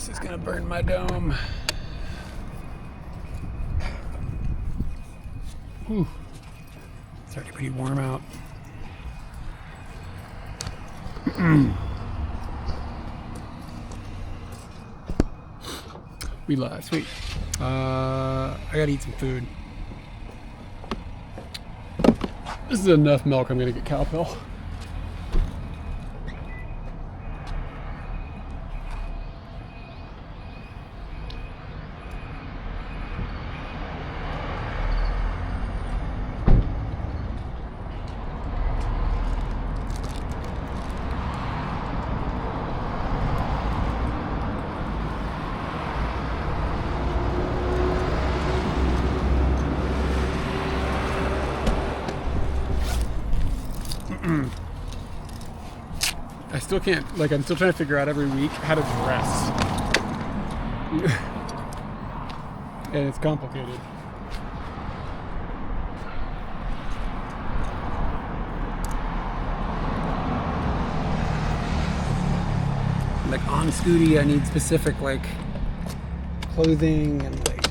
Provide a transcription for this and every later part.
this is gonna burn my dome. Whew. It's already pretty warm out. We live, sweet. I gotta eat some food. This is enough milk. I'm gonna get cowpill. I still can't, like, I'm still trying to figure out every week how to dress. And it's complicated. Like, on Scooty, I need specific, like, clothing, and, like,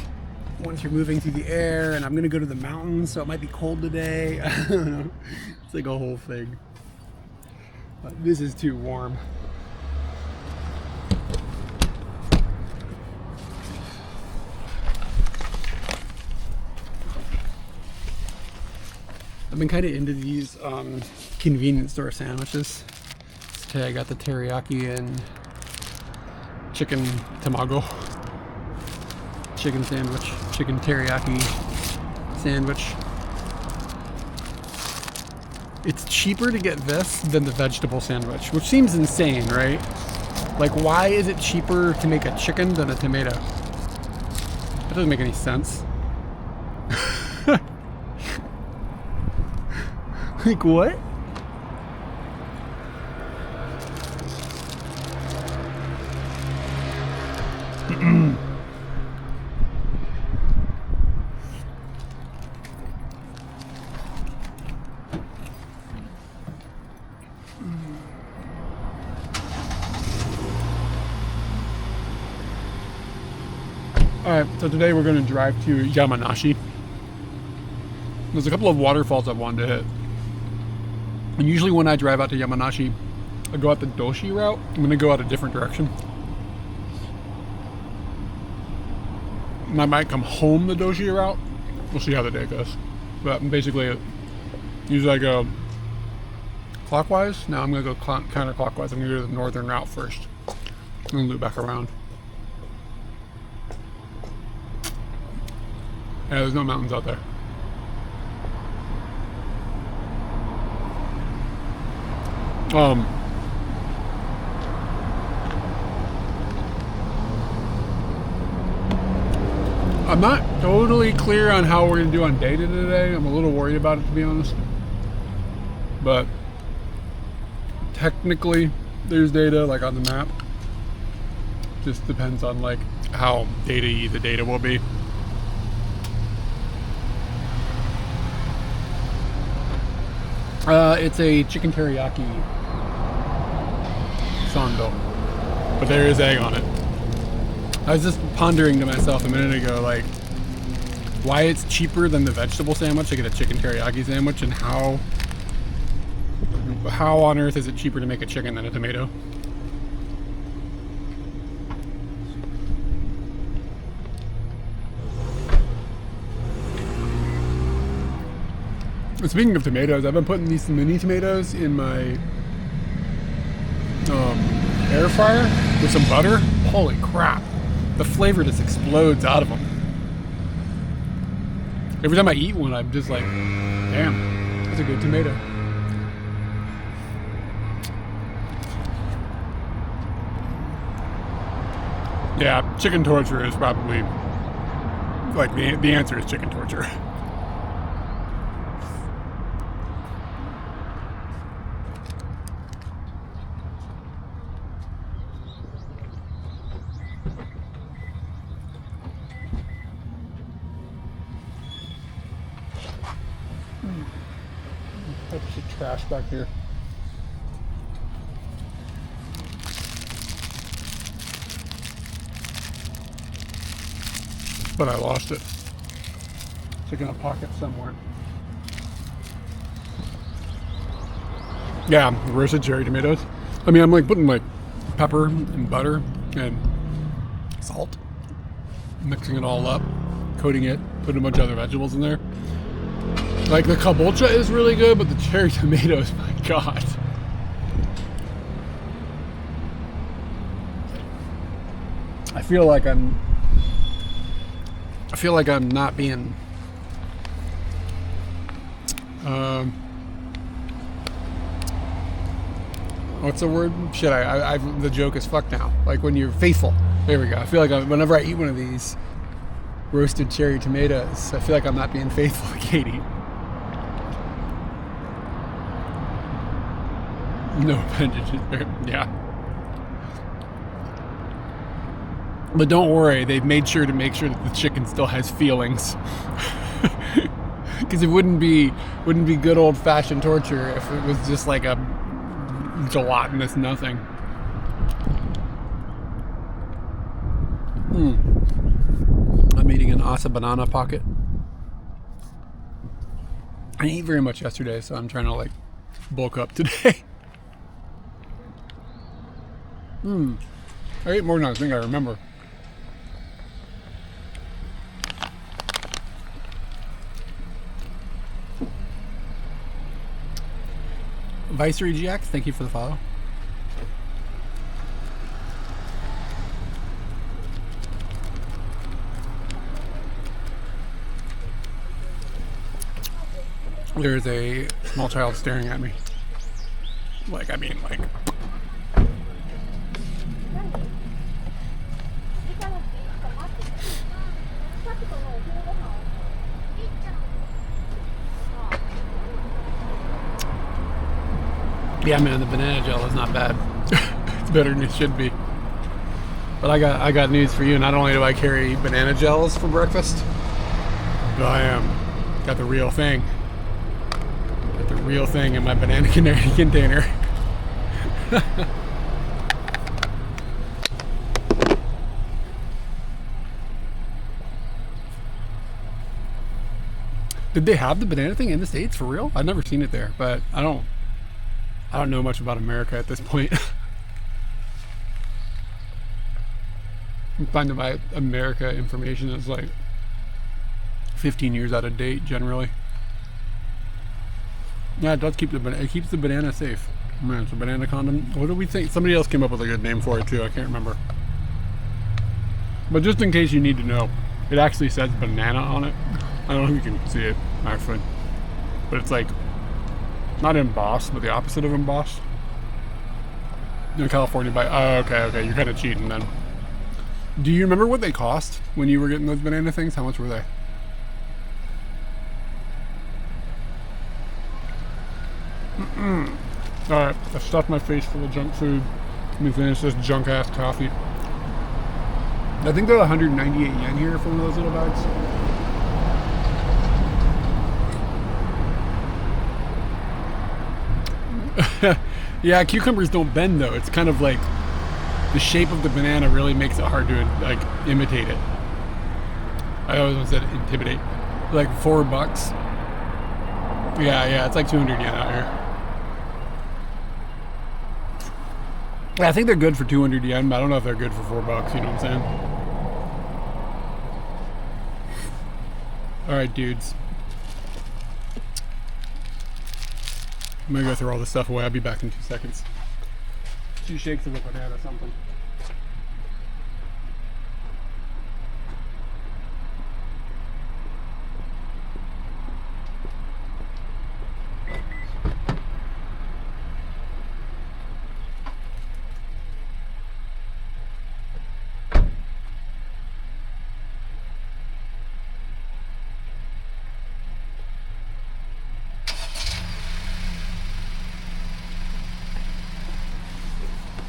once you're moving through the air, and I'm gonna go to the mountains, so it might be cold today. I don't know. It's like a whole thing. But this is too warm. I've been kind of into these convenience store sandwiches. Today I got the teriyaki and chicken tamago. Chicken sandwich. Chicken teriyaki sandwich. It's cheaper to get this than the vegetable sandwich, which seems insane, right? Like, why is it cheaper to make a chicken than a tomato? That doesn't make any sense. Like, what? Alright, so today we're going to drive to Yamanashi. There's a couple of waterfalls I wanted to hit. And usually when I drive out to Yamanashi, I go out the Doshi route. I'm going to go out a different direction. And I might come home the Doshi route. We'll see how the day goes. But basically, usually I go clockwise. Now I'm going to go counterclockwise. I'm going to go to the northern route first. And then loop back around. Yeah, there's no mountains out there. I'm not totally clear on how we're going to do on data today. I'm a little worried about it, to be honest. But technically, there's data, like, on the map. Just depends on, like, how data-y the data will be. It's a chicken teriyaki sando, but there is egg on it. I was just pondering to myself a minute ago, like, why it's cheaper than the vegetable sandwich to get a chicken teriyaki sandwich, and how on earth is it cheaper to make a chicken than a tomato? Speaking of tomatoes, I've been putting these mini tomatoes in my air fryer with some butter. Holy crap. The flavor just explodes out of them. Every time I eat one, I'm just like, damn, that's a good tomato. Yeah, chicken torture is probably, like, the answer is chicken torture. That's the trash back here. but I lost it. It's in a pocket somewhere. Yeah, roasted cherry tomatoes. I mean, I'm like putting like pepper and butter and salt, mixing it all up, coating it, putting a bunch of other vegetables in there. Like the kabocha is really good, but the cherry tomatoes, my God. I feel like I'm not being what's the word? Shit, the joke is fuck now. Like when you're faithful. There we go. I feel like whenever I eat one of these roasted cherry tomatoes, I feel like I'm not being faithful to Katie. No appendages there. Yeah. But don't worry, they've made sure to make sure that the chicken still has feelings. Because it wouldn't be good old-fashioned torture if it was just like a gelatinous nothing. I'm eating an Asa banana pocket. I didn't eat very much yesterday, so I'm trying to like bulk up today. I ate more than I think I remember. Viceroy GX, thank you for the follow. There's a small child staring at me. Like, I mean, like. Yeah, man, the banana gel is not bad. It's better than it should be. But I got news for you. Not only do I carry banana gels for breakfast, but I got the real thing. Got the real thing in my banana canary container. Did they have the banana thing in the States for real? I've never seen it there, but I don't know much about America at this point. I'm finding my America information is like 15 years out of date generally. Yeah, it does keep it keeps the banana safe. Man, it's a banana condom. What do we think? Somebody else came up with a good name for it too. I can't remember. But just in case you need to know, it actually says banana on it. I don't know if you can see it actually, but it's like not embossed, but the opposite of embossed. In California, okay, you're kind of cheating then. Do you remember what they cost when you were getting those banana things? How much were they? Alright, I've stuffed my face full of junk food. Let me finish this junk ass coffee. I think they're 198 yen here for one of those little bags. Yeah, cucumbers don't bend though. It's kind of like the shape of the banana really makes it hard to like imitate it. I always said intimidate. Like $4. Yeah, it's like 200 yen out here. Yeah, I think they're good for 200 yen, but I don't know if they're good for $4. You know what I'm saying? All right, dudes. I'm gonna go throw all this stuff away. I'll be back in 2 seconds. 2 shakes of a banana something.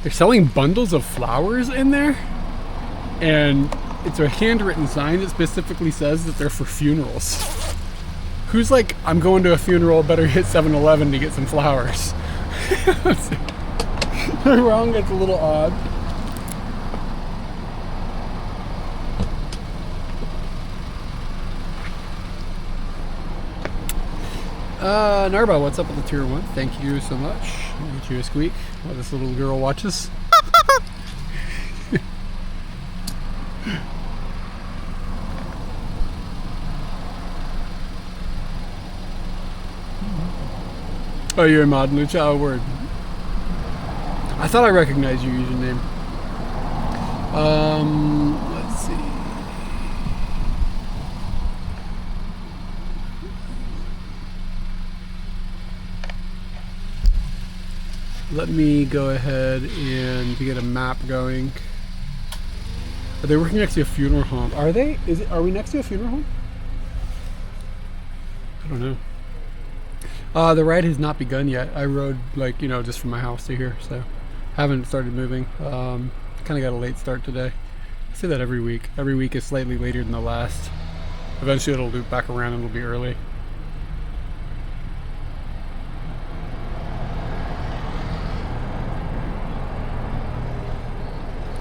They're selling bundles of flowers in there, and it's a handwritten sign that specifically says that they're for funerals. Who's like, I'm going to a funeral, better hit 7-Eleven to get some flowers? They're wrong, it's a little odd. Narba, what's up with the tier 1? Thank you so much. I'll get you a squeak while this little girl watches. Oh, you're a mod, Lucha? Oh, word. I thought I recognized your username. Let's see. Let me go ahead and get a map going. Are they working next to a funeral home? Are they? Are we next to a funeral home? I don't know. The ride has not begun yet. I rode, like, you know, just from my house to here, so haven't started moving. Kind of got a late start today. I say that every week. Every week is slightly later than the last. Eventually it'll loop back around and it'll be early.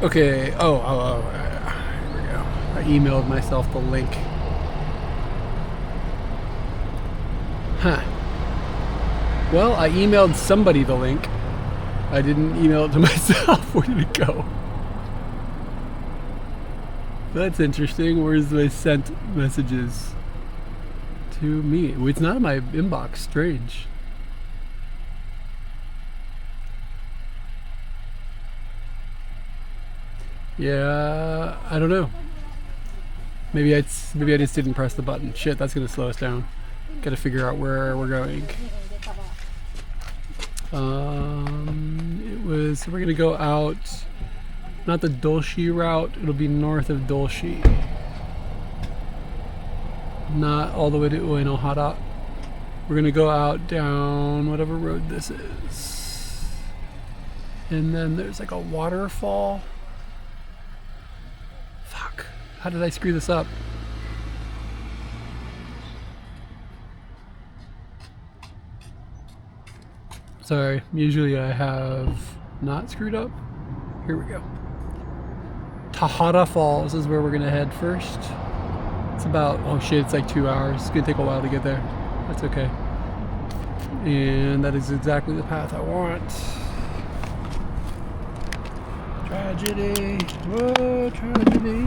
Okay, here we go. I emailed myself the link. Huh. Well, I emailed somebody the link. I didn't email it to myself. Where did it go? That's interesting. Where's my sent messages? To me. It's not in my inbox. Strange. Yeah, I don't know. Maybe I just didn't press the button. Shit, that's gonna slow us down. Gotta figure out where we're going. We're gonna go out, not the Dolshi route, it'll be north of Dolshi. Not all the way to Uenohara. We're gonna go out down whatever road this is. And then there's like a waterfall. Fuck, how did I screw this up? Sorry, usually I have not screwed up. Here we go. Tahara Falls is where we're gonna head first. It's about, oh shit, it's like 2 hours. It's gonna take a while to get there. That's okay. And that is exactly the path I want. Tragedy, whoa, tragedy.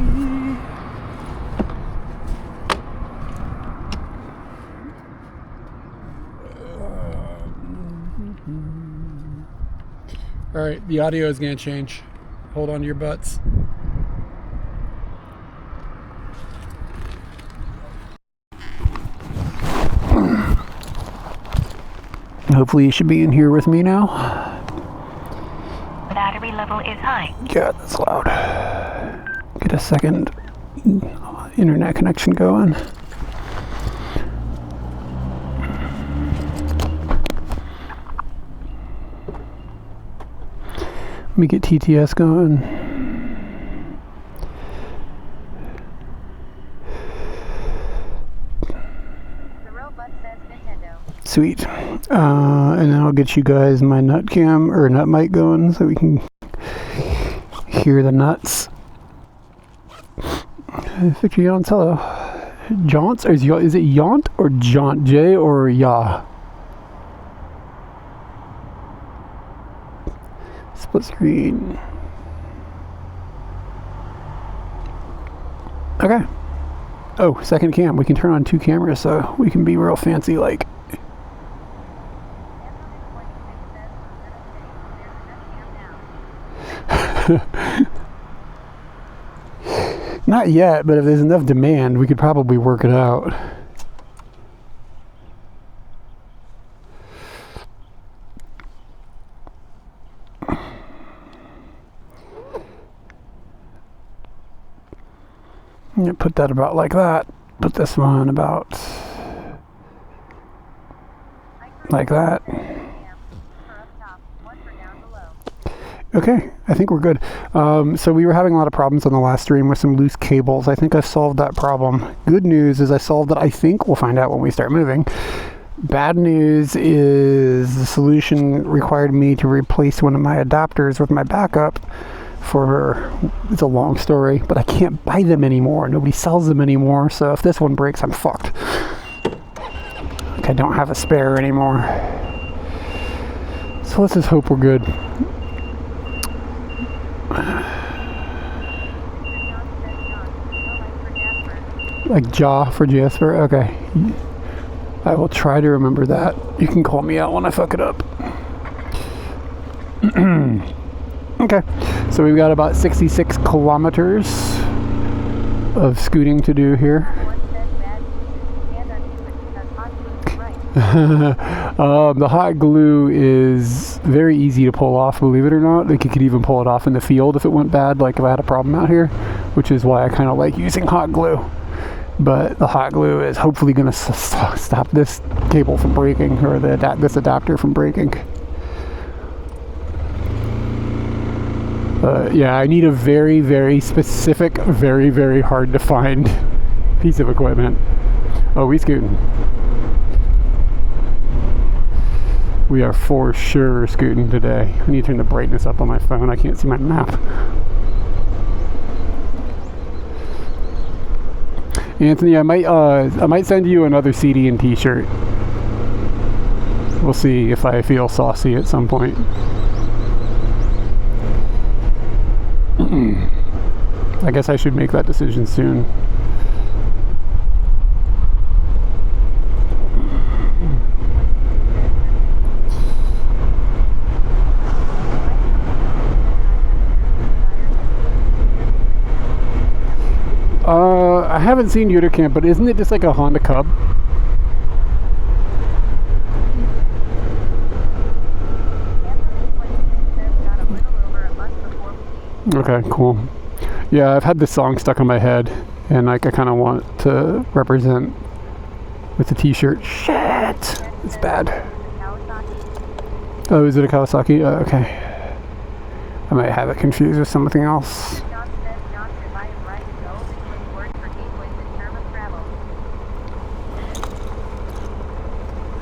Alright, the audio is going to change. Hold on to your butts. Hopefully you should be in here with me now. Battery level is high. Yeah, that's loud. Get a second internet connection going. Let me get TTS going. The robot says Nintendo. Sweet. And then I'll get you guys my nut cam or nut mic going so we can hear the nuts. Victor Yaunt, hello. Jaunts? Is it Yaunt or Jaunt? J or Ya? Split screen. Okay. Oh, second cam. We can turn on 2 cameras so we can be real fancy like. Not yet, but if there's enough demand, we could probably work it out. I'm gonna put that about like that. Put this one about like that. Okay, I think we're good. So we were having a lot of problems on the last stream with some loose cables. I think I've solved that problem. Good news is I solved it. I think we'll find out when we start moving. Bad news is the solution required me to replace one of my adapters with my backup for, it's a long story, but I can't buy them anymore. Nobody sells them anymore, so if this one breaks, I'm fucked. Like I don't have a spare anymore. So let's just hope we're good. Like jaw for Jasper? Okay. I will try to remember that. You can call me out when I fuck it up. Okay. So we've got about 66 kilometers of scooting to do here. The hot glue is very easy to pull off, believe it or not. Like you could even pull it off in the field if it went bad, like if I had a problem out here, which is why I kind of like using hot glue. But the hot glue is hopefully going to stop this cable from breaking, or this adapter from breaking. Yeah, I need a very, very specific, very, very hard to find piece of equipment. Oh, we scooting. We are for sure scooting today. I need to turn the brightness up on my phone. I can't see my map. Anthony, I might send you another CD and T-shirt. We'll see if I feel saucy at some point. I guess I should make that decision soon. I haven't seen Uticamp, but isn't it just like a Honda Cub? Okay, cool. Yeah, I've had this song stuck in my head, and like I kind of want to represent with the T-shirt. Shit, it's bad. Oh, is it a Kawasaki? Okay. I might have it confused with something else.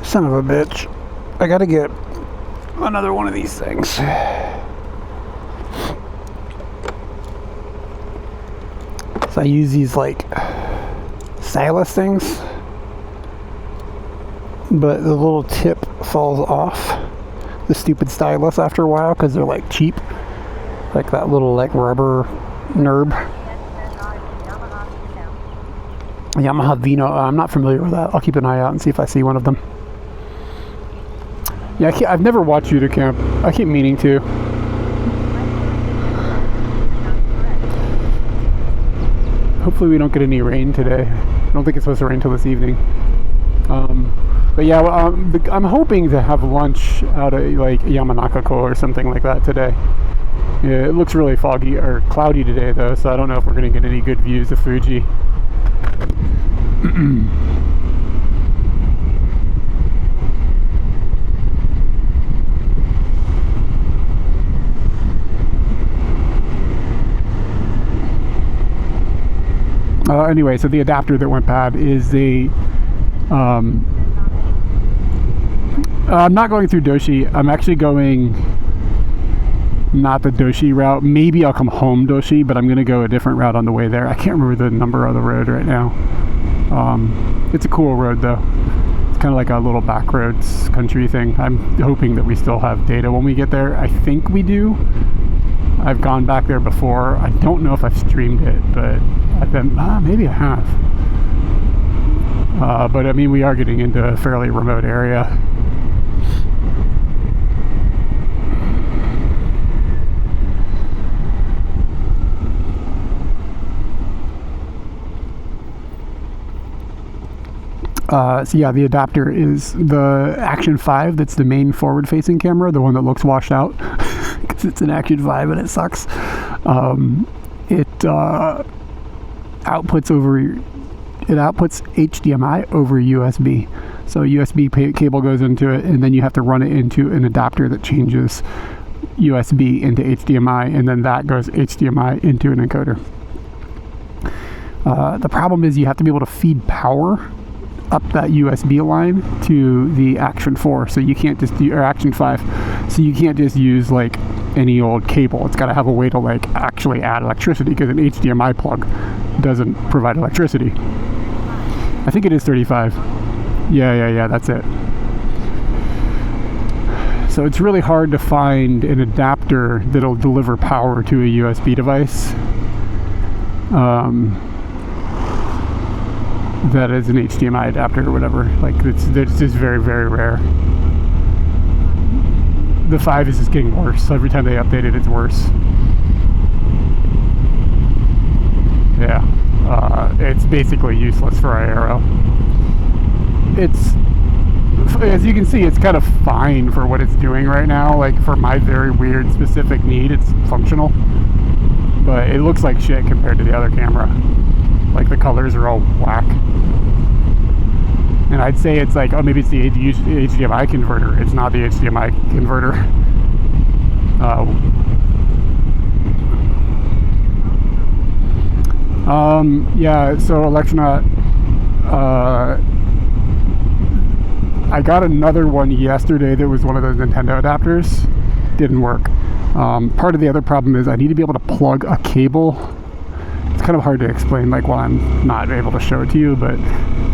Son of a bitch. I gotta get another one of these things. So I use these like stylus things, but the little tip falls off the stupid stylus after a while because they're like cheap. Like that little like rubber nub. Yamaha Vino. I'm not familiar with that. I'll keep an eye out and see if I see one of them. Yeah, I've never watched Uticamp. I keep meaning to. Hopefully we don't get any rain today. I don't think it's supposed to rain till this evening. But yeah, I'm hoping to have lunch out of like Yamanaka-ko or something like that today. Yeah, it looks really foggy or cloudy today though, so I don't know if we're going to get any good views of Fuji. Anyway, so the adapter that went bad is the I'm not going through Doshi. I'm actually going not the Doshi route. Maybe I'll come home Doshi, but I'm going to go a different route on the way there. I can't remember the number of the road right now. It's a cool road though. It's kind of like a little back roads country thing. I'm hoping that we still have data when we get there. I think we do. I've gone back there before. I don't know if I've streamed it, but I've been, maybe I have. But I mean, we are getting into a fairly remote area. So yeah, the adapter is the Action 5. That's the main forward-facing camera, the one that looks washed out. Because it's an Action 5 and it sucks. It outputs HDMI over USB. So USB cable goes into it, and then you have to run it into an adapter that changes USB into HDMI, and then that goes HDMI into an encoder. The problem is you have to be able to feed power up that USB line to the Action 4, so you can't just do, or Action 5, so you can't just use like any old cable. It's got to have a way to like actually add electricity, because an HDMI plug doesn't provide electricity. I think it is 35. Yeah, that's it. So it's really hard to find an adapter that'll deliver power to a USB device that is an HDMI adapter or whatever. Like it's just very, very rare. The 5 is just getting worse. Every time they update it, it's worse. Yeah, it's basically useless for our Aero. It's, as you can see, it's kind of fine for what it's doing right now. Like for my very weird specific need, it's functional. But it looks like shit compared to the other camera. Like the colors are all whack. And I'd say it's like, oh, maybe it's the HDMI converter. It's not the HDMI converter. Yeah, so Electronaut, I got another one yesterday that was one of those Nintendo adapters. Didn't work. Part of the other problem is I need to be able to plug a cable. It's kind of hard to explain, like, while I'm not able to show it to you, but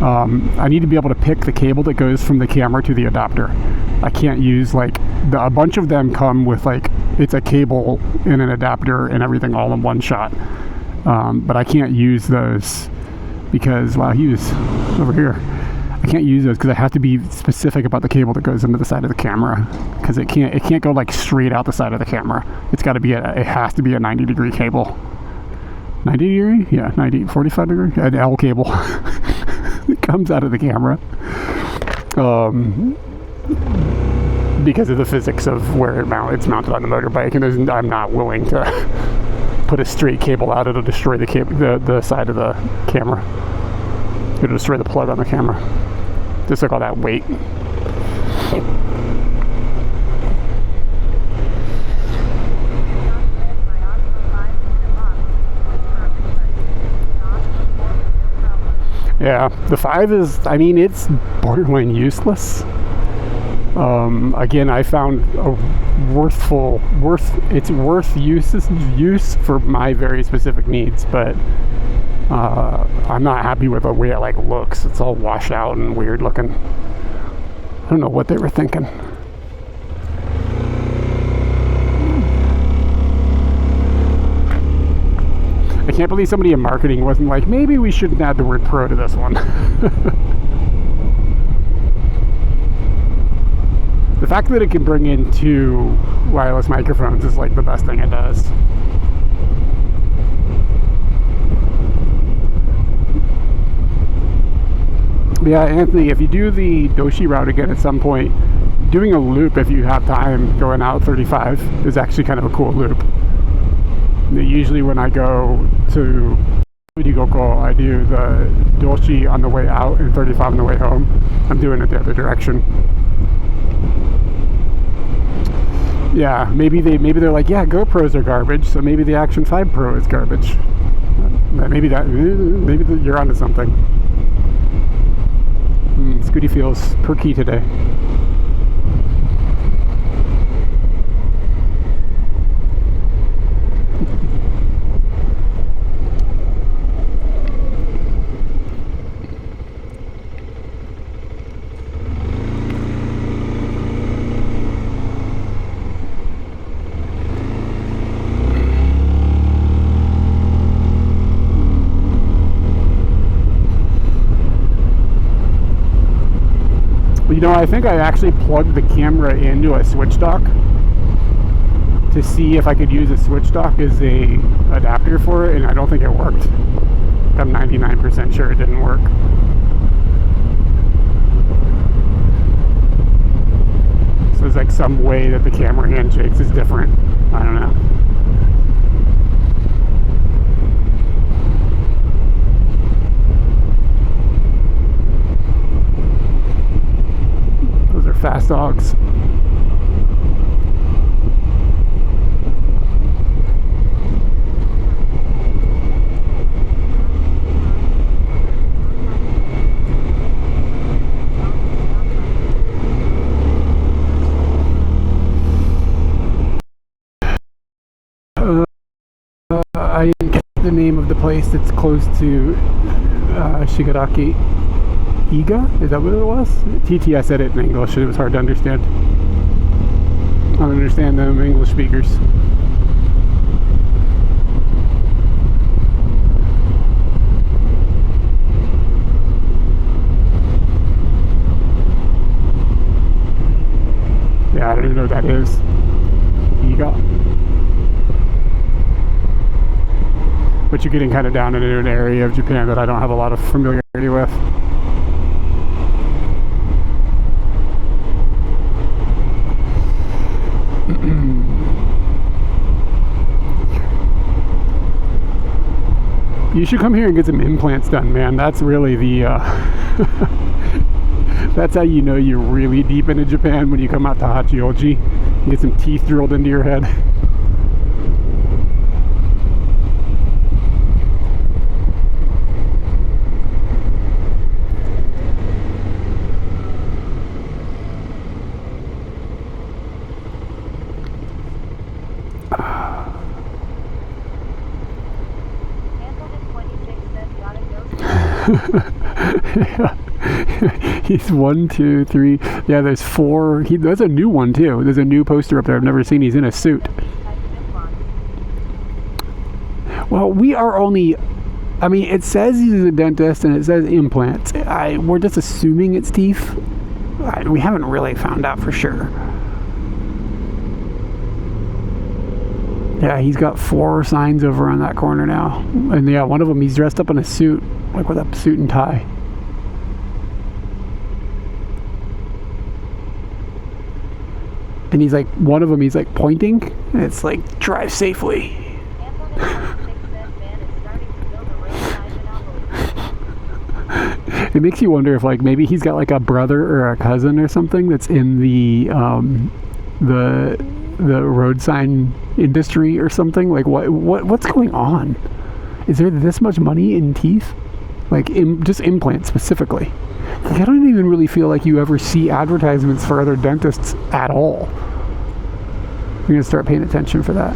I need to be able to pick the cable that goes from the camera to the adapter. I can't use, like, a bunch of them come with, like, it's a cable and an adapter and everything all in one shot. But I can't use those because, wow, he was over here. I can't use those because I have to be specific about the cable that goes into the side of the camera, because it can't go like straight out the side of the camera. It's got to be it has to be a 90-degree cable. 90 degree? Yeah, 45 degree. An L cable that comes out of the camera. Because of the physics of where it's mounted on the motorbike, and I'm not willing to put a straight cable out. It'll destroy the side of the camera. It'll destroy the plug on the camera. Just like all that weight. Yeah, the 5 is, I mean, it's borderline useless. Again, I found it's worth use for my very specific needs, but I'm not happy with the way it like looks. It's all washed out and weird looking. I don't know what they were thinking. I can't believe somebody in marketing wasn't like, maybe we shouldn't add the word pro to this one. The fact that it can bring in 2 wireless microphones is like the best thing it does. Yeah, Anthony, if you do the Doshi route again at some point, doing a loop if you have time going out 35 is actually kind of a cool loop. Usually when I go to Urigoko, I do the Doshi on the way out and 35 on the way home. I'm doing it the other direction. Yeah, maybe they're like, yeah, GoPros are garbage, so maybe the Action 5 Pro is garbage. Maybe you're onto something. Scooty feels perky today. You know, I think I actually plugged the camera into a switch dock to see if I could use a switch dock as a adapter for it, and I don't think it worked. I'm 99% sure it didn't work. So there's like some way that the camera handshakes is different. I don't know. Fast dogs. I didn't get the name of the place that's close to Shigaraki. Iga? Is that what it was? TTS said it in English and it was hard to understand. I don't understand them English speakers. Yeah, I don't even know what that is. Iga. But you're getting kind of down into an area of Japan that I don't have a lot of familiarity with. You should come here and get some implants done, man. That's really the that's how you know you're really deep into Japan, when you come out to Hachioji and get some teeth drilled into your head. Yeah. He's 1, 2, 3. Yeah, there's 4. There's a new one too. There's a new poster up there I've never seen. He's in a suit. Well, we are only, I mean, it says he's a dentist and it says implants. We're just assuming it's teeth. We haven't really found out for sure. Yeah, he's got 4 signs over on that corner now. And yeah, one of them, he's dressed up in a suit, like with a suit and tie. And he's like, one of them, he's like pointing, and it's like, drive safely. It makes you wonder if, like, maybe he's got like a brother or a cousin or something that's in the road sign industry or something. Like, what's going on? Is there this much money in teeth? Like, just implants specifically. Like, I don't even really feel like you ever see advertisements for other dentists at all. You're gonna start paying attention for that.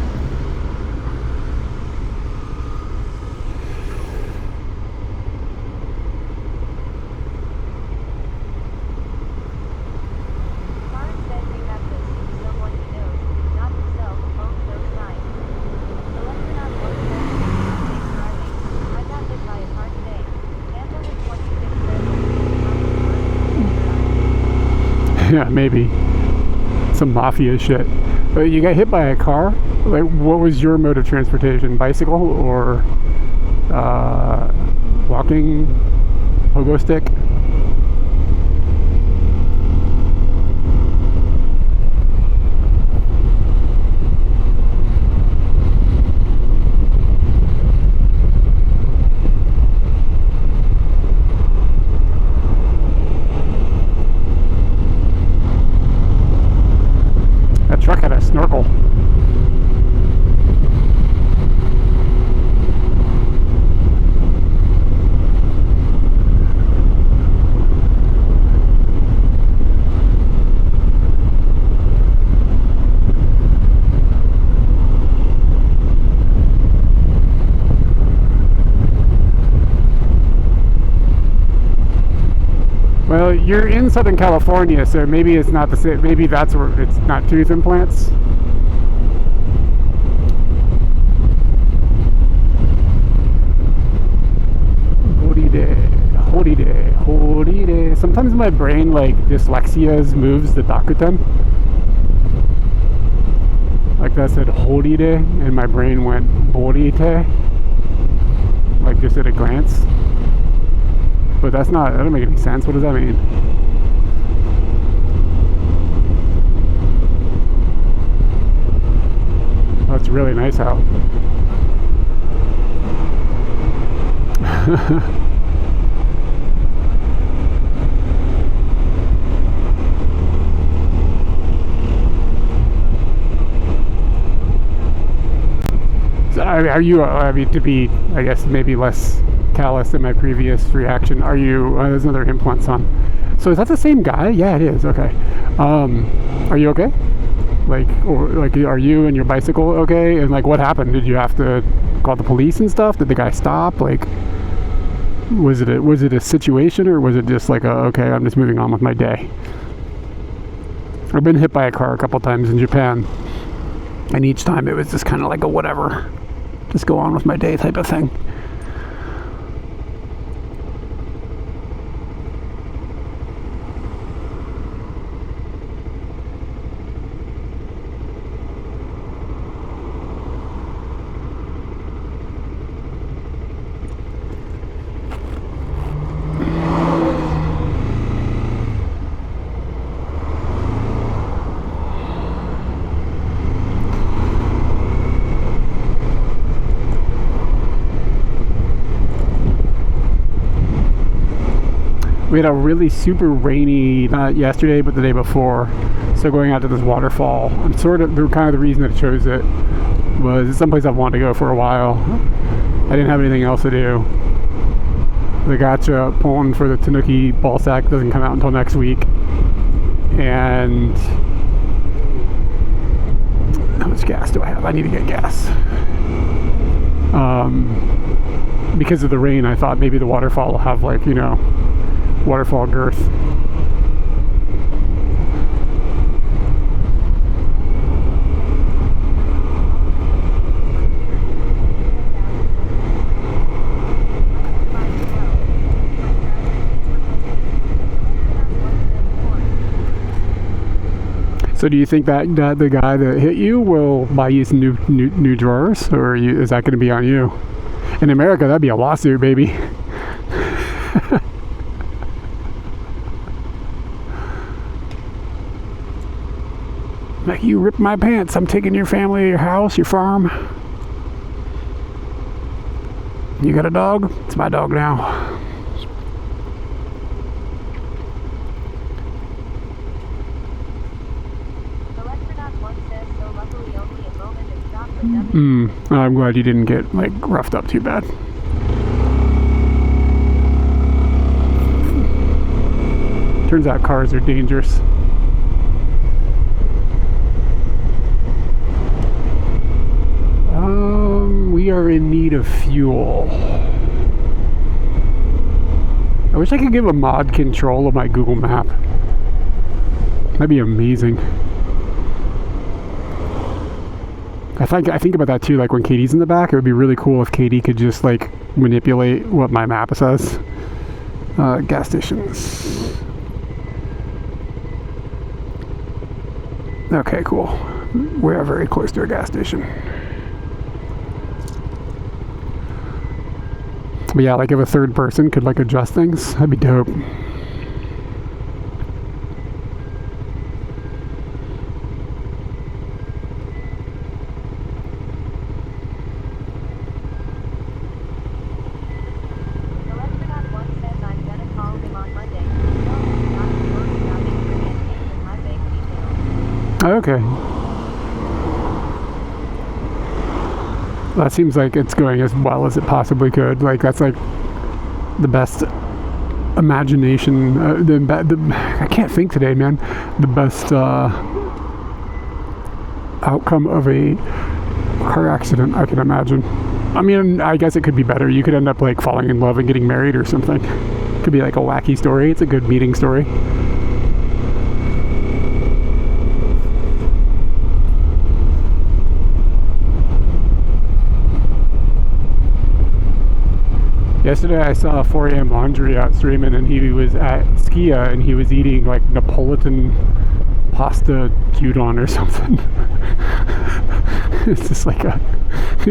Yeah, maybe some mafia shit. But you got hit by a car? Like, what was your mode of transportation? Bicycle or walking, pogo stick? Truck had a snorkel. Well, you're in Southern California, so maybe it's not the same. Maybe that's where it's not tooth implants. Horide. Sometimes my brain, like, dyslexia moves the Dakuten. Like, that said horide, and my brain went borite. Like, just at a glance. But that doesn't make any sense. What does that mean? Oh, it's really nice out. So, are you, I mean, to be, I guess, maybe less callous than my previous reaction, are you, there's another implant on. So is that the same guy? Yeah, it is. Okay. Are you okay? Like, or like, are you and your bicycle okay? And like, what happened? Did you have to call the police and stuff? Did the guy stop? Like, Was it a situation, or was it just like okay, I'm just moving on with my day? I've been hit by a car a couple times in Japan, and each time it was just kind of like a whatever, just go on with my day type of thing. We had a really super rainy, not yesterday, but the day before. So going out to this waterfall, I'm kind of the reason that I chose it was it's someplace I've wanted to go for a while. I didn't have anything else to do. The gacha pulling for the Tanuki ball sack doesn't come out until next week. And how much gas do I have? I need to get gas. Because of the rain, I thought maybe the waterfall will have like, waterfall girth. So do you think that the guy that hit you will buy you some new drawers, or is that going to be on you? In America, that'd be a lawsuit, baby. Like, you ripped my pants, I'm taking your family, your house, your farm. You got a dog? It's my dog now. I'm glad you didn't get like roughed up too bad. Turns out cars are dangerous. We are in need of fuel. I wish I could give a mod control of my Google map. That'd be amazing. I think about that too, like when Katie's in the back, it would be really cool if Katie could just like manipulate what my map says. Gas stations. Okay, cool. We are very close to a gas station. But yeah, like if a third person could like adjust things, that'd be dope. Okay. That seems like it's going as well as it possibly could. Like that's like the best imagination. I can't think today, man. The best outcome of a car accident I can imagine. I mean, I guess it could be better. You could end up like falling in love and getting married or something. Could be like a wacky story. It's a good meeting story. Yesterday I saw a 4 a.m. laundry out streaming, and he was at Skia and he was eating like Napolitan pasta gyudon or something. It's just like a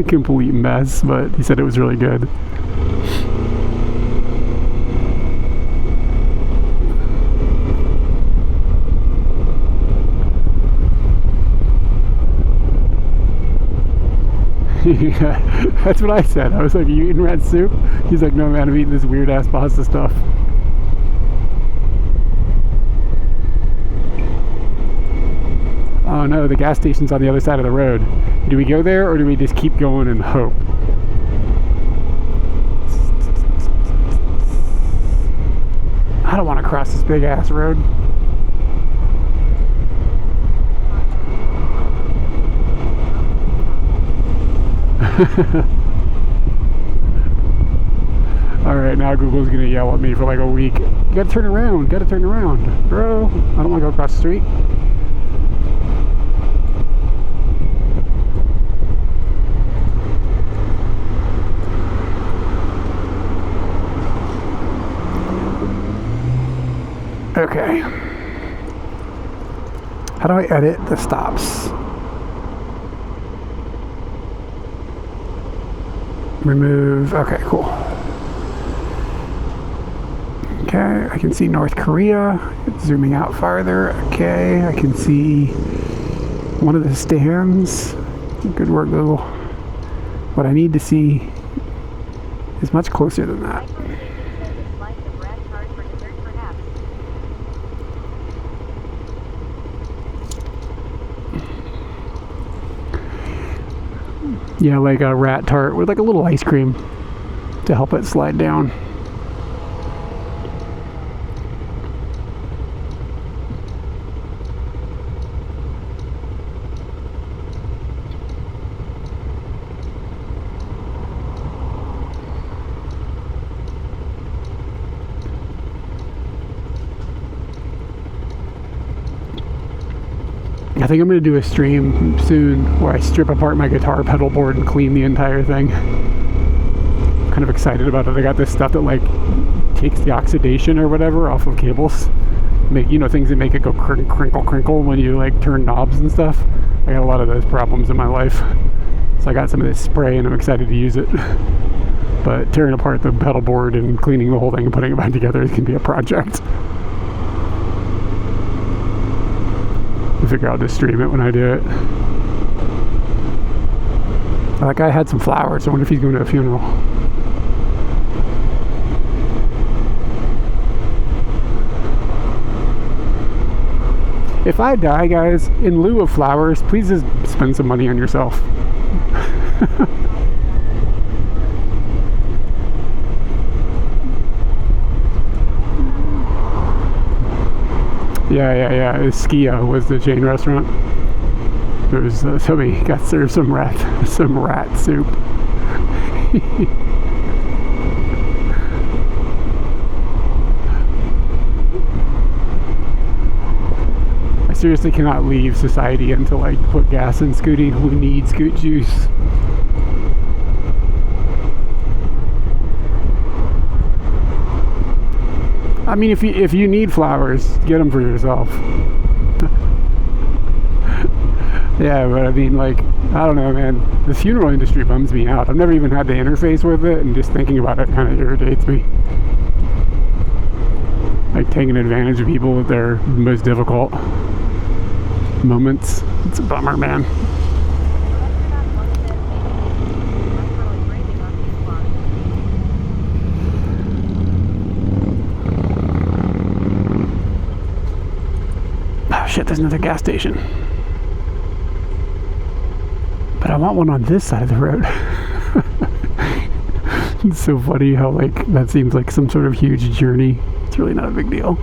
complete mess, but he said it was really good. Yeah, that's what I said. I was like, are you eating red soup? He's like, no man, I'm eating this weird ass pasta stuff. Oh no, the gas station's on the other side of the road. Do we go there or do we just keep going and hope? I don't want to cross this big ass road. Alright, now Google's gonna yell at me for like a week. You gotta turn around, Bro, I don't wanna go across the street. Okay. How do I edit the stops? Remove, okay, cool. Okay, I can see North Korea. It's zooming out farther. Okay, I can see one of the stands. Good work, Google. What I need to see is much closer than that. Yeah, like a rat tart with like a little ice cream to help it slide down. I think I'm going to do a stream soon where I strip apart my guitar pedal board and clean the entire thing. Kind of excited about it. I got this stuff that like takes the oxidation or whatever off of cables. Make, you know, things that make it go crinkle when you like turn knobs and stuff. I got a lot of those problems in my life. So I got some of this spray and I'm excited to use it. But tearing apart the pedal board and cleaning the whole thing and putting it back together can be a project. I figure I'll just stream it when I do it. That guy had some flowers. I wonder if he's going to a funeral. If I die, guys, in lieu of flowers, please just spend some money on yourself. Yeah. Skia was the chain restaurant. There was somebody got served some rat soup. I seriously cannot leave society until I put gas in Scooty, who needs Scoot juice. I mean, if you need flowers, get them for yourself. Yeah, but I mean, like, I don't know, man. The funeral industry bums me out. I've never even had to interface with it, and just thinking about it kind of irritates me. Like, taking advantage of people at their most difficult moments. It's a bummer, man. Shit, there's another gas station. But I want one on this side of the road. It's so funny how, like, that seems like some sort of huge journey. It's really not a big deal.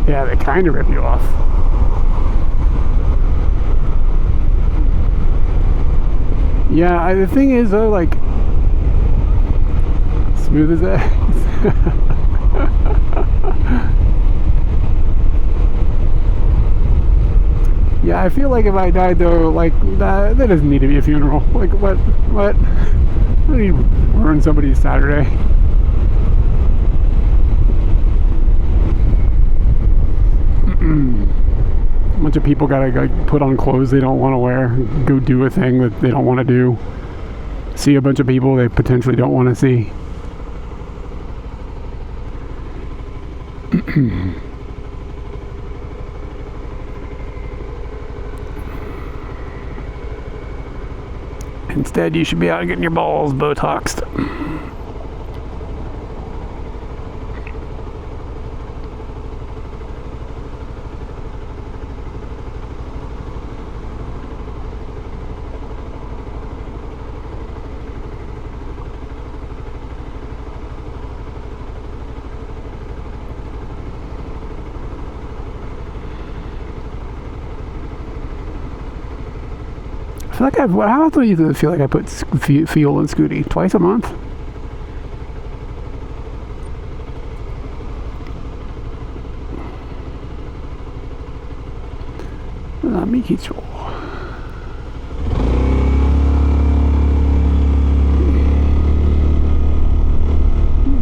Yeah, they kind of rip you off. Yeah, the thing is though, like, smooth as that. Yeah, I feel like if I died though, like, that doesn't need to be a funeral. Like, what? I don't need to ruin somebody's Saturday. A bunch of people gotta like put on clothes they don't want to wear, go do a thing that they don't want to do, see a bunch of people they potentially don't want to see. Instead, you should be out getting your balls Botoxed. feel like how often do you feel like I put fuel in Scooty? Twice a month? Mikicho.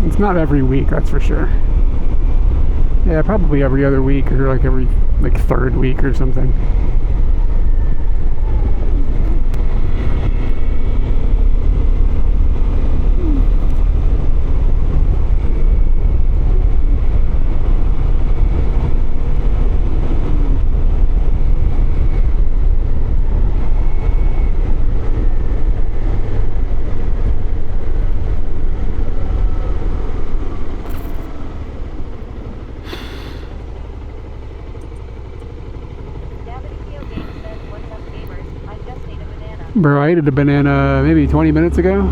It's not every week, that's for sure. Yeah, probably every other week or like every third week or something. Bro, I ate a banana maybe 20 minutes ago.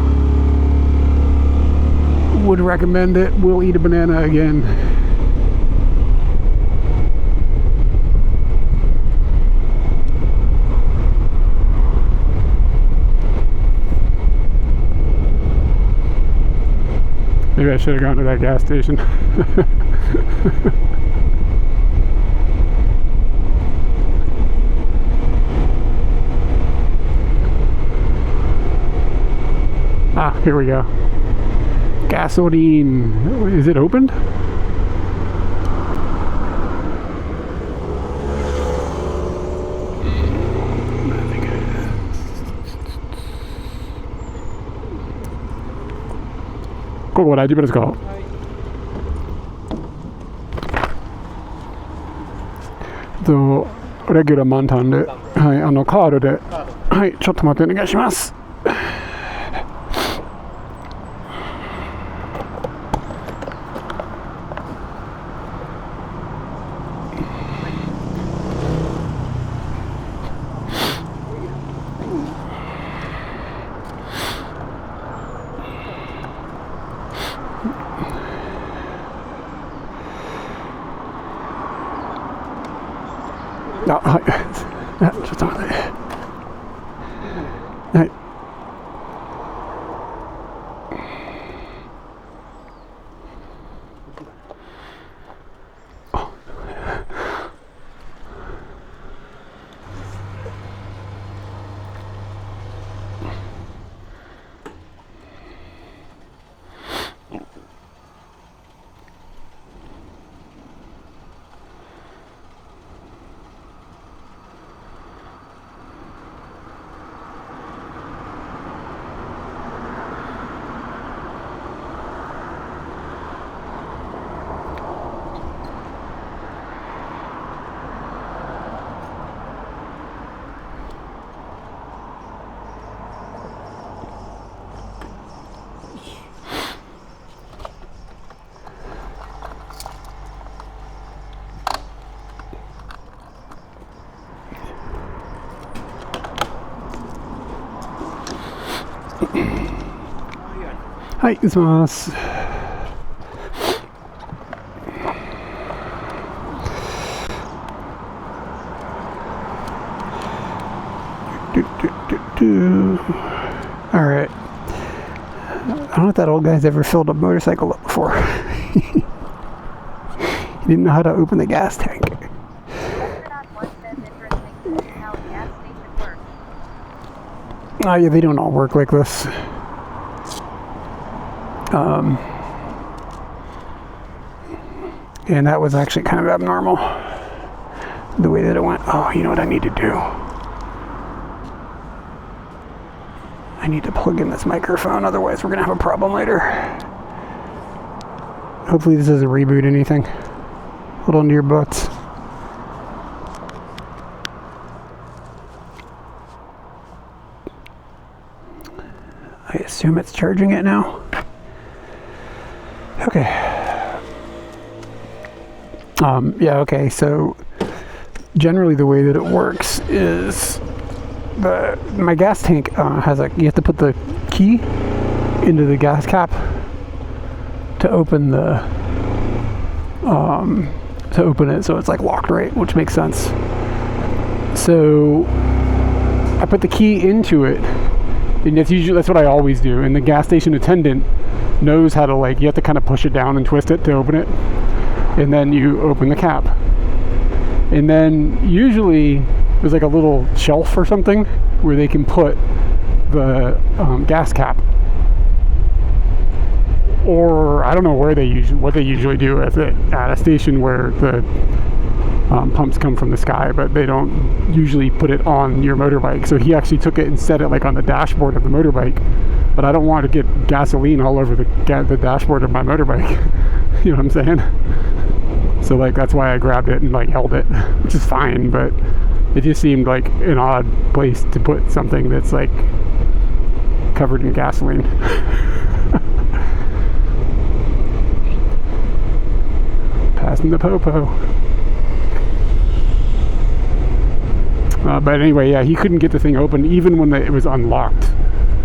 Would recommend it. We'll eat a banana again. Maybe I should have gone to that gas station. Ah, here we go. Gasoline. Is it opened? Cool, what I do, but it's called. The regular montanで、はい、カードで、はい、ちょっと待ってお願いします。あ、はい。ちょっと待って。はい。はい、打ちます。Alright. I don't know if that old guy's ever filled a motorcycle up before. He didn't know how to open the gas tank. Oh yeah, they don't all work like this. And that was actually kind of abnormal, the way that it went. Oh, you know what I need to do? I need to plug in this microphone, otherwise we're gonna have a problem later. Hopefully this doesn't reboot anything. Hold on to your butts. I assume it's charging it now. Okay. Yeah, okay, so generally the way that it works is my gas tank has you have to put the key into the gas cap to open it, so it's like locked right, which makes sense. So I put the key into it, and that's what I always do. And the gas station attendant knows how to, like, you have to kind of push it down and twist it to open it, and then you open the cap. And then usually there's like a little shelf or something where they can put the gas cap. Or I don't know what they usually do at a station where the pumps come from the sky, but they don't usually put it on your motorbike. So he actually took it and set it like on the dashboard of the motorbike. But I don't want to get gasoline all over the dashboard of my motorbike. You know what I'm saying? So like that's why I grabbed it and like held it, which is fine. But it just seemed like an odd place to put something that's like covered in gasoline. Passing the popo. But anyway, yeah, he couldn't get the thing open even when it was unlocked.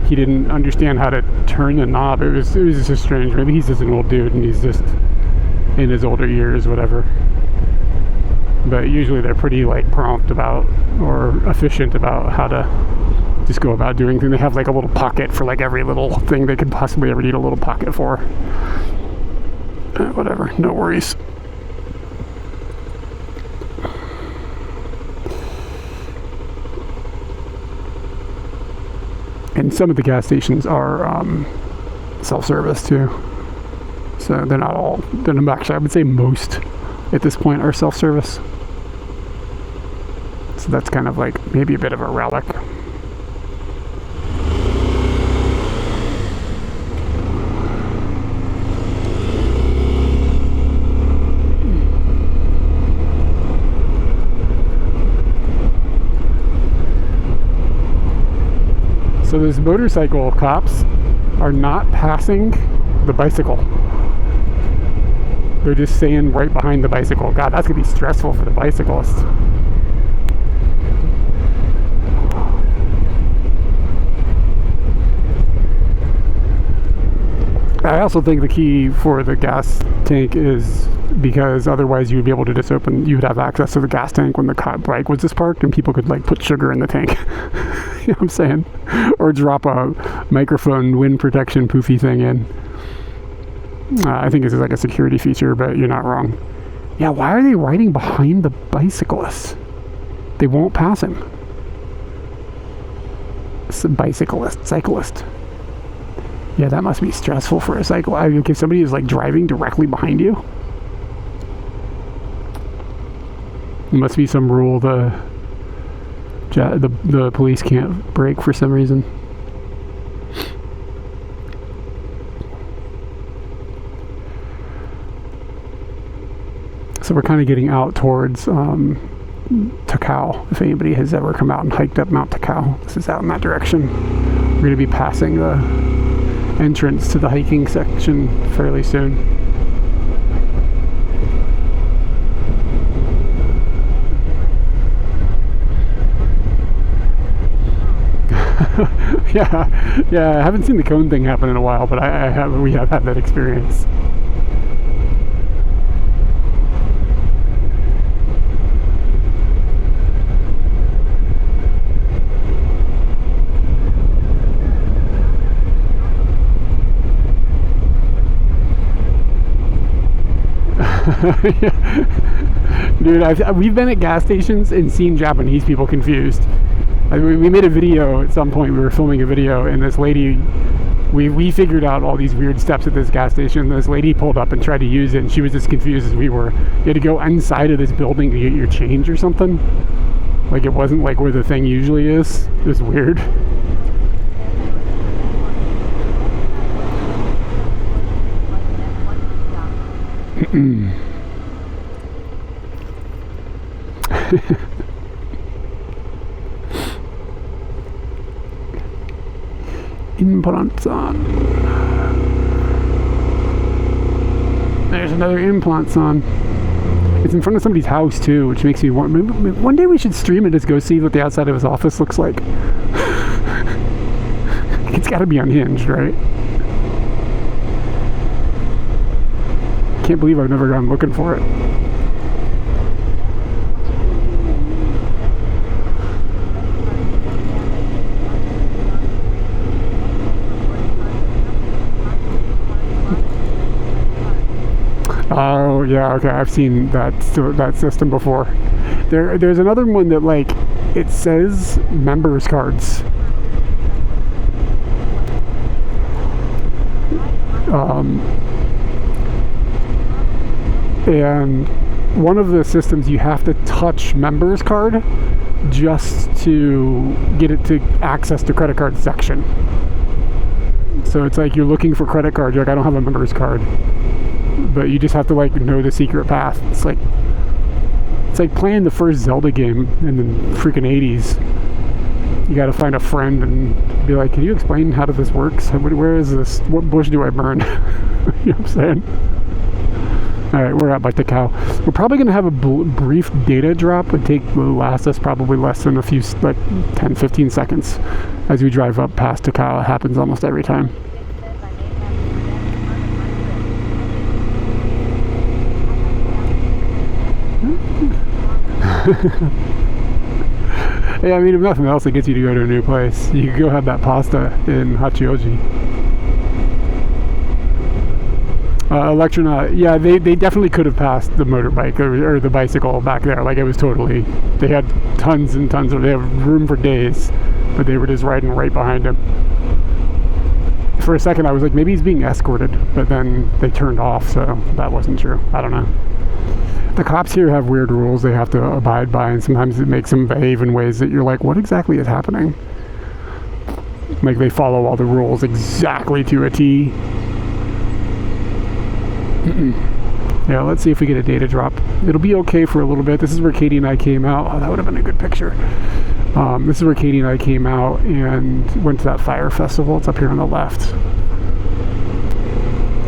He didn't understand how to turn the knob. It was just strange. Maybe he's just an old dude and he's just in his older years, whatever. But usually they're pretty like prompt about or efficient about how to just go about doing things. They have like a little pocket for like every little thing they could possibly ever need a little pocket for. Whatever, no worries. And some of the gas stations are self-service too. So they're not all, actually I would say most at this point are self-service. So that's kind of like maybe a bit of a relic. So those motorcycle cops are not passing the bicycle. They're just staying right behind the bicycle. God, that's gonna be stressful for the bicyclist. I also think the key for the gas tank is because otherwise you would be able to just you would have access to the gas tank when the bike was just parked and people could like put sugar in the tank. You know what I'm saying? Or drop a microphone wind protection poofy thing in. I think this is like a security feature, but you're not wrong. Yeah, why are they riding behind the bicyclist? They won't pass him. It's a cyclist. Yeah, that must be stressful for a cyclist. I mean, if somebody is like driving directly behind you, there must be some rule the police can't break for some reason. So we're kind of getting out towards Takao. If anybody has ever come out and hiked up Mount Takao, this is out in that direction. We're going to be passing the entrance to the hiking section fairly soon. yeah, I haven't seen the cone thing happen in a while, but we have had that experience. Dude, we've been at gas stations and seen Japanese people confused. We made a video at some point. We were filming a video, and this lady, we figured out all these weird steps at this gas station. This lady pulled up and tried to use it, and she was as confused as we were. You had to go inside of this building to get your change or something. Like, it wasn't like where the thing usually is. It was weird. Implants on. There's another implants on. It's in front of somebody's house too, which makes me want. One day we should stream and just go see what the outside of his office looks like. It's got to be unhinged, right? Can't believe I've never gone looking for it. Oh yeah, okay. I've seen that system before. There's another one that like it says members cards. And one of the systems you have to touch members card just to get it to access the credit card section. So it's like you're looking for credit card. You're like, I don't have a members card, but you just have to like know the secret path. It's like playing the first Zelda game in the freaking 80s. You got to find a friend and be like, can you explain how this works? Where is this? What bush do I burn? You know what I'm saying? All right, we're out by the cow. We're probably going to have a brief data drop. Will last us probably less than a few, like 10, 15 seconds as we drive up past the cow. It happens almost every time. Yeah, I mean, if nothing else, it gets you to go to a new place. You could go have that pasta in Hachioji. Electronaut, yeah, they definitely could have passed the motorbike or the bicycle back there. Like, it was totally, they had tons and tons they have room for days, but they were just riding right behind him. For a second, I was like, maybe he's being escorted, but then they turned off, so that wasn't true. I don't know. The cops here have weird rules they have to abide by, and sometimes it makes them behave in ways that you're like, what exactly is happening? Like, they follow all the rules exactly to a T. Yeah, let's see if we get a data drop. It'll be okay for a little bit. This is where Katie and I came out. Oh, that would have been a good picture. This is where Katie and I came out and went to that fire festival. It's up here on the left.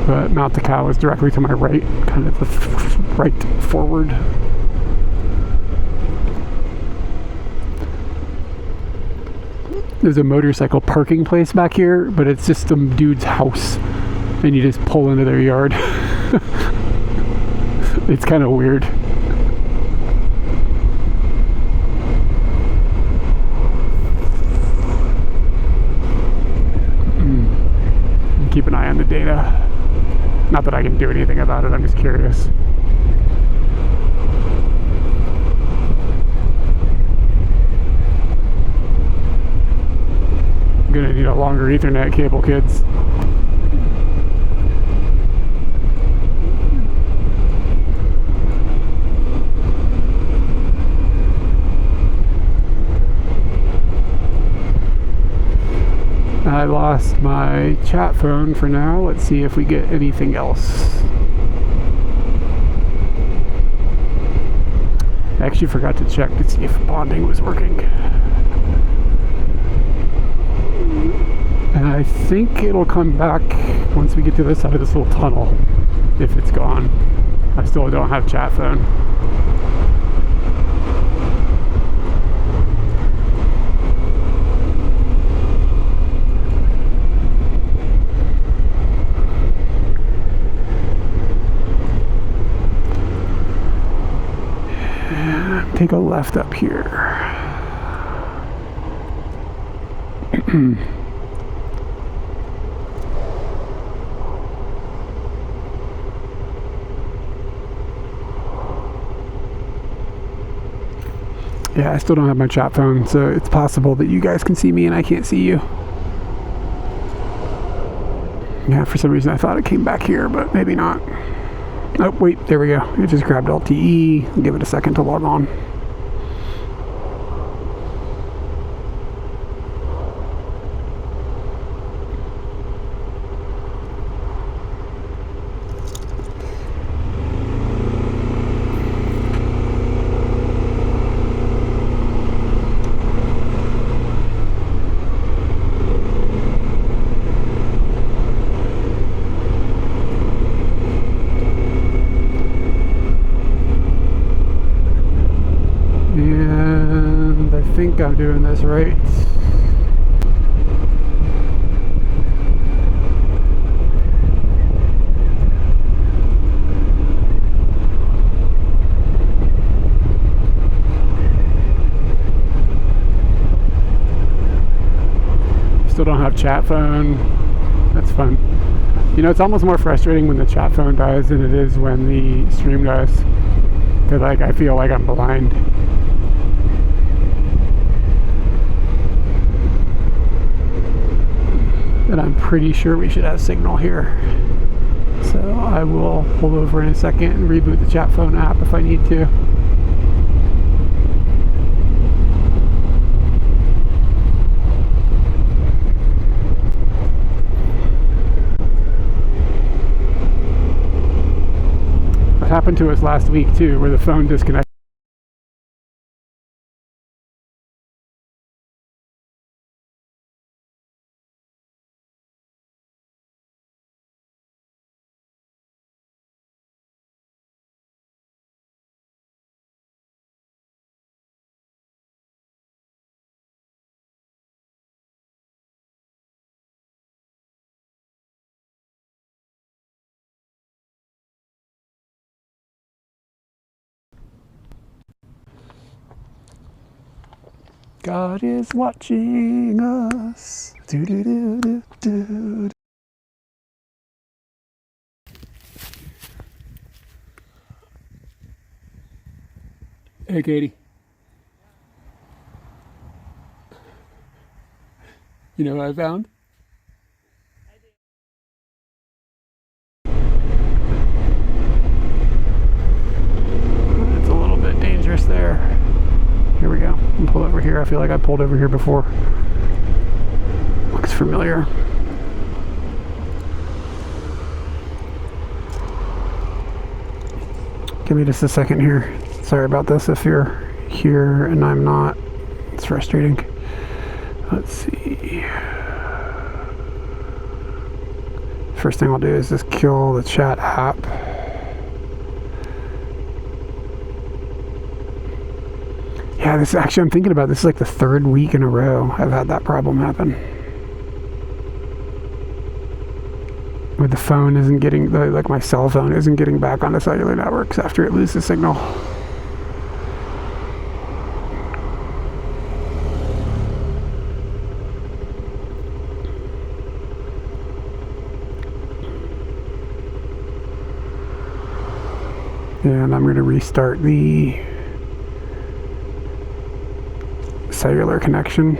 But Mount the Cow is directly to my right, kind of the right forward. There's a motorcycle parking place back here, but it's just some dude's house, and you just pull into their yard. It's kind of weird. Keep an eye on the data. Not that I can do anything about it, I'm just curious. I'm gonna need a longer Ethernet cable, kids. I lost my chat phone for now. Let's see if we get anything else. I actually forgot to check to see if bonding was working. And I think it'll come back once we get to this side of this little tunnel, if it's gone. I still don't have chat phone. Take a left up here. Yeah, I still don't have my chat phone, so it's possible that you guys can see me and I can't see you. Yeah, for some reason I thought it came back here, but maybe not. Oh, wait, there we go. It just grabbed LTE. Give it a second to log on. I think I'm doing this right. Still don't have chat phone. That's fun. You know, it's almost more frustrating when the chat phone dies than it is when the stream dies. Because, like, I feel like I'm blind. And I'm pretty sure we should have signal here. So I will pull over in a second and reboot the chat phone app if I need to. That happened to us last week too, where the phone disconnected. God is watching us. Do, do, do, do, do. Hey, Katie. You know what I found? It's a little bit dangerous there. Here we go. I'll pull over here. I feel like I pulled over here before. Looks familiar. Give me just a second here. Sorry about this if you're here and I'm not. It's frustrating. Let's see. First thing I'll do is just kill the chat app. Yeah, this actually, I'm thinking about this, is like the third week in a row I've had that problem happen. Where the phone isn't getting, like my cell phone isn't getting back onto cellular networks after it loses signal. And I'm going to restart the cellular connection.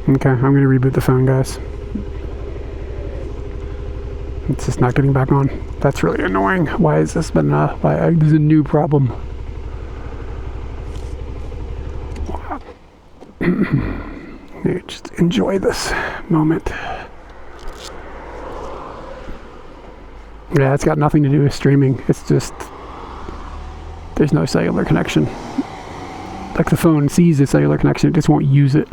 Okay, I'm going to reboot the phone, guys. It's just not getting back on. That's really annoying. Why has this been this is a new problem? Just enjoy this moment. Yeah, it's got nothing to do with streaming. It's just there's no cellular connection. Like the phone sees the cellular connection, it just won't use it.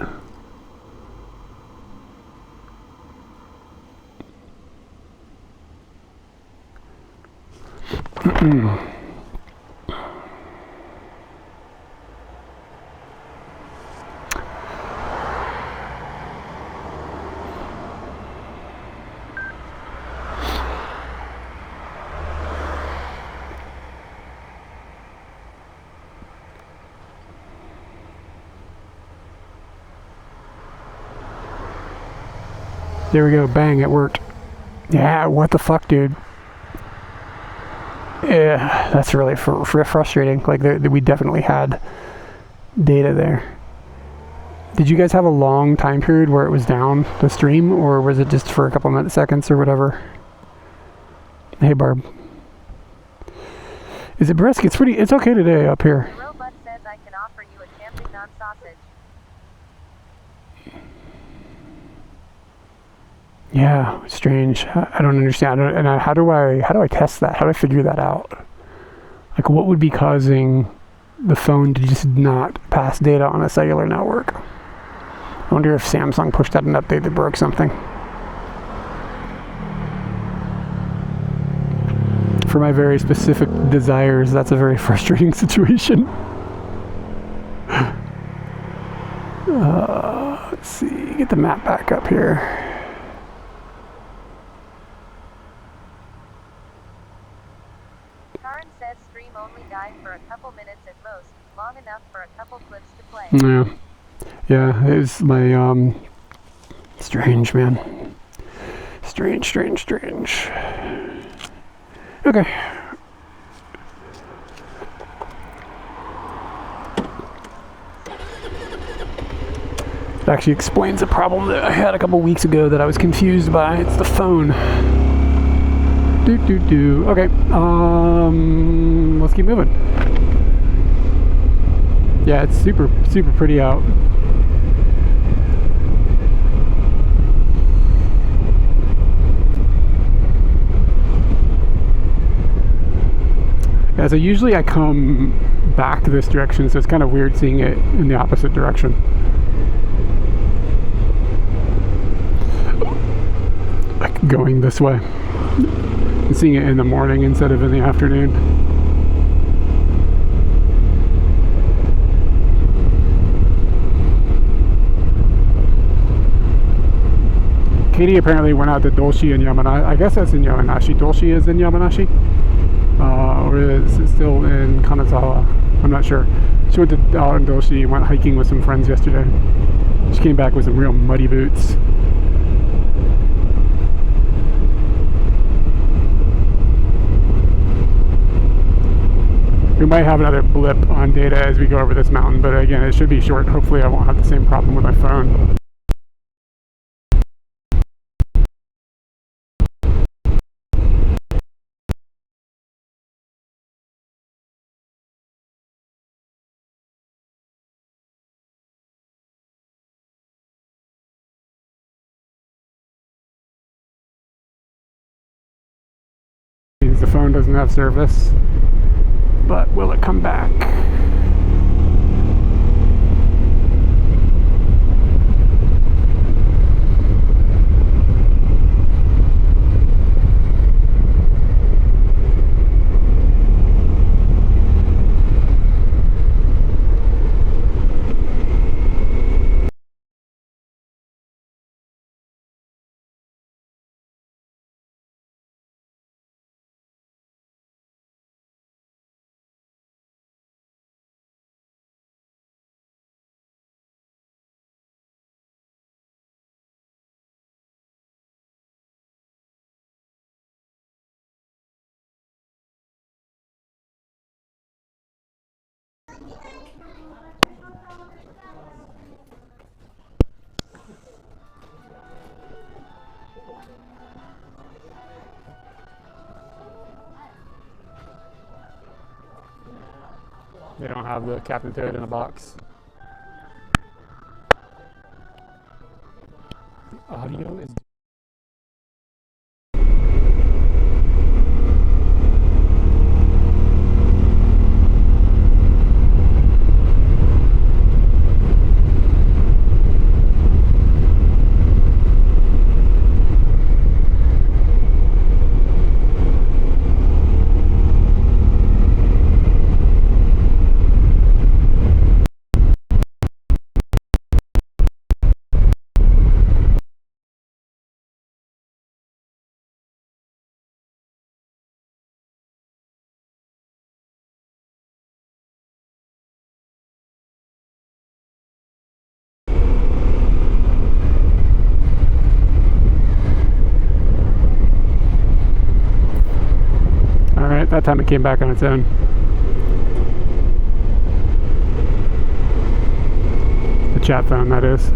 There we go, bang, it worked. Yeah, what the fuck, dude? Yeah, that's really frustrating. Like, we definitely had data there. Did you guys have a long time period where it was down, the stream, or was it just for a couple seconds or whatever? Hey, Barb. Is it brisk? It's okay today up here. The robot says I can offer you a champignon sausage. Yeah, strange. I don't understand. How do I test that? How do I figure that out? Like, what would be causing the phone to just not pass data on a cellular network? I wonder if Samsung pushed out an update that broke something. For my very specific desires, that's a very frustrating situation. see, get the map back up here. Karin says stream only died for a couple minutes at most, long enough for a couple clips to play. Yeah, it was my, strange, man. Strange. Okay. It actually explains a problem that I had a couple weeks ago that I was confused by. It's the phone. Okay, let's keep moving. Yeah, it's super pretty out. Yeah, so usually I come back this direction, so it's kind of weird seeing it in the opposite direction. Like going this way. And seeing it in the morning instead of in the afternoon. Katie apparently went out to Dolshi in Yamanashi. I guess that's in Yamanashi. Dolshi is in Yamanashi? Or is it still in Kanazawa? I'm not sure. She went to Dolshi and went hiking with some friends yesterday. She came back with some real muddy boots. We might have another blip on data as we go over this mountain, but again, it should be short. Hopefully I won't have the same problem with my phone. The phone doesn't have service, but will it come back? They don't have the Captain Toad in a box. The audio is... That time it came back on its own. The chat phone, that is.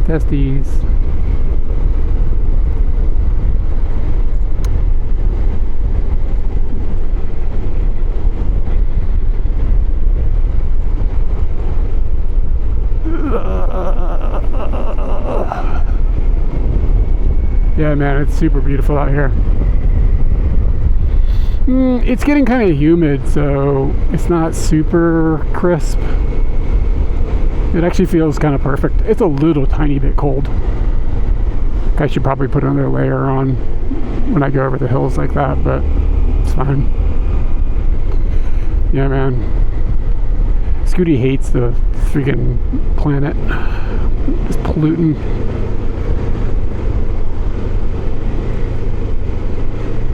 Testies. Yeah, man, it's super beautiful out here. It's getting kind of humid, so it's not super crisp. It actually feels kind of perfect. It's a little tiny bit cold. I should probably put another layer on when I go over the hills like that, but it's fine. Yeah, man. Scooty hates the freaking planet. It's polluting.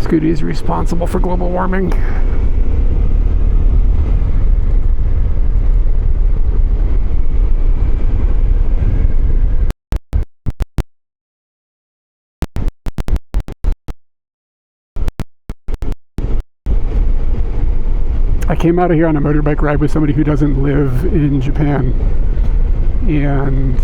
Scooty is responsible for global warming. I came out of here on a motorbike ride with somebody who doesn't live in Japan, and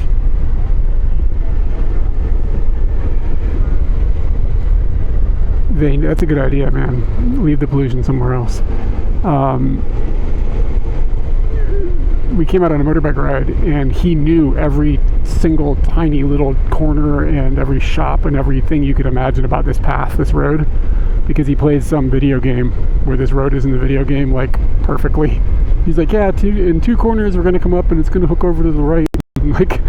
that's a good idea, man. Leave the pollution somewhere else. We came out on a motorbike ride, and he knew every single tiny little corner and every shop and everything you could imagine about this path, this road, because he plays some video game where this road is in the video game, like, perfectly. He's like, yeah, in 2 corners we're gonna come up and it's gonna hook over to the right. And, like,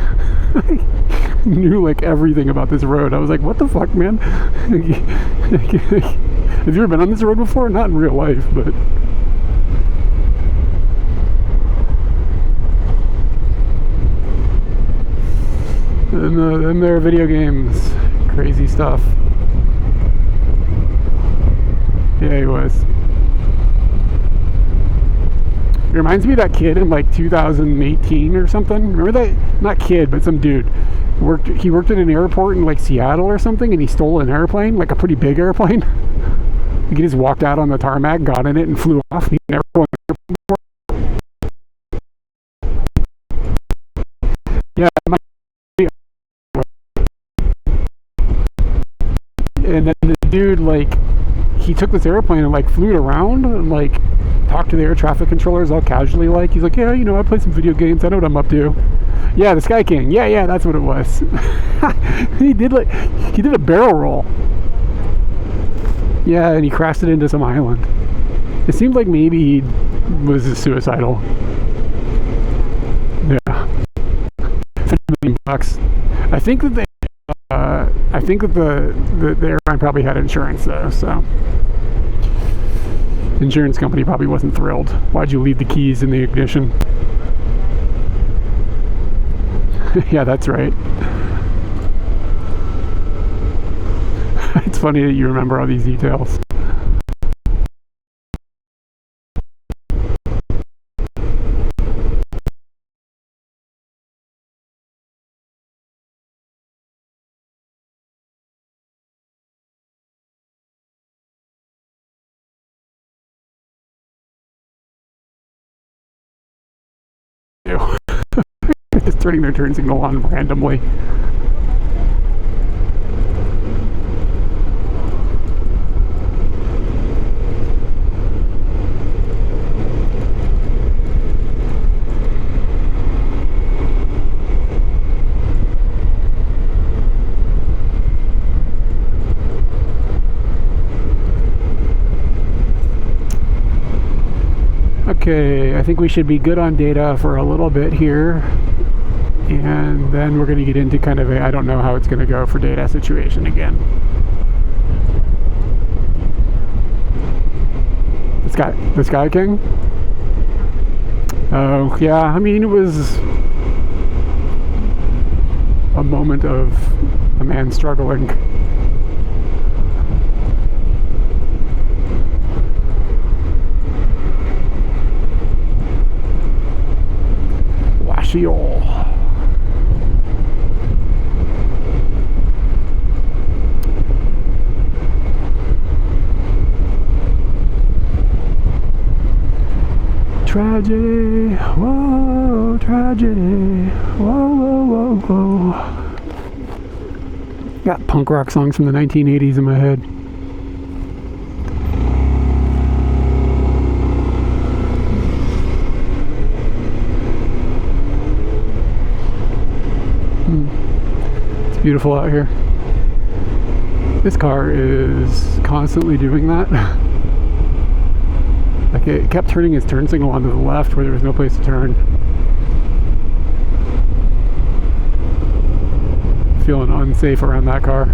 knew like everything about this road. I was like, what the fuck, man? Have you ever been on this road before? Not in real life, but and their video games, crazy stuff. Yeah, he was. It reminds me of that kid in like 2018 or something. Remember that? Not kid, but some dude. He worked at an airport in like Seattle or something, and he stole an airplane, like a pretty big airplane. He just walked out on the tarmac, got in it, and flew off. He never flown an airplane before. Yeah, and then the dude, like, he took this airplane and like flew it around and like talked to the air traffic controllers all casually, like, he's like, yeah, you know, I play some video games, I know what I'm up to. Yeah, the Sky King. Yeah, that's what it was. he did a barrel roll. Yeah, and he crashed it into some island. It seemed like maybe he was suicidal. Yeah. $50 million. I think that the airline probably had insurance though, so insurance company probably wasn't thrilled. Why'd you leave the keys in the ignition? Yeah, that's right. It's funny that you remember all these details. Just turning their turn signal on randomly. Okay, I think we should be good on data for a little bit here, and then we're going to get into kind of a, I don't know how it's going to go for data situation again. The Sky King? Oh, yeah, I mean, it was a moment of a man struggling. Washiol. Tragedy, whoa, tragedy, whoa. Got punk rock songs from the 1980s in my head. It's beautiful out here. This car is constantly doing that. Like it kept turning its turn signal onto the left where there was no place to turn. Feeling unsafe around that car.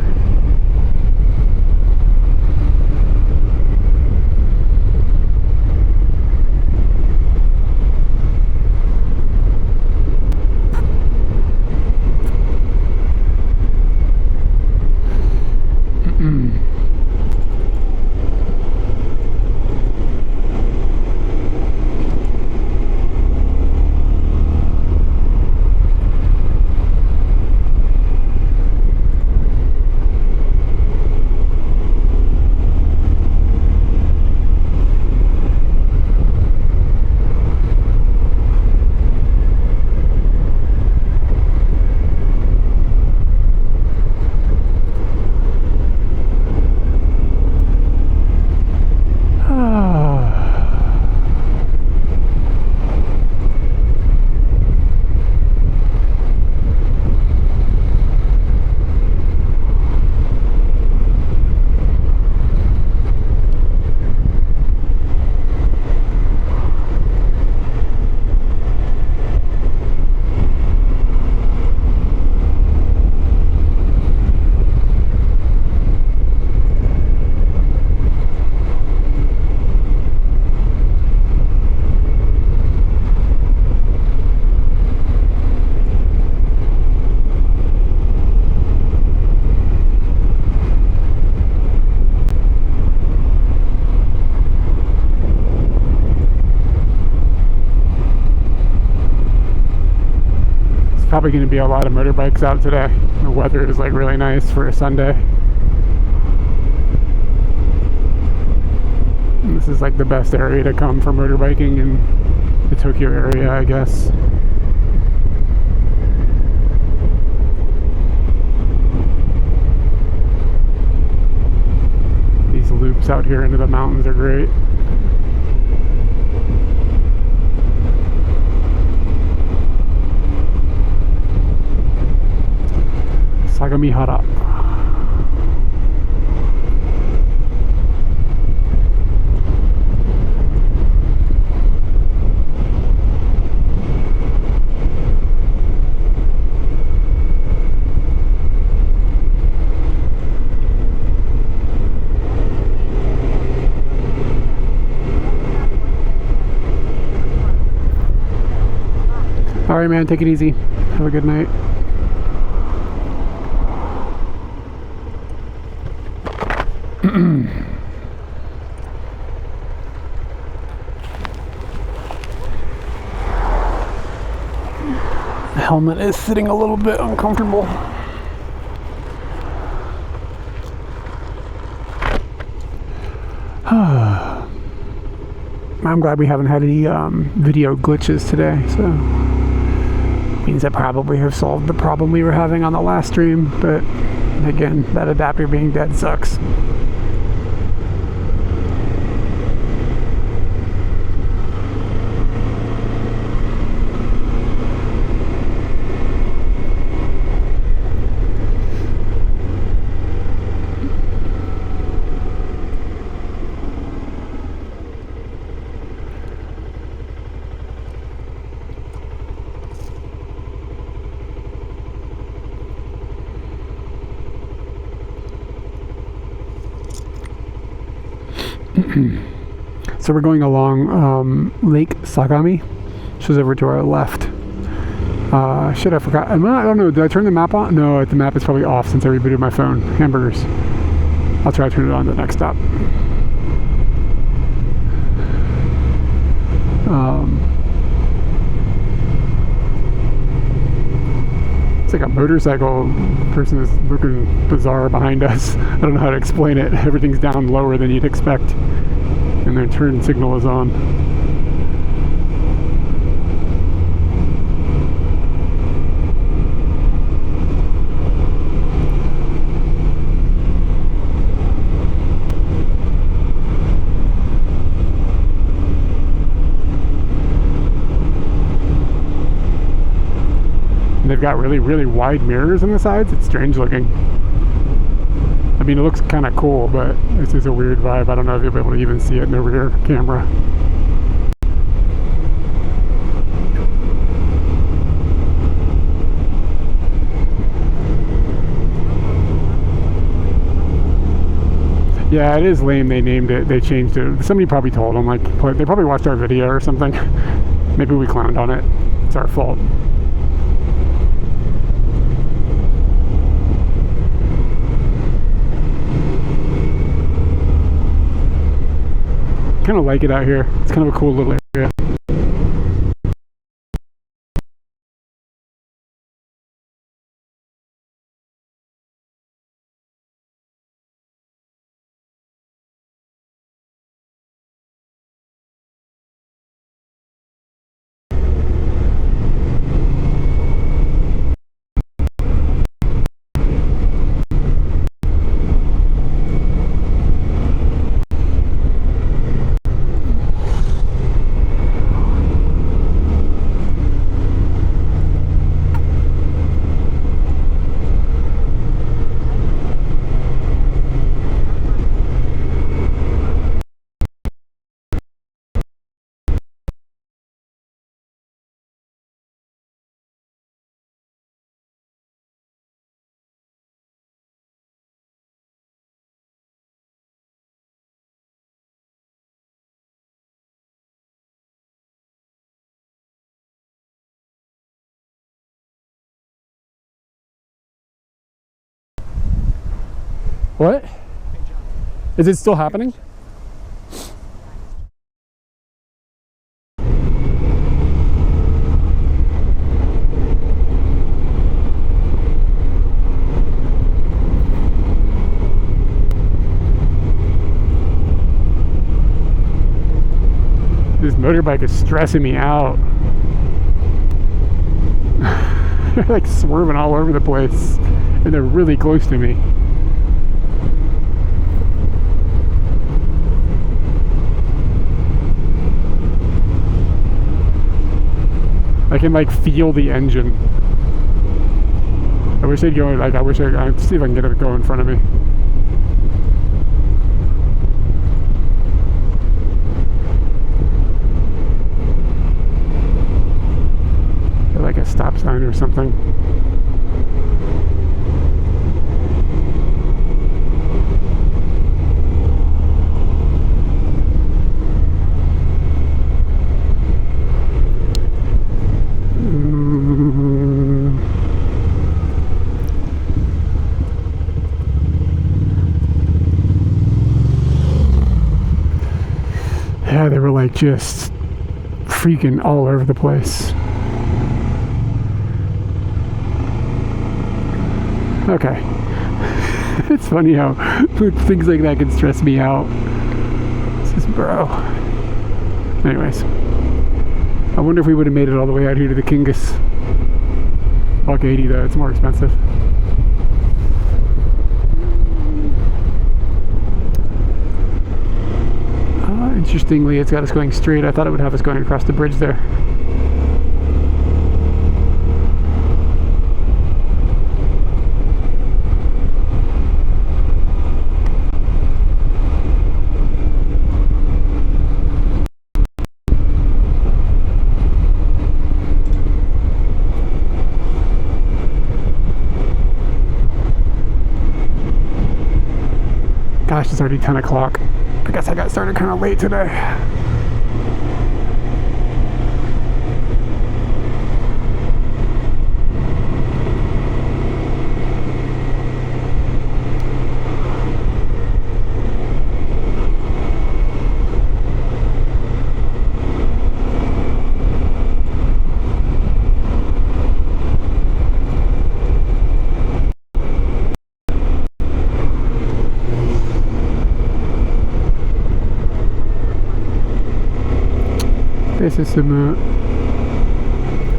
Probably going to be a lot of motorbikes out today. The weather is like really nice for a Sunday. And this is like the best area to come for motorbiking in the Tokyo area, I guess. These loops out here into the mountains are great. Sagamihara. All right, man, take it easy. Have a good night. The helmet is sitting a little bit uncomfortable. I'm glad we haven't had any video glitches today, so means I probably have solved the problem we were having on the last stream, but again, that adapter being dead sucks. So we're going along Lake Sagami, which is over to our left. Shit, I forgot. I don't know. Did I turn the map on? No, the map is probably off since I rebooted my phone. Hamburgers. I'll try to turn it on the next stop. It's like a motorcycle person is looking bizarre behind us. I don't know how to explain it. Everything's down lower than you'd expect. And their turn signal is on. And they've got really, really wide mirrors on the sides. It's strange looking. mean, it looks kind of cool, but it's just a weird vibe. I don't know if you'll be able to even see it in the rear camera. Yeah, it is lame they named it. They changed it. Somebody probably told them, like, they probably watched our video or something. Maybe we clowned on it. It's our fault. Kind of like it out here. It's kind of a cool little area. What? Is it still happening? This motorbike is stressing me out. They're like swerving all over the place, and they're really close to me. I can like feel the engine. I wish they'd go, like, I'd see if I can get it to go in front of me. Like a stop sign or something. Yeah, they were like just freaking all over the place. Okay. It's funny how things like that can stress me out. This is bro. Anyways. I wonder if we would have made it all the way out here to the Kingus. $180 though, it's more expensive. Interestingly, it's got us going straight. I thought it would have us going across the bridge there. Gosh, it's already 10 o'clock. I guess I got started kind of late today. This is some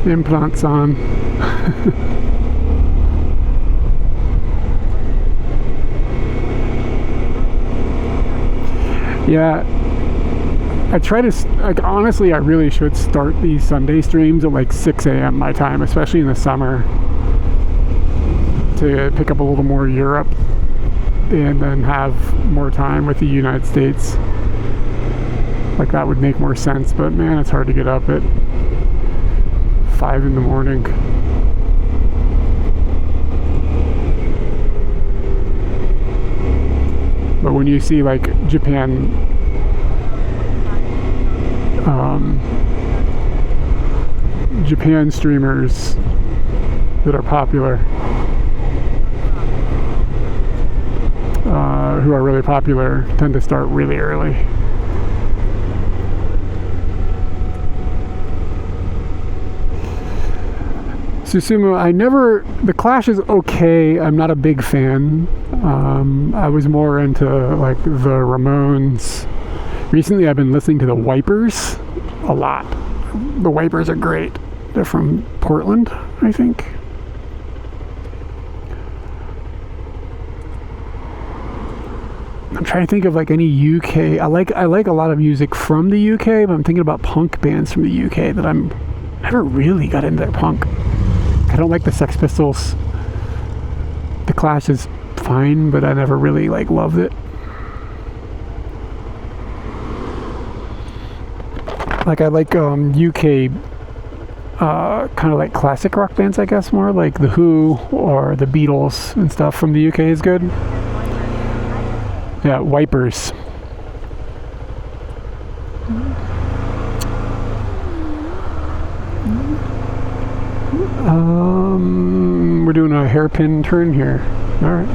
implants on. Yeah, I try to, like, honestly, I really should start these Sunday streams at like 6 a.m. my time, especially in the summer, to pick up a little more Europe. and then have more time with the United States. Like that would make more sense, but man, it's hard to get up at 5 in the morning. But when you see like Japan streamers that are popular, who are really popular, tend to start really early. Susumu, the Clash is okay. I'm not a big fan. I was more into like the Ramones. Recently I've been listening to the Wipers a lot. The Wipers are great. They're from Portland, I think. I'm trying to think of like any UK. I like a lot of music from the UK, but I'm thinking about punk bands from the UK that I'm never really got into their punk. I don't like the Sex Pistols. The Clash is fine, but I never really like loved it. Like I like UK kind of like classic rock bands, I guess, more like The Who or the Beatles and stuff from the UK is good. Yeah, Wipers. We're doing a hairpin turn here. All right.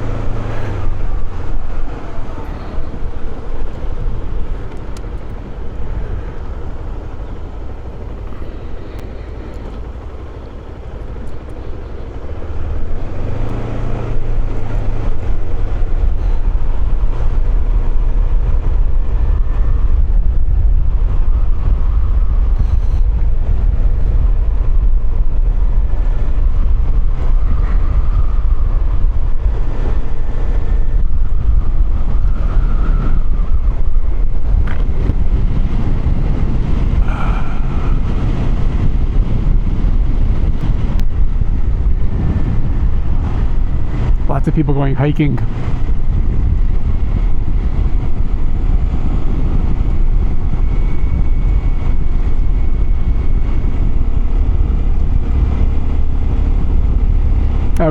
Lots of people going hiking.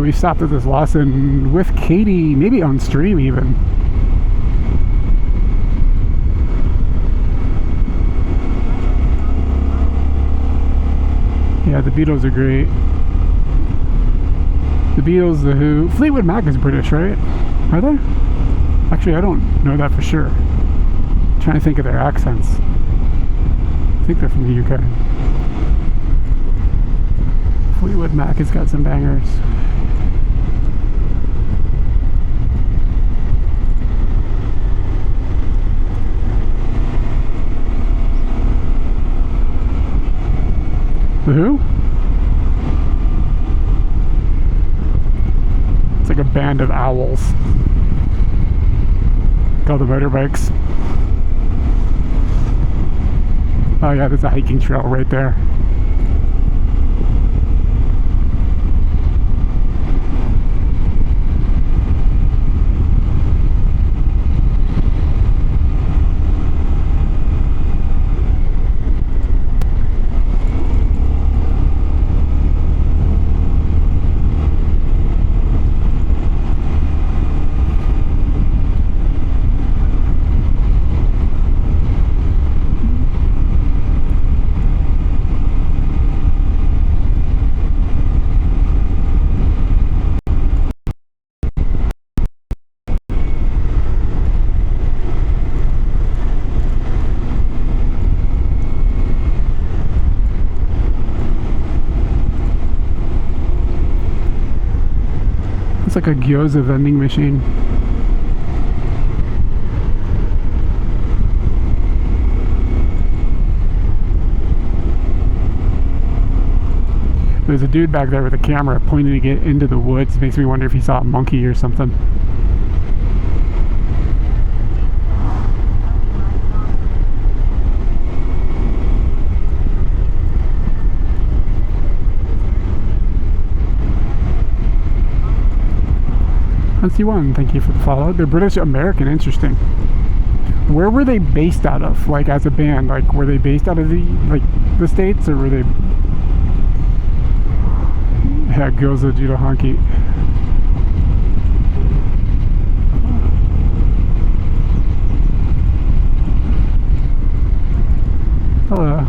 We stopped at this Lawson with Katie, maybe on stream even. Yeah, the Beatles are great. The Beatles, The Who. Fleetwood Mac is British, right? Are they? Actually, I don't know that for sure. I'm trying to think of their accents. I think they're from the UK. Fleetwood Mac has got some bangers. The Who? It's like a band of owls called the Motorbikes. Oh yeah, there's a hiking trail right there. It's like a gyoza vending machine. There's a dude back there with a camera pointing to get into the woods. Makes me wonder if he saw a monkey or something. 7C1, thank you for the follow. They're British American, interesting. Where were they based out of? Like as a band, like were they based out of the States, or were they? Yeah, Gyoza Judo Honky. Hello.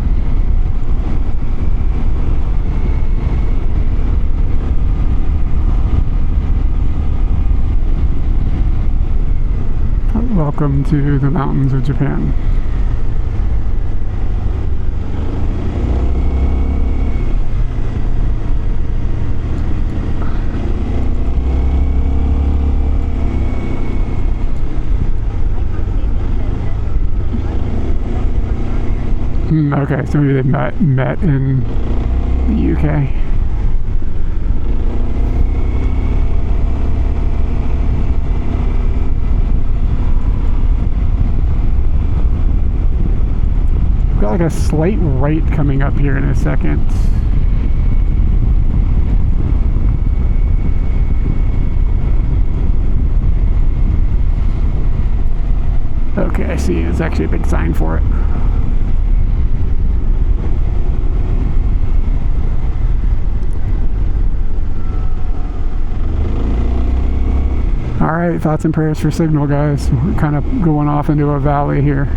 Welcome to the mountains of Japan. Okay, so maybe they met in the UK. We've got like a slight right coming up here in a second. Okay, I see. It's actually a big sign for it. Alright, thoughts and prayers for signal, guys. We're kind of going off into a valley here.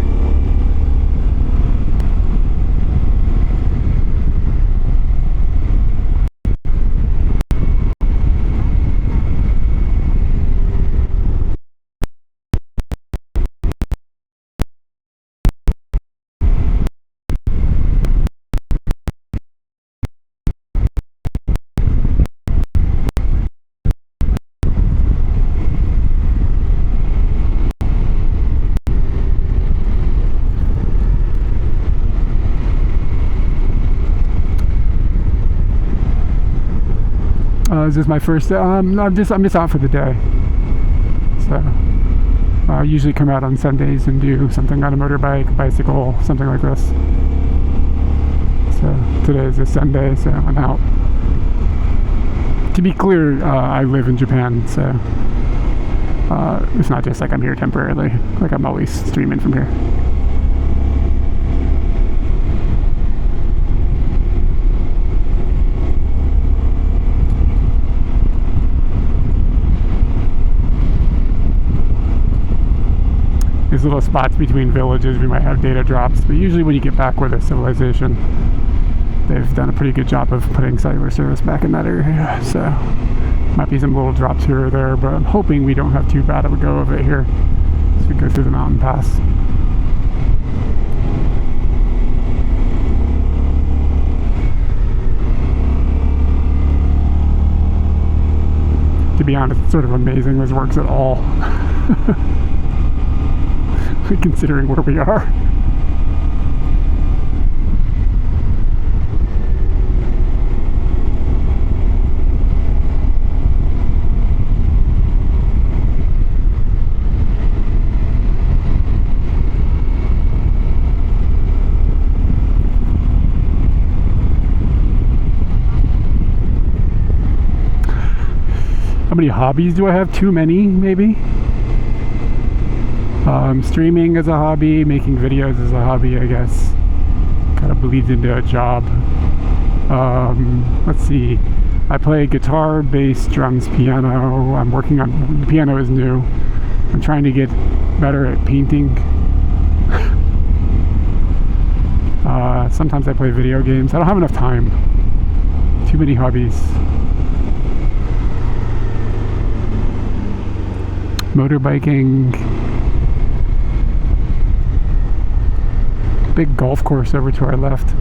Is this my first? I'm just out for the day. So I usually come out on Sundays and do something on a motorbike, bicycle, something like this. So today is a Sunday, so I'm out. To be clear, I live in Japan, so it's not just like I'm here temporarily. Like I'm always streaming from here. These little spots between villages, we might have data drops, but usually when you get back with a civilization, they've done a pretty good job of putting cellular service back in that area. So might be some little drops here or there, but I'm hoping we don't have too bad of a go of it here as we go through the mountain pass. To be honest, it's sort of amazing this works at all. Considering where we are. How many hobbies do I have? Too many, maybe? Streaming is a hobby, making videos is a hobby, I guess. Kind of bleeds into a job. Let's see. I play guitar, bass, drums, piano. I'm working on... The piano is new. I'm trying to get better at painting. Sometimes I play video games. I don't have enough time. Too many hobbies. Motorbiking. Big golf course over to our left.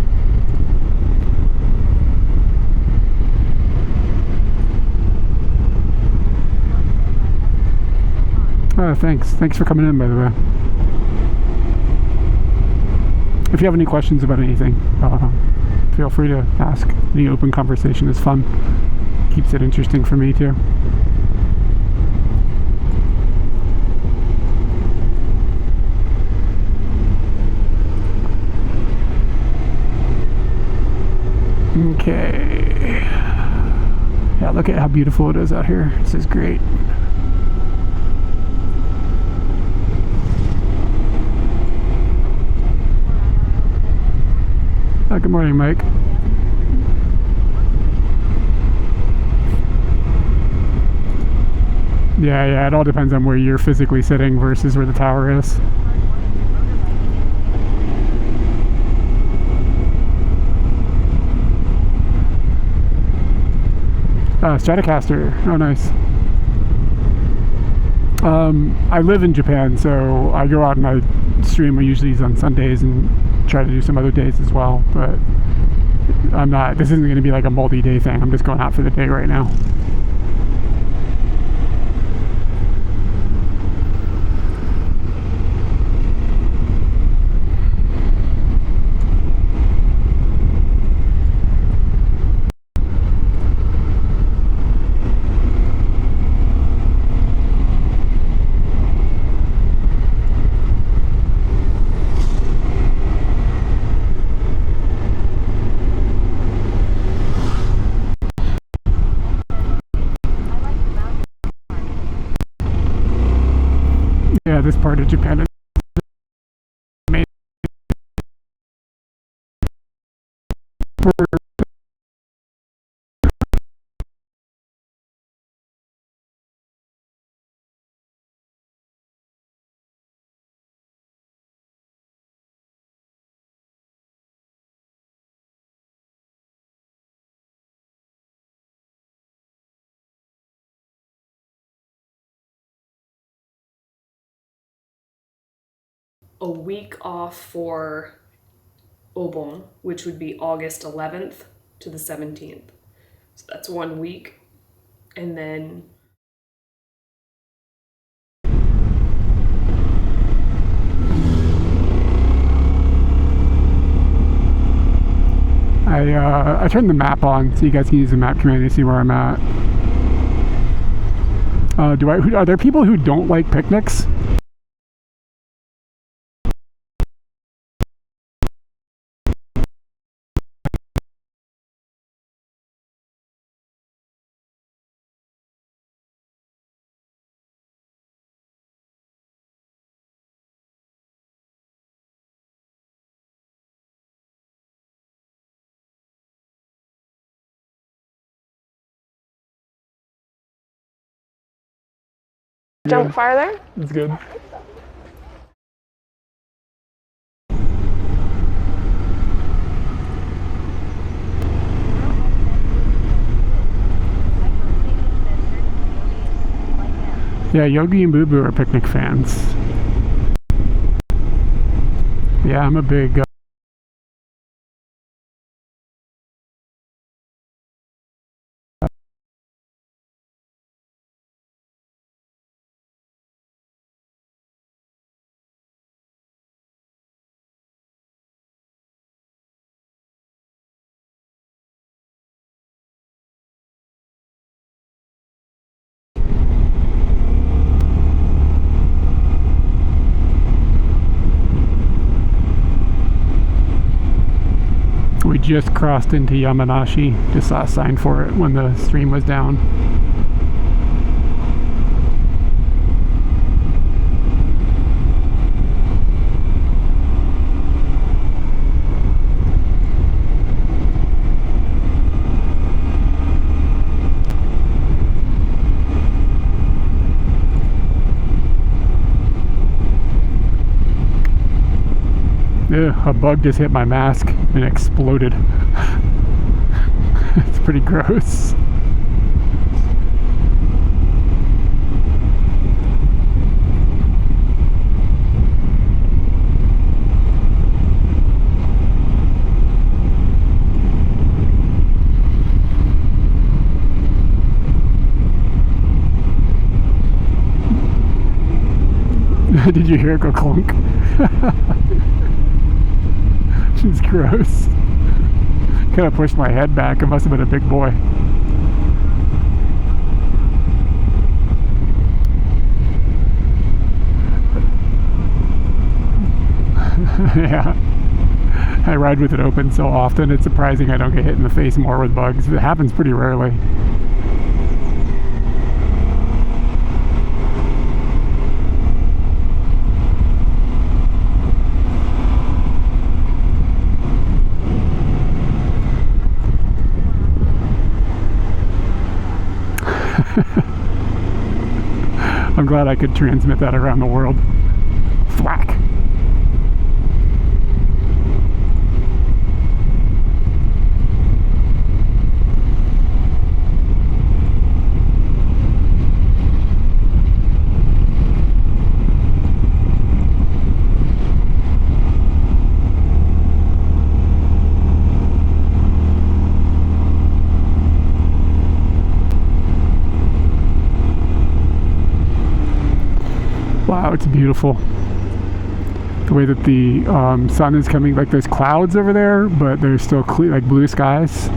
Oh, thanks for coming in, by the way. If you have any questions about anything, feel free to ask. Any open conversation is fun. Keeps it interesting for me too. Okay. Yeah, look at how beautiful it is out here. This is great. Good morning, Mike. Yeah, it all depends on where you're physically sitting versus where the tower is. Stratocaster. Oh, nice. I live in Japan, so I go out and I stream usually on Sundays and try to do some other days as well, but I'm not, this isn't going to be like a multi-day thing. I'm just going out for the day right now. Yeah, this part of Japan is amazing. A week off for Obon, which would be August 11th to the 17th. So that's 1 week. And then I turned the map on so you guys can use the map command to see where I'm at. Are there people who don't like picnics? jump farther. That's good. Yeah, Yogi and Boo Boo are picnic fans. Yeah, I'm a big We just crossed into Yamanashi. Just saw a sign for it when the stream was down. Ew, a bug just hit my mask and exploded. It's pretty gross. Did you hear it go clunk? It's gross. Kind of pushed my head back. It must have been a big boy. Yeah. I ride with it open so often, it's surprising I don't get hit in the face more with bugs. It happens pretty rarely. I'm glad I could transmit that around the world. Thwack. Wow, it's beautiful. The way that the sun is coming, like there's clouds over there, but there's still clear, like blue skies,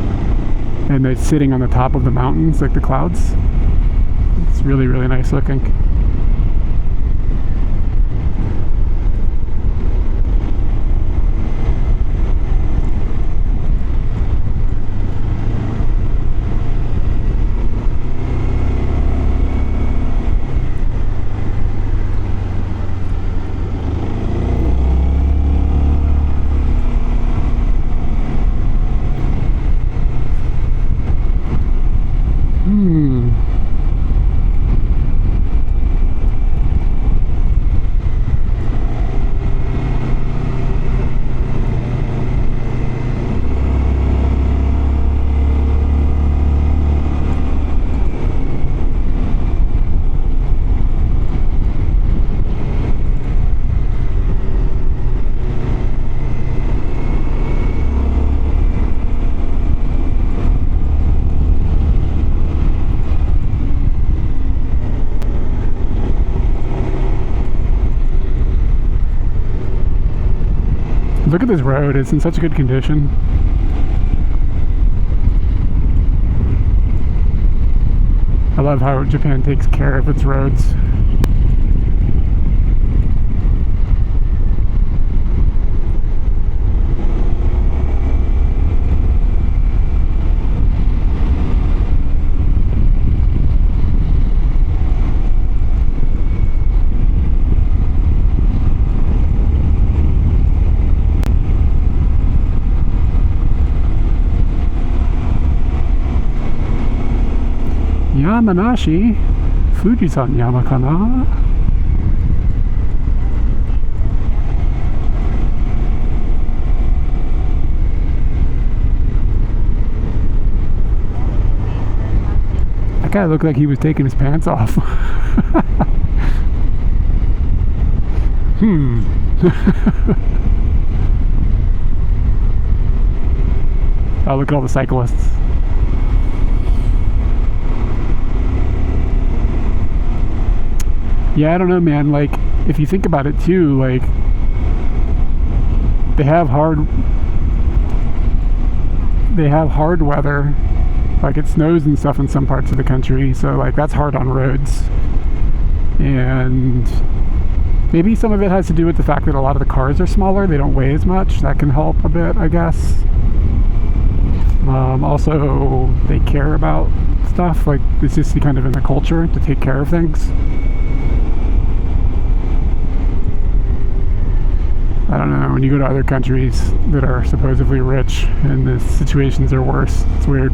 and they're sitting on the top of the mountains, like the clouds. It's really, really nice looking. Look at this road, it's in such a good condition. I love how Japan takes care of its roads. Yamanashi, Fujisan Yama kana? That guy looked like he was taking his pants off. Oh, look at all the cyclists. Yeah, I don't know, man. Like, if you think about it too, like, they have hard weather. Like, it snows and stuff in some parts of the country, so like that's hard on roads. And maybe some of it has to do with the fact that a lot of the cars are smaller. They don't weigh as much. That can help a bit, I guess. Also, they care about stuff. Like, it's just kind of in the culture to take care of things. I don't know, when you go to other countries that are supposedly rich and the situations are worse, it's weird.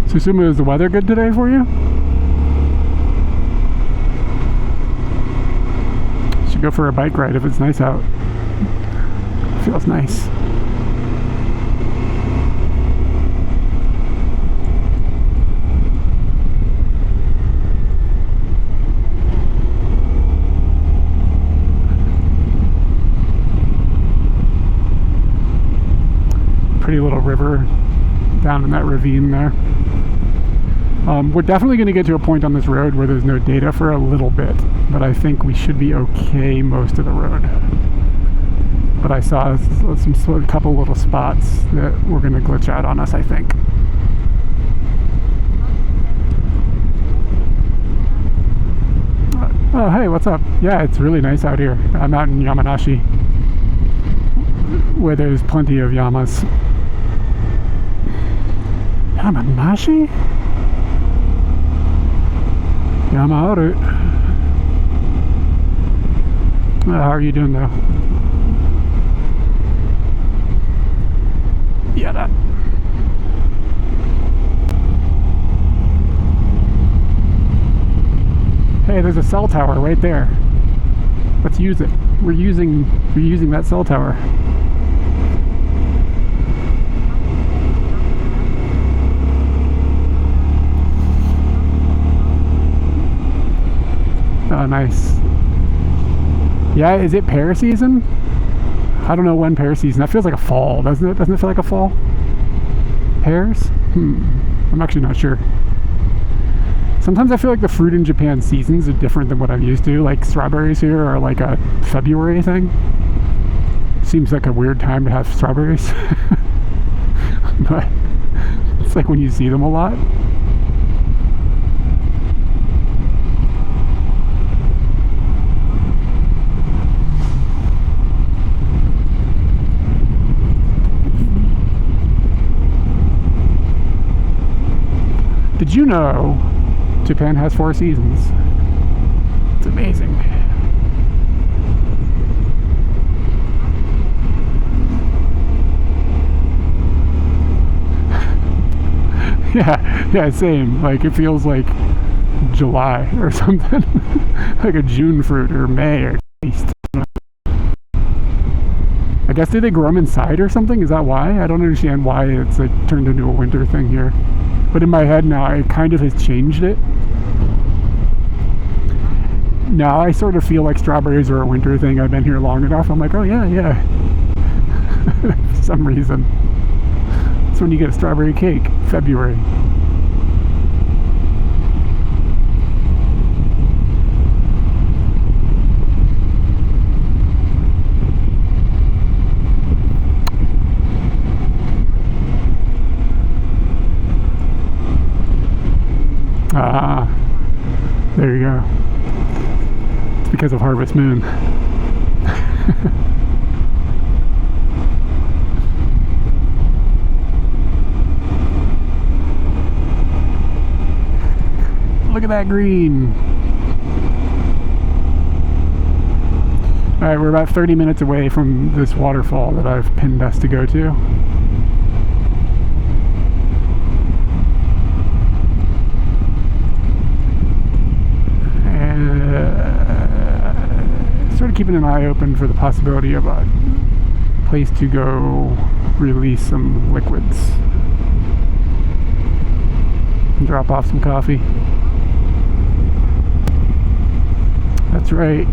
Susumu, is the weather good today for you? Should go for a bike ride if it's nice out. Feels nice. Pretty little river down in that ravine there. We're definitely going to get to a point on this road where there's no data for a little bit, but I think we should be okay most of the road. But I saw a couple little spots that were going to glitch out on us, I think. Oh, hey, what's up? Yeah, it's really nice out here. I'm out in Yamanashi, where there's plenty of Yamas. Yamanashi? Yamaharu. How are you doing though? Yeah, that. Hey, there's a cell tower right there. Let's use it. We're using that cell tower. Oh, nice. Yeah, is it pear season? I don't know when pear season. That feels like a fall, doesn't it? Doesn't it feel like a fall? Pears? I'm actually not sure. Sometimes I feel like the fruit in Japan seasons are different than what I'm used to. Like strawberries here are like a February thing. Seems like a weird time to have strawberries. But it's like when you see them a lot. Did you know Japan has 4 seasons? It's amazing. Yeah, same. Like, it feels like July or something. Like a June fruit or May or East. I guess, do they grow them inside or something? Is that why? I don't understand why it's like turned into a winter thing here. But in my head now, it kind of has changed it. Now I sort of feel like strawberries are a winter thing. I've been here long enough. I'm like, oh yeah. For some reason. That's when you get a strawberry cake, February. Ah, there you go. It's because of Harvest Moon. Look at that green. Alright, we're about 30 minutes away from this waterfall that I've pinned us to go to. Sort of keeping an eye open for the possibility of a place to go release some liquids and drop off some coffee. That's right.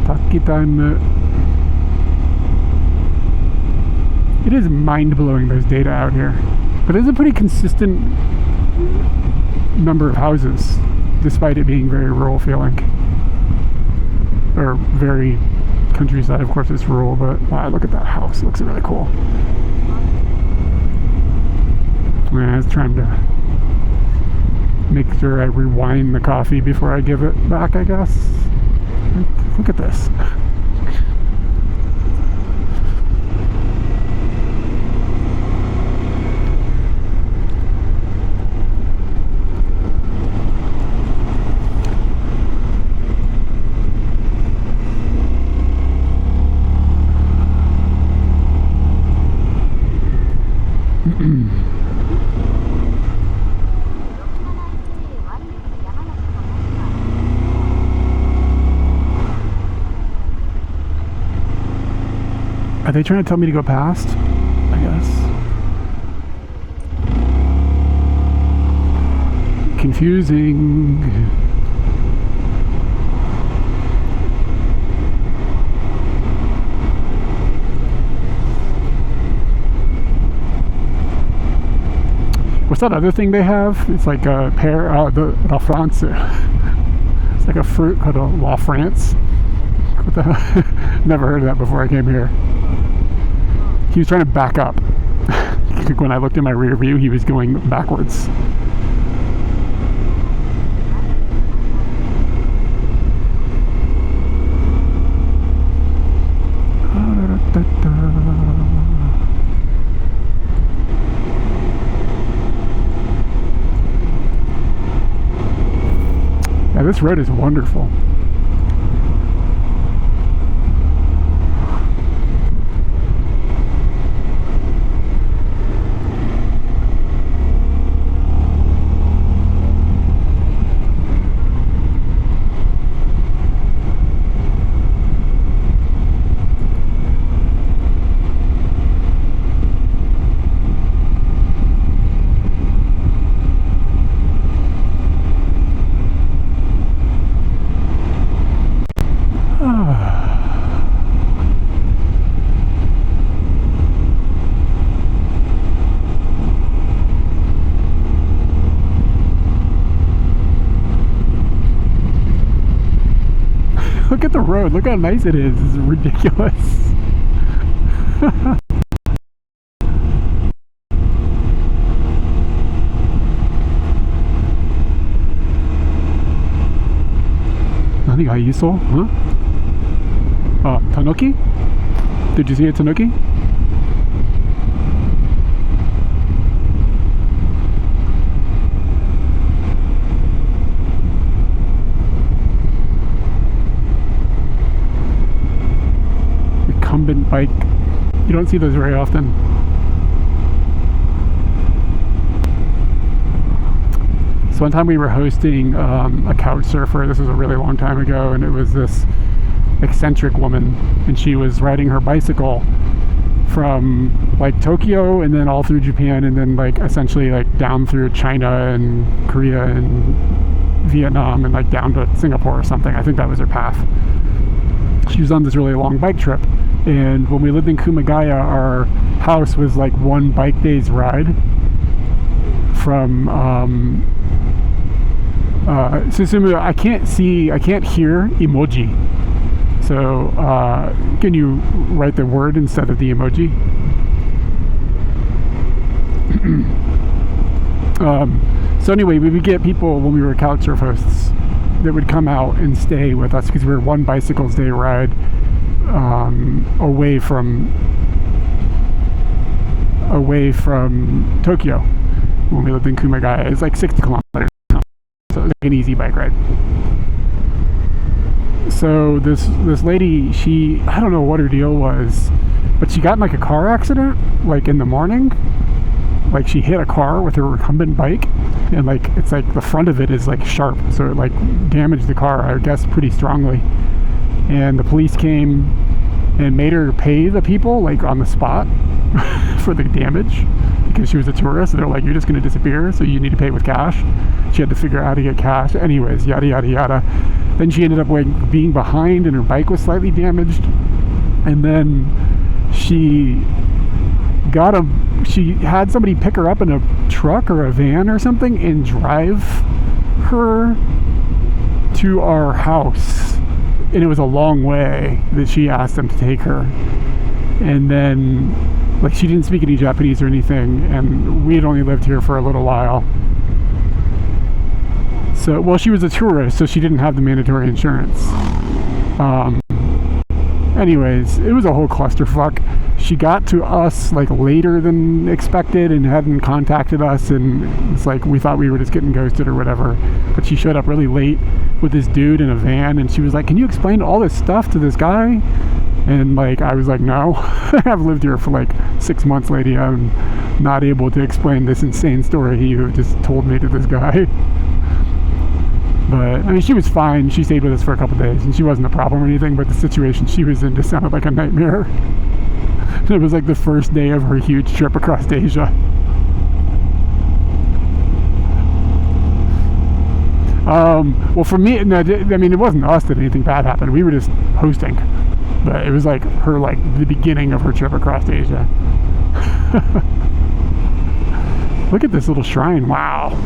Taki time. It is mind-blowing, those data out here. But there's a pretty consistent number of houses, despite it being very rural feeling. Or very countryside, of course it's rural, but wow, look at that house. It looks really cool. Yeah, I was trying to make sure I rewind the coffee before I give it back, I guess. Look at this. Are they trying to tell me to go past? I guess. Confusing. What's that other thing they have? It's like a pear, the La France. It's like a fruit called a La France. What the hell? Never heard of that before I came here. He was trying to back up. When I looked in my rear view, he was going backwards. Yeah, this road is wonderful. road. Look how nice it is. It's ridiculous. Nani ga iso? Huh? Tanuki? Did you see a tanuki? Recumbent bike. You don't see those very often. So one time we were hosting a couch surfer. This was a really long time ago, and it was this eccentric woman, and she was riding her bicycle from like Tokyo and then all through Japan, and then like essentially like down through China and Korea and Vietnam and like down to Singapore or something. I think that was her path. She was on this really long bike trip, and when we lived in Kumagaya, our house was like one bike day's ride from Susumu. I can't hear emoji. So, can you write the word instead of the emoji? So anyway, we would get people when we were couchsurf hosts that would come out and stay with us because we were one bicycle's day ride away from Tokyo when we lived in Kumagaya. It's like 60 kilometers, so it was like an easy bike ride. So this lady, I don't know what her deal was, but she got in like a car accident like in the morning. Like she hit a car with her recumbent bike, and like it's like the front of it is like sharp, so it like damaged the car, I guess, pretty strongly. And the police came and made her pay the people like on the spot for the damage because she was a tourist. So they're like, you're just going to disappear, so you need to pay with cash. She had to figure out how to get cash. Anyways, yada yada yada. Then she ended up like being behind, and her bike was slightly damaged. And then she had somebody pick her up in a truck or a van or something and drive her to our house. And it was a long way that she asked them to take her. And then, like, she didn't speak any Japanese or anything, and we had only lived here for a little while. So, well, she was a tourist, so she didn't have the mandatory insurance. Anyways, it was a whole clusterfuck. She got to us like later than expected and hadn't contacted us, and it's like we thought we were just getting ghosted or whatever. But she showed up really late with this dude in a van, and she was like, "Can you explain all this stuff to this guy?" And like I was like, "No, I've lived here for like 6 months, lady. I'm not able to explain this insane story you just told me to this guy." But I mean, she was fine. She stayed with us for a couple days, and she wasn't a problem or anything. But the situation she was in just sounded like a nightmare. And it was like the first day of her huge trip across Asia. Well, for me, no, I mean, it wasn't us that anything bad happened. We were just hosting, but it was like her, like the beginning of her trip across Asia. Look at this little shrine! Wow.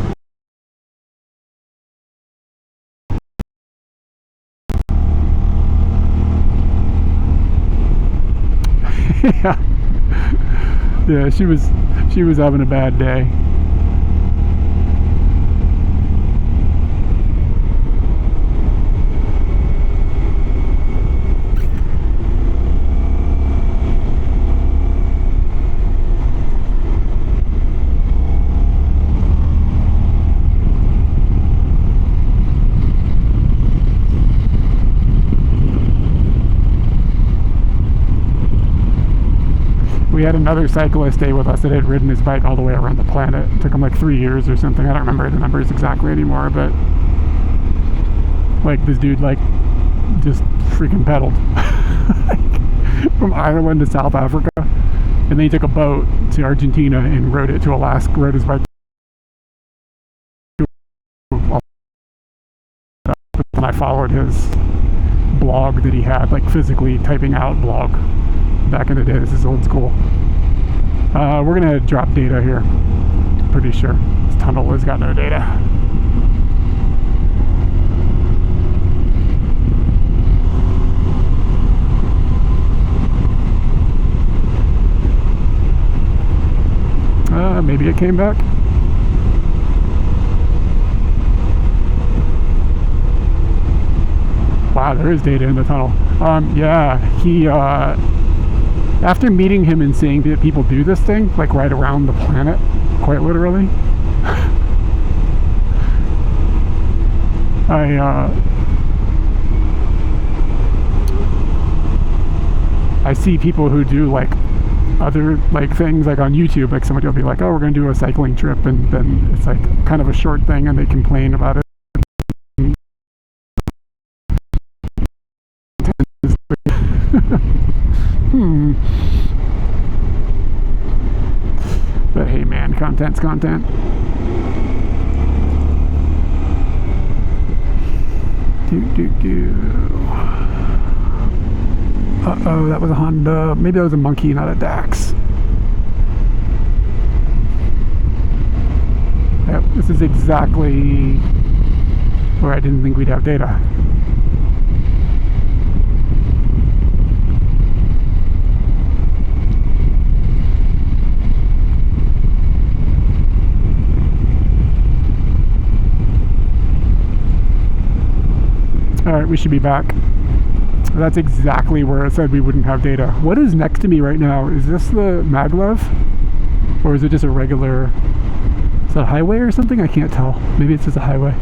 Yeah, she was having a bad day. We had another cyclist stay with us that had ridden his bike all the way around the planet. It took him like 3 years or something. I don't remember the numbers exactly anymore, but like this dude like just freaking pedaled like, from Ireland to South Africa, and then he took a boat to Argentina and rode it to Alaska. Rode his bike. And I followed his blog that he had, like physically typing out blog. Back in the day. This is old school. We're gonna drop data here. Pretty sure this tunnel has got no data. Maybe it came back. Wow, there is data in the tunnel. Yeah, he, after meeting him and seeing that people do this thing, like right around the planet, quite literally, I see people who do like other like things like on YouTube, like somebody will be like, oh, we're gonna do a cycling trip, and then it's like kind of a short thing and they complain about it. But hey man, content's content. Uh-oh, that was a Honda. Maybe that was a Monkey, not a Dax. Yep, this is exactly where I didn't think we'd have data. Alright, we should be back. That's exactly where it said we wouldn't have data. What is next to me right now? Is this the maglev? Or is it just a regular... Is that a highway or something? I can't tell. Maybe it's just a highway.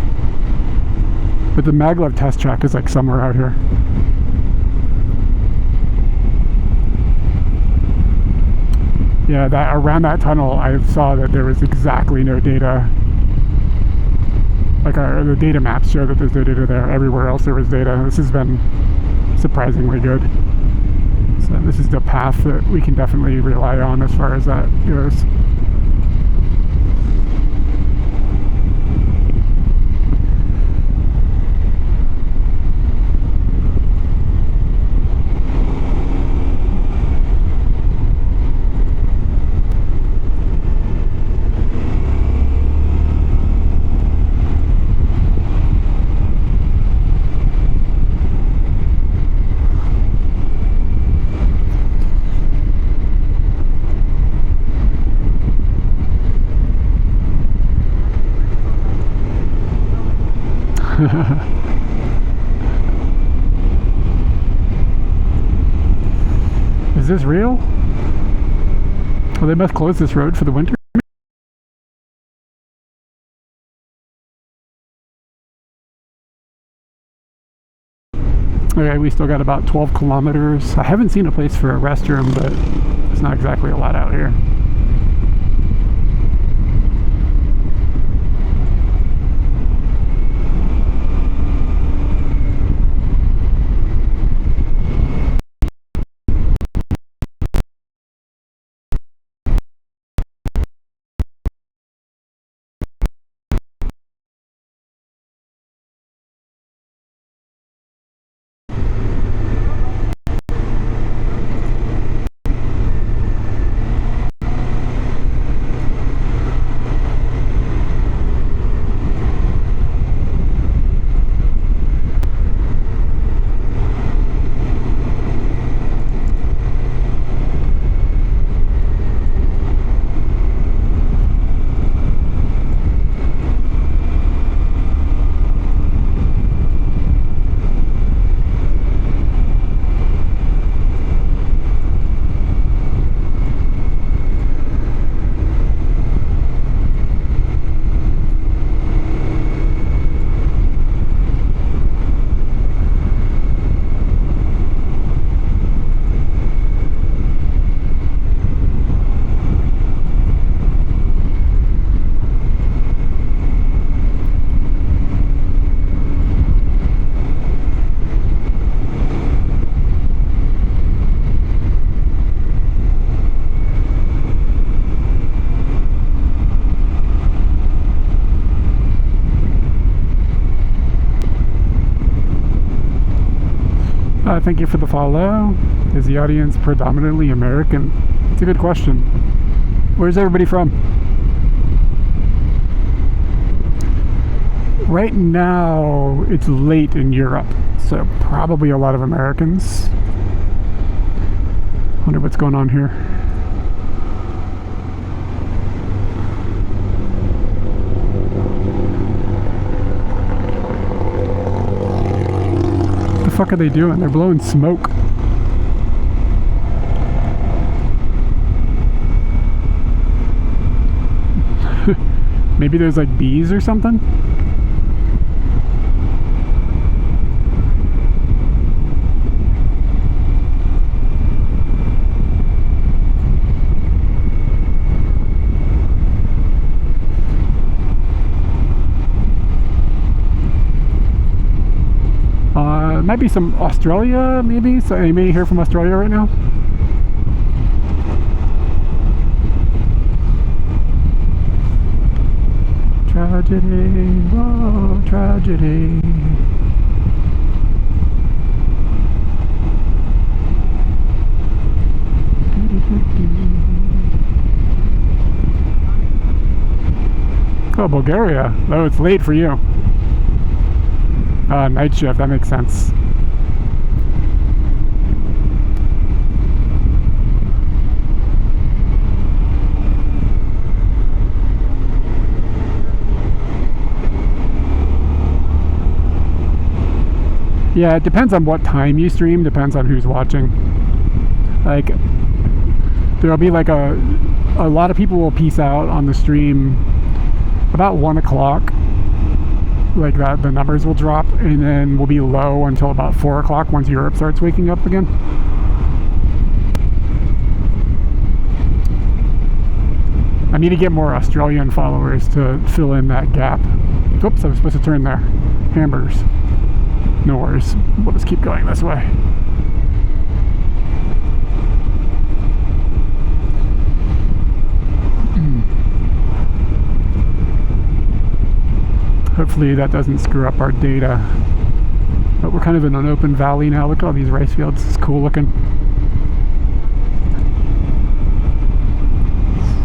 But the maglev test track is like somewhere out here. Yeah, that around that tunnel I saw that there was exactly no data. Like the data maps show that there's no data there. Everywhere else there was data. This has been surprisingly good. So this is the path that we can definitely rely on as far as that goes. Is this real? Well, they must close this road for the winter. Okay, we still got about 12 kilometers. I haven't seen a place for a restroom, but it's not exactly a lot out here. Thank you for the follow. Is the audience predominantly American? It's a good question. Where's everybody from? Right now, it's late in Europe, so probably a lot of Americans. Wonder what's going on here. fuck are they doing? They're blowing smoke. Maybe there's like bees or something? Might be some Australia, maybe. So anybody here from Australia right now? Tragedy, oh, tragedy. Oh, Bulgaria. Oh, it's late for you. Night shift, that makes sense. Yeah, it depends on what time you stream, depends on who's watching. Like, there'll be like a lot of people will peace out on the stream about 1 o'clock. Like that, the numbers will drop, and then will be low until about 4 o'clock once Europe starts waking up again. I need to get more Australian followers to fill in that gap. Oops, I was supposed to turn there. Hamburgers. No worries. We'll just keep going this way. Hopefully that doesn't screw up our data. But we're kind of in an open valley now. Look at all these rice fields. It's cool looking.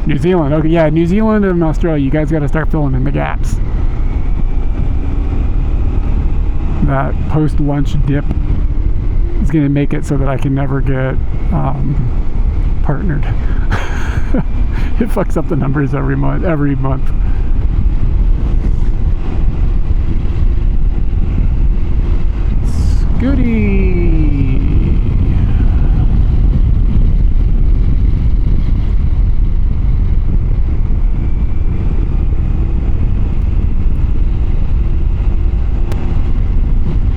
New Zealand. Okay, yeah, New Zealand and Australia. You guys got to start filling in the gaps. That post-lunch dip is going to make it so that I can never get partnered. It fucks up the numbers every month. Goody.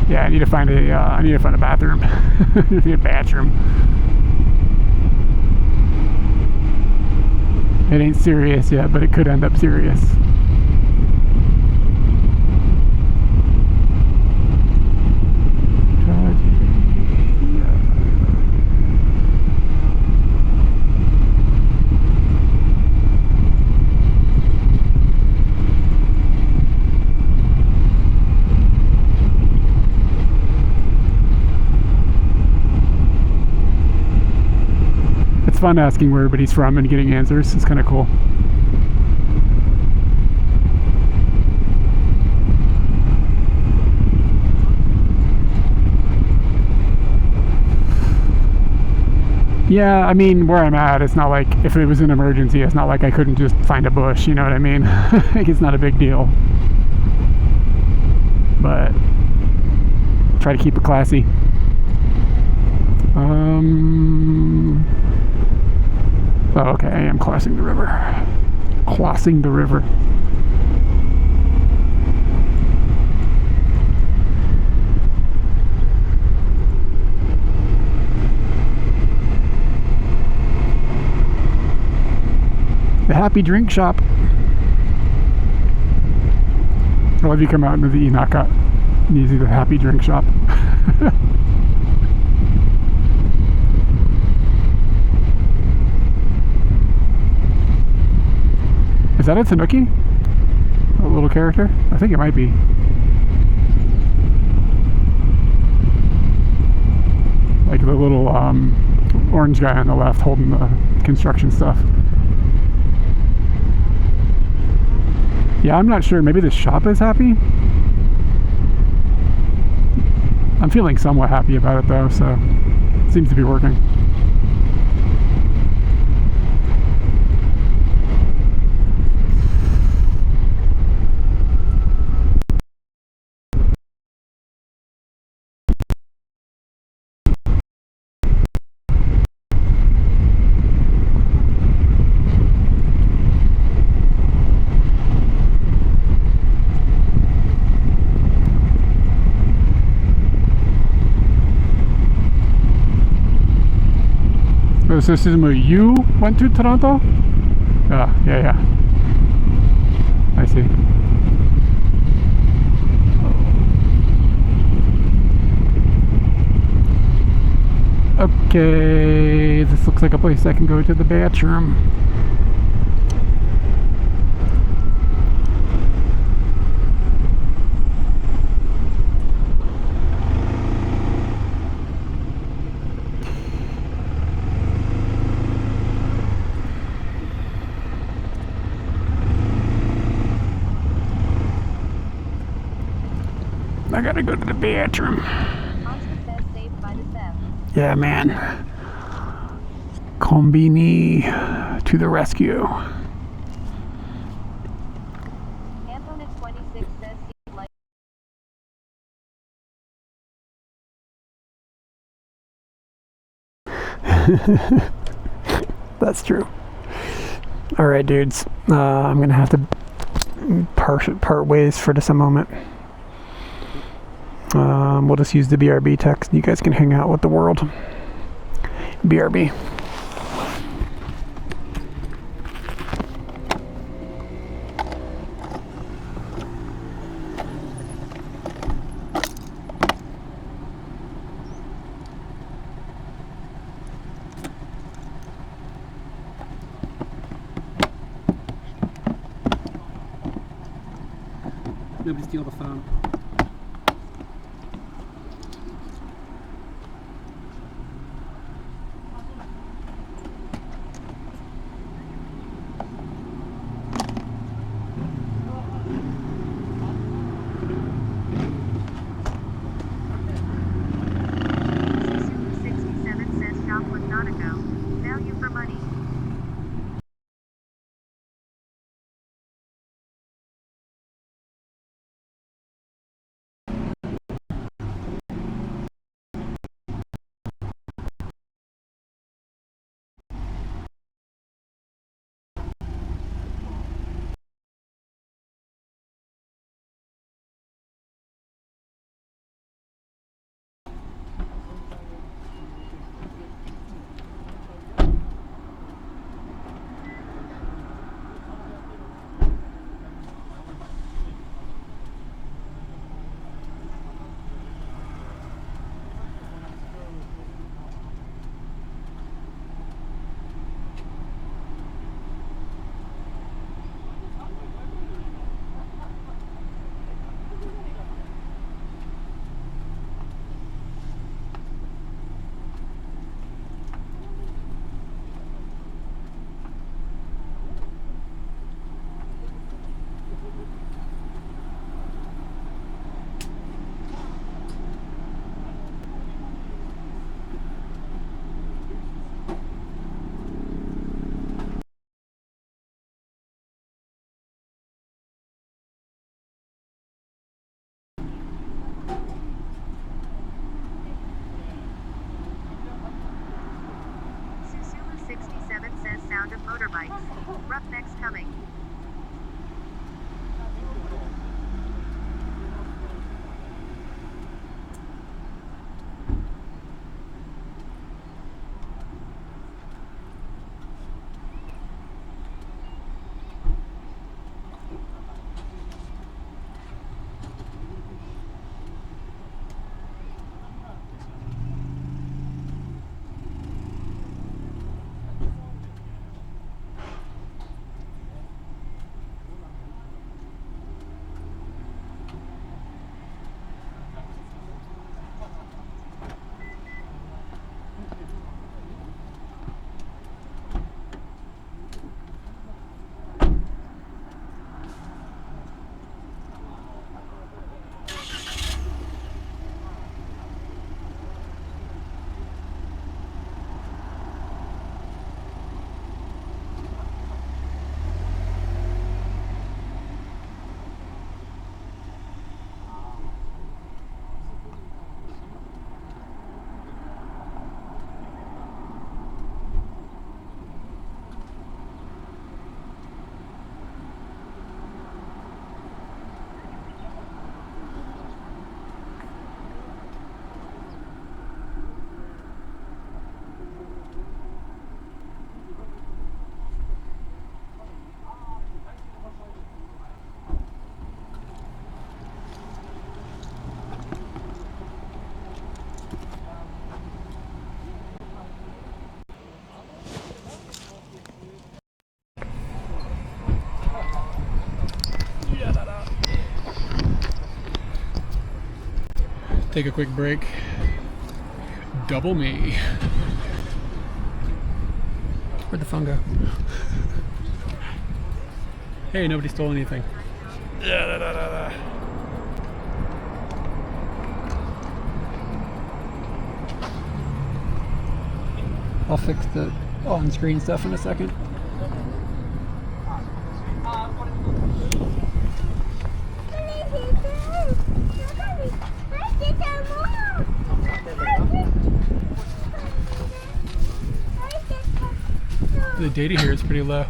Yeah, I need to find a bathroom. I need a bathroom. It ain't serious yet, but it could end up serious. It's fun asking where everybody's from and getting answers. It's kind of cool. Yeah, I mean, where I'm at, it's not like, if it was an emergency, it's not like I couldn't just find a bush, you know what I mean? Like, it's not a big deal. But try to keep it classy. Oh, okay, I am crossing the river. Crossing the river. The Happy Drink Shop. I'll have you come out into the Inaka and you see the Happy Drink Shop. Is that a Tanuki? A little character? I think it might be. Like the little orange guy on the left holding the construction stuff. Yeah, I'm not sure. Maybe the shop is happy? I'm feeling somewhat happy about it though, so it seems to be working. the system where you went to Toronto? Yeah. I see. Okay, this looks like a place I can go to the bathroom. I gotta go to the bathroom. Oscar says saved by the Sev. Yeah, man. Combini to the rescue. Antonin26 says he likes. That's true. All right, dudes. I'm gonna have to part ways for just a moment. We'll just use the BRB text. You guys can hang out with the world. BRB. Nobody steal the phone. Super67 says shop with Nautico. Value for money. take a quick break. Double me. Where'd the phone go? Hey, nobody stole anything. I'll fix the on-screen stuff in a second. The data here is pretty low.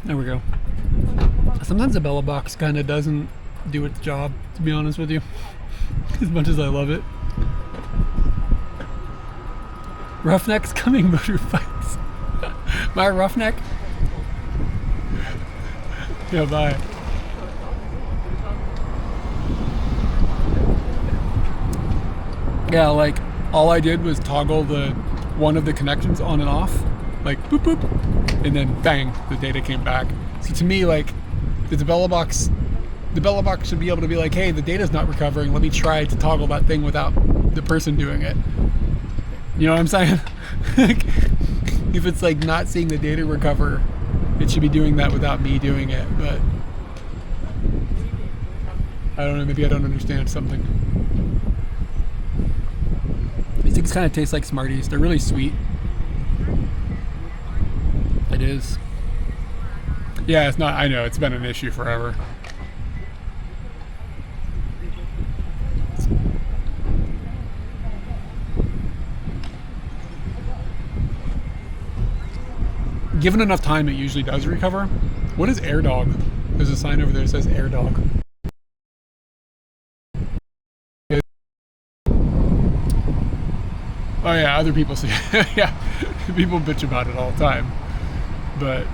There we go. Sometimes the Bella box kind of doesn't do its job, to be honest with you, as much as I love it. Roughnecks coming motor fights. My roughneck? Yeah, bye. Yeah, like all I did was toggle one of the connections on and off, like boop boop, and then bang, the data came back. So to me, like the Bella box should be able to be like, hey, the data's not recovering. Let me try to toggle that thing without the person doing it. You know what I'm saying? If it's like not seeing the data recover, it should be doing that without me doing it. But I don't know. Maybe I don't understand something. These things kind of taste like Smarties. They're really sweet. It is. Yeah, it's not. I know it's been an issue forever. Given enough time, it usually does recover. What is air dog? There's a sign over there that says air dog. Oh yeah, other people say, yeah, people bitch about it all the time, but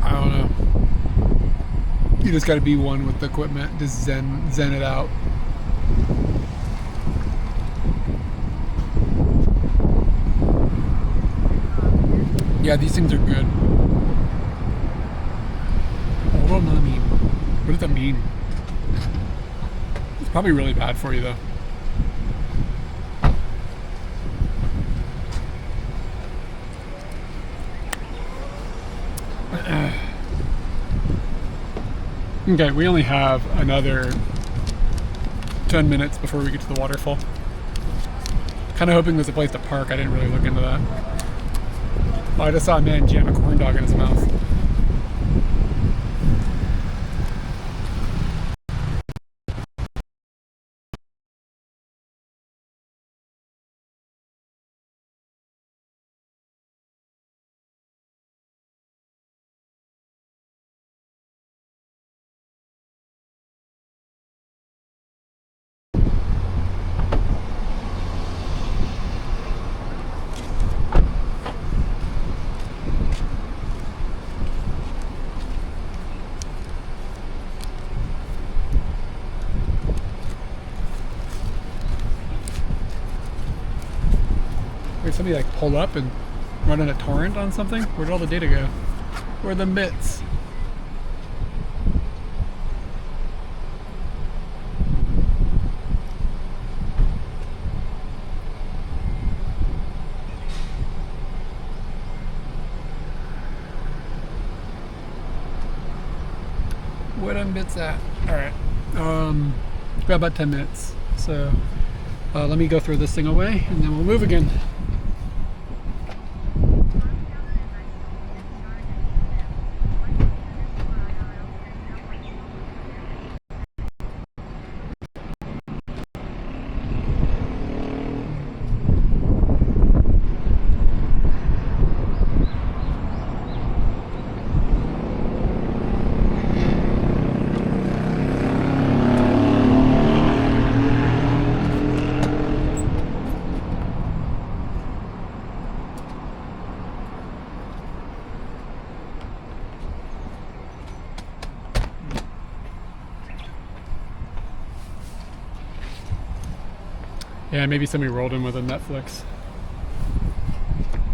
I don't know. You just got to be one with the equipment, just zen it out. Yeah, these things are good. Autonomy. What does that mean? It's probably really bad for you though. Okay, we only have another 10 minutes before we get to the waterfall. Kind of hoping there's a place to park. I didn't really look into that. Oh, I just saw a man jam a corn dog in his mouth. Wait, somebody like pull up and run in a torrent on something? Where did all the data go? Where are the bits? Where them bits at? Alright. We've got about 10 minutes. So let me go throw this thing away and then we'll move again. Yeah, maybe somebody rolled in with a Netflix.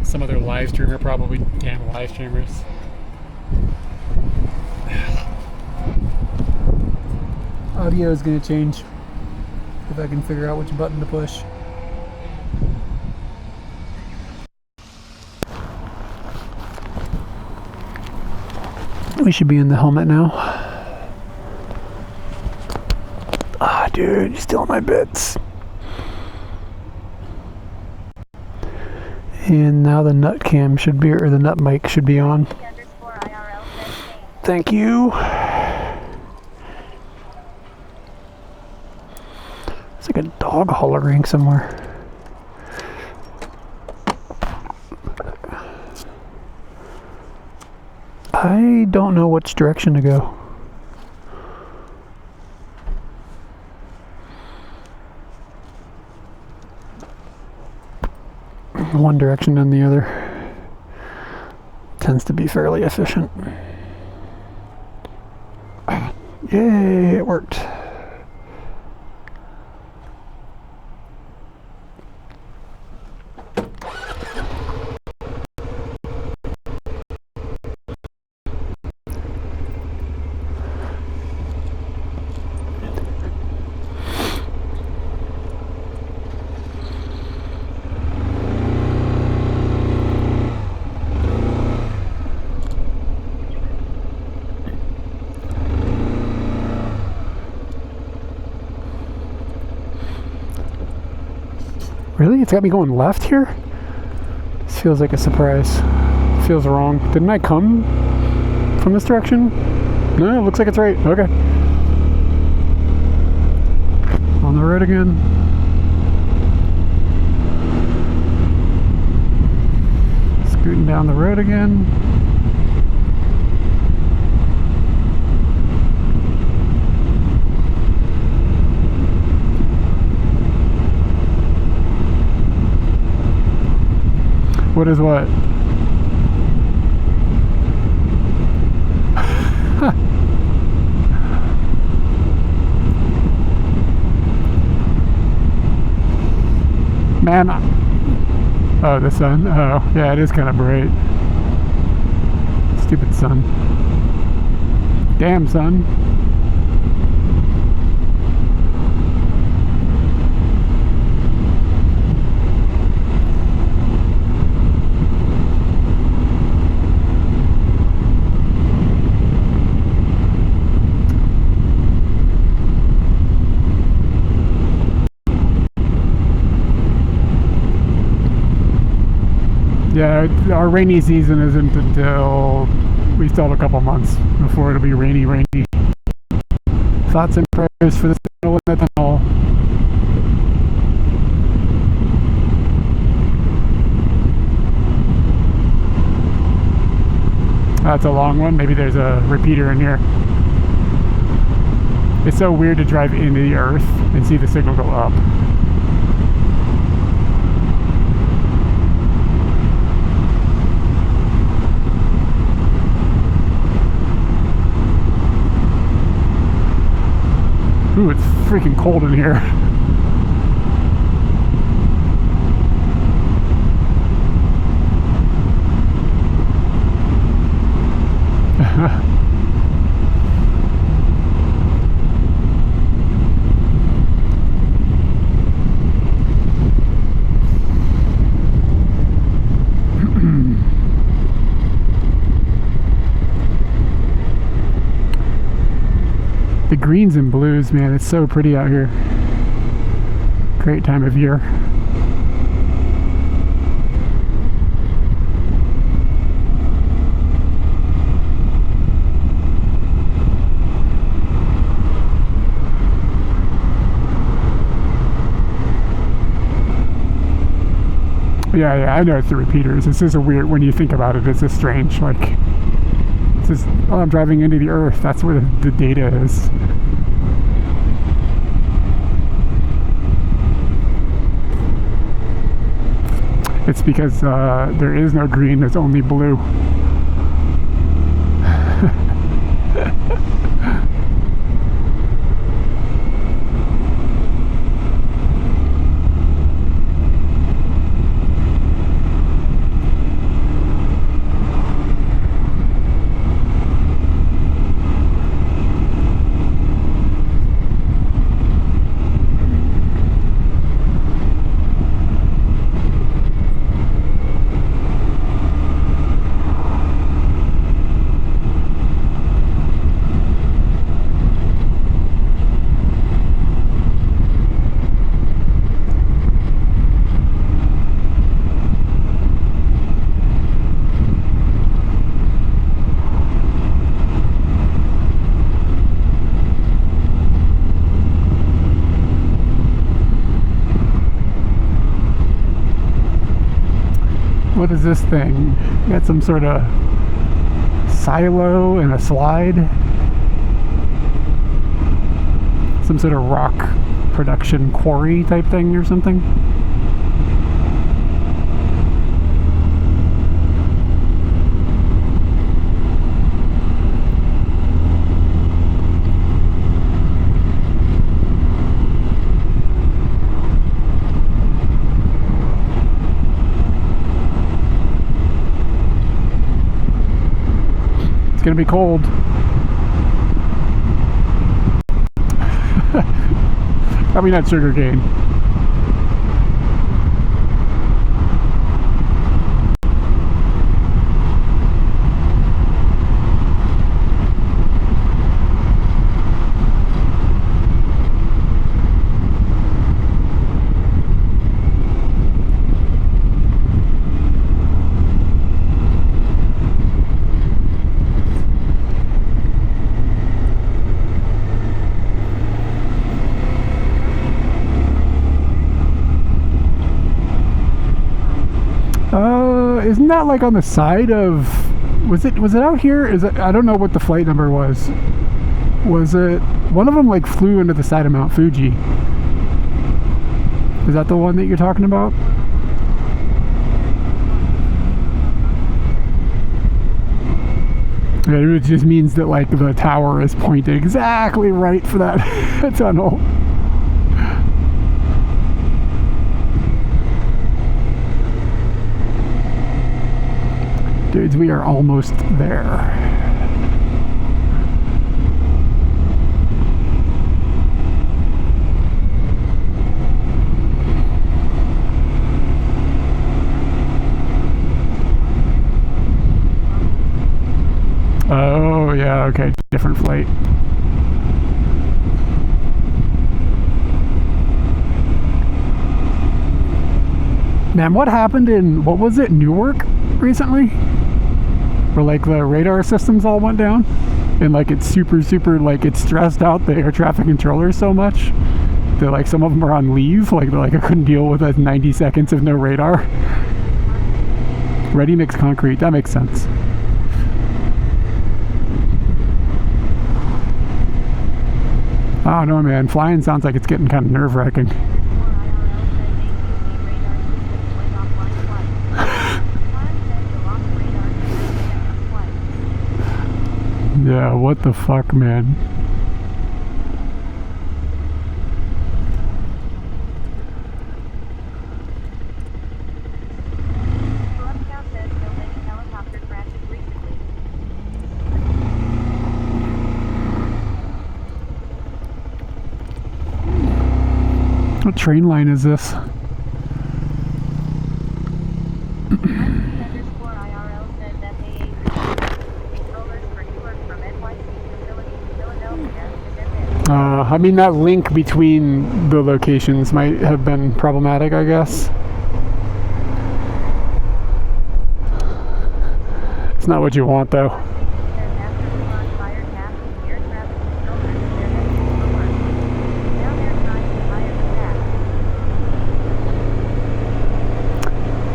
Some other live streamer, probably. Damn live streamers. Audio is going to change if I can figure out which button to push. We should be in the helmet now. Ah, dude, you're still in my bits. And now the nut cam should be, or the nut mic should be on. Thank you. It's like a dog hollering somewhere. I don't know which direction to go. One direction and the other tends to be fairly efficient. Yay, it worked. Really? It's got me going left here? This feels like a surprise. Feels wrong. Didn't I come from this direction? No, it looks like it's right. Okay. On the road again. Scooting down the road again. What is what? Man, oh, the sun. Oh, yeah, it is kind of bright. Stupid sun. Damn sun. Yeah, our rainy season isn't until we still have a couple months before it'll be rainy. Thoughts and prayers for the signal in the tunnel. That's a long one. Maybe there's a repeater in here. It's so weird to drive into the earth and see the signal go up. Ooh, it's freaking cold in here. The greens and blues, man, it's so pretty out here. Great time of year. Yeah, I know it's the repeaters. This is a weird, when you think about it, it's just strange. Like, this is, oh, I'm driving into the earth. That's where the data is. It's because there is no green, there's only blue. What is this thing? Got some sort of silo and a slide. Some sort of rock production quarry type thing or something. It's gonna be cold. Probably not sugarcane. Isn't that like on the side of, was it out here? Is it, I don't know what the flight number was. Was it, one of them like flew into the side of Mount Fuji. Is that the one that you're talking about? It just means that like the tower is pointed exactly right for that tunnel. Dudes, we are almost there. Oh, yeah, okay, different flight. Man, what happened in, what was it, Newark recently? Where like the radar systems all went down? And like it's super, like it stressed out the air traffic controllers so much that like some of them are on leave. Like they're like, I couldn't deal with 90 seconds of no radar. Ready mix concrete, that makes sense. I don't know, man. Flying sounds like it's getting kind of nerve-wracking. Yeah, what the fuck, man? What train line is this? I mean, that link between the locations might have been problematic, I guess. It's not what you want, though.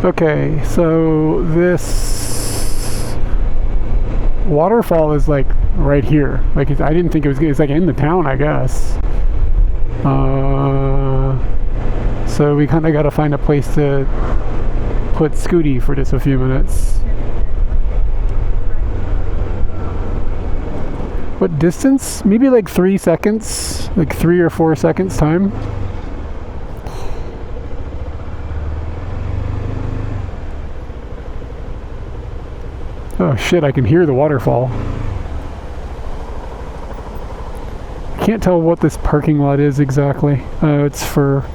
Okay, so this waterfall is like right here. Like I didn't think it was. It's like in the town, I guess. So we kind of got to find a place to put Scooty for just a few minutes. What distance? Maybe like 3 seconds, like 3 or 4 seconds time. Oh shit, I can hear the waterfall. Can't tell what this parking lot is exactly. It's for...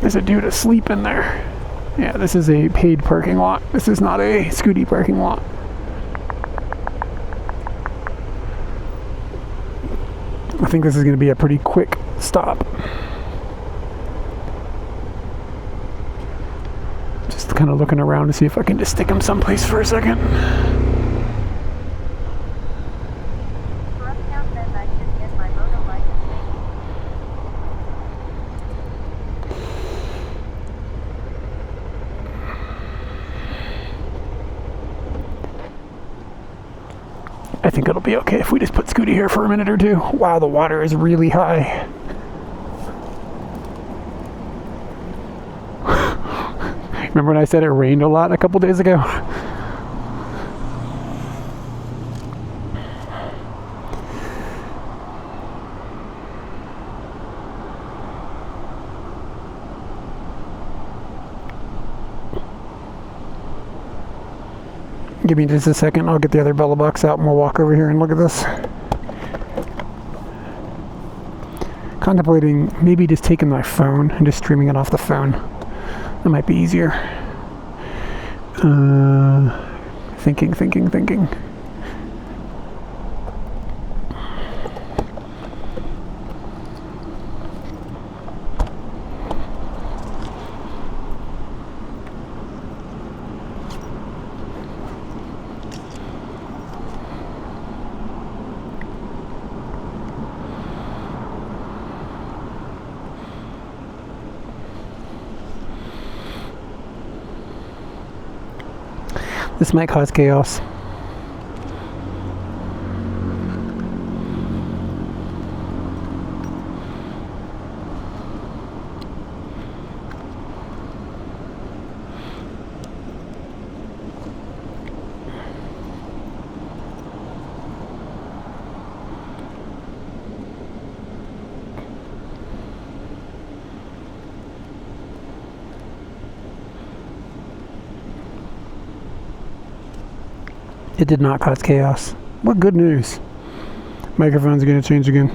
There's a dude asleep in there. Yeah, this is a paid parking lot. This is not a Scooty parking lot. I think this is going to be a pretty quick stop. Just kind of looking around to see if I can just stick him someplace for a second. I think it'll be okay if we just put Scooty here for a minute or two. Wow, the water is really high. Remember when I said it rained a lot a couple days ago? Give me just a second, I'll get the other Bella box out and we'll walk over here and look at this. Contemplating maybe just taking my phone and just streaming it off the phone. That might be easier. Thinking. This might cause chaos. It did not cause chaos. What good news. Microphones are going to change again.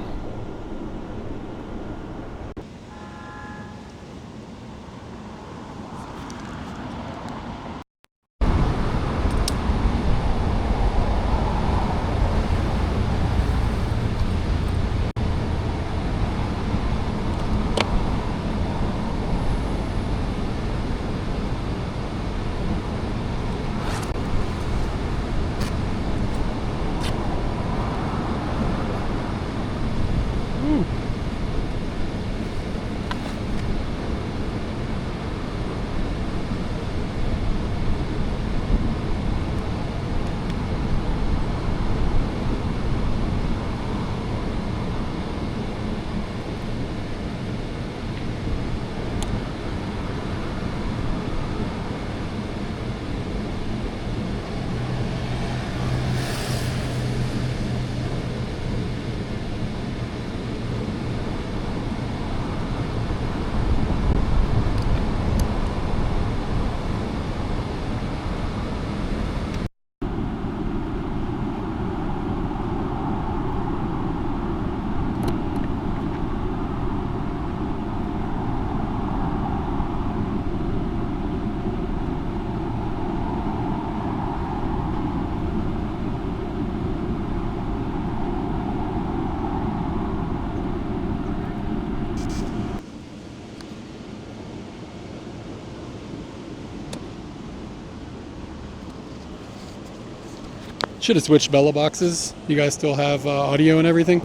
Should have switched Bella boxes. You guys still have audio and everything?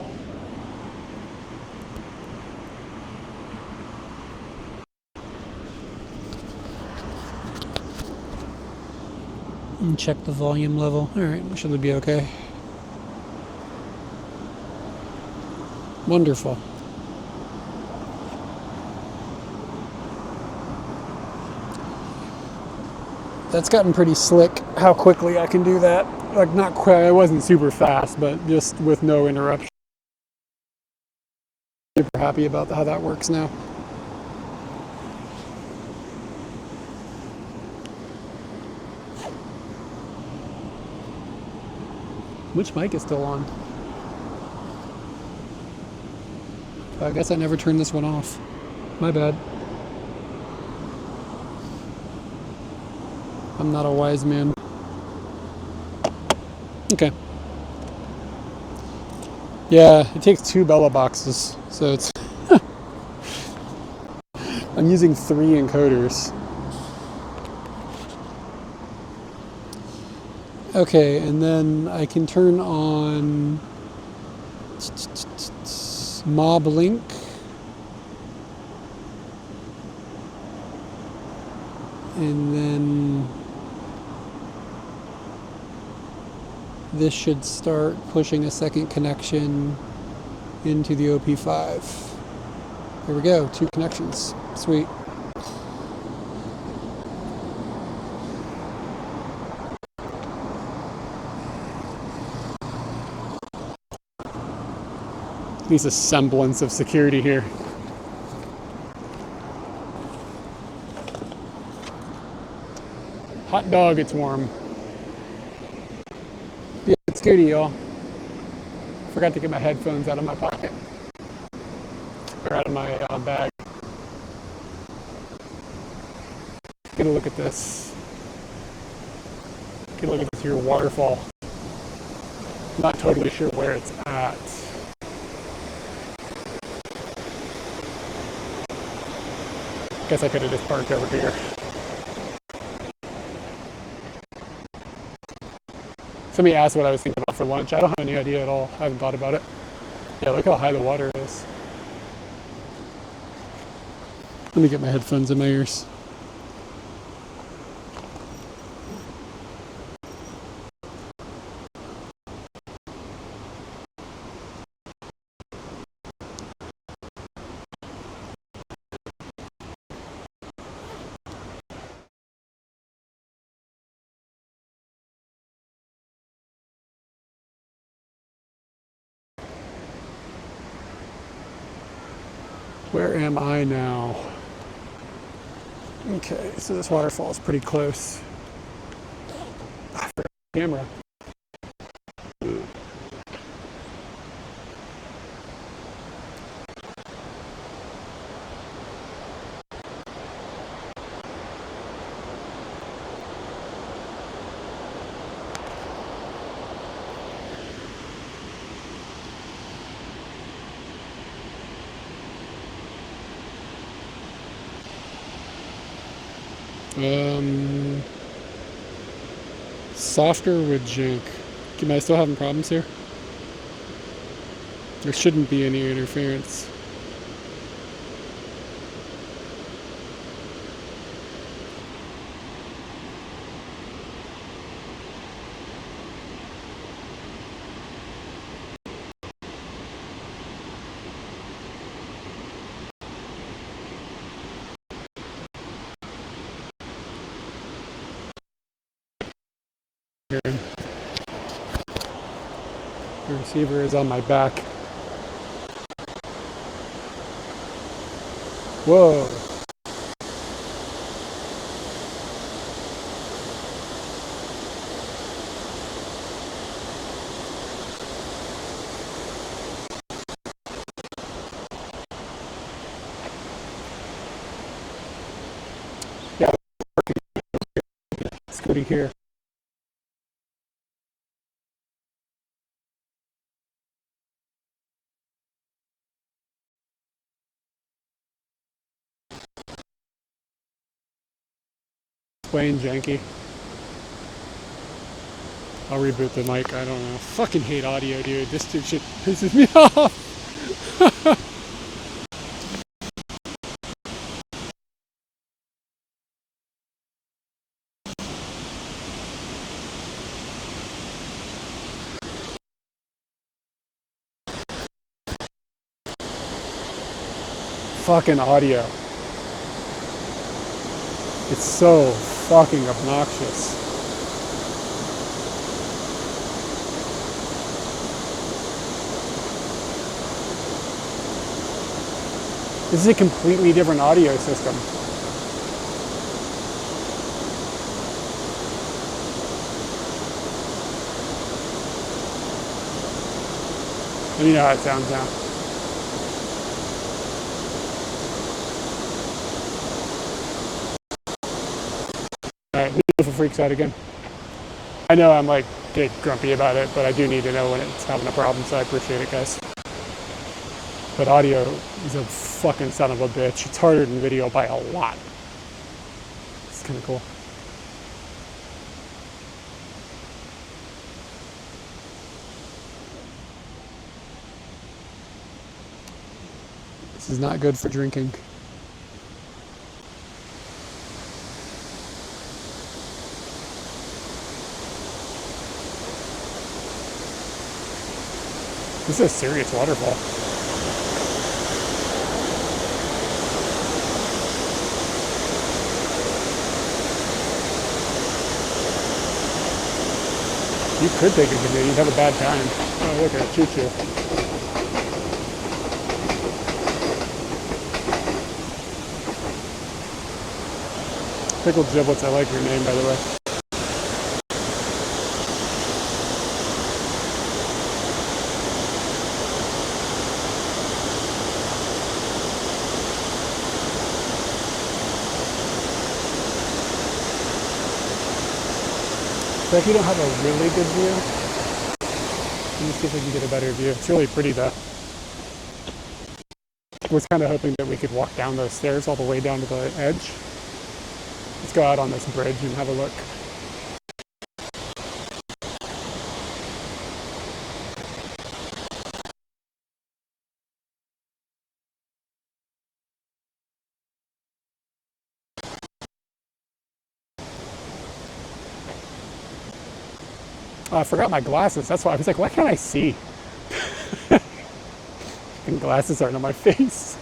And check the volume level. Alright, should be okay. Wonderful. That's gotten pretty slick how quickly I can do that. Like, not quick, I wasn't super fast, but just with no interruption. Super happy about how that works now. Which mic is still on? I guess I never turned this one off. My bad. I'm not a wise man. Okay. Yeah, it takes 2 Bella boxes, so it's... I'm using 3 encoders. Okay, and then I can turn on Mob Link. And then this should start pushing a second connection into the OP5. There we go, 2 connections. Sweet. At least a semblance of security here. Hot dog, it's warm. Yeah, it's security, y'all. Forgot to get my headphones out of my pocket. Or out of my bag. Get a look at this. Get a look at this here waterfall. Not totally sure where it's at. Guess I could have just parked over here. Somebody asked what I was thinking about for lunch. I don't have any idea at all. I haven't thought about it. Yeah, look how high the water is. Let me get my headphones in my ears. Where am I now? Okay, so this waterfall is pretty close. I forgot the camera. Softer with jank. Am I still having problems here? There shouldn't be any interference. The receiver is on my back. Whoa. Yeah, scooty here. Playing janky. I'll reboot the mic, I don't know. Fucking hate audio, dude. This dude shit pisses me off. Fucking audio. It's so fucking obnoxious. This is a completely different audio system. Let me know how it sounds now. Alright, beautiful freaks out again. I know I'm like get grumpy about it, but I do need to know when it's having a problem, so I appreciate it, guys. But audio is a fucking son of a bitch. It's harder than video by a lot. It's kind of cool. This is not good for drinking. This is a serious waterfall. You could take a canoe, you'd have a bad time. Oh, look at it, choo-choo. Pickled Giblets, I like your name, by the way. So if you don't have a really good view, let me see if we can get a better view. It's really pretty though. I was kind of hoping that we could walk down those stairs all the way down to the edge. Let's go out on this bridge and have a look. Oh, I forgot my glasses. That's why I was like, why can't I see? And glasses aren't on my face.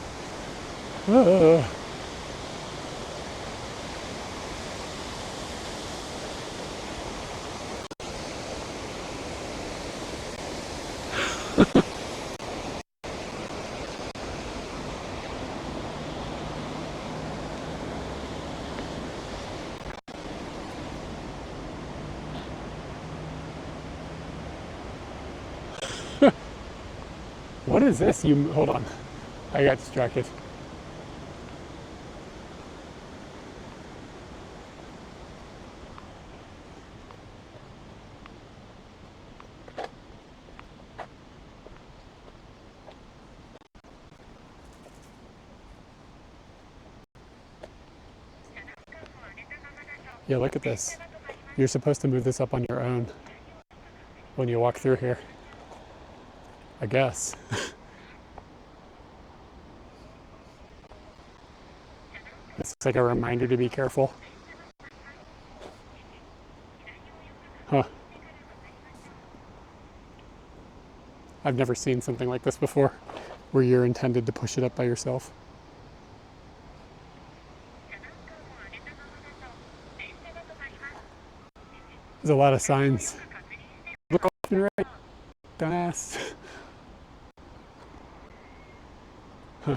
What is this? You hold on. I got distracted. Yeah, look at this. You're supposed to move this up on your own when you walk through here. I guess. It's like a reminder to be careful. Huh. I've never seen something like this before, where you're intended to push it up by yourself. There's a lot of signs. Look left and right, dumbass. Huh.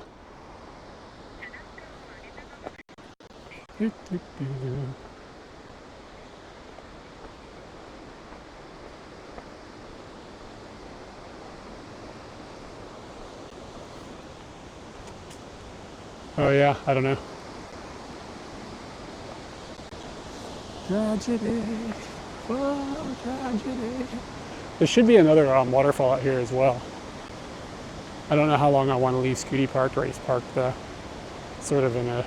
Oh yeah, I don't know. Tragedy. Oh, tragedy. There should be another waterfall out here as well. I don't know how long I want to leave Scooty parked, Race Park, though. Sort of in a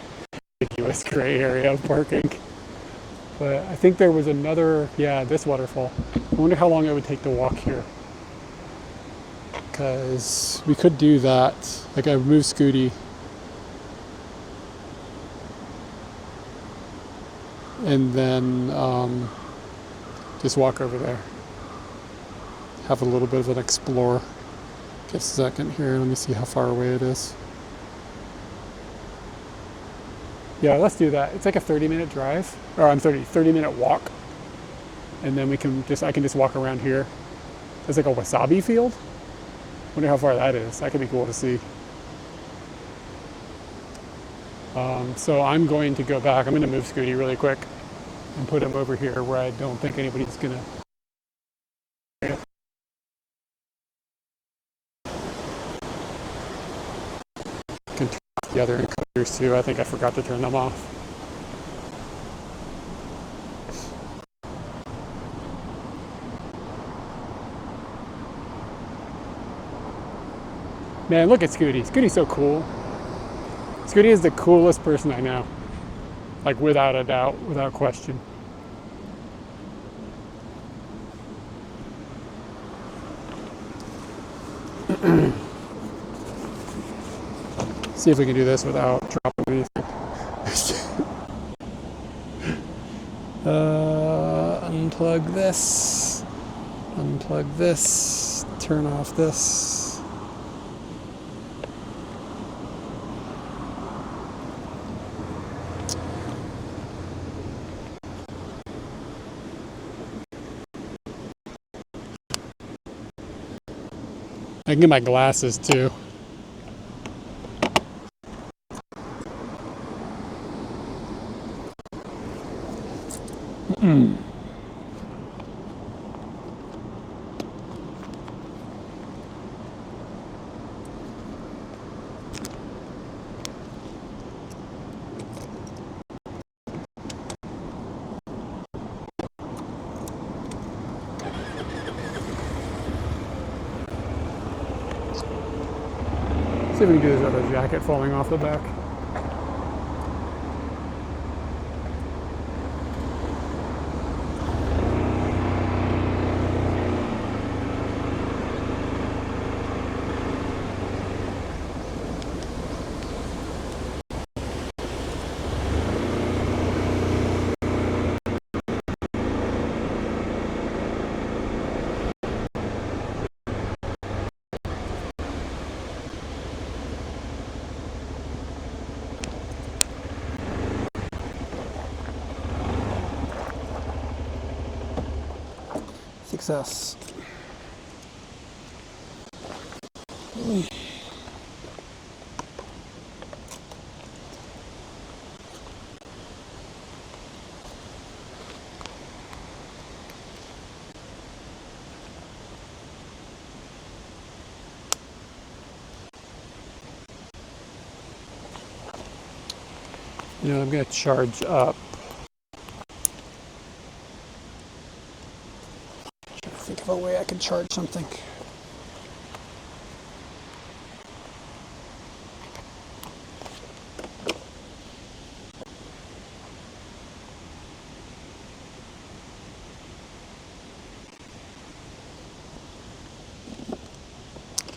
ambiguous gray area of parking. But I think there was another, yeah, this waterfall. I wonder how long it would take to walk here. Because we could do that. Like I moved Scooty. And then just walk over there. Have a little bit of an explore. Just a second here, let me see how far away it is. Yeah, let's do that. It's like a 30-minute drive, or 30-minute walk. And then I can just walk around here. There's like a wasabi field. Wonder how far that is. That could be cool to see. So I'm going to go back. I'm going to move Scooty really quick and put him over here where I don't think anybody's going to. Can turn off the other encoders too. I think I forgot to turn them off. Man, look at Scooty. Scooty's so cool. Scooty is the coolest person I know. Like without a doubt, without question. See if we can do this without dropping anything. Unplug this. Unplug Unplug this, turn off this. I can get my glasses too. See if we can do this other jacket falling off the back. Success. You know, I'm going to charge up. Think of a way I could charge something.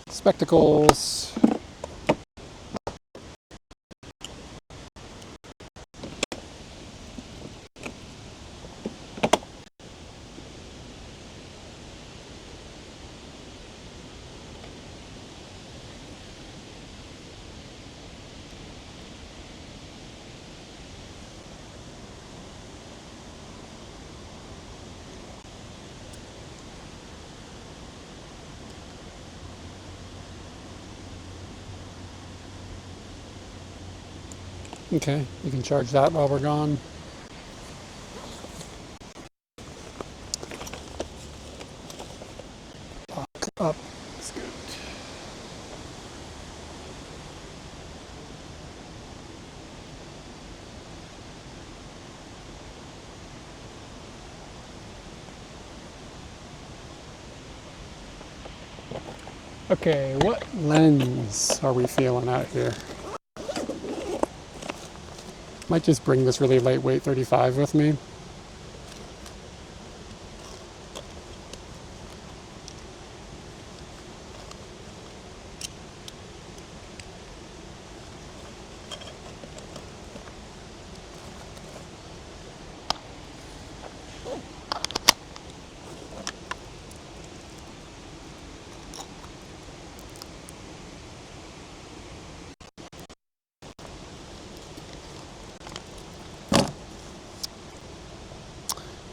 Spectacles. Okay, you can charge that while we're gone. Lock up. That's good. Okay, what lens are we feeling out here? Might just bring this really lightweight 35 with me.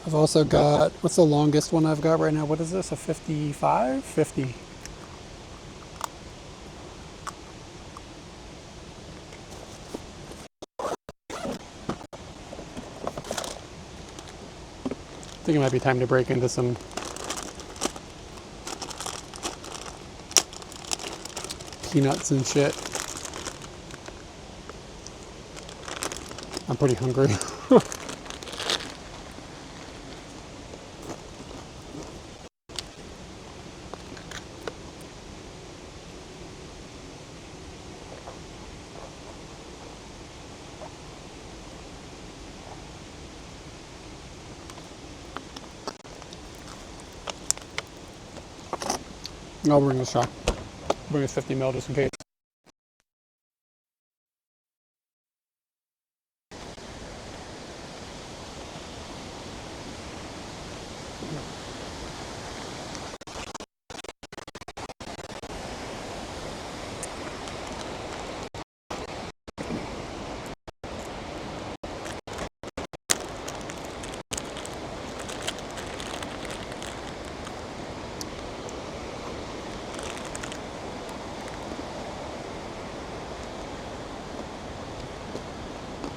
I've also got, what's the longest one I've got right now? What is this, a 55? 50. I think it might be time to break into some peanuts and shit. I'm pretty hungry. I'll bring this shot. Bring this 50 mil just in case.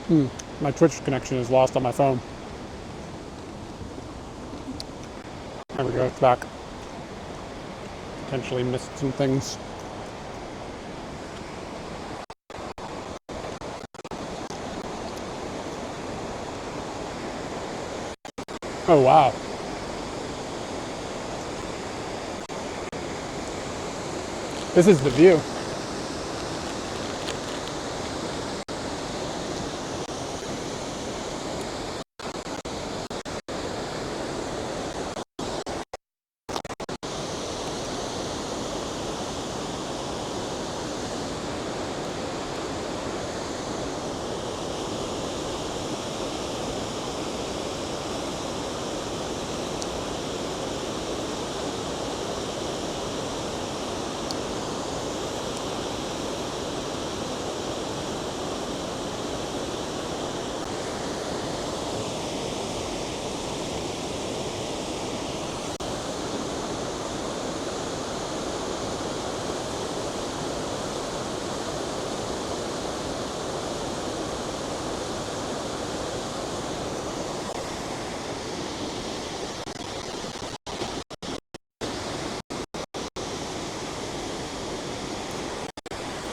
My Twitch connection is lost on my phone. There we go, it's back. Potentially missed some things. Oh wow. This is the view.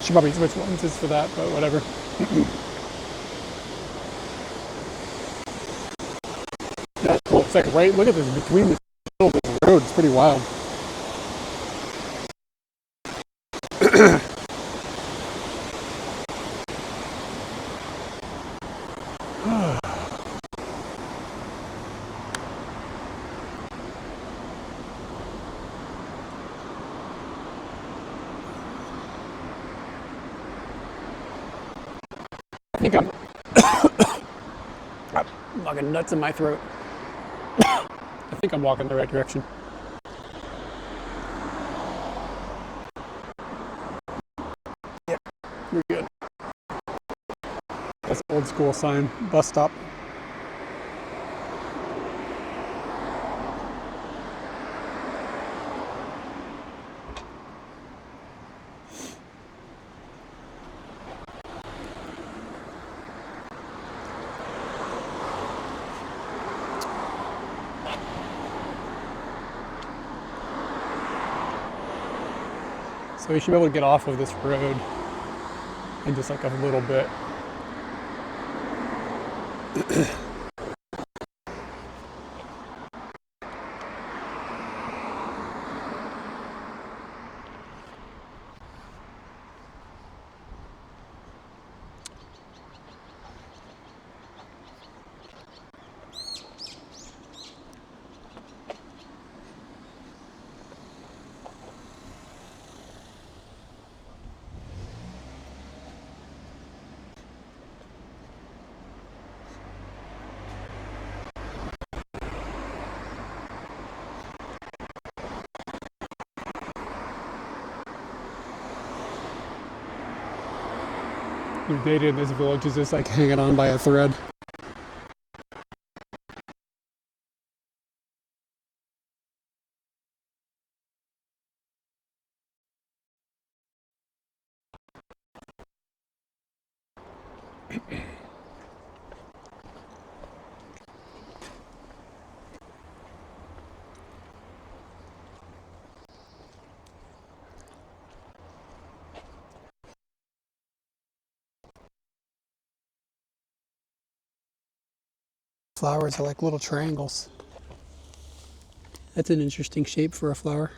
Should probably switch lenses for that, but whatever. That's cool. It's like right, look at this, between the middle of this road, it's pretty wild. I think I'm fucking nuts in my throat. I think I'm walking the right direction. Yep, we're good. That's an old school sign, bus stop. So we should be able to get off of this road in just like a little bit. The data in this village is just like hanging on by a thread. Flowers are like little triangles. That's an interesting shape for a flower.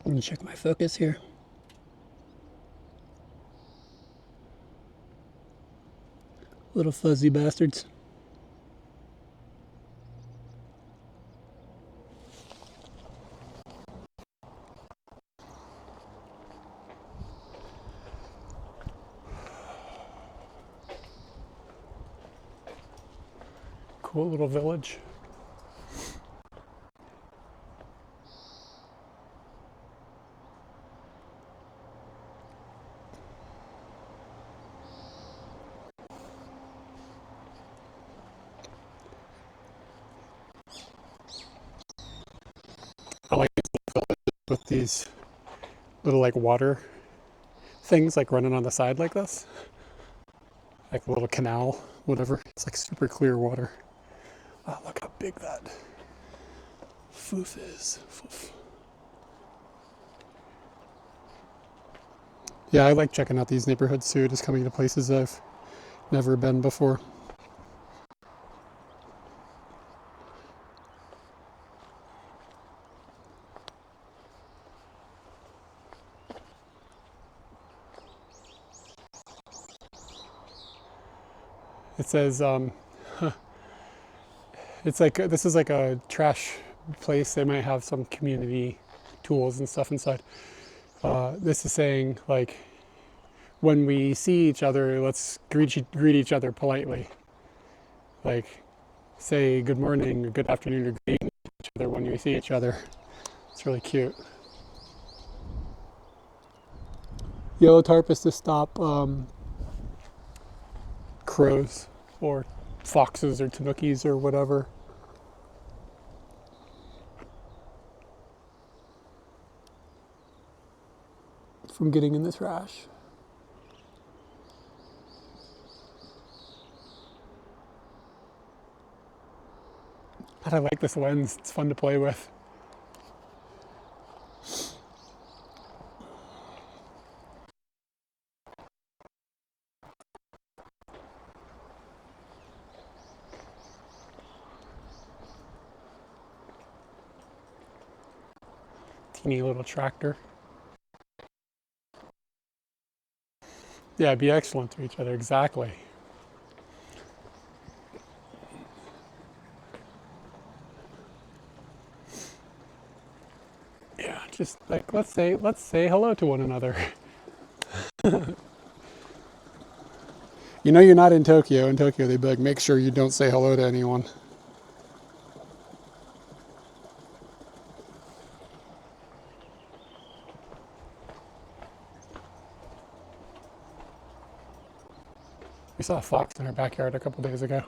Let me check my focus here. Little fuzzy bastards. Cool little village. I like these little villages with these little like water things like running on the side like this. Like a little canal, whatever. It's like super clear water. Wow, look how big that foof is. Foof. Yeah, I like checking out these neighborhoods too, just coming to places I've never been before. It says, it's like, this is like a trash place. They might have some community tools and stuff inside. This is saying, like, when we see each other, let's greet each other politely. Like, say good morning or good afternoon or good evening to each other when we see each other. It's really cute. Yellow tarp is to stop crows or foxes or tanukis or whatever. From getting in the trash. God, I like this lens. It's fun to play with. Teeny little tractor. Yeah, be excellent to each other, exactly. Yeah, just like let's say hello to one another. You know you're not in Tokyo. In Tokyo they'd be like, make sure you don't say hello to anyone. We saw a fox in our backyard a couple days ago.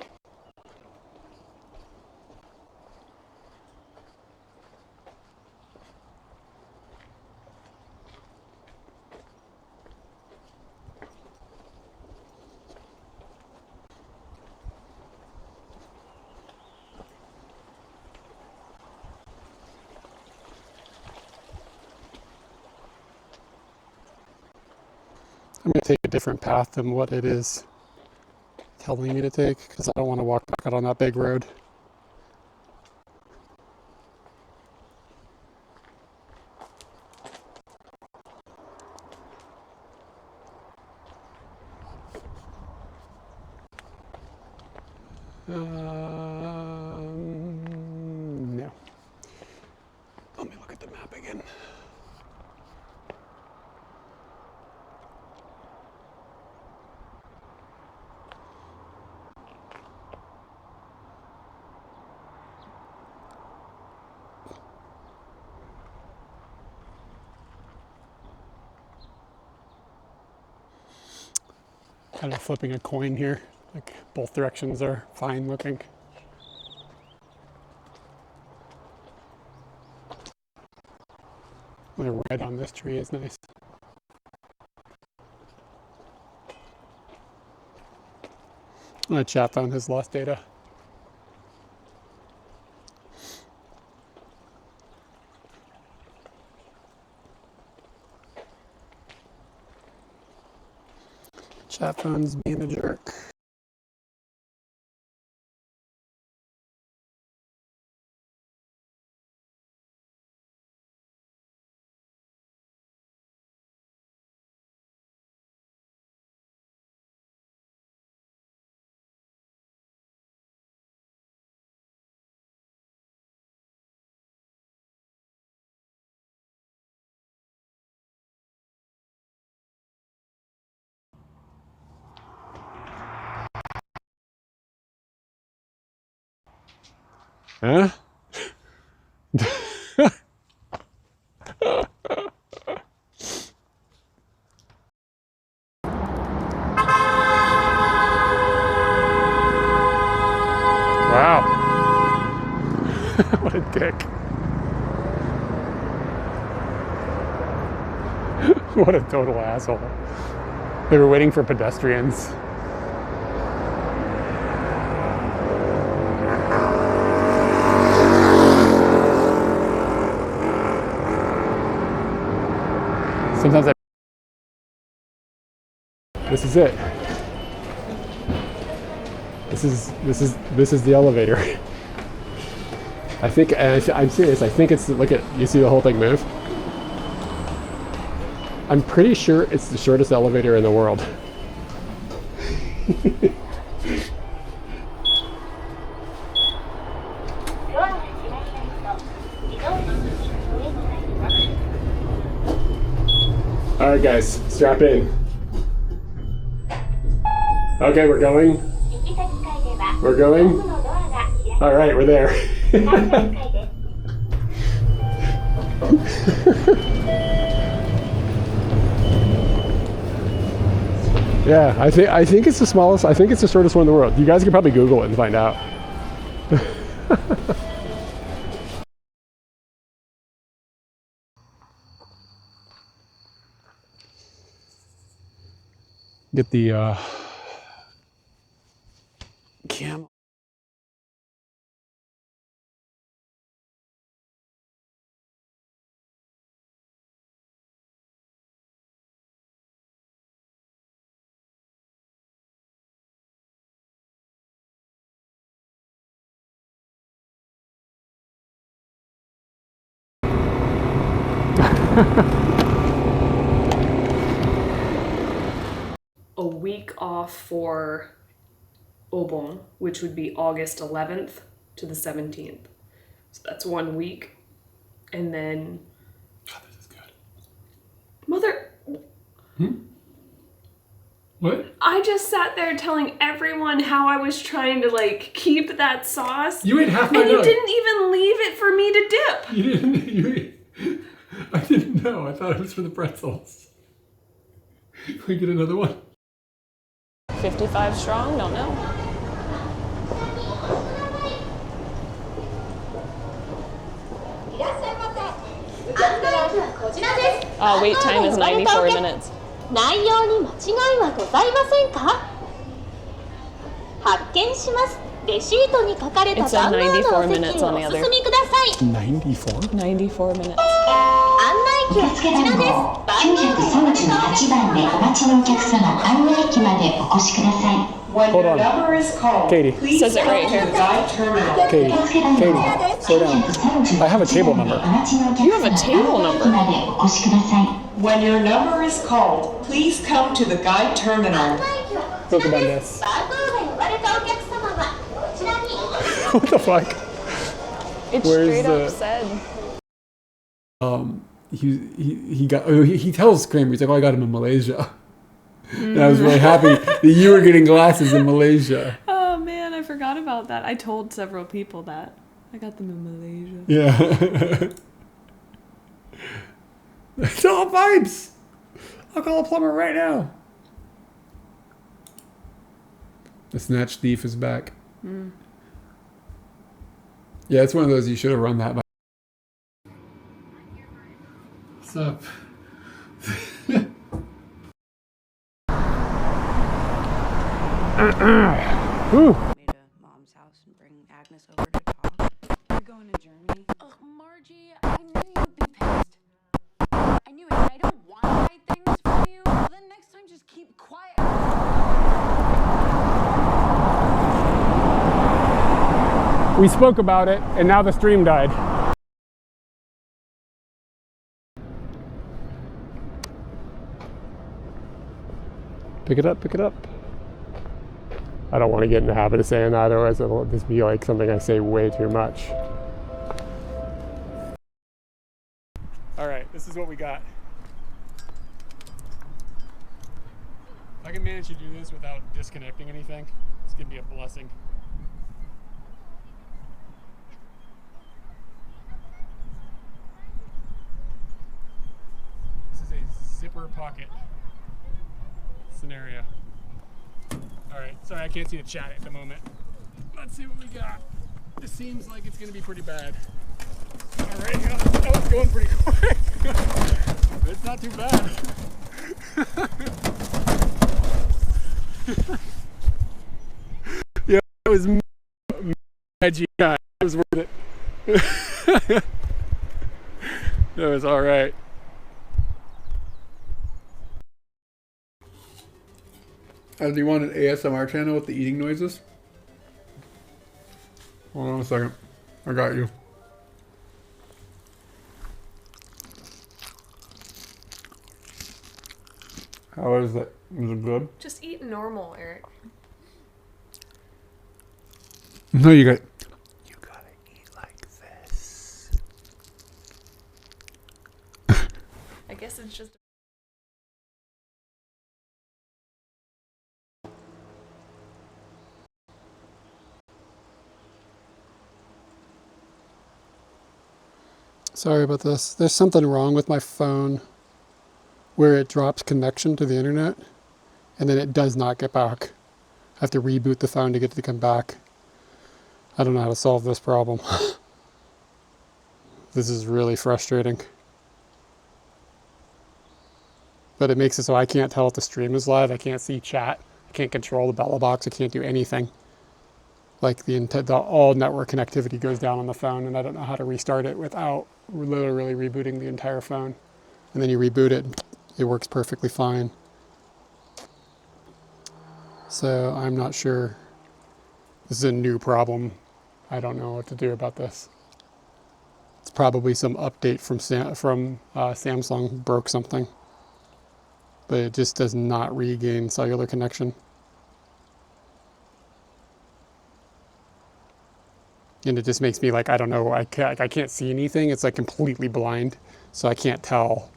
I'm going to take a different path than what it is telling me to take because I don't want to walk back out on that big road. No. Let me look at the map again. Kind of flipping a coin here. Like both directions are fine looking. The red on this tree is nice. My chat phone has lost data. Chat phone's being a jerk. Huh? Wow. What a dick. What a total asshole. They were waiting for pedestrians. Sometimes this is it. This is the elevator. I think, and I'm serious, I think it's, look at, you see the whole thing move? I'm pretty sure it's the shortest elevator in the world. All right, guys, strap in. Okay, we're going. We're going. All right, we're there. Yeah, I think it's the smallest. I think it's the shortest one in the world. You guys can probably Google it and find out. Get the camera. A week off for Obon, which would be August 11th to the 17th. So that's 1 week. And then... God, this is good. Mother... What? I just sat there telling everyone how I was trying to, like, keep that sauce. You ate half my And you nug. didn't even leave it for me to dip. You didn't. I didn't know. I thought it was for the pretzels. Can we get another one? 55 strong? Don't know. Wait time is 94 minutes. 内容に間違いはございませんか？発見します。レシートに書かれた It said 番号のお席 94 に minutes on the お other. 進みください。 94? 94 minutes. 案内機はこちらです。938番でお待ちのお客様、案内機までお越しください。When Hold your on. number is called, Katie. please Says it come right to here. the guide terminal. Katie, slow down. I have a table number. You have a table number. までお越しください。 When your number is called, please come to the guide terminal. 6番です。番号が呼ばれたお客様はこちらに。 What the fuck? It Where's straight up said. He tells Kramer, he's like, oh, I got him in Malaysia. And I was really happy that you were getting glasses in Malaysia. Oh man, I forgot about that. I told several people that. I got them in Malaysia. Yeah. It's all vibes. I'll call a plumber right now. The snatch thief is back. Yeah, it's one of those you should have run that by. What's up? Whew. Me to Mom's house and bring Agnes over to talk. You're going to Germany? Ugh, Margie, I knew you'd be pissed. I knew it, and I don't want to hide things from you. Well, then next time, just keep quiet. We spoke about it, and now the stream died. Pick it up, pick it up. I don't want to get in the habit of saying that, otherwise it'll just be like something I say way too much. All right, this is what we got. If I can manage to do this without disconnecting anything, it's gonna be a blessing. square pocket scenario. All right, sorry I can't see the chat at the moment. Let's see what we got. This seems like it's gonna be pretty bad. All right, oh, it's going pretty quick. It's not too bad. Yeah, it was edgy guy. It was worth it. It was all right. Do you want an ASMR channel with the eating noises? Hold on a second. I got you. How is it? Is it good? Just eat normal, Eric. No, you gotta eat like this. I guess it's just. Sorry about this. There's something wrong with my phone where it drops connection to the internet and then it does not get back. I have to reboot the phone to get it to come back. I don't know how to solve this problem. This is really frustrating. But it makes it so I can't tell if the stream is live. I can't see chat. I can't control the bella box. I can't do anything. Like the all network connectivity goes down on the phone, and I don't know how to restart it without literally rebooting the entire phone. And then you reboot it, it works perfectly fine. So I'm not sure. This is a new problem. I don't know what to do about this. It's probably some update from Samsung broke something, but it just does not regain cellular connection. And it just makes me like, I don't know, I can't see anything. It's like completely blind. So I can't tell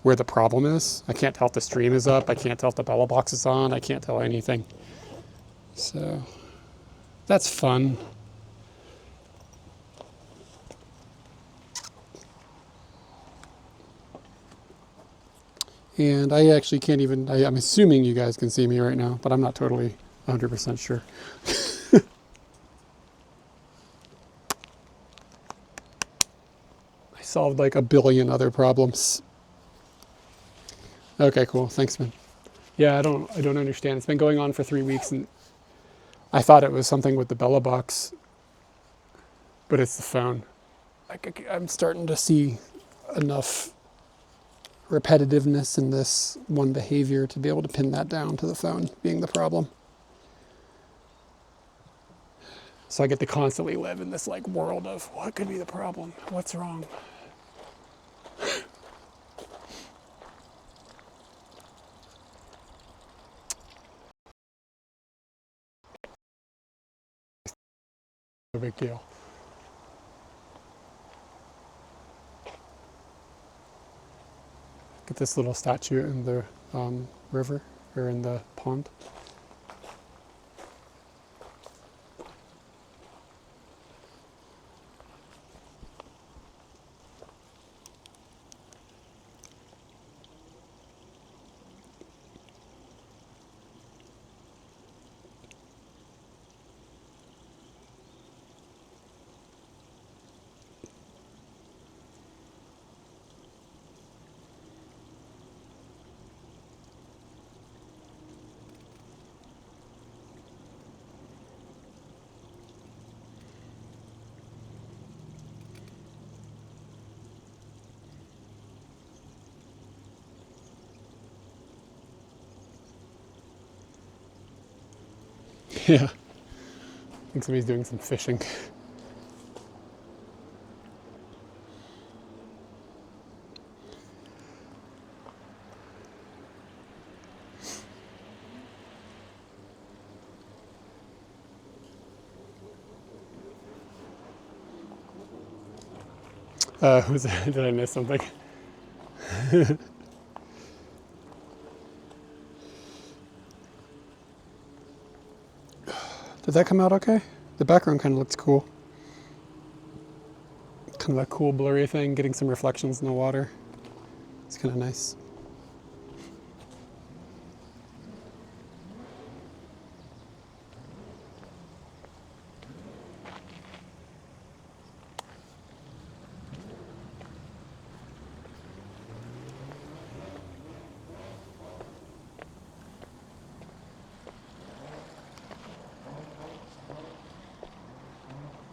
where the problem is. I can't tell if the stream is up. I can't tell if the bella box is on. I can't tell anything. So that's fun. And I actually can't even, I'm assuming you guys can see me right now, but I'm not totally 100% sure. Solved like a billion other problems. Okay, cool. Thanks, man. Yeah, I don't understand. It's been going on for 3 weeks, and I thought it was something with the bella box, but it's the phone. Like I'm starting to see enough repetitiveness in this one behavior to be able to pin that down to the phone being the problem. So I get to constantly live in this like world of what could be the problem? What's wrong? No big deal. Get this little statue in the river or in the pond. Yeah, I think somebody's doing some fishing. Did I miss something? Did that come out okay? The background kind of looks cool. Kind of a cool blurry thing, getting some reflections in the water. It's kind of nice.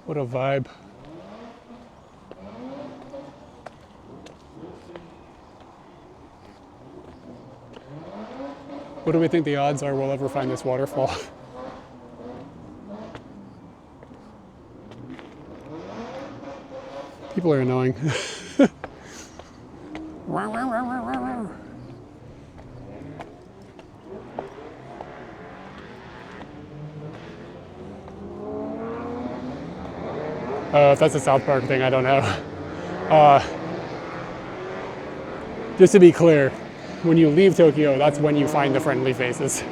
What a vibe. What do we think the odds are we'll ever find this waterfall? People are annoying. If that's a South Park thing, I don't know. Just to be clear, when you leave Tokyo, that's when you find the friendly faces.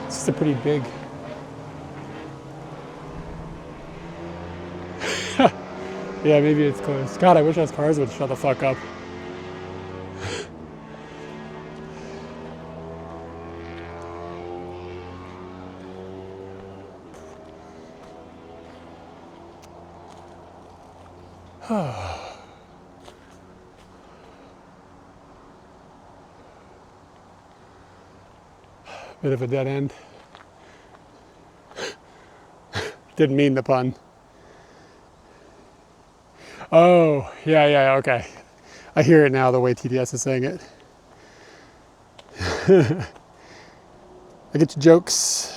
It's just a pretty big. Yeah, maybe it's closed. God, I wish those cars would shut the fuck up. Bit of a dead end. Didn't mean the pun. Oh, yeah, okay. I hear it now the way TDS is saying it. I get your jokes.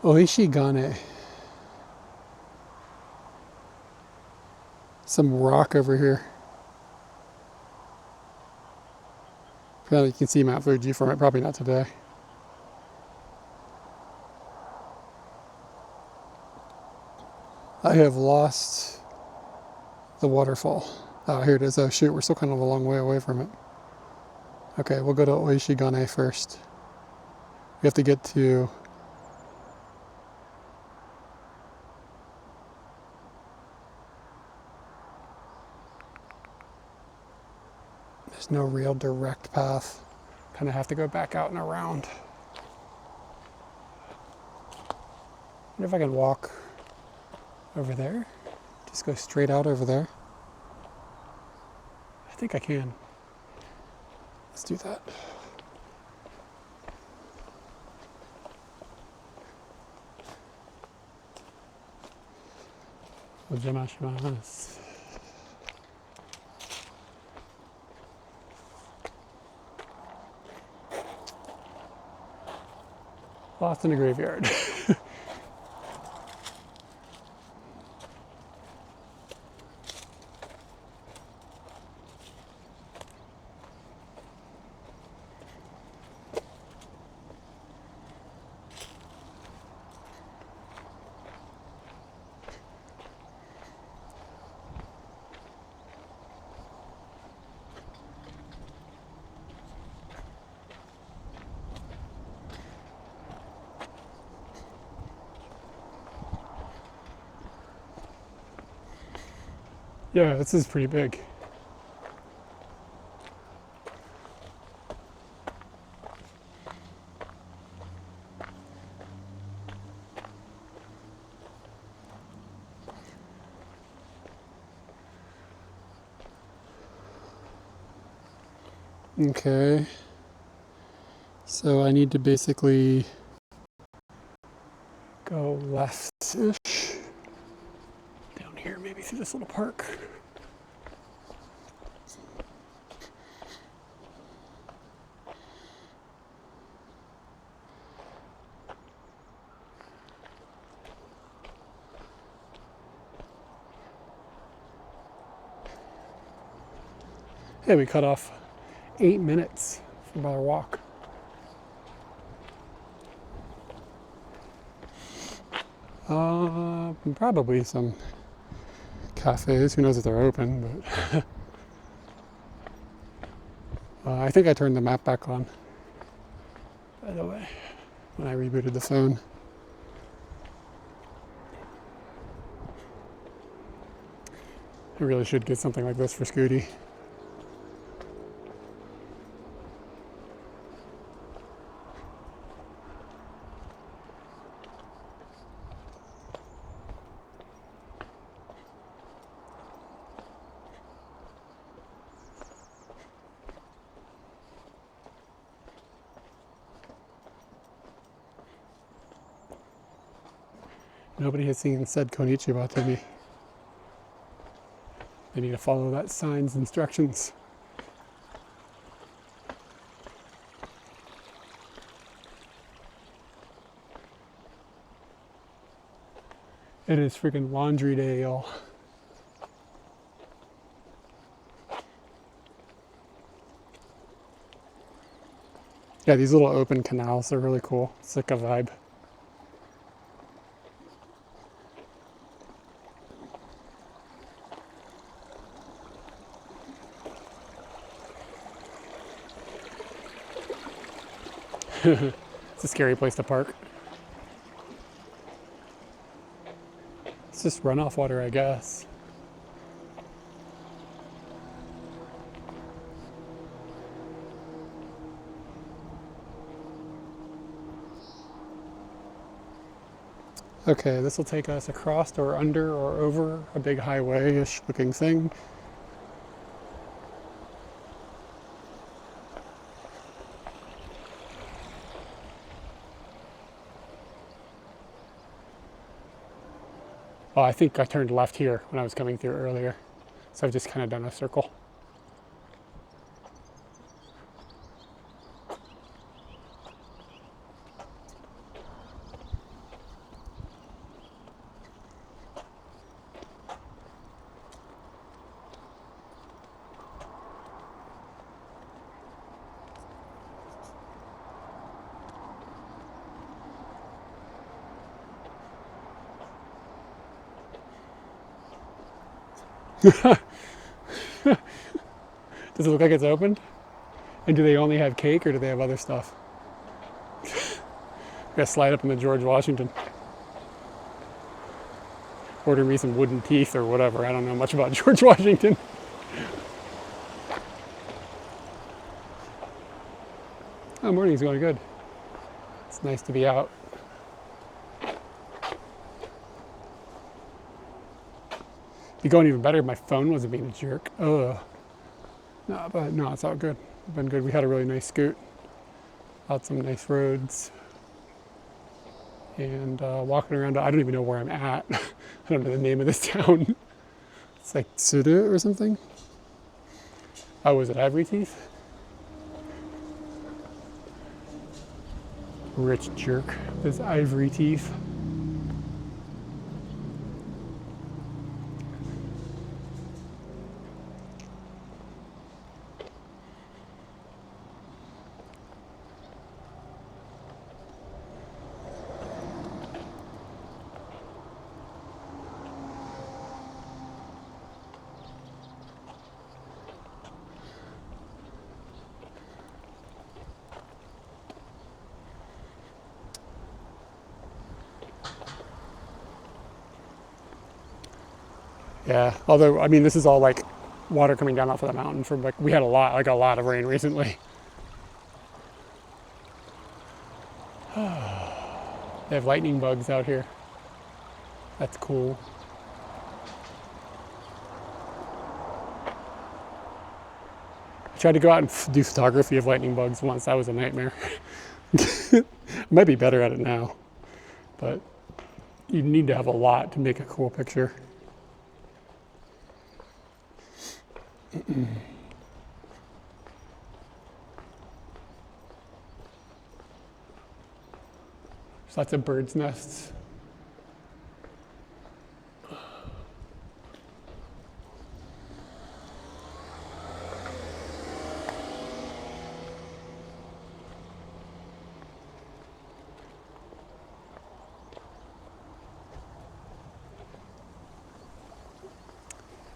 Oishigane. Some rock over here. Probably you can see Mount Fuji from it, probably not today. I have lost the waterfall. Oh, here it is. Oh shoot, we're still kind of a long way away from it. Okay, we'll go to Oishigane first. We have to get to... There's no real direct path. Kind of have to go back out and around. I wonder if I can walk over there. Just go straight out over there. I think I can. Let's do that. Ojamashimashou. Lost in a graveyard. Yeah, this is pretty big. Okay, so I need to basically go left-ish, down here maybe through this little park. Hey, we cut off 8 minutes from our walk. Probably some cafes. Who knows if they're open, but I think I turned the map back on, by the way, when I rebooted the phone. I really should get something like this for Scooty. Nobody has said konnichiwa to me. They need to follow that sign's instructions. It is freaking laundry day, y'all. Yeah, these little open canals are really cool. It's like a vibe. It's a scary place to park. It's just runoff water, I guess. Okay, this will take us across or under or over a big highway-ish looking thing. Oh, I think I turned left here when I was coming through earlier. So I've just kind of done a circle. Does it look like it's opened? And do they only have cake or do they have other stuff? Gotta slide up in the George Washington. Order me some wooden teeth or whatever. I don't know much about George Washington. Oh, morning's going good. It's nice to be out. It'd be going even better if my phone wasn't being a jerk. Ugh. No, but no, it's all good. It's been good. We had a really nice scoot. Out some nice roads. And walking around, I don't even know where I'm at. I don't know the name of this town. It's like Tsuru or something. Oh, was it Ivory Teeth? Rich jerk. This Ivory Teeth. Yeah, although, I mean, this is all like water coming down off of the mountain from like, we had a lot of rain recently. They have lightning bugs out here. That's cool. I tried to go out and do photography of lightning bugs once. That was a nightmare. I might be better at it now, but you need to have a lot to make a cool picture. There's lots of birds' nests.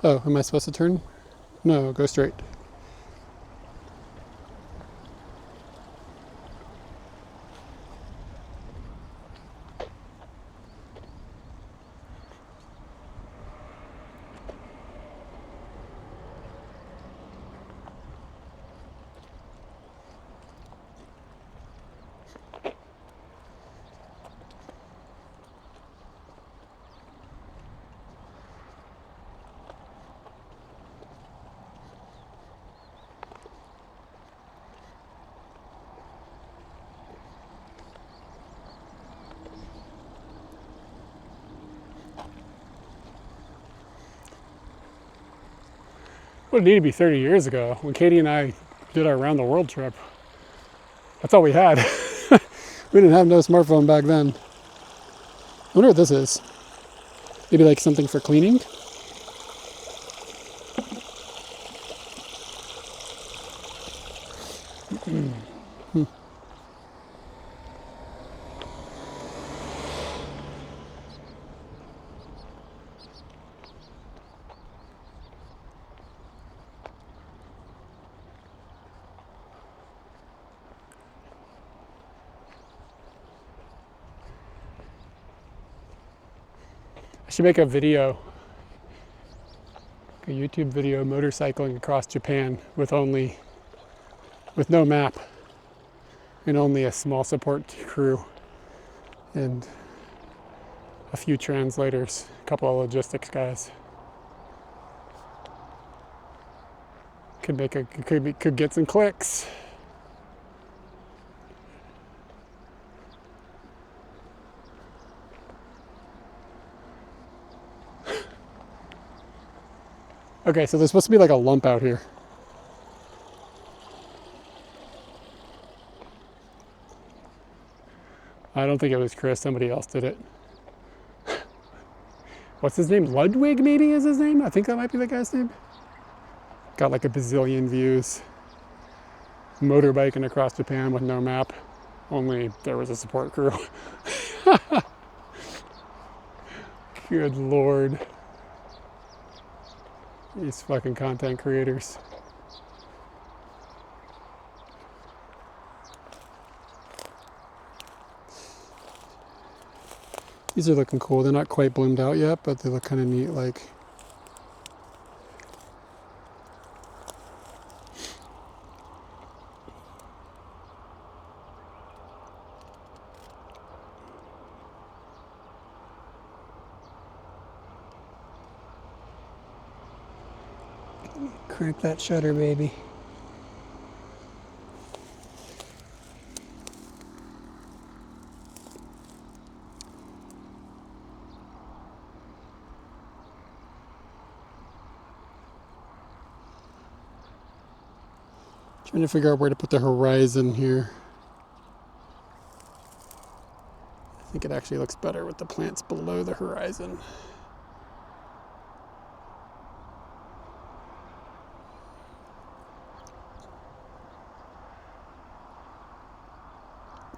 Oh, am I supposed to turn? No, go straight. Would it need to be 30 years ago when Katie and I did our around the world trip. That's all we had. We didn't have no smartphone back then. I wonder what this is. Maybe like something for cleaning? I should make a video, a YouTube video motorcycling across Japan with no map and only a small support crew and a few translators, a couple of logistics guys. Could get some clicks. Okay, so there's supposed to be like a lump out here. I don't think it was Chris, somebody else did it. What's his name? Ludwig maybe is his name? I think that might be the guy's name. Got like a bazillion views. Motorbiking across Japan with no map. Only there was a support crew. Good Lord. These fucking content creators. These are looking cool. They're not quite bloomed out yet, but they look kind of neat. Like, Crank that shutter, baby. Trying to figure out where to put the horizon here. I think it actually looks better with the plants below the horizon.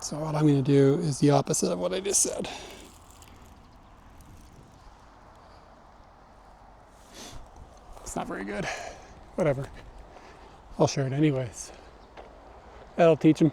So what I'm going to do is the opposite of what I just said. It's not very good. Whatever. I'll share it anyways. That'll teach them.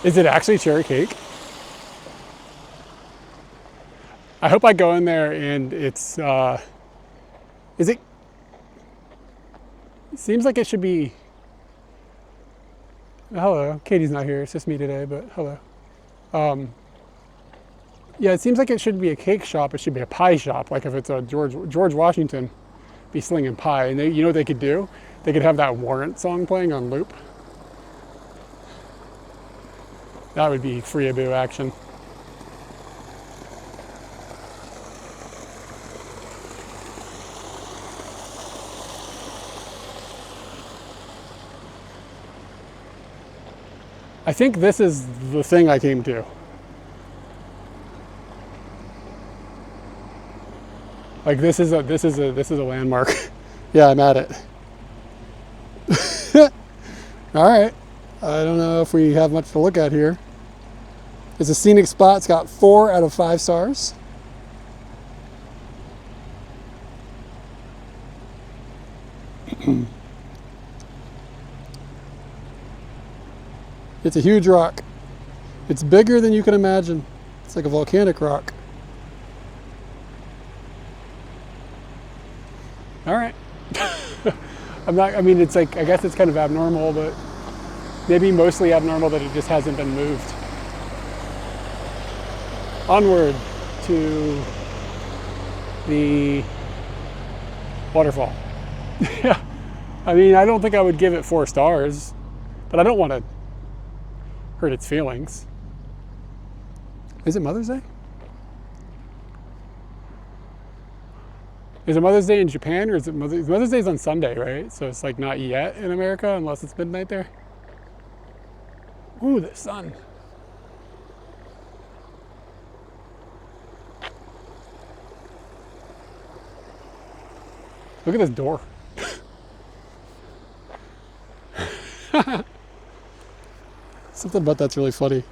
Is it actually cherry cake? I hope I go in there and it's, is it? It seems like it should be, hello, Katie's not here, it's just me today, but hello. Yeah, it seems like it shouldn't be a cake shop, it should be a pie shop. Like if it's a George Washington, be slinging pie. And you know what they could do? They could have that Warrant song playing on loop. That would be free-a-boo action. I think this is the thing I came to. Like this is a landmark. Yeah, I'm at it. All right. I don't know if we have much to look at here. It's a scenic spot. It's got 4 out of 5 stars. It's a huge rock. It's bigger than you can imagine. It's like a volcanic rock. All right. I mean, it's like, I guess it's kind of abnormal, but maybe mostly abnormal that it just hasn't been moved. Onward to the waterfall. Yeah. I mean, I don't think I would give it 4 stars, but I don't want to hurt its feelings. Is it Mother's Day? Is it Mother's Day in Japan, or is it Mother's Day is on Sunday, right? So it's like not yet in America unless it's midnight there. Ooh, the sun. Look at this door. Something about that's really funny.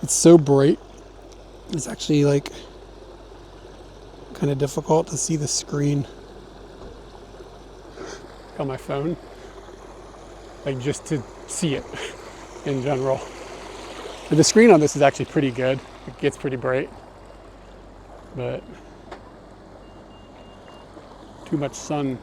It's so bright. It's actually like kind of difficult to see the screen on my phone. Like just to see it in general. But the screen on this is actually pretty good. It gets pretty bright. But too much sun.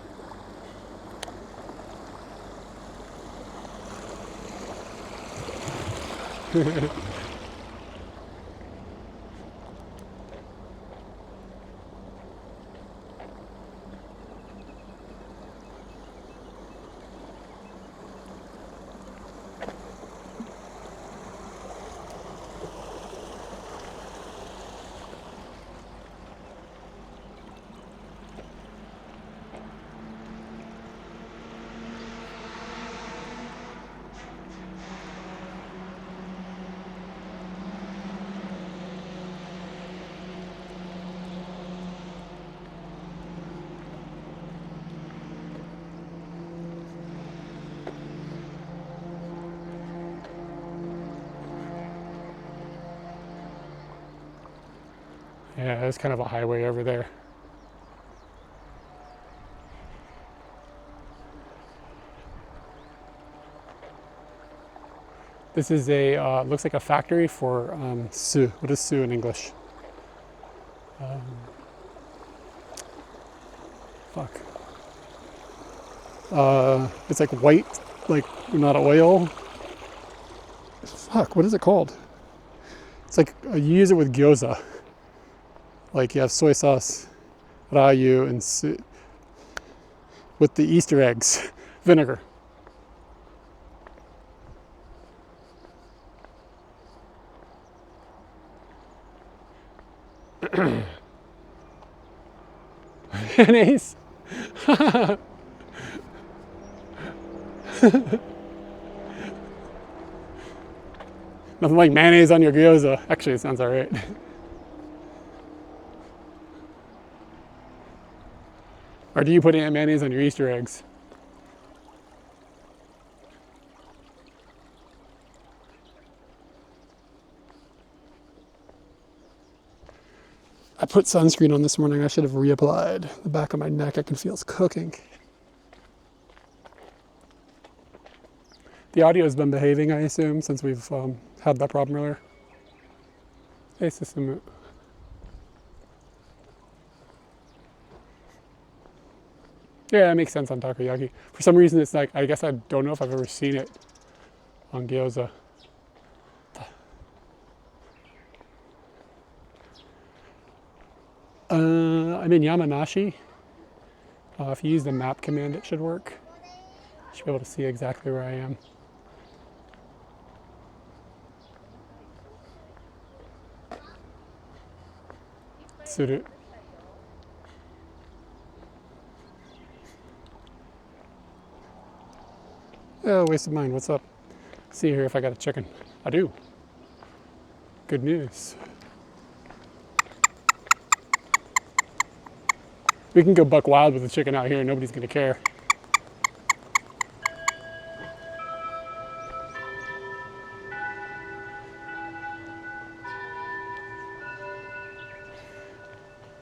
Yeah, there's kind of a highway over there. This is a, looks like a factory for Sue. What is Sue in English? Fuck. It's like white, like not oil. Fuck, what is it called? It's like, you use it with gyoza. Like you have soy sauce, rayu, and with the Easter eggs, vinegar. Mayonnaise. Nothing like mayonnaise on your gyoza. Actually, it sounds all right. Or do you put mayonnaise on your Easter eggs? I put sunscreen on this morning. I should have reapplied. The back of my neck, I can feel it's cooking. The audio has been behaving, I assume, since we've had that problem earlier. Hey, system. Yeah, it makes sense on takoyaki. For some reason, it's like, I guess I don't know if I've ever seen it on gyoza. I'm in Yamanashi. If you use the map command, it should work. You should be able to see exactly where I am. Suru. Oh, waste of mine. What's up? See here if I got a chicken. I do. good news. We can go buck wild with the chicken out here. Nobody's gonna care.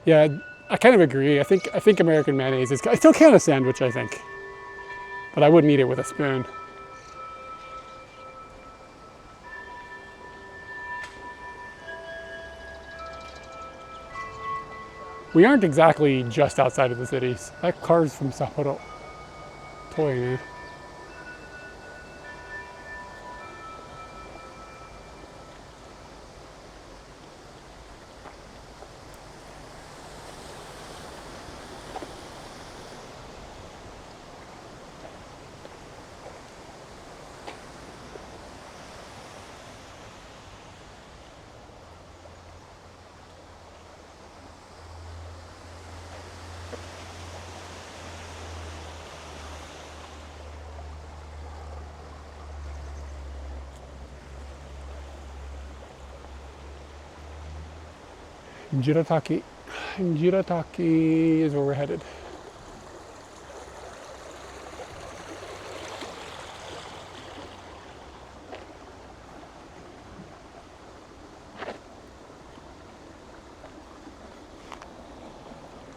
Yeah, I kind of agree. I think American mayonnaise is. I still count a sandwich, I think, but I wouldn't eat it with a spoon. We aren't exactly just outside of the cities. That car's from Sapporo. Toy, man. Jirataki. Jirataki is where we're headed.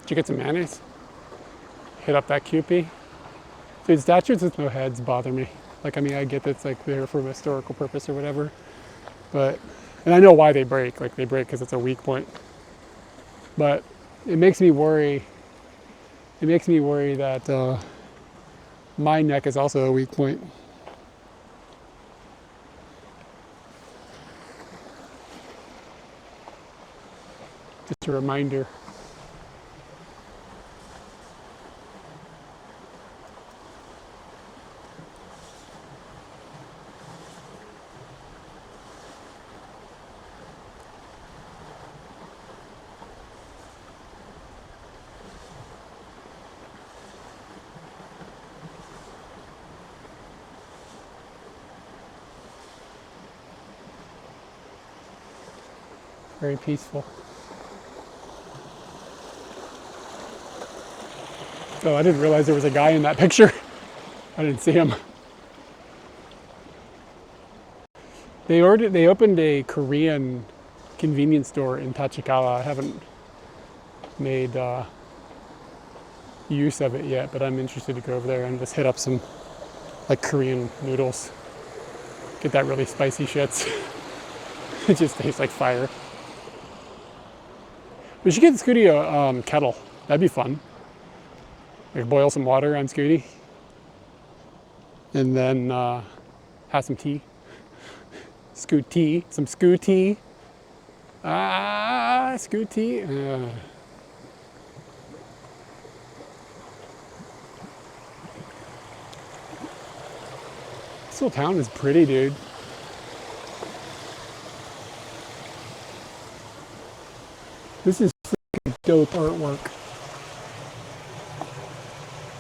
Did you get some mayonnaise? Hit up that QP. Dude, statues with no heads bother me. Like, I mean, I get that it's like there for a historical purpose or whatever, but, and I know why they break. Like, they break because it's a weak point. But it makes me worry. It makes me worry that my neck is also a weak point. Just a reminder. Very peaceful. Oh, I didn't realize there was a guy in that picture. I didn't see him. They opened a Korean convenience store in Tachikawa. I haven't made use of it yet, but I'm interested to go over there and just hit up some like Korean noodles. Get that really spicy shits. It just tastes like fire. We should get Scooty a kettle. That'd be fun. Like boil some water on Scooty. And then have some tea. Scoot tea. Some Scoot tea. Scoot tea. This whole town is pretty, dude. This is freaking dope artwork.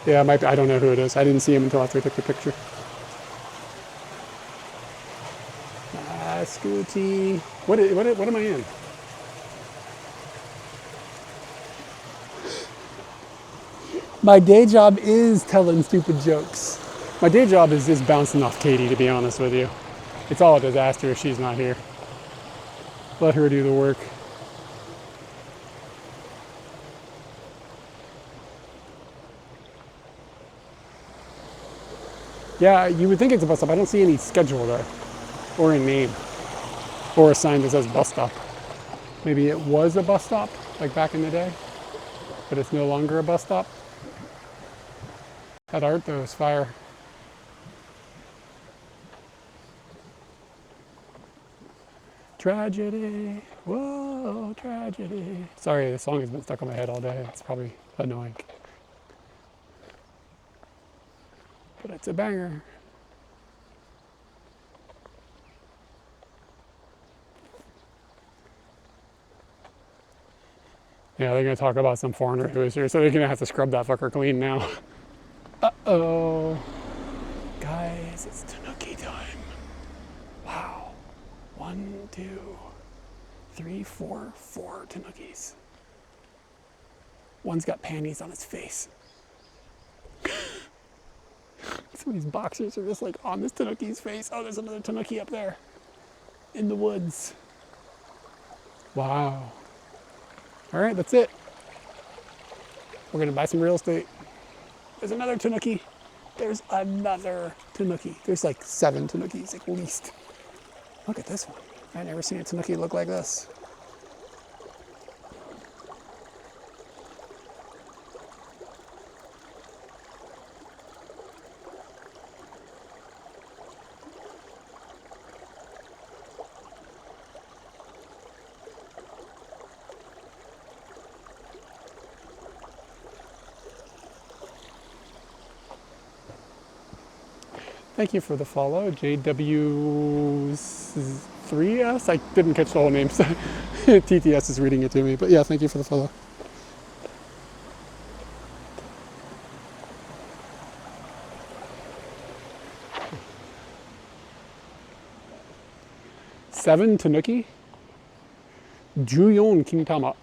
Yeah, I don't know who it is. I didn't see him until after I took the picture. Scooty. What am I in? My day job is telling stupid jokes. My day job is just bouncing off Katie, to be honest with you. It's all a disaster if she's not here. Let her do the work. Yeah, you would think it's a bus stop. I don't see any schedule there, or a name, or a sign that says bus stop. Maybe it was a bus stop, like back in the day, but it's no longer a bus stop. That art though is fire. Tragedy, whoa, tragedy. Sorry, the song has been stuck on my head all day. It's probably annoying. But it's a banger. Yeah, they're gonna talk about some foreigner who is here, so they're gonna have to scrub that fucker clean now. Uh-oh. Guys, it's Tanuki time. Wow. 1, 2, 3, 4 tanukis. One's got panties on his face. Some of these boxers are just like on this tanuki's face. Oh, there's another tanuki up there in the woods. Wow. All right, that's it. We're gonna buy some real estate. There's another tanuki. There's another tanuki. There's like 7 tanukis at least. Look at this one. I've never seen a tanuki look like this. Thank you for the follow, JW3S. I didn't catch the whole name, so TTS is reading it to me. But yeah, thank you for the follow. Seven tanuki? Juyon Kintama.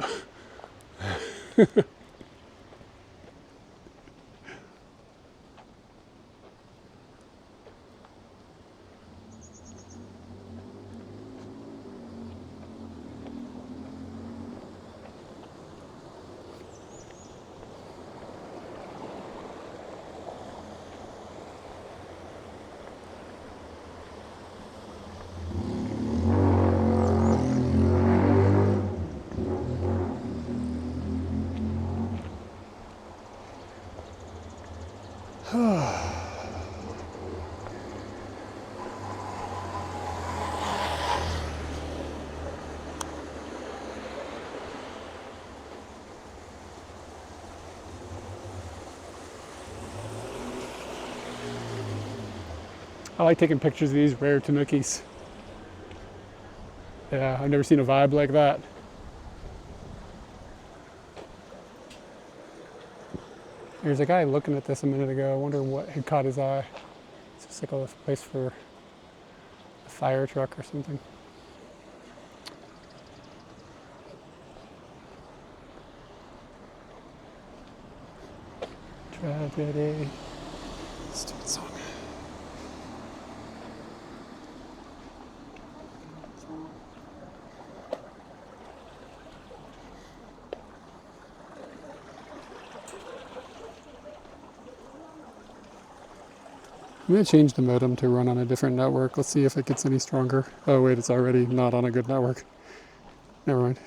I like taking pictures of these rare tanukis. Yeah, I've never seen a vibe like that. There's a guy looking at this a minute ago. I wonder what had caught his eye. It's just like a place for a fire truck or something. Tragedy. Stupid song. I'm going to change the modem to run on a different network. Let's see if it gets any stronger. Oh wait, it's already not on a good network. Never mind.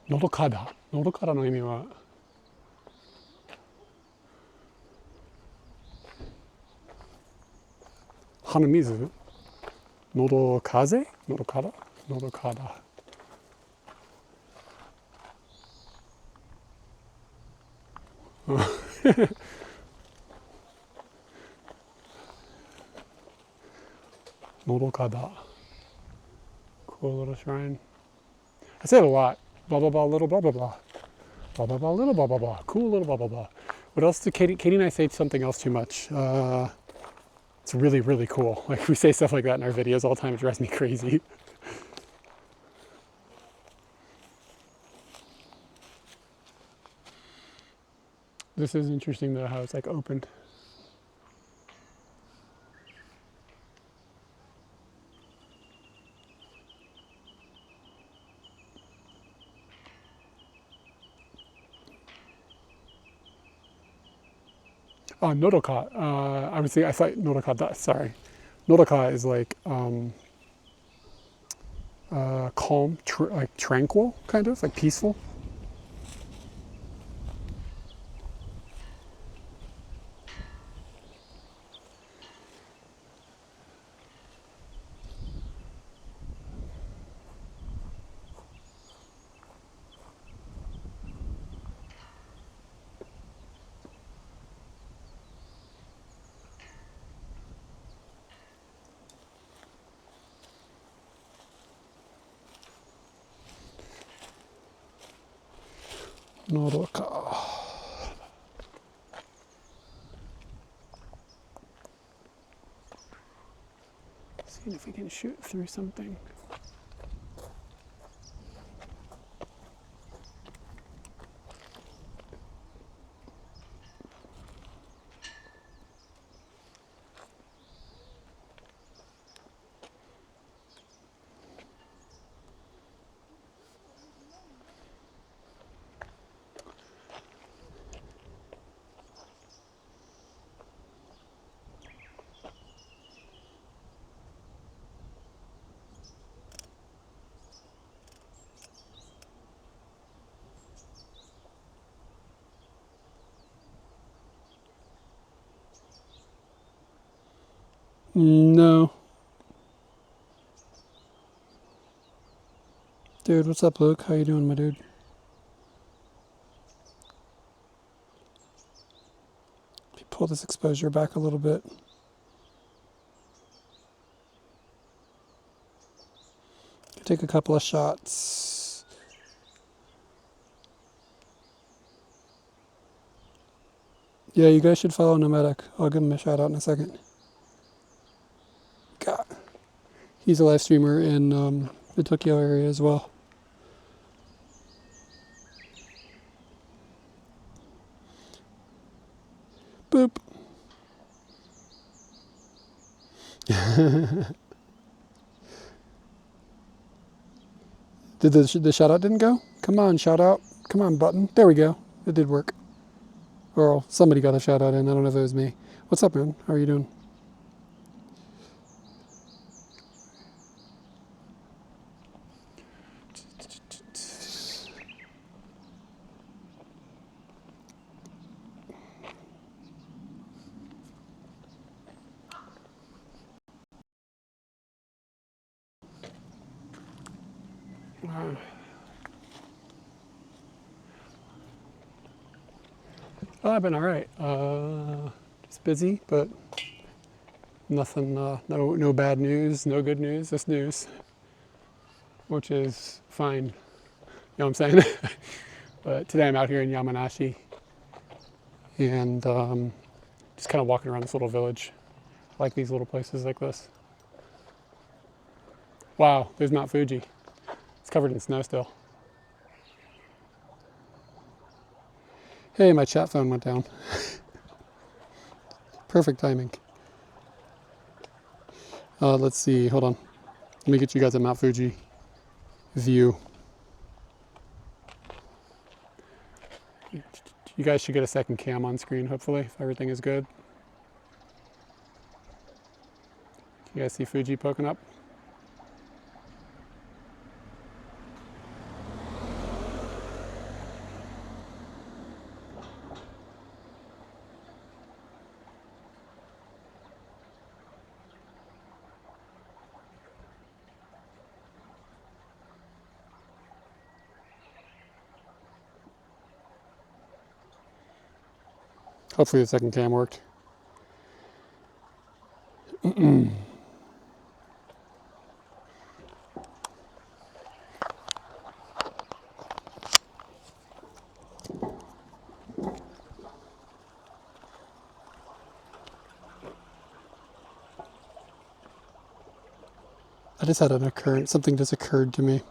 Nodokada. Nodokada の意味は鼻水喉風喉から喉から喉kada. Cool little shrine. I say it a lot. Blah, blah, blah, little blah, blah, blah. Blah, blah, blah, little blah, blah, blah. Cool little blah, blah, blah. What else did Katie and I say something else too much? It's really, really cool. Like, we say stuff like that in our videos all the time. It drives me crazy. This is interesting though, how it's like opened. Nodoka. I thought Nodoka, sorry. Nodoka is like calm, like tranquil, kind of, like peaceful. Nodoka. Seeing if we can shoot through something. No. Dude, what's up, Luke? How you doing, my dude? Pull this exposure back a little bit. Take a couple of shots. Yeah, you guys should follow Nomadic. I'll give him a shout out in a second. God. He's a live streamer in the Tokyo area as well. Boop. Did the shout out didn't go? Come on, shout out. Come on, button. There we go. It did work. Or somebody got a shout out in. I don't know if it was me. What's up, man? How are you doing? Oh, I've been all right. Just busy, but nothing. No bad news, no good news. Just news, which is fine. You know what I'm saying? But today I'm out here in Yamanashi, and just kind of walking around this little village. I like these little places like this. Wow, there's Mount Fuji. It's covered in snow still. Hey, my chat phone went down. Perfect timing. Let's see, hold on. Let me get you guys a Mount Fuji view. You guys should get a second cam on screen, hopefully, if everything is good. You guys see Fuji poking up? Hopefully the second cam worked. I just had an occurrence. Something just occurred to me.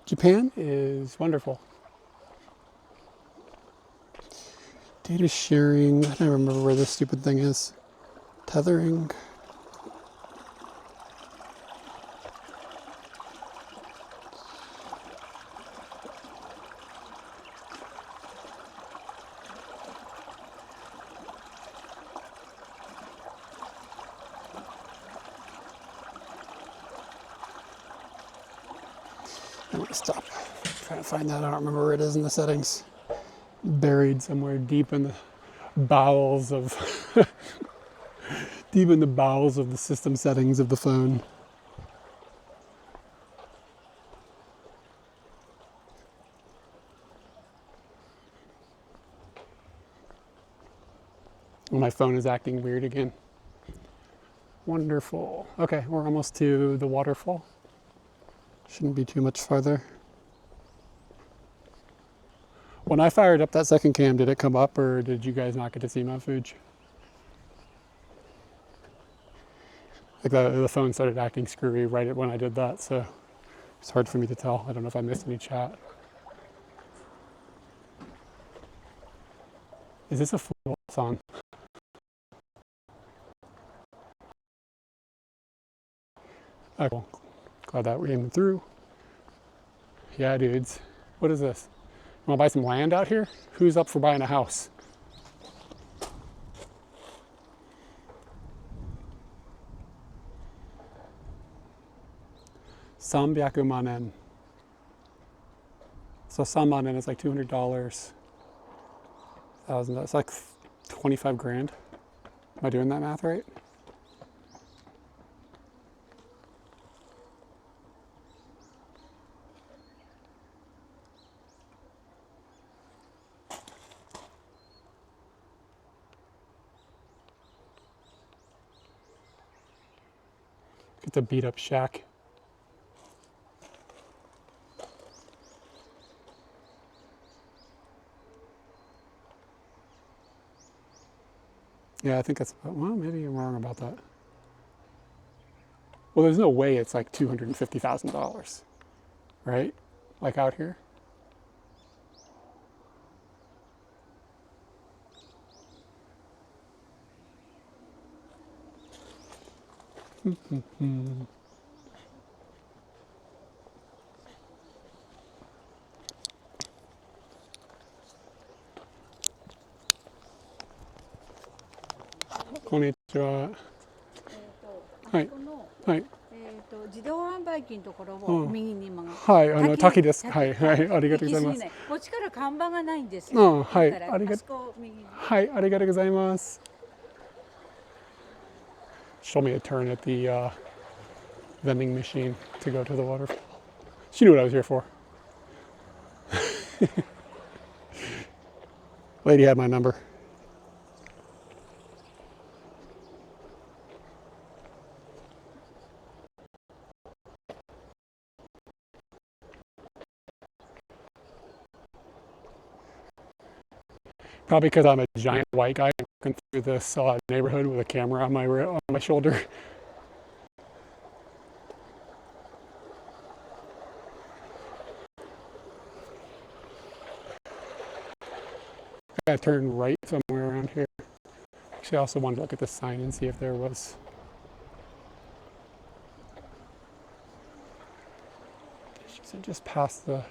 Japan is wonderful. Data sharing. I don't remember where this stupid thing is. Tethering. I'm gonna stop. I'm trying to find that. I don't remember where it is in the settings. Buried somewhere deep in the bowels of deep in the bowels of the system settings of the phone. My phone is acting weird again. Wonderful. Okay, we're almost to the waterfall. Shouldn't be too much farther. When I fired up that second cam, did it come up or did you guys not get to see my footage? Like the phone started acting screwy right when I did that, so it's hard for me to tell. I don't know if I missed any chat. Is this a full song? Okay, cool. Glad that came through. Yeah, dudes. What is this? Want to buy some land out here? Who's up for buying a house? Sambyaku manen. So samanen is like $200. 1,000. That's like 25 grand. Am I doing that math right? Get the beat up shack. Yeah, I think that's about, well, maybe I'm wrong about that. Well, there's no way it's like $250,000, right? Like out here. Konnichiwa. はい。はい。自動販売機のところを右に曲がって、はい、滝です。はい、はい、ありがとうございます。こっちから看板がないんですよ。はい、ありがとう。はい、ありがとうございます。Show me a turn at the vending machine to go to the waterfall. She knew what I was here for. Lady had my number. Probably because I'm a giant white guy walking through this neighborhood with a camera on my shoulder. I gotta turn right somewhere around here. Actually, I also wanted to look at the sign and see if there was. Just past the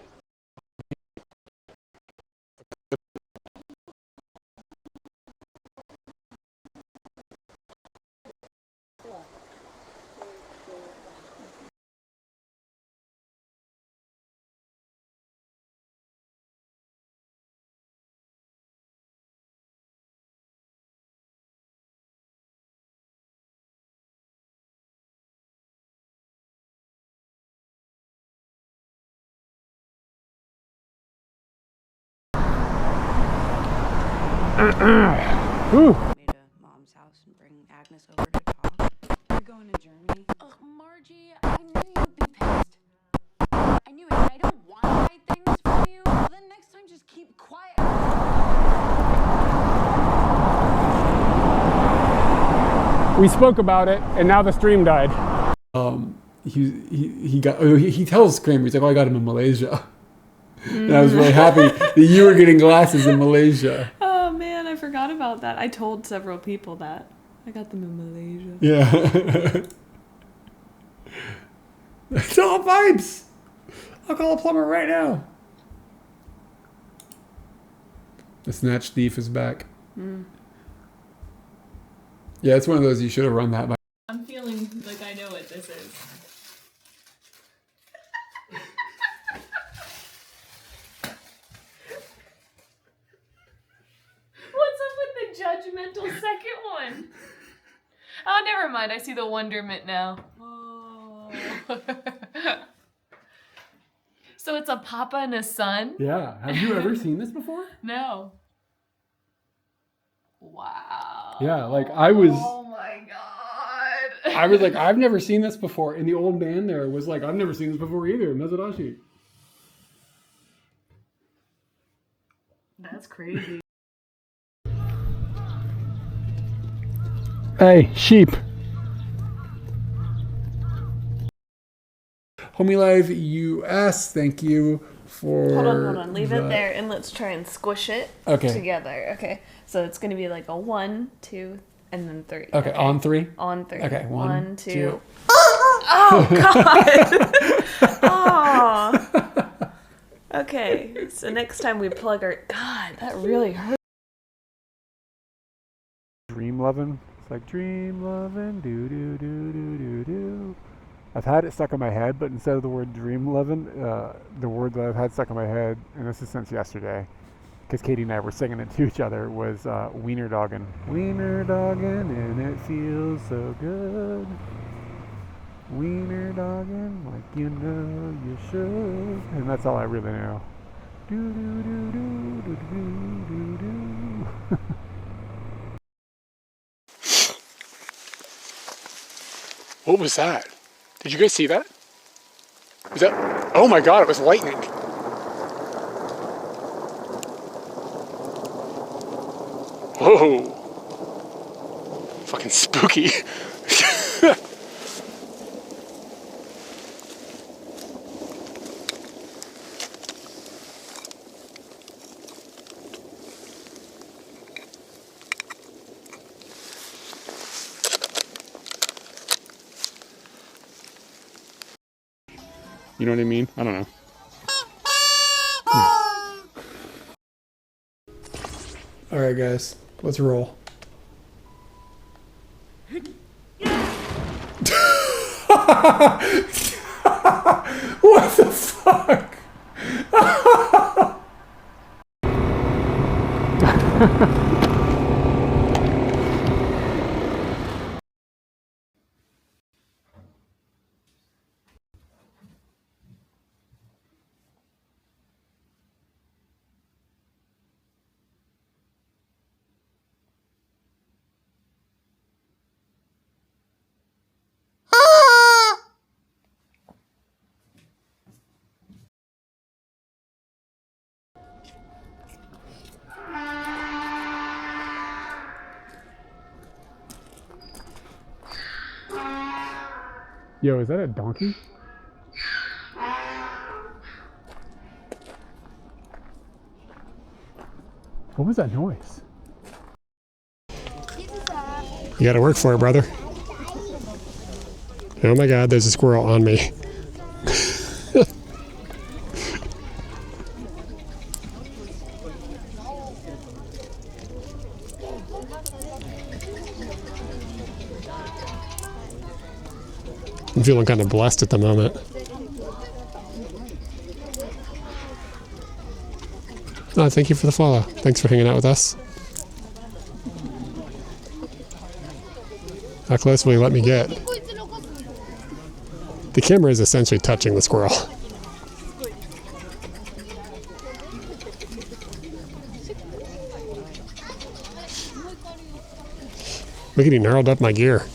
Ooh. Me to Mom's house and bring Agnes over to talk. You're going to Germany? Ugh, Margie, I knew you'd be pissed. I knew it, and I don't want to hide things from you. Well, then next time just keep quiet. We spoke about it, and now the stream died. He tells Kramer, he's like, oh, I got him in Malaysia. And I was really happy that you were getting glasses in Malaysia. Oh man, I forgot about that. I told several people that. I got them in Malaysia. Yeah. It's all pipes. I'll call a plumber right now. The snatch thief is back. Yeah, it's one of those you should have run that by. I'm feeling like I know what this is. What's up with the judgmental second one? Oh, never mind. I see the wonderment now. Oh. So it's a papa and a son? Yeah. Have you ever seen this before? No. Wow. Yeah, like I was. Oh my god. I was like, I've never seen this before. And the old man there was like, I've never seen this before either. Mezadashi. That's crazy. Hey, sheep. Homie Live US, thank you for. Hold on. Leave it there and let's try and squish it together. Okay. So it's going to be like a 1, 2, and then 3. Okay, on 3? On 3. Okay, 1, 2. Oh, God. Oh. Okay. So next time we plug our. God, that really hurt. Dream lovin'. It's like dream lovin', do do do do do do. I've had it stuck in my head, but instead of the word dream lovin', the word that I've had stuck in my head, and this is since yesterday, because Katie and I were singing it to each other, was wiener doggin'. Wiener doggin', and it feels so good. Wiener doggin', like you know you should. And that's all I really know. Do do do do do do do do. What was that? Did you guys see that? Was that? Oh my god, it was lightning. Whoa. Fucking spooky. You know what I mean? I don't know. All right, guys, let's roll. What the fuck? Yo, is that a donkey? What was that noise? You gotta work for it, brother. Oh my god, there's a squirrel on me. I'm feeling kind of blessed at the moment. Oh, thank you for the follow. Thanks for hanging out with us. How close will you let me get? The camera is essentially touching the squirrel. Look at he gnarled up my gear.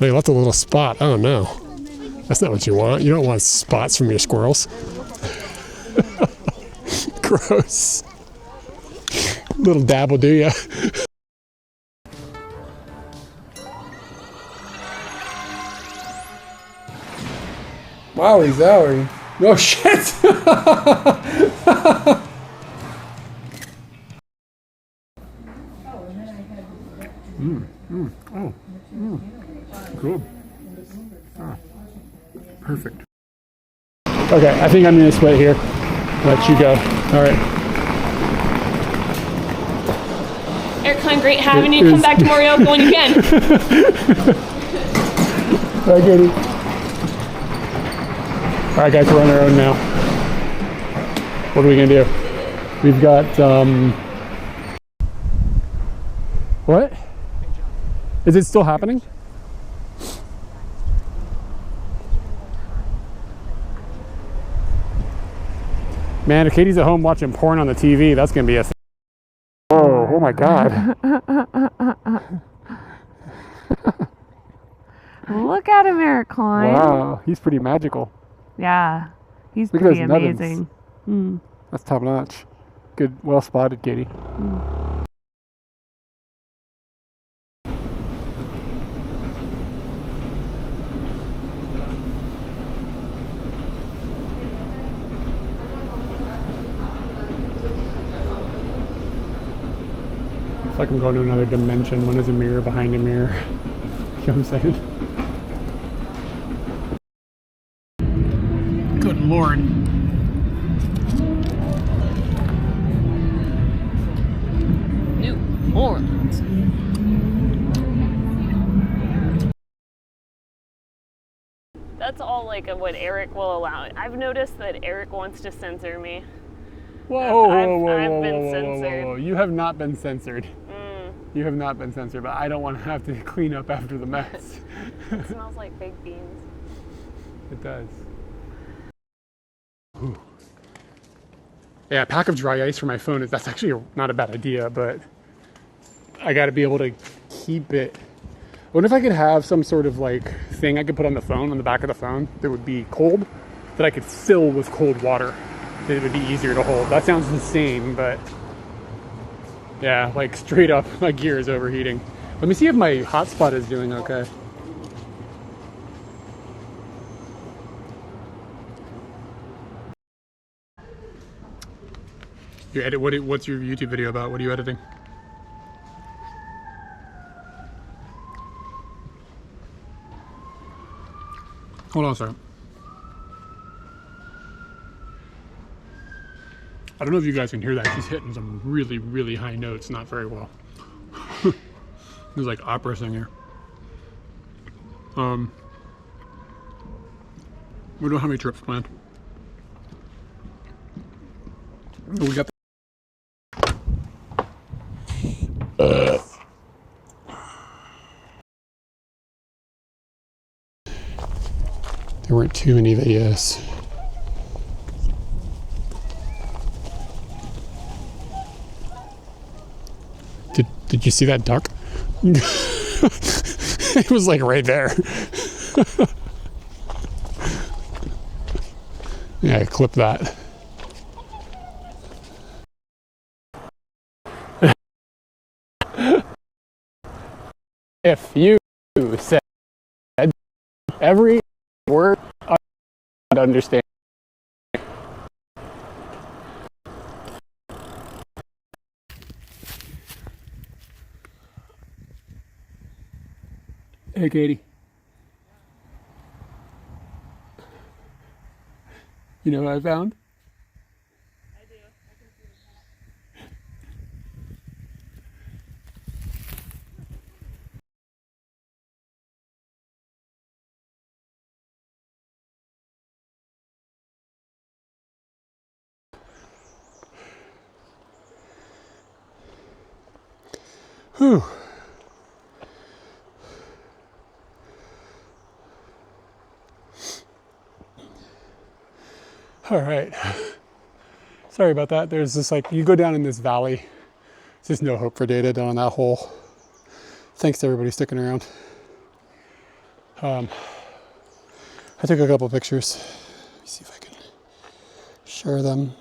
Oh, he left a little spot. Oh no. That's not what you want. You don't want spots from your squirrels. Gross. Little dab will do ya. Wowie zowie. Oh shit! Good. Ah, perfect. Okay, I think I'm gonna split here. Let you go. All right. Eric Klein, great having you. Come back to Morioka when you can. Bye, Katie. All right, guys, we're on our own now. What are we gonna do? We've got what? Is it still happening? Man, if Katie's at home watching porn on the TV, that's gonna be a oh my God. Look at him, Eric Klein. Wow, he's pretty magical. Yeah, he's Look at pretty those amazing. nubbins. That's top notch. Good, well spotted, Katie. It's like I'm going to another dimension. One is a mirror behind a mirror. You know what I'm saying? Good Lord. New Orleans. That's all like what Eric will allow. I've noticed that Eric wants to censor me. Whoa, I've been censored. whoa. You have not been censored. You have not been censored, but I don't want to have to clean up after the mess. It smells like baked beans. It does. Ooh. Yeah, a pack of dry ice for my phone that's actually not a bad idea, but I got to be able to keep it. I wonder if I could have some sort of like thing I could put on the phone, on the back of the phone, that would be cold, that I could fill with cold water. That it would be easier to hold. That sounds insane, but yeah, like straight up, my gear is overheating. Let me see if my hotspot is doing okay. You edit, what's your YouTube video about? What are you editing? Hold on a second. I don't know if you guys can hear that. She's hitting some really, really high notes, not very well. It's like opera singer. We don't have any trips planned. We got There weren't too many videos. Did you see that duck? It was like right there. Yeah, clip that. If you said every word, I would understand. Hey, Katie. You know what I found? I do. I can see it. Whew. All right. Sorry about that. There's just like, you go down in this valley, there's just no hope for data down in that hole. thanks to everybody sticking around. I took a couple pictures. Let me see if I can share them.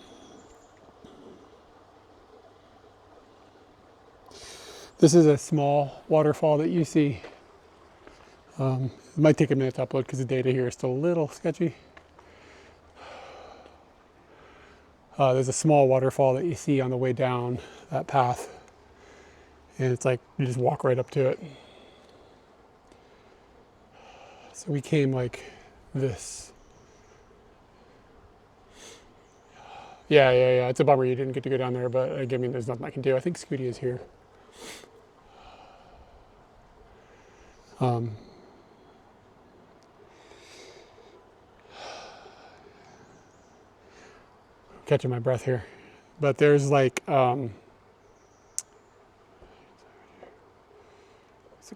This is a small waterfall that you see. It might take a minute to upload because the data here is still a little sketchy. There's a small waterfall that you see on the way down that path. And it's like you just walk right up to it. So we came like this. Yeah. It's a bummer you didn't get to go down there, but I mean, there's nothing I can do. I think Scooty is here. Catching my breath here, but there's like so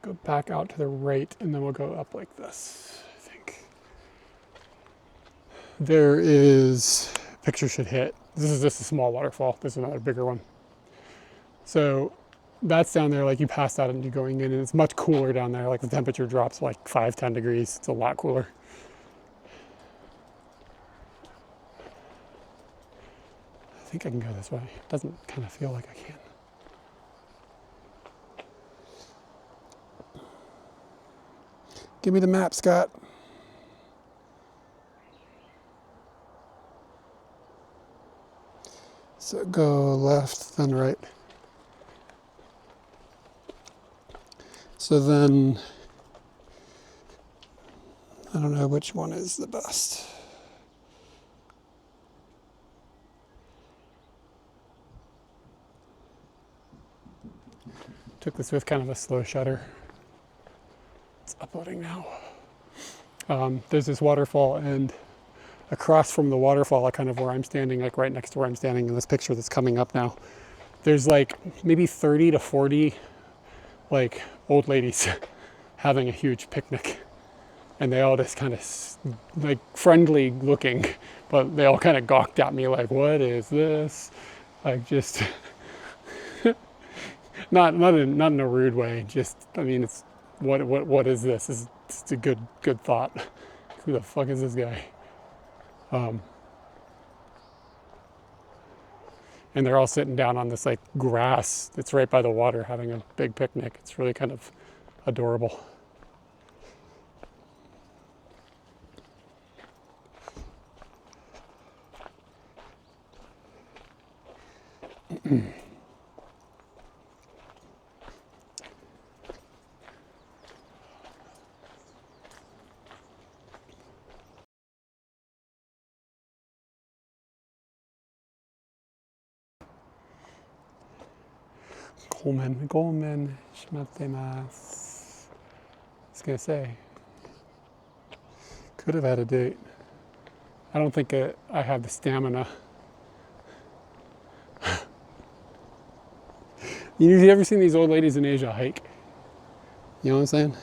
go back out to the right and then we'll go up like this. I think there is, picture should hit, this is just a small waterfall, there's another bigger one. So that's down there, like you pass that and you're going in, and it's much cooler down there. Like the temperature drops like 5-10 degrees. It's a lot cooler. I think I can go this way. It doesn't kind of feel like I can. Give me the map, Scott. So go left, then right. So then, I don't know which one is the best. Took this with kind of a slow shutter. It's uploading now. There's this waterfall, and across from the waterfall, kind of where I'm standing, like right next to where I'm standing in this picture that's coming up now, there's like maybe 30 to 40 like old ladies having a huge picnic, and they all just kind of like friendly looking, but they all kind of gawked at me like, what is this? Like just not in a rude way, just, I mean, it's what is this? It's a good thought. Who the fuck is this guy? And they're all sitting down on this like grass that's right by the water having a big picnic. It's really kind of adorable. Goldman, shimattemasu. I was gonna say, could have had a date. I don't think I have the stamina. You ever seen these old ladies in Asia hike? You know what I'm saying?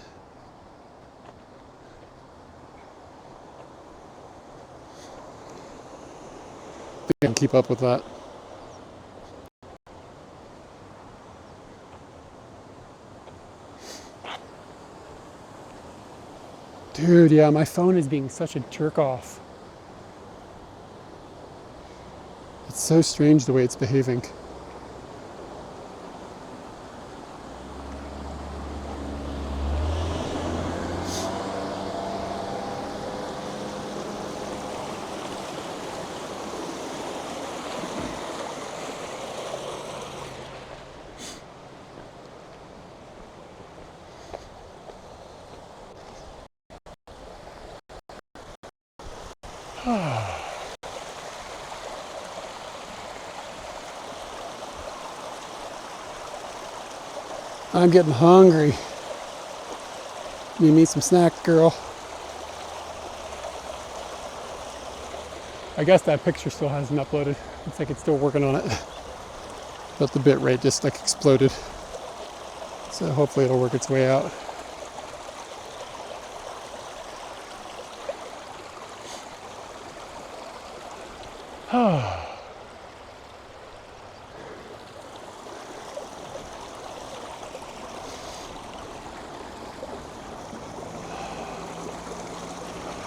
I think I can keep up with that. Dude, yeah, my phone is being such a jerk off. It's so strange the way it's behaving. I'm getting hungry. Need me some snack, girl. I guess that picture still hasn't uploaded. Looks like it's still working on it. But the bit rate just like exploded. So hopefully it'll work its way out.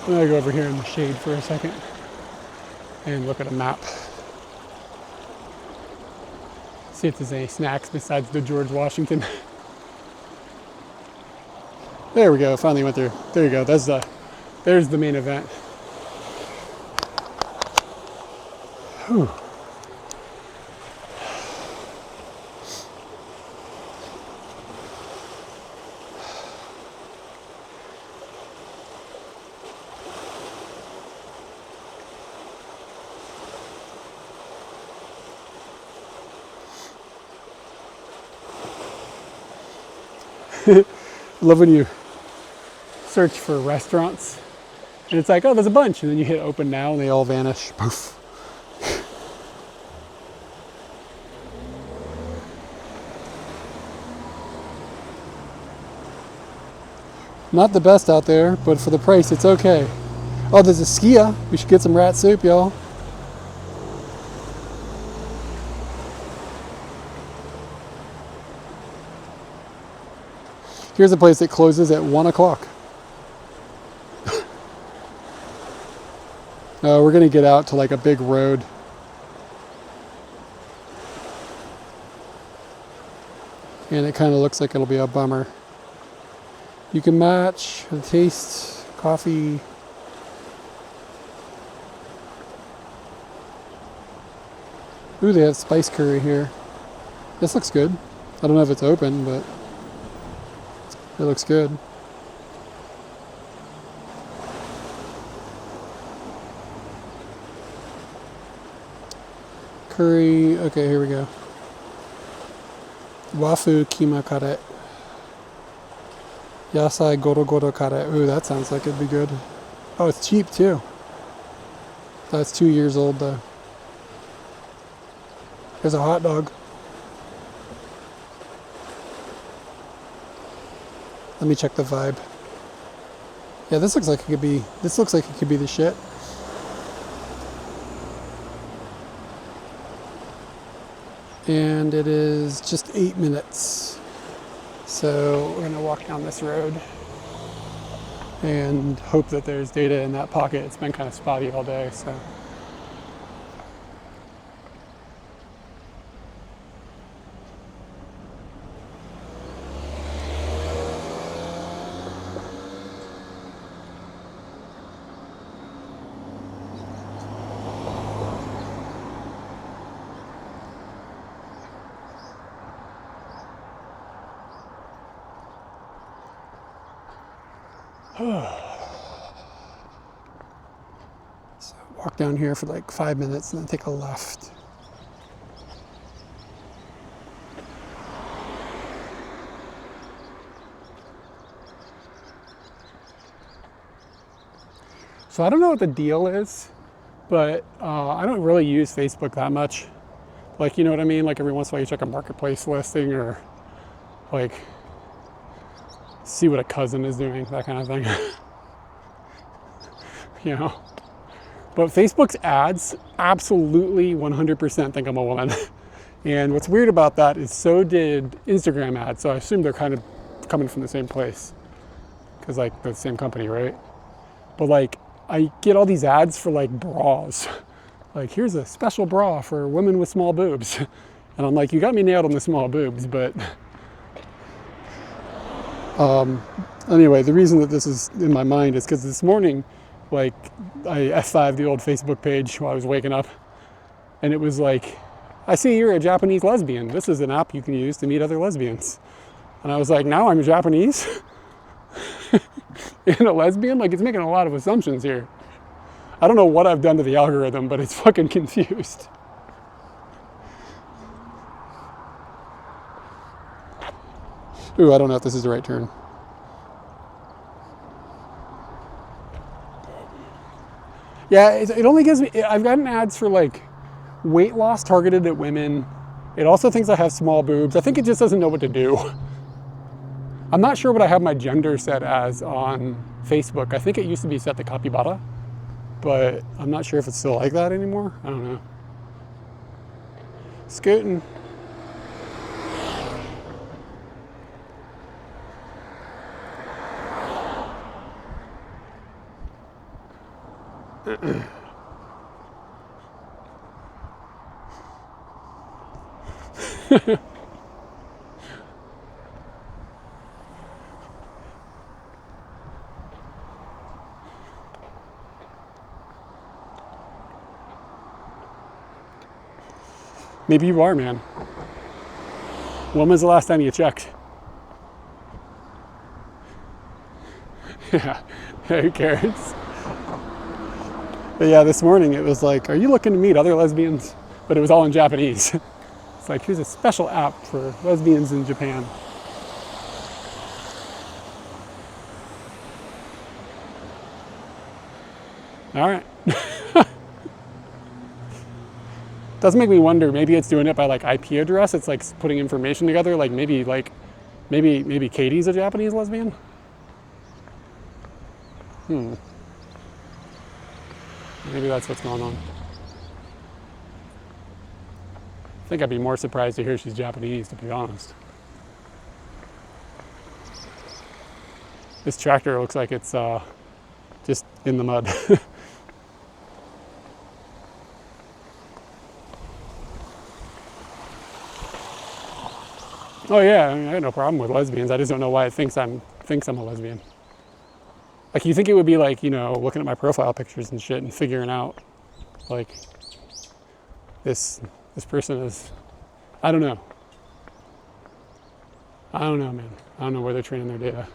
I'm gonna go over here in the shade for a second and look at a map. See if there's any snacks besides the George Washington. There we go, finally went through. There you go, there's the main event. Whew. I love when you search for restaurants and it's like, oh, there's a bunch, and then you hit open now and they all vanish. Poof. Not the best out there, but for the price, it's okay. Oh, there's a skia. We should get some rat soup, y'all. Here's a place that closes at 1 o'clock. We're gonna get out to like a big road. And it kind of looks like it'll be a bummer. You can match the taste, coffee. Ooh, they have spice curry here. This looks good. I don't know if it's open, but it looks good. Curry, okay, here we go. Wafu kima kare. Yasai goro goro kare. Ooh, that sounds like it'd be good. Oh, it's cheap too. That's 2 years old though. There's a hot dog. Let me check the vibe. Yeah, this looks like it could be the shit. And it is just 8 minutes. So we're gonna walk down this road and hope that there's data in that pocket. It's been kind of spotty all day, so. So walk down here for like 5 minutes and then take a left. So I don't know what the deal is, but I don't really use Facebook that much. Like, you know what I mean? Like every once in a while you check a marketplace listing or like see what a cousin is doing, that kind of thing. You know? But Facebook's ads absolutely 100% think I'm a woman. And what's weird about that is so did Instagram ads. So I assume they're kind of coming from the same place. Because like the same company, right? But like I get all these ads for like bras. Like here's a special bra for women with small boobs. And I'm like, you got me nailed on the small boobs, but anyway, the reason that this is in my mind is because this morning, like, I F5'd the old Facebook page while I was waking up, and it was like, I see you're a Japanese lesbian. This is an app you can use to meet other lesbians. And I was like, now I'm Japanese? And a lesbian? Like, it's making a lot of assumptions here. I don't know what I've done to the algorithm, but it's fucking confused. Ooh, I don't know if this is the right turn. Yeah, it only gives me, I've gotten ads for like weight loss targeted at women. It also thinks I have small boobs. I think it just doesn't know what to do. I'm not sure what I have my gender set as on Facebook. I think it used to be set to capybara, but I'm not sure if it's still like that anymore. I don't know. Scooting. Maybe you are, man. When was the last time you checked? Yeah, who cares? But yeah, this morning it was like, are you looking to meet other lesbians? But it was all in Japanese. It's like, here's a special app for lesbians in Japan. All right. Does make me wonder, maybe it's doing it by like IP address. It's like putting information together. Like maybe Katie's a Japanese lesbian. Maybe that's what's going on. I think I'd be more surprised to hear she's Japanese, to be honest. This tractor looks like it's just in the mud. Oh yeah, I mean, I got no problem with lesbians. I just don't know why it thinks I'm a lesbian. Like, you think it would be like, you know, looking at my profile pictures and shit and figuring out, like, this person is, I don't know. I don't know, man. I don't know where they're training their data.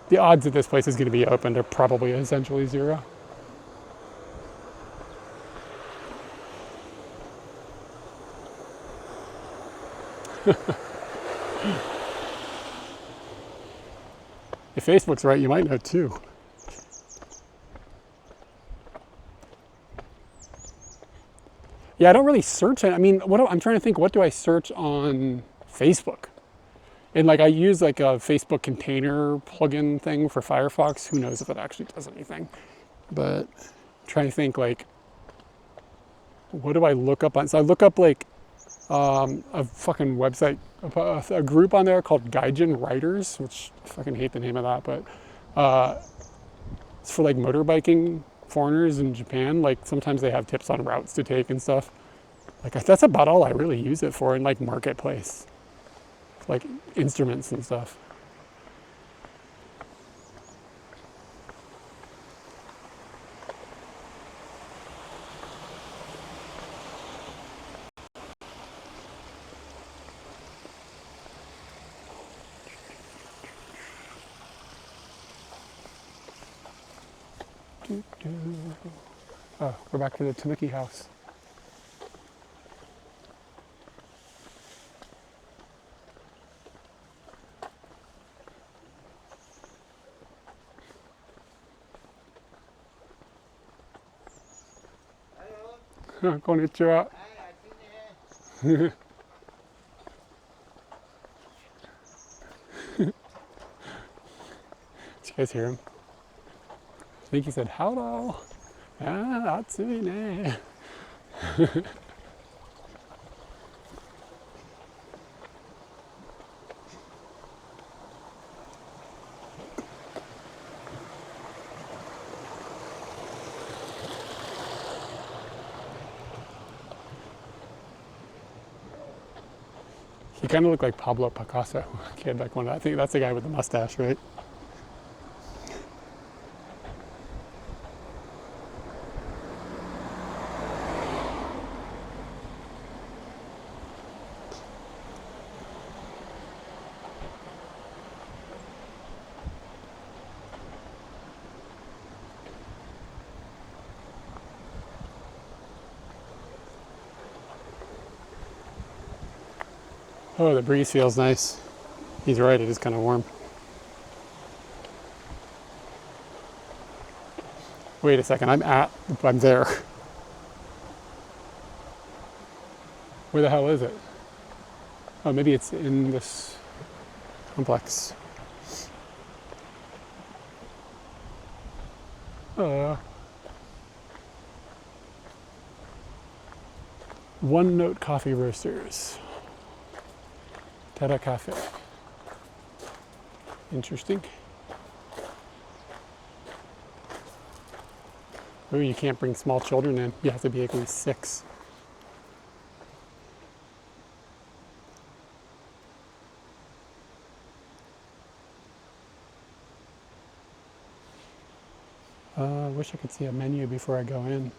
The odds that this place is going to be opened are probably essentially zero. If Facebook's right, you might know too. Yeah, I don't really search it. I mean, I'm trying to think, what do I search on Facebook? And like, I use like a Facebook container plugin thing for Firefox. Who knows if it actually does anything? But I'm trying to think, like, what do I look up on? So I look up like a fucking website, a group on there called Gaijin Writers, which I fucking hate the name of that, but it's for like motorbiking foreigners in Japan. Like, sometimes they have tips on routes to take and stuff. Like, that's about all I really use it for, in like marketplace, like instruments and stuff. Oh, we're back to the Tanuki house. Konnichiwa. Did you guys hear him? I think he said, hello. Ah, Atsune. He kind of looked like Pablo Picasso. Kid, like I think that's the guy with the mustache, right? Oh, the breeze feels nice. He's right, it is kind of warm. Wait a second, I'm there. Where the hell is it? Oh, maybe it's in this complex. One Note Coffee Roasters. Terra Cafe. Interesting. Oh, you can't bring small children in. You have to be at least 6. I wish I could see a menu before I go in.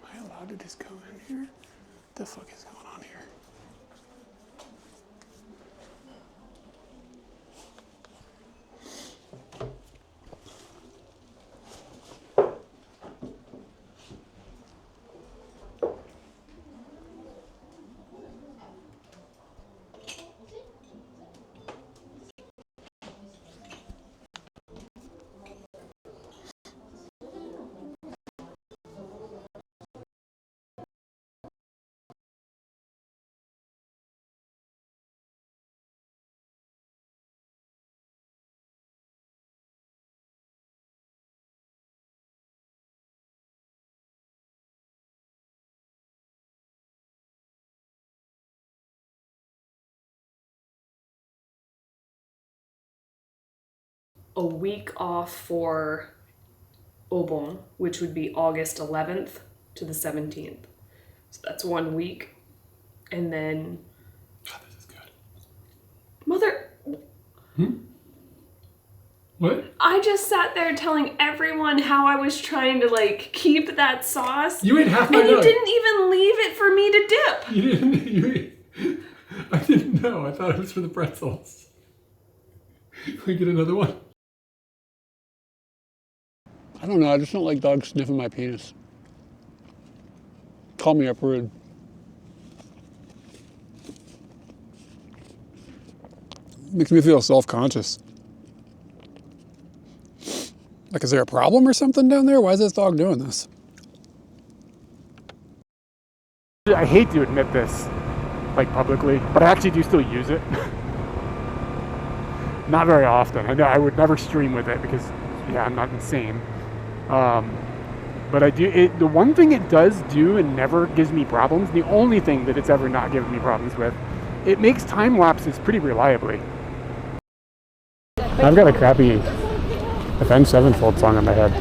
Am I allowed to just go in here? What the fuck is going on here? A week off for Obon, which would be August 11th to the 17th. So that's 1 week. And then... God, this is good. Mother... What? I just sat there telling everyone how I was trying to, like, keep that sauce. You ate half my And you nug. didn't even leave it for me to dip. You didn't. I didn't know. I thought it was for the pretzels. Can we get another one? I don't know. I just don't like dogs sniffing my penis. Call me up rude. Makes me feel self-conscious. Like, is there a problem or something down there? Why is this dog doing this? I hate to admit this, like, publicly, but I actually do still use it. Not very often. I know I would never stream with it because, yeah, I'm not insane. But I do. The one thing it does do and never gives me problems, the only thing that it's ever not given me problems with, it makes time lapses pretty reliably. I've got a crappy Avenged Sevenfold song in my head.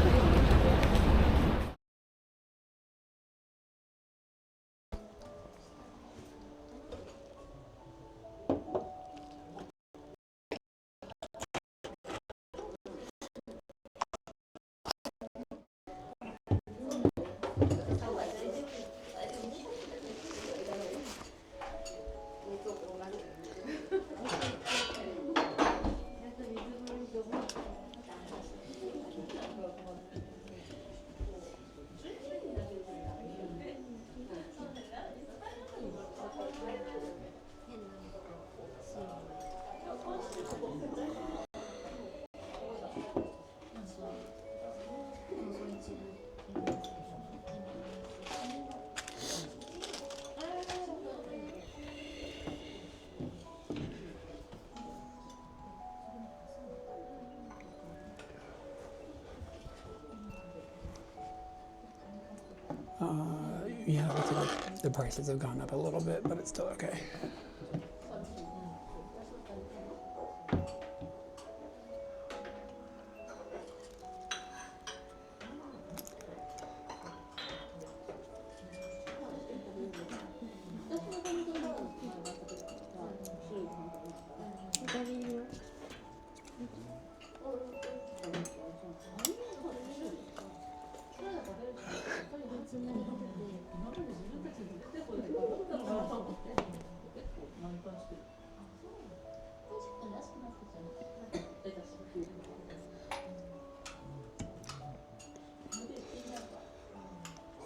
Yeah, looks like the prices have gone up a little bit, but it's still okay.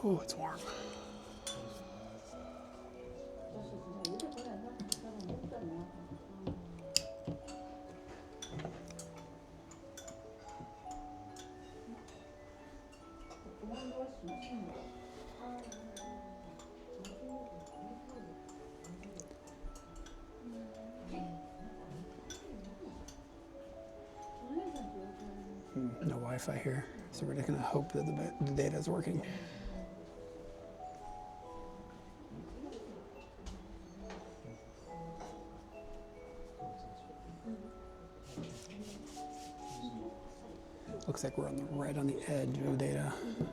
Oh, it's warm. No Wi-Fi here, so we're just gonna hope that the data is working. Looks like we're right on the edge of data, but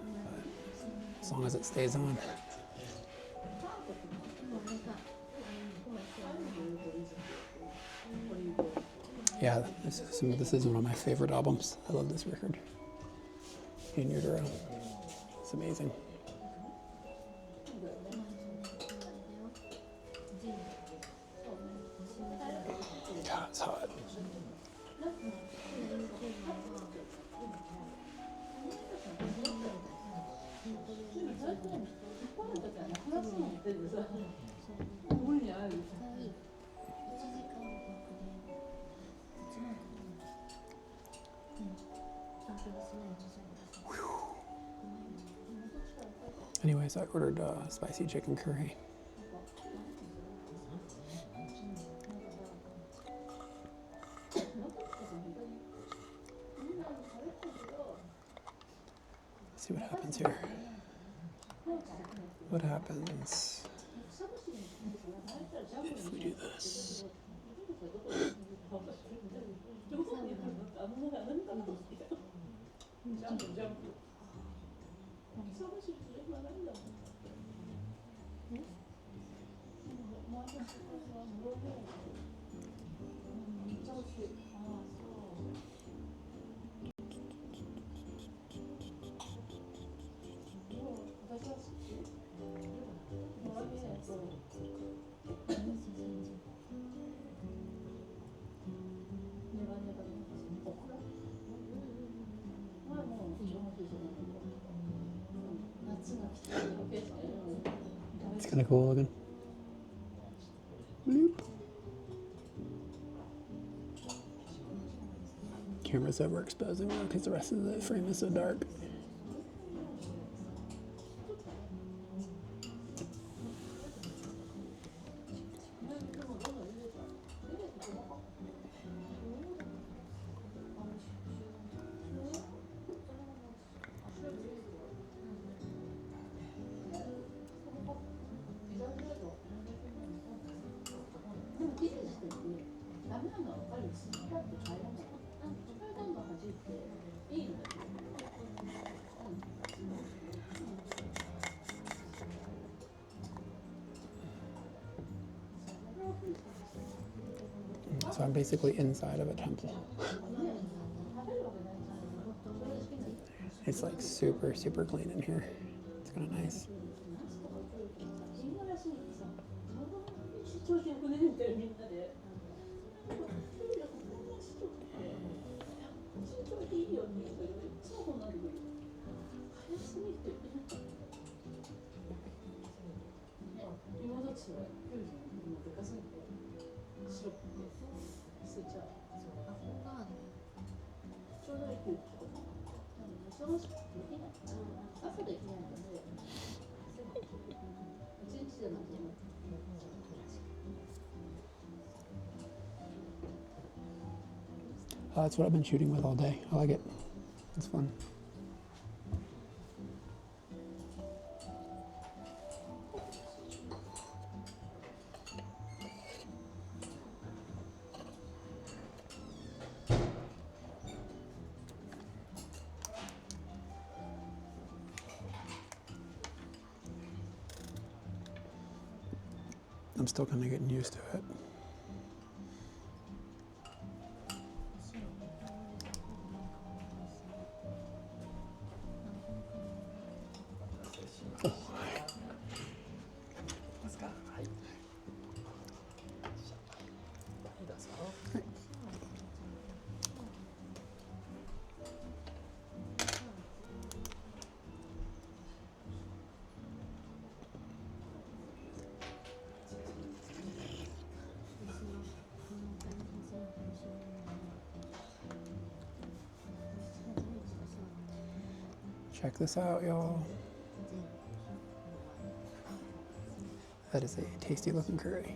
as long as it stays on. Yeah, this is one of my favorite albums. I love this record. In Utero. It's amazing. God, it's hot. Anyways, I ordered spicy chicken curry. Let's see what happens here. What happens if we do this? It's kind of cool looking. Bloop. Camera's overexposing now because the rest of the frame is so dark. So I'm basically inside of a temple. It's like super, super clean in here. It's kind of nice. That's what I've been shooting with all day. I like it. It's fun. I'm still kind of getting used to it. Check this out, y'all. That is a tasty looking curry.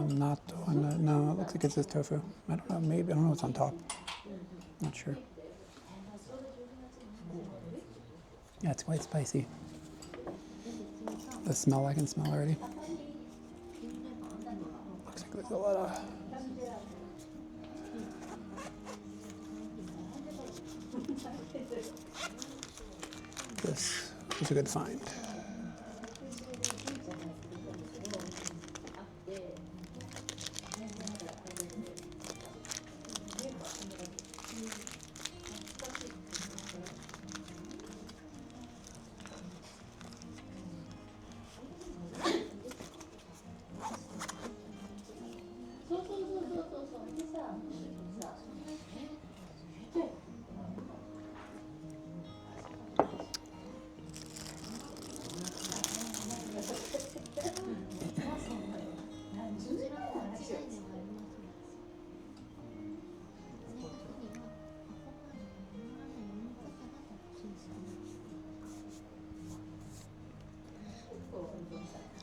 Not on the, no, it looks like it's just tofu. I don't know, maybe, I don't know what's on top. Not sure. Yeah, it's quite spicy. The smell I can smell already. Looks like there's a lot of... This is a good find.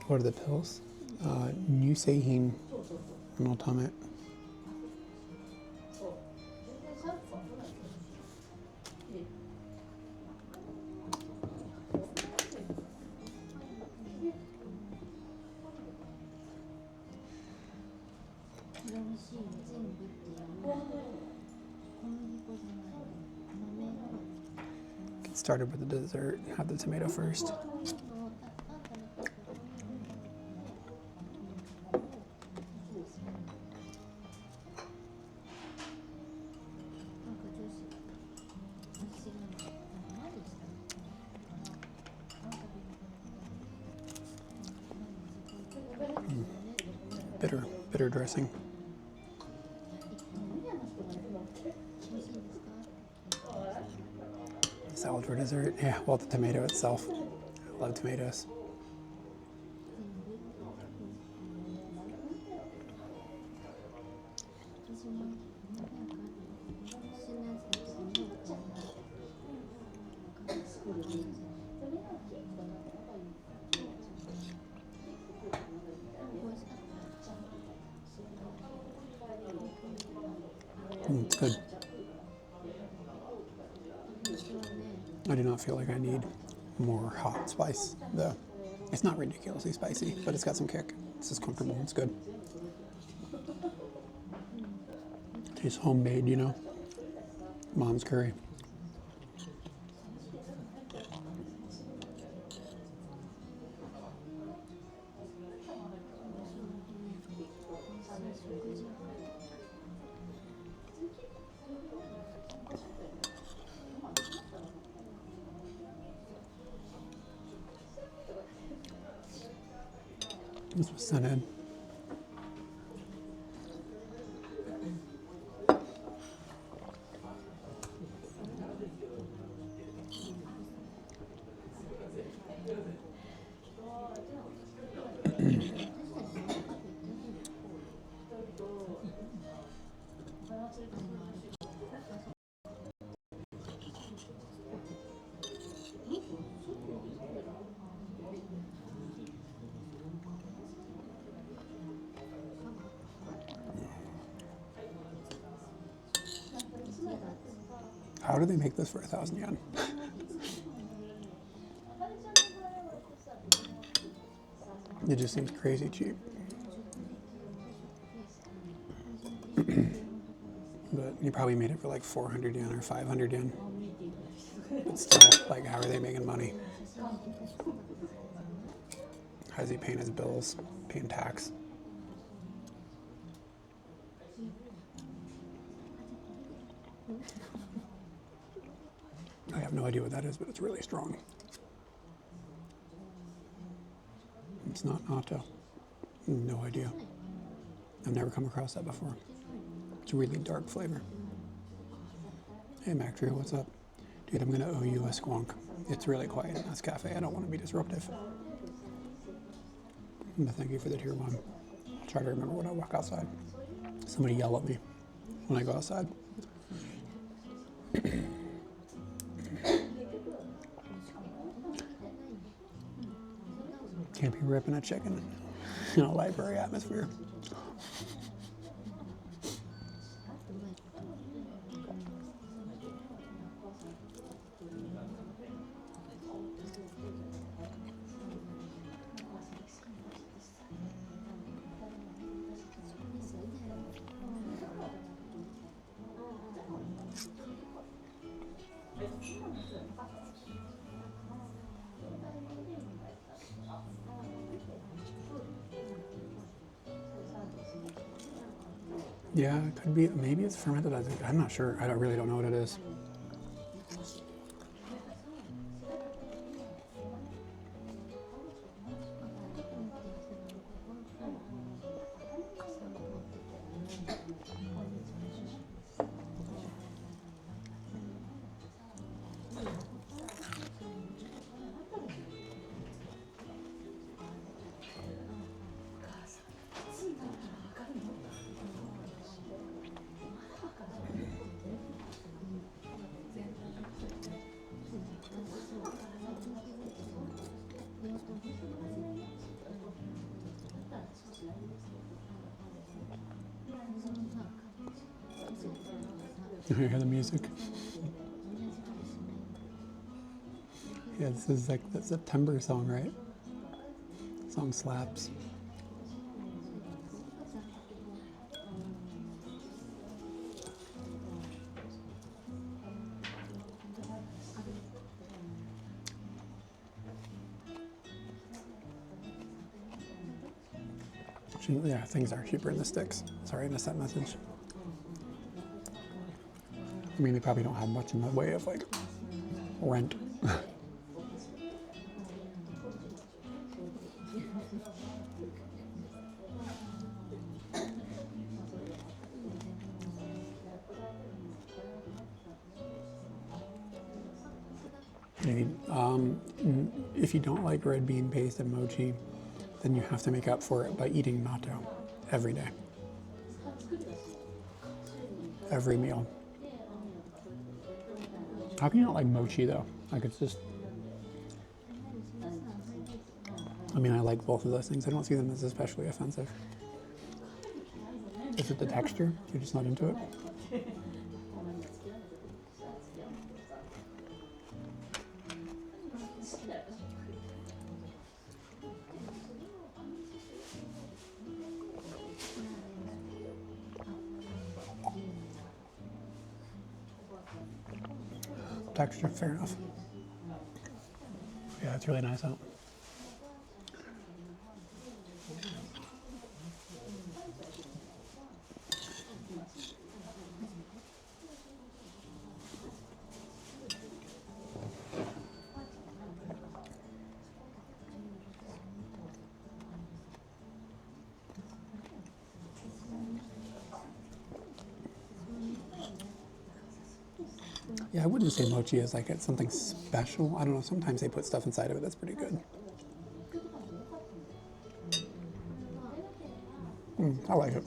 What are the pills? Nuseihin no tame. Get started with the dessert. Have the tomato first. Bitter dressing. Salad for dessert. Yeah, well, the tomato itself. I love tomatoes. It's good. I do not feel like I need more hot spice, though. It's not ridiculously spicy, but it's got some kick. It's just comfortable. It's good. Tastes homemade, you know? Mom's curry. This was sent in. How do they make this for 1,000 yen? It just seems crazy cheap. But you probably made it for like 400 yen or 500 yen. But still, like, how are they making money? How's he paying his bills? Paying tax? I have no idea what that is, but it's really strong. It's not natto. No idea. I've never come across that before. It's a really dark flavor. Hey, Mactria, what's up? Dude, I'm gonna owe you a squonk. It's really quiet in this cafe. I don't want to be disruptive. But thank you for the tier 1. I'll try to remember when I walk outside. Somebody yell at me when I go outside. Can't be ripping a chicken in a library atmosphere. Yeah, it could be. Maybe it's fermented. I'm not sure. I really don't know what it is. You hear the music? Yeah, this is like the September song, right? Song slaps. Yeah, things are cheaper in the sticks. Sorry, I missed that message. I mean, they probably don't have much in the way of, like, rent. If you don't like red bean paste and mochi, then you have to make up for it by eating natto every day. Every meal. How can you not like mochi though? Like, it's just... I mean, I like both of those things. I don't see them as especially offensive. Is it the texture? You're just not into it? Texture, fair enough. Yeah, it's really nice out. Yeah, I wouldn't say mochi is like it's something special. I don't know, sometimes they put stuff inside of it that's pretty good. I like it.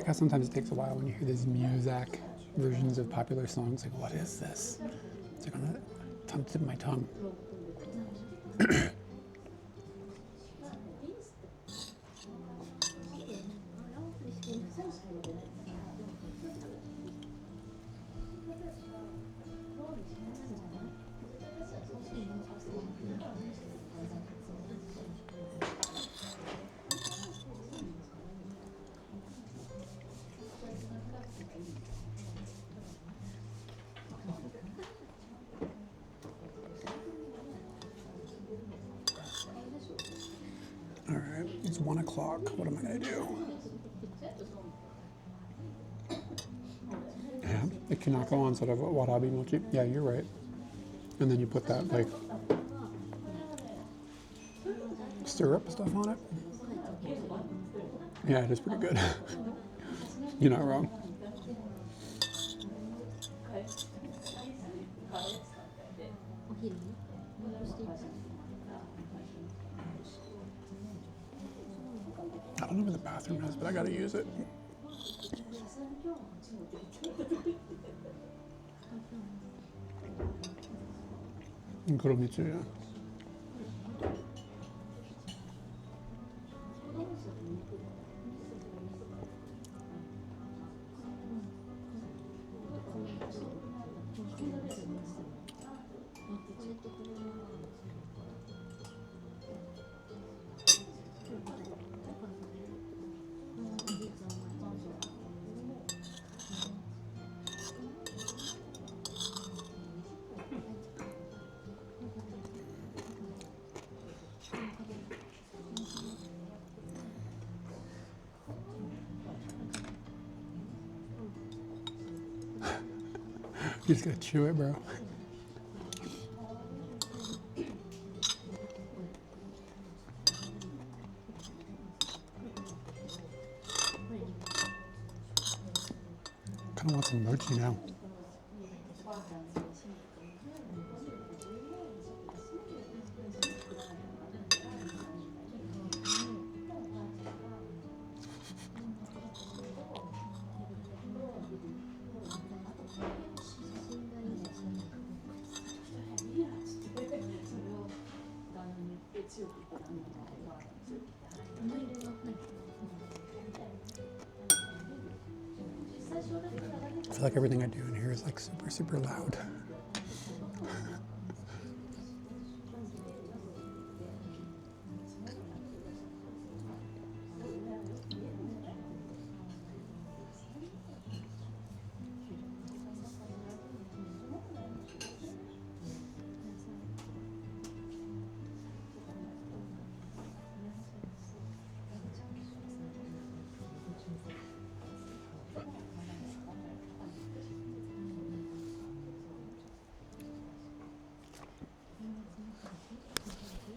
like how sometimes it takes a while when you hear these Muzak versions of popular songs. Like, what is this? It's like on the tip of my tongue. All right, it's 1 o'clock. What am I gonna do? Yeah, it cannot go on instead of warabi mochi. Yeah, you're right. And then you put that like syrup stuff on it. Yeah, it is pretty good. You're not wrong. I don't know where the bathroom is, but I gotta use it. Kuromitsu, yeah. You just gotta chew it, bro. Kinda want some mochi now. I feel like everything I do in here is like super, super loud.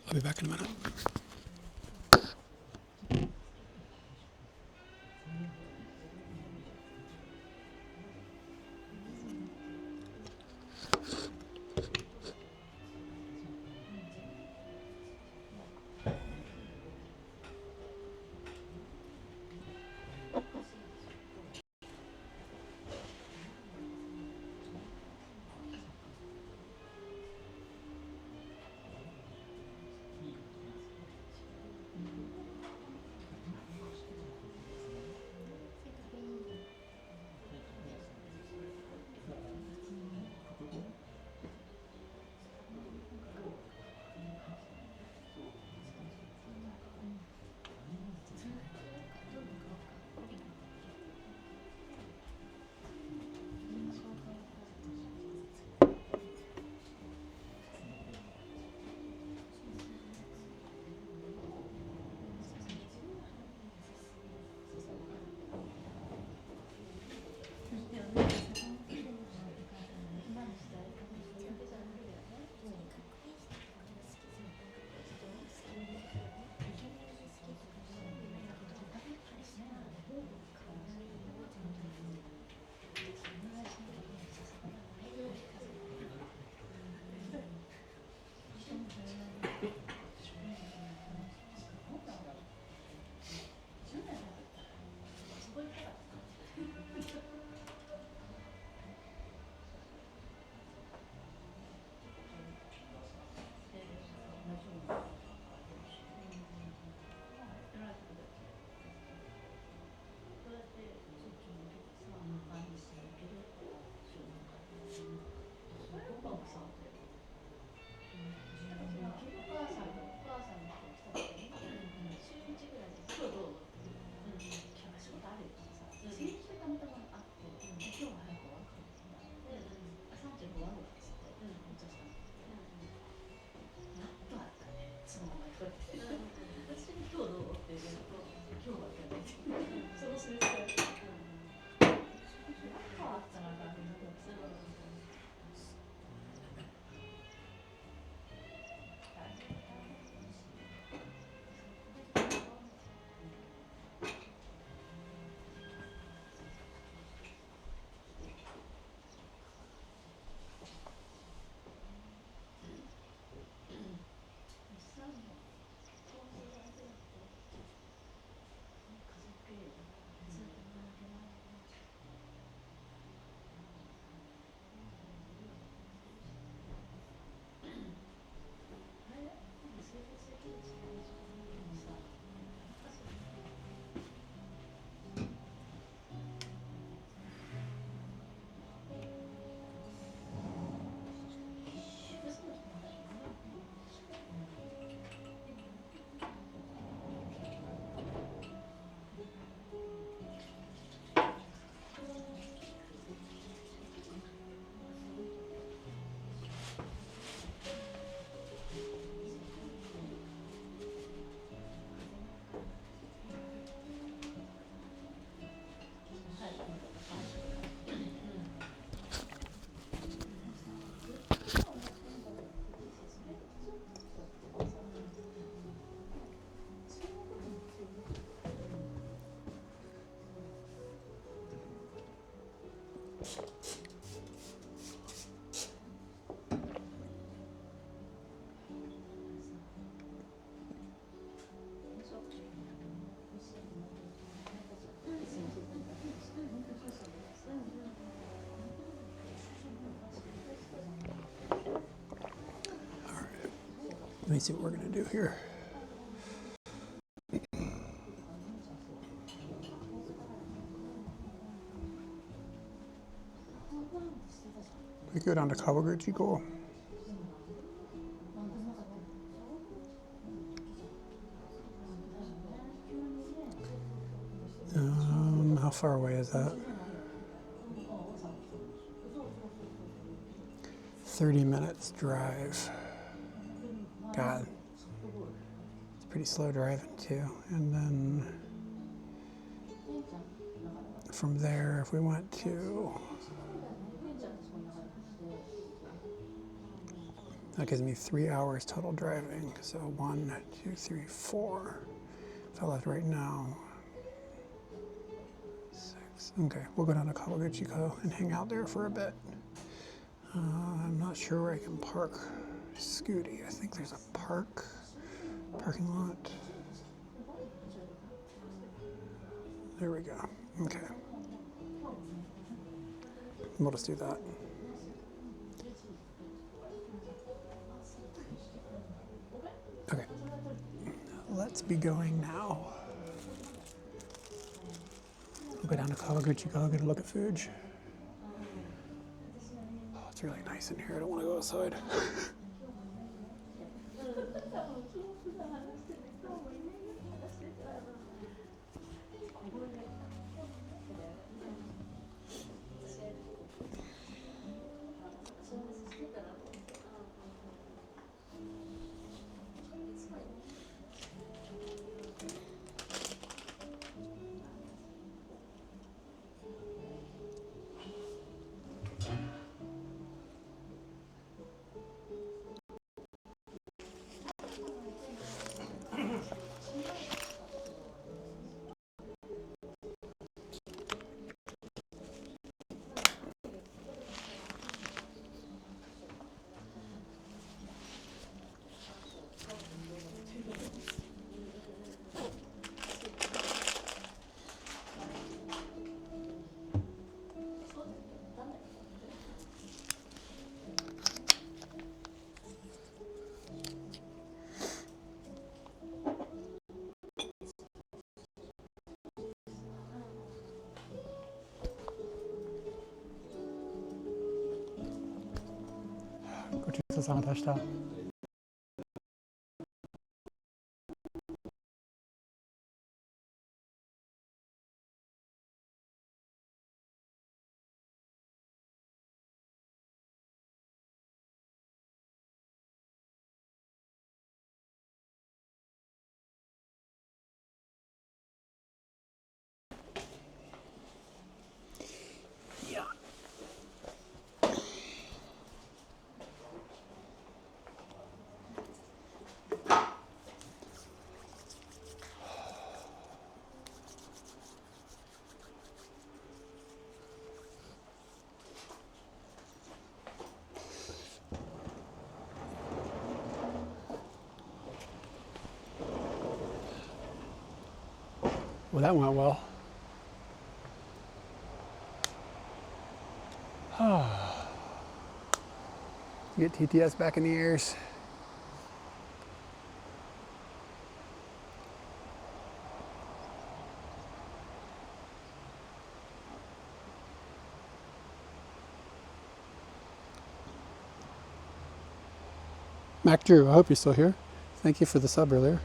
I'll be back in a minute. Let me see what we're gonna do here. We go down to Kawaguchi, cool. How far away is that? 30 minutes drive. God, it's pretty slow driving too. And then from there, if we went to, that gives me 3 hours total driving. So 1, 2, 3, 4. If I left right now, 6. Okay, we'll go down to Kawaguchiko and hang out there for a bit. I'm not sure where I can park Scooty. I think there's a parking lot. There we go. Okay. We'll just do that. Okay. Let's be going now. We'll go down to Kawaguchiko, get a look at food. Oh, it's really nice in here. I don't want to go outside. 参加した。Well, that went well. Get TTS back in the ears. Mac Drew, I hope you're still here. Thank you for the sub earlier.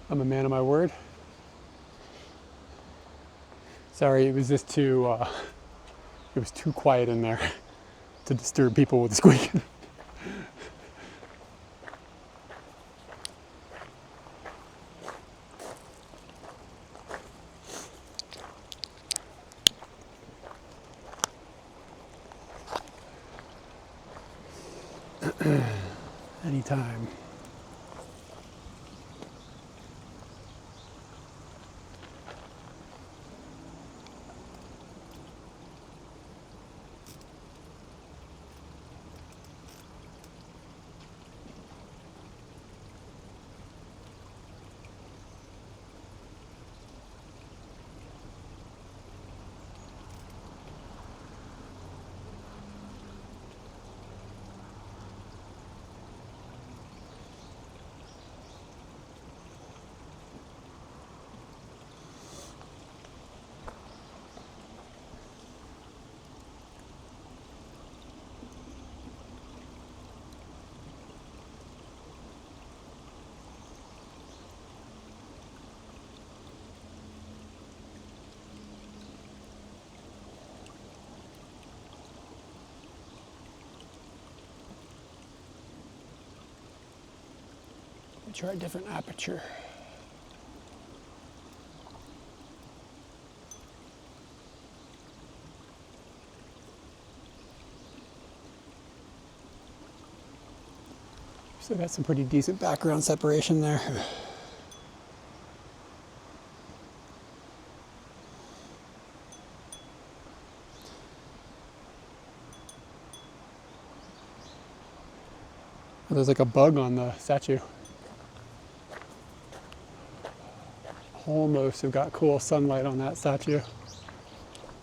I'm a man of my word. Sorry, it was just too, it was too quiet in there to disturb people with the squeaking. Anytime. Try a different aperture. So got some pretty decent background separation there. There's like a bug on the statue. Almost have got cool sunlight on that statue,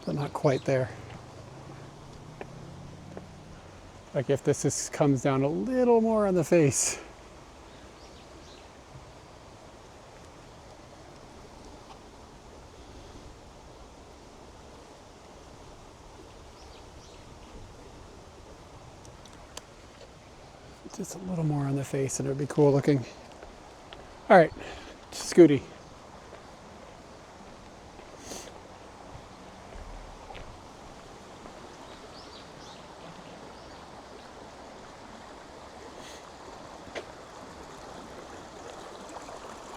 but not quite there. Like if this comes down a little more on the face. Just a little more on the face and it would be cool looking. All right, Scooty.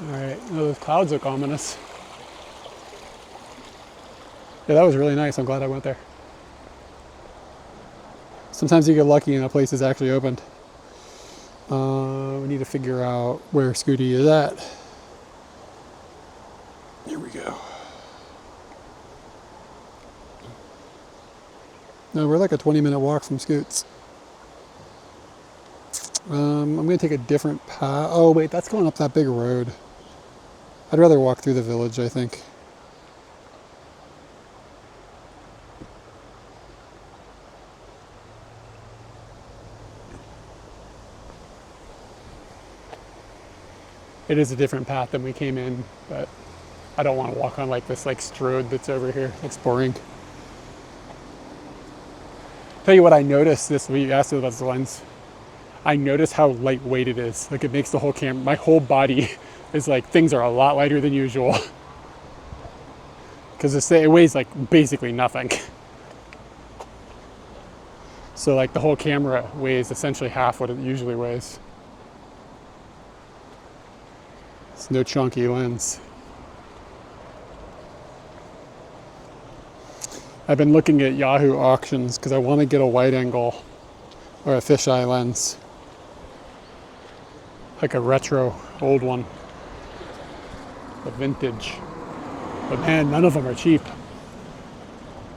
Alright, those clouds look ominous. Yeah, that was really nice. I'm glad I went there. Sometimes you get lucky and a place is actually opened. We need to figure out where Scooty is at. Here we go. No, we're like a 20-minute walk from Scoots. I'm going to take a different path. Oh wait, that's going up that big road. I'd rather walk through the village, I think. It is a different path than we came in, but I don't want to walk on like this like road that's over here. It's boring. Tell you what I noticed this week, you asked about the lens. I noticed how lightweight it is. Like it makes the whole camera, my whole body is like, things are a lot lighter than usual. Because it weighs like basically nothing. So like the whole camera weighs essentially half what it usually weighs. It's no chunky lens. I've been looking at Yahoo auctions because I want to get a wide angle or a fisheye lens. Like a retro old one. A vintage. But man, none of them are cheap.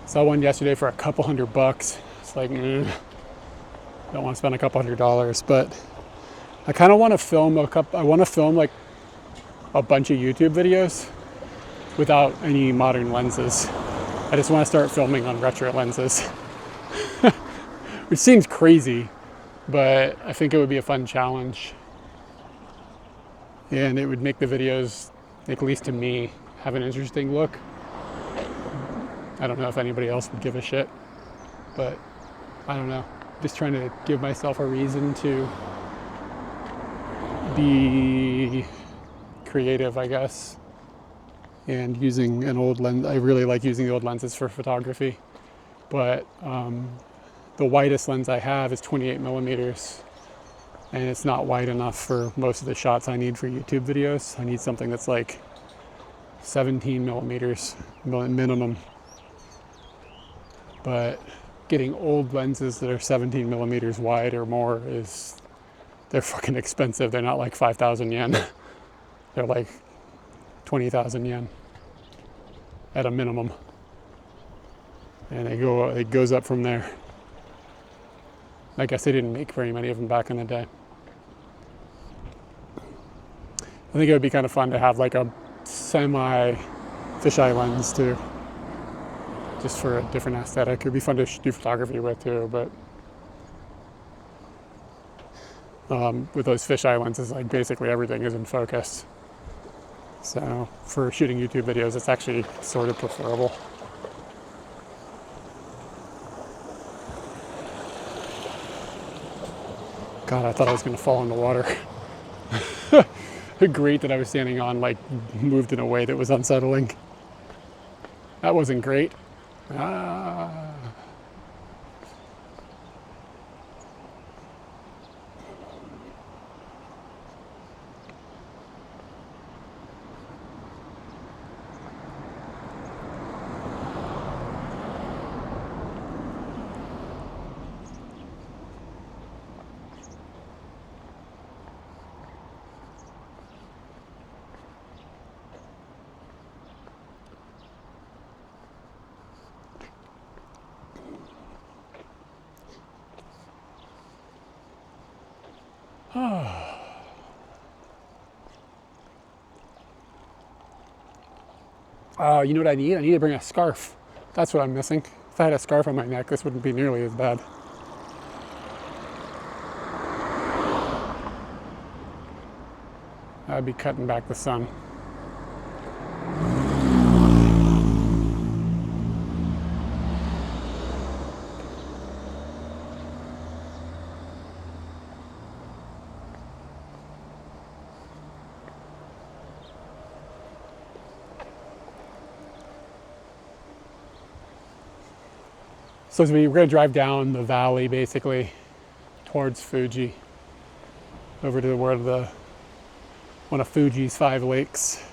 Saw one yesterday for a couple $100. It's like, don't want to spend a couple $100, but I kind of want to film I want to film like a bunch of YouTube videos without any modern lenses. I just want to start filming on retro lenses. Which seems crazy, but I think it would be a fun challenge. And it would make the videos, at least to me, have an interesting look. I don't know if anybody else would give a shit, but I don't know. Just trying to give myself a reason to be creative, I guess. And using an old lens, I really like using the old lenses for photography. But the widest lens I have is 28 millimeters. And it's not wide enough for most of the shots I need for YouTube videos. I need something that's like 17 millimeters minimum. But getting old lenses that are 17 millimeters wide or more they're fucking expensive. They're not like 5,000 yen. They're like 20,000 yen at a minimum. And it goes up from there. I guess they didn't make very many of them back in the day. I think it would be kind of fun to have like a semi fisheye lens too. Just for a different aesthetic. It would be fun to do photography with too, but with those fisheye lenses, like basically everything is in focus. So for shooting YouTube videos, it's actually sort of preferable. God, I thought I was going to fall in the water. The grate that I was standing on like moved in a way that was unsettling. That wasn't great. Ah. Oh, you know what I need? I need to bring a scarf. That's what I'm missing. If I had a scarf on my neck, this wouldn't be nearly as bad. I'd be cutting back the sun. So we're going to drive down the valley basically towards Fuji, over to one of Fuji's 5 lakes.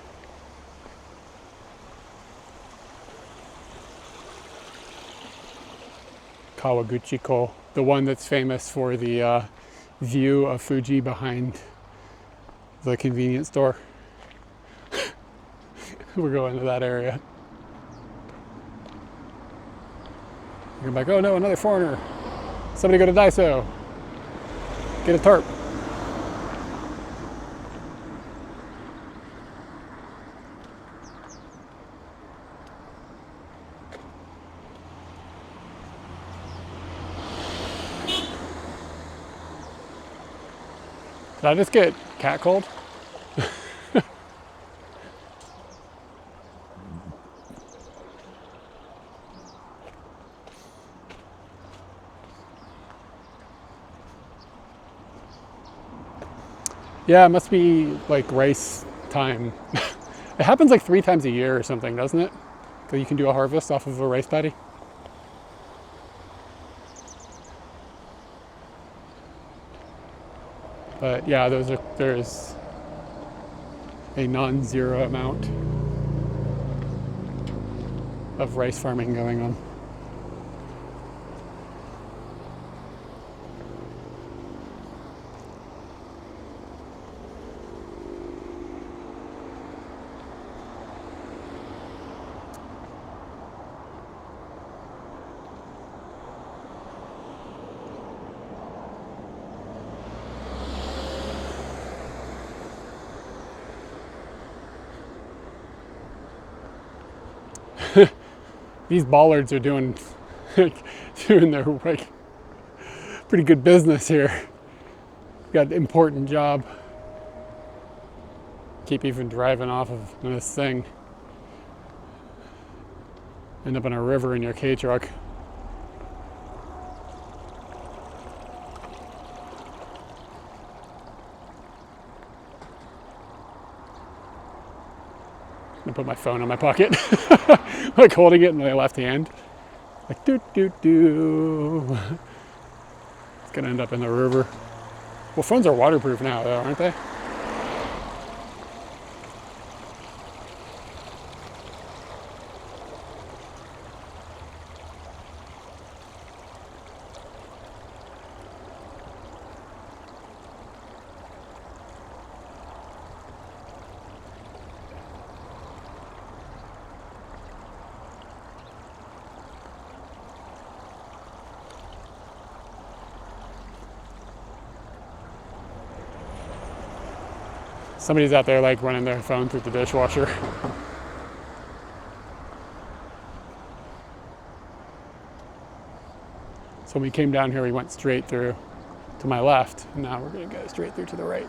Kawaguchiko, the one that's famous for the view of Fuji behind the convenience store. We're going to that area. You're like, oh no, another foreigner. Somebody go to Daiso. Get a tarp. Did I just get catcalled? Yeah, it must be like rice time. It happens like 3 times a year or something, doesn't it? So you can do a harvest off of a rice paddy. But yeah, there's a non-zero amount of rice farming going on. These bollards are doing their like pretty good business here. Got an important job. Keep even driving off of this thing. End up in a river in your K-truck. I put my phone in my pocket, like holding it in my left hand, like doo doo doo. It's gonna end up in the river. Well, phones are waterproof now, though, aren't they? Somebody's out there like running their phone through the dishwasher. So when we came down here, we went straight through to my left, and now we're gonna go straight through to the right.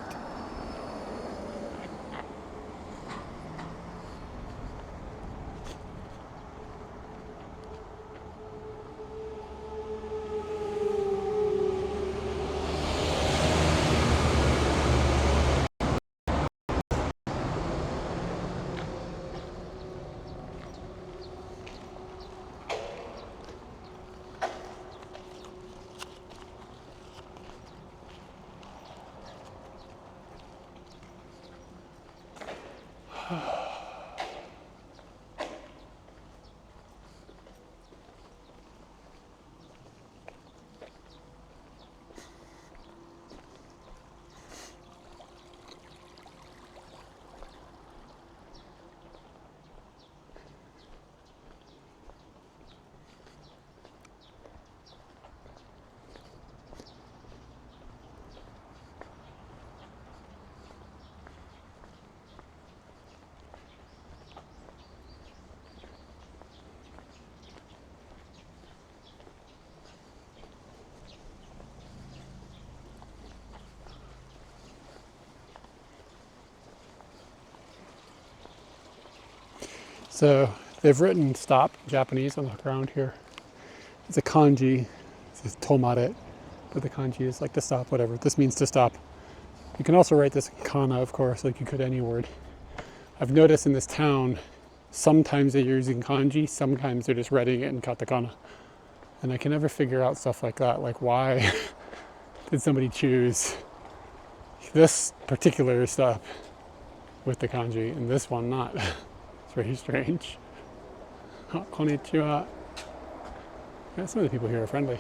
So they've written stop in Japanese on the ground here. It's a kanji, it says tomare, but the kanji is like to stop, whatever. This means to stop. You can also write this in kana, of course, like you could any word. I've noticed in this town, sometimes they're using kanji, sometimes they're just writing it in katakana. And I can never figure out stuff like that, like why did somebody choose this particular stop with the kanji and this one not? It's very strange. Oh, konnichiwa. Yeah, some of the people here are friendly.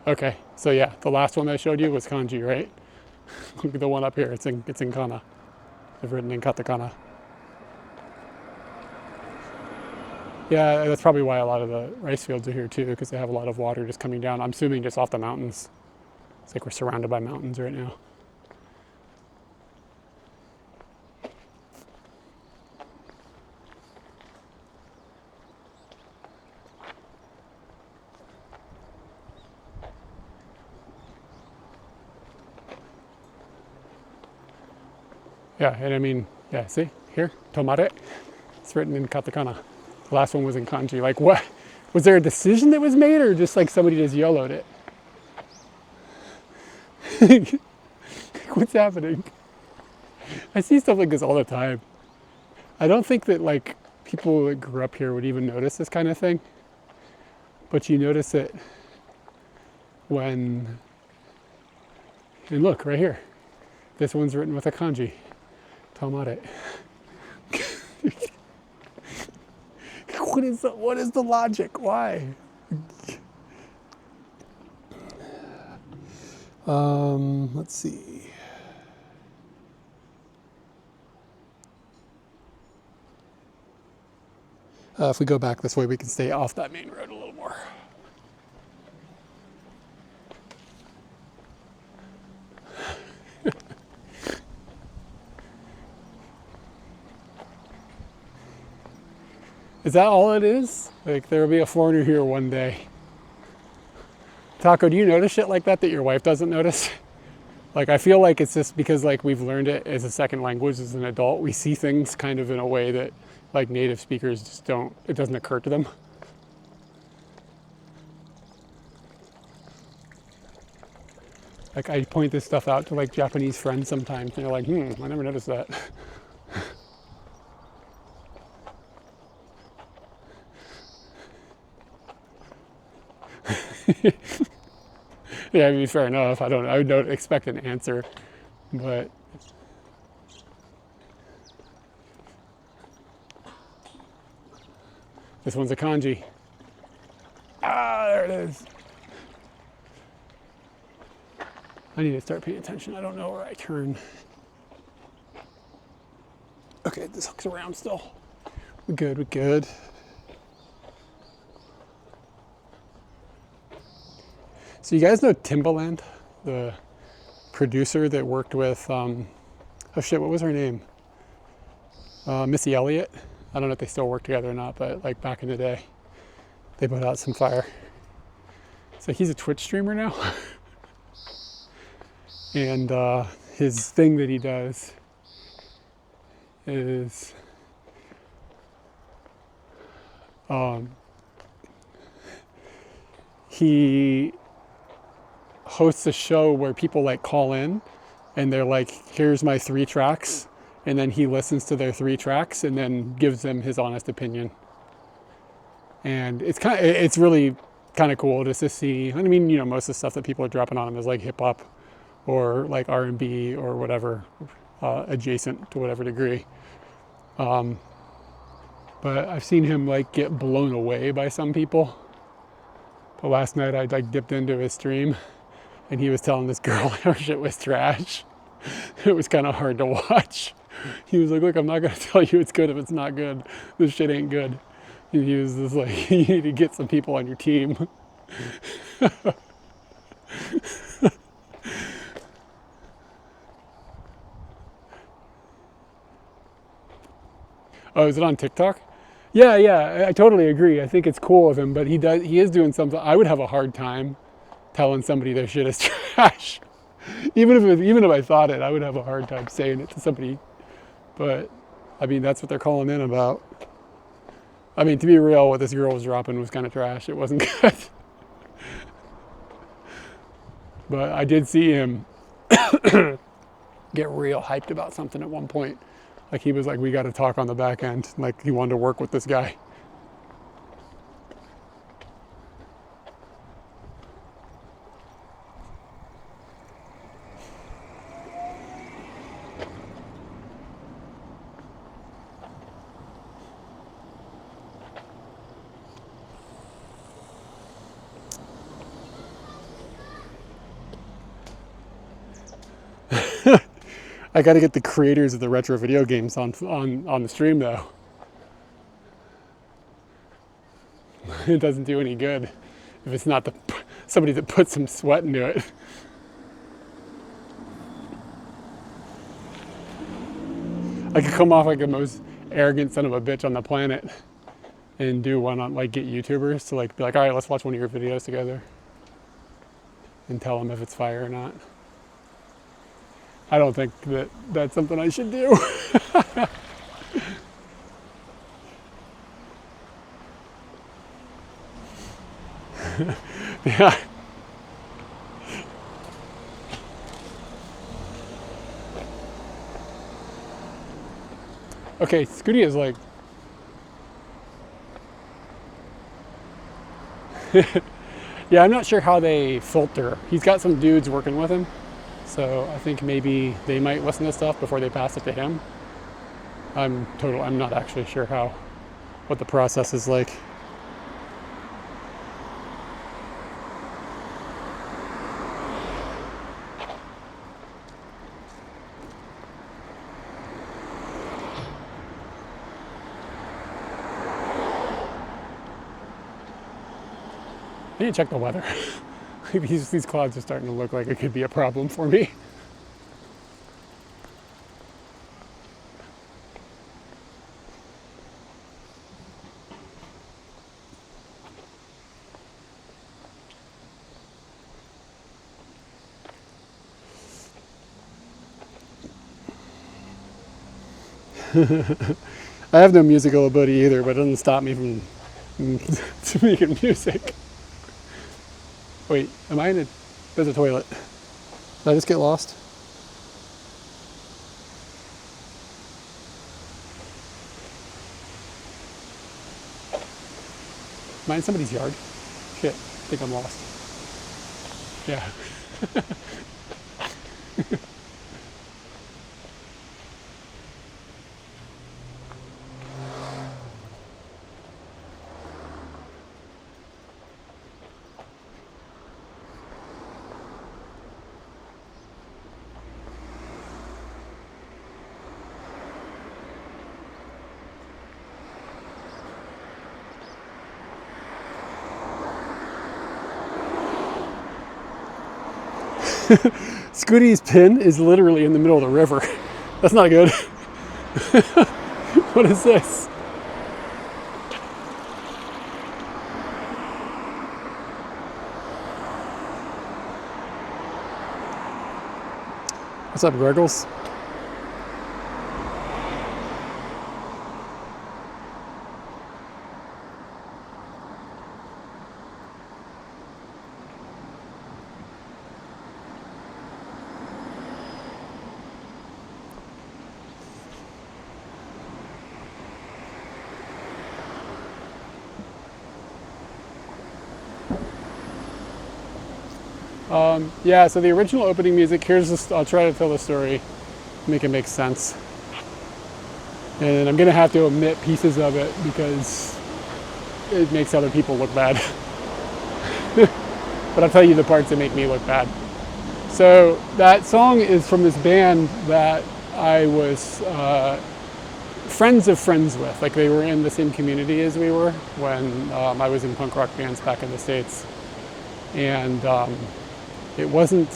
Okay, so yeah, the last one I showed you was kanji, right? Look at the one up here, it's in kana. They've written in katakana. Yeah, that's probably why a lot of the rice fields are here too, because they have a lot of water just coming down. I'm assuming just off the mountains. It's like we're surrounded by mountains right now. Yeah, and I mean, yeah, see, here, tomate, it's written in katakana. The last one was in kanji. Like, what? Was there a decision that was made, or just like somebody just YOLO'd it? What's happening? I see stuff like this all the time. I don't think that like people that grew up here would even notice this kind of thing, but you notice it when, and look right here, this one's written with a kanji, tomate. What is the logic? Why? Let's see. If we go back this way, we can stay off that main road a little more. Is that all it is? Like, there'll be a foreigner here one day. Taco, do you notice shit like that your wife doesn't notice? Like, I feel like it's just because like we've learned it as a second language as an adult. We see things kind of in a way that like native speakers just don't, it doesn't occur to them. Like, I point this stuff out to like Japanese friends sometimes, and they're like, I never noticed that. Yeah, I mean, fair enough. I don't expect an answer, but this one's a kanji. Ah, there it is. I need to start paying attention. I don't know where I turn. Okay, this hook's around still. We're good, we're good. So you guys know Timbaland, the producer that worked with, oh shit, what was her name? Missy Elliott. I don't know if they still work together or not, but like back in the day, they put out some fire. So he's a Twitch streamer now. And his thing that he does is he hosts a show where people like call in and they're like, here's my 3 tracks, and then he listens to their 3 tracks and then gives them his honest opinion. And it's really kind of cool just to see. I mean, you know, most of the stuff that people are dropping on him is like hip hop or like R&B or whatever, adjacent to whatever degree. But I've seen him like get blown away by some people. But last night I like dipped into his stream and he was telling this girl her shit was trash. It was kind of hard to watch. He was like, look, I'm not gonna tell you it's good if it's not good. This shit ain't good. And he was just like, you need to get some people on your team. Oh, is it on TikTok? Yeah, I totally agree. I think it's cool of him, but he is doing something. I would have a hard time telling somebody their shit is trash. Even if I thought it, I would have a hard time saying it to somebody. But I mean, that's what they're calling in about. I mean, to be real, what this girl was dropping was kind of trash. It wasn't good. But I did see him get real hyped about something at one point. Like he was like, we got to talk on the back end. Like he wanted to work with this guy. I got to get the creators of the retro video games on the stream though. It doesn't do any good if it's not somebody that put some sweat into it. I could come off like the most arrogant son of a bitch on the planet and do one on like get YouTubers to like be like, all right, let's watch one of your videos together and tell them if it's fire or not. I don't think that that's something I should do. Yeah. Okay, Scooty is like... Yeah, I'm not sure how they filter. He's got some dudes working with him, so I think maybe they might listen to stuff before they pass it to him. I'm not actually sure what the process is like. I need to check the weather. These clouds are starting to look like it could be a problem for me. I have no musical ability either, but it doesn't stop me from making music. Wait, am I in a... There's a toilet. Did I just get lost? Am I in somebody's yard? Shit, I think I'm lost. Yeah. Scooty's pin is literally in the middle of the river. That's not good. What is this? What's up, Greggles? Yeah, so the original opening music, here's this, I'll try to tell the story, make it make sense. And I'm gonna have to omit pieces of it because it makes other people look bad. But I'll tell you the parts that make me look bad. So that song is from this band that I was friends of friends with. Like they were in the same community as we were when I was in punk rock bands back in the States. And it wasn't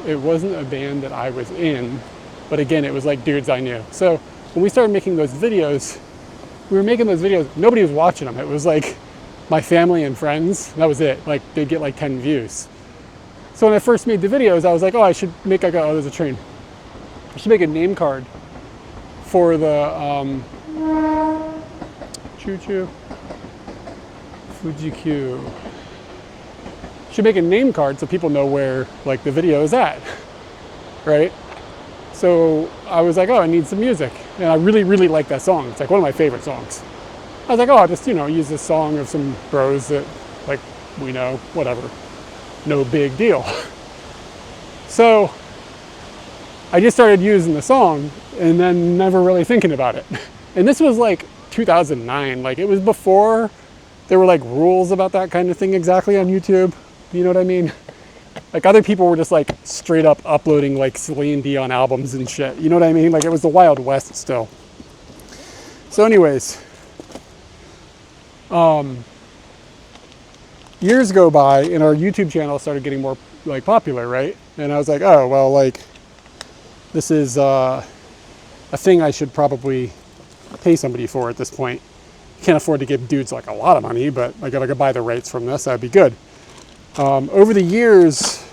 a band that I was in, but again, it was like dudes I knew. So when we started making those videos, nobody was watching them. It was like my family and friends, that was it. Like they'd get like 10 views. So when I first made the videos, I was like, oh, I should make, oh, there's a train. I should make a name card for the choo-choo, Fuji-Q. Should make a name card so people know where like the video is at, right? So I was like, oh, I need some music. And I really, really like that song. It's like one of my favorite songs. I was like, oh, I'll just, use this song of some bros that like we know, whatever. No big deal. So I just started using the song and then never really thinking about it. And this was like 2009. Like it was before there were like rules about that kind of thing exactly on YouTube. You know what I mean? Like other people were just like straight up uploading like Celine Dion albums and shit. You know what I mean? Like it was the Wild West still. So anyways, years go by and our YouTube channel started getting more like popular, right? And I was like, oh, well, like this is a thing I should probably pay somebody for at this point. Can't afford to give dudes like a lot of money, but like if I could buy the rights from this, that'd be good. Over the years,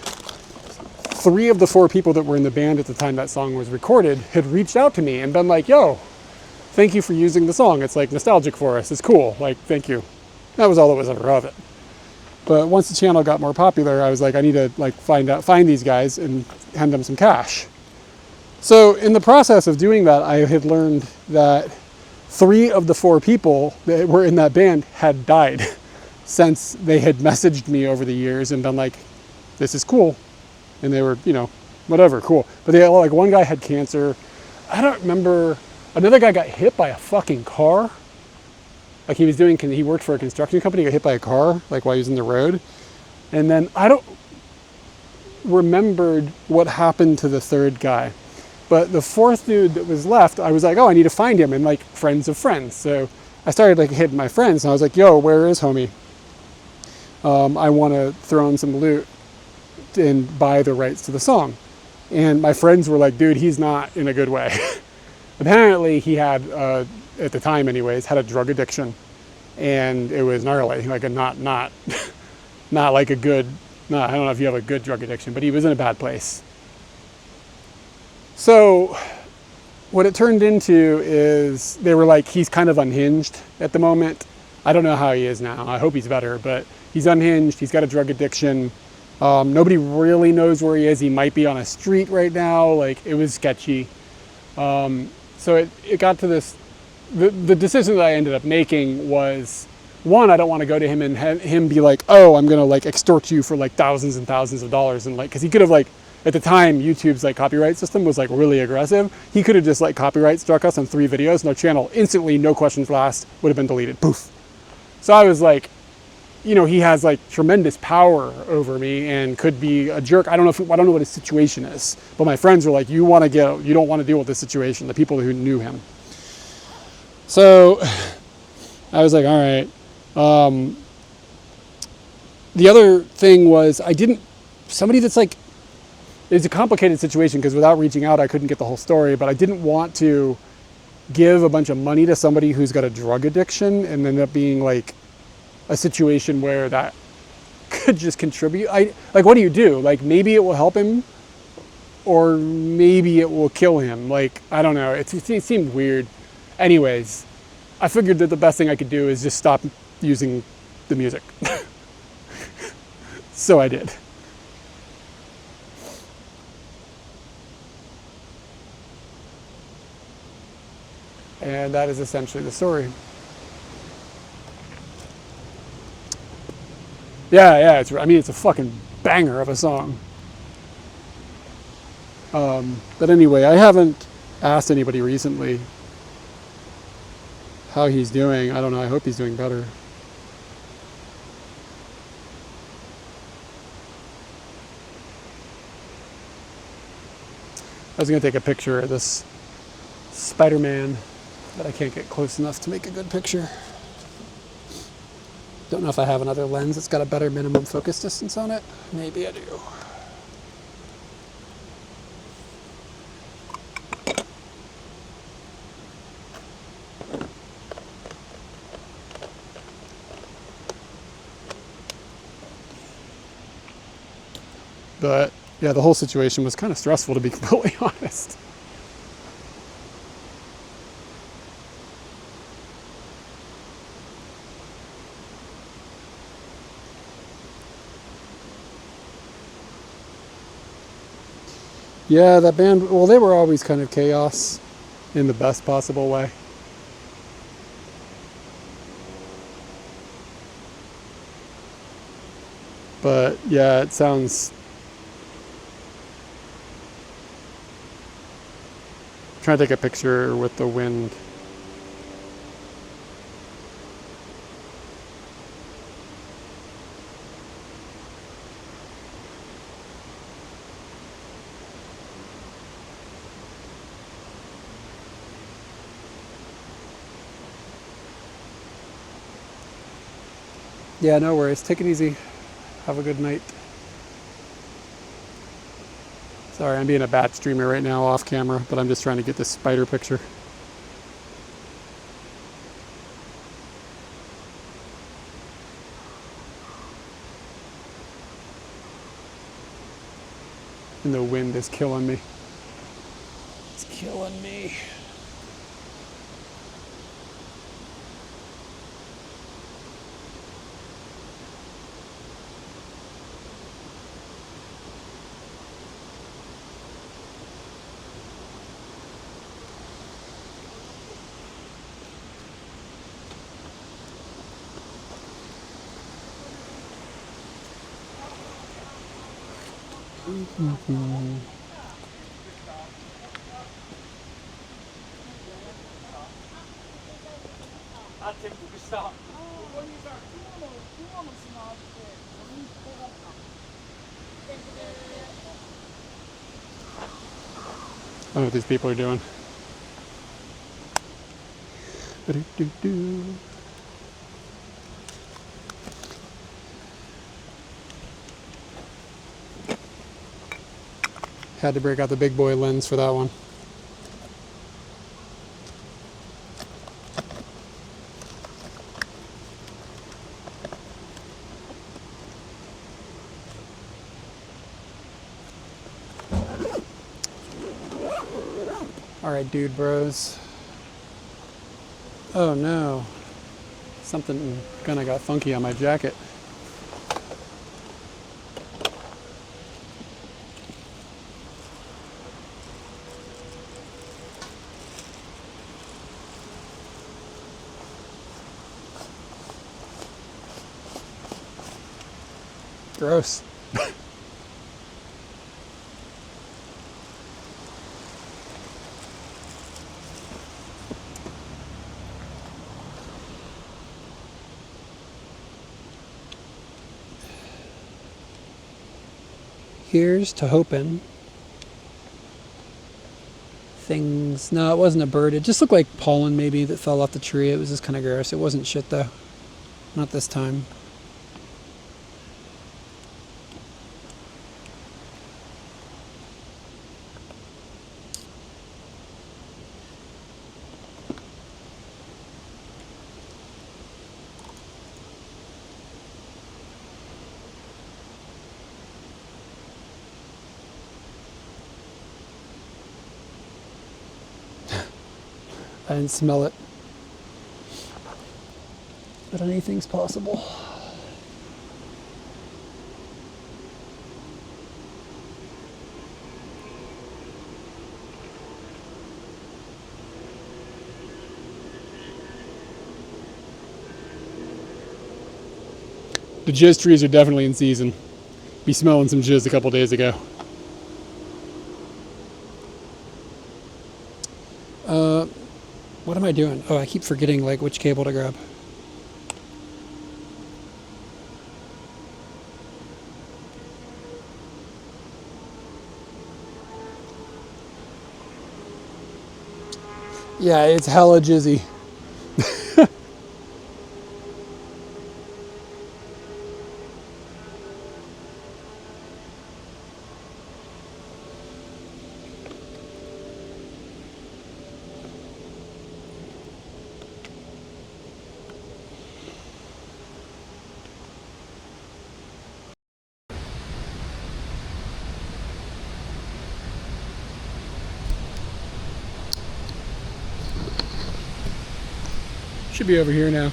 3 of the 4 people that were in the band at the time that song was recorded had reached out to me and been like, yo, thank you for using the song. It's like nostalgic for us. It's cool. Like, thank you. That was all that was ever of it. But once the channel got more popular, I was like, I need to like find these guys and hand them some cash. So in the process of doing that, I had learned that 3 of the 4 people that were in that band had died since they had messaged me over the years and been like, this is cool. And they were, you know, whatever, cool. But they like, one guy had cancer. I don't remember. Another guy got hit by a fucking car. Like he worked for a construction company, got hit by a car, like while he was in the road. And then I don't remember what happened to the 3rd guy. But the 4th dude that was left, I was like, oh, I need to find him, and like friends of friends. So I started like hitting my friends, and I was like, yo, where is homie? I want to throw him some loot and buy the rights to the song. And my friends were like, dude, he's not in a good way. Apparently he had, at the time anyways, had a drug addiction, and it was gnarly, like a not like a good, I don't know if you have a good drug addiction, but he was in a bad place. So what it turned into is they were like, he's kind of unhinged at the moment. I don't know how he is now. I hope he's better, but he's unhinged. He's got a drug addiction. Nobody really knows where he is. He might be on a street right now. Like, it was sketchy. So it got to this, the decision that I ended up making was, one, I don't want to go to him and have him be like, oh, I'm going to like extort you for like thousands and thousands of dollars. And like, cause he could have like, at the time, YouTube's like copyright system was like really aggressive. He could have just like copyright struck us on 3 videos, no channel, instantly, no questions asked, would have been deleted, poof. So I was like, you know, he has like tremendous power over me and could be a jerk. I don't know what his situation is, but my friends were like, you don't want to deal with this situation, the people who knew him. So I was like, all right. The other thing was somebody that's like, it's a complicated situation because without reaching out, I couldn't get the whole story, but I didn't want to give a bunch of money to somebody who's got a drug addiction and end up being like a situation where that could just contribute. Like, what do you do? Like, maybe it will help him or maybe it will kill him. Like, I don't know. It seemed weird. Anyways, I figured that the best thing I could do is just stop using the music. So I did. And that is essentially the story. Yeah, it's a fucking banger of a song. But anyway, I haven't asked anybody recently how he's doing. I don't know, I hope he's doing better. I was gonna take a picture of this Spider-Man, but I can't get close enough to make a good picture. Don't know if I have another lens that's got a better minimum focus distance on it. Maybe I do. But yeah, the whole situation was kind of stressful, to be completely honest. Yeah, that band, well, they were always kind of chaos in the best possible way. But yeah, it sounds... I'm trying to take a picture with the wind. Yeah, no worries. Take it easy. Have a good night. Sorry, I'm being a bad streamer right now off camera, but I'm just trying to get this spider picture. And the wind is killing me. It's killing me. I don't know what these people are doing. Had to break out the big boy lens for that one. Alright, dude bros. Oh no. Something kinda got funky on my jacket. Gross. Here's to hoping things... No, it wasn't a bird. It just looked like pollen maybe that fell off the tree. It was just kind of gross. It wasn't shit though. Not this time. I didn't smell it. But anything's possible. The jizz trees are definitely in season. Be smelling some jizz a couple days ago. What am I doing? Oh, I keep forgetting like which cable to grab. Yeah, it's hella jizzy. Should be over here now.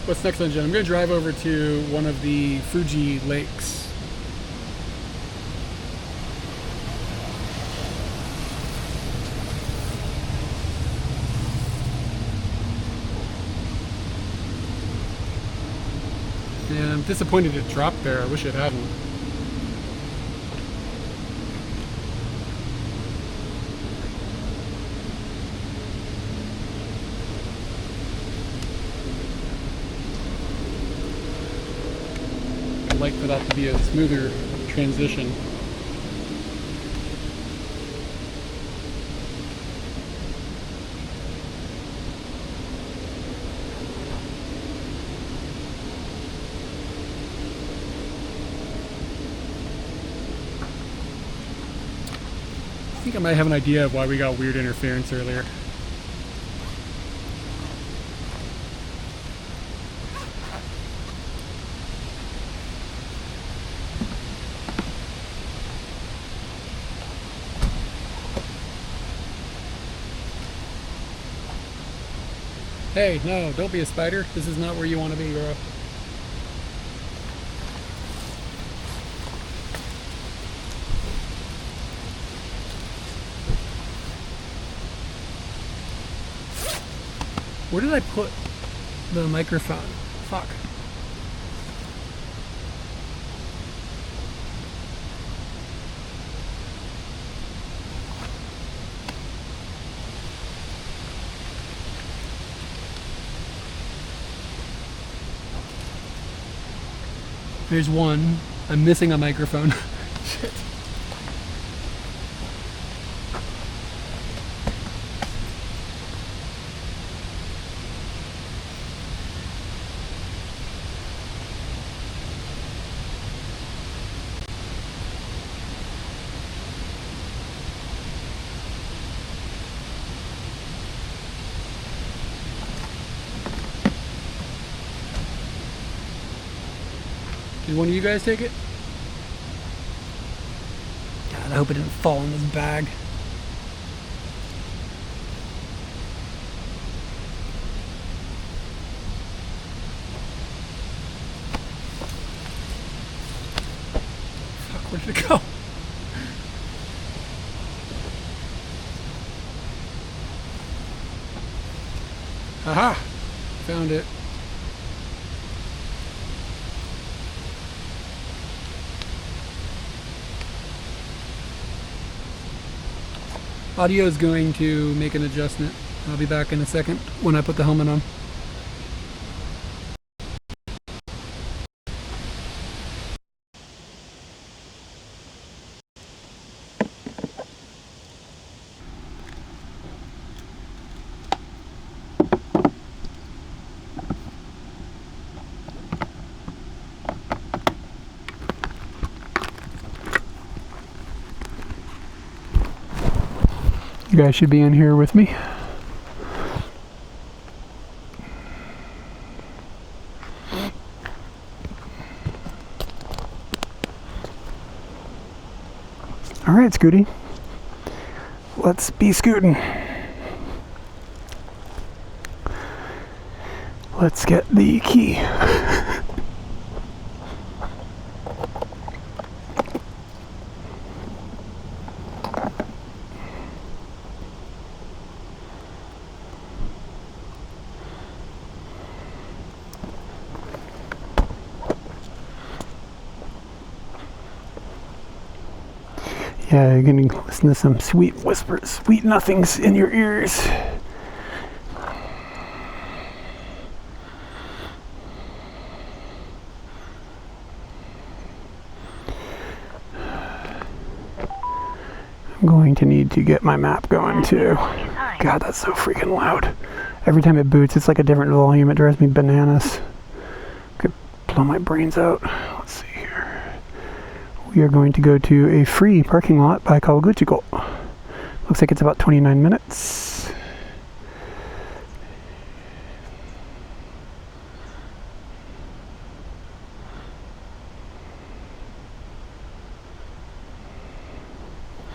What's next on Jen? I'm going to drive over to one of the Fuji lakes. Yeah, I'm disappointed it dropped there. I wish it hadn't. I'd like for that to be a smoother transition. I think I might have an idea of why we got weird interference earlier. Hey, no, don't be a spider. This is not where you want to be, girl. Where did I put the microphone? Fuck. There's one. I'm missing a microphone. Shit. Did one of you guys take it? God, I hope it didn't fall in this bag. Fuck, where did it go? Aha! Found it. Audio is going to make an adjustment. I'll be back in a second when I put the helmet on. You guys should be in here with me. All right, Scooty. Let's be scooting. Let's get the key. Yeah, you're gonna listen to some sweet whispers, sweet nothings in your ears. I'm going to need to get my map going too. God, that's so freaking loud. Every time it boots, it's like a different volume. It drives me bananas. Could blow my brains out. Let's see here. We are going to go to a free parking lot by Kawaguchiko. Looks like it's about 29 minutes.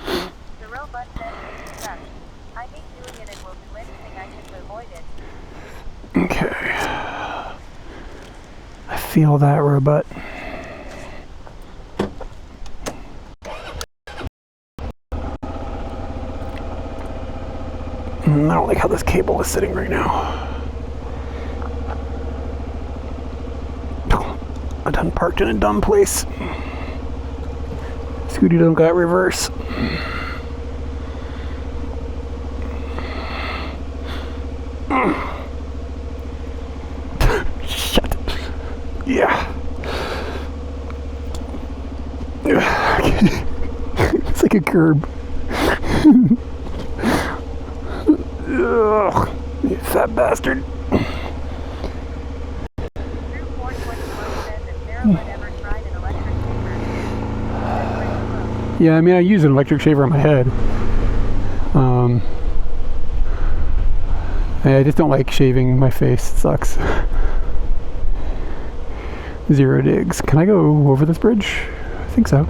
The robot says it's stuck. I hate doing it and will do anything I can to avoid it. Okay. I feel that, robot. I don't like how this cable is sitting right now. I done parked in a dumb place. Scooty don't got reverse. Shut up. Yeah. It's like a curb. Ugh, you fat bastard. Yeah, I mean, I use an electric shaver on my head. I just don't like shaving my face. It sucks. Zero digs. Can I go over this bridge? I think so.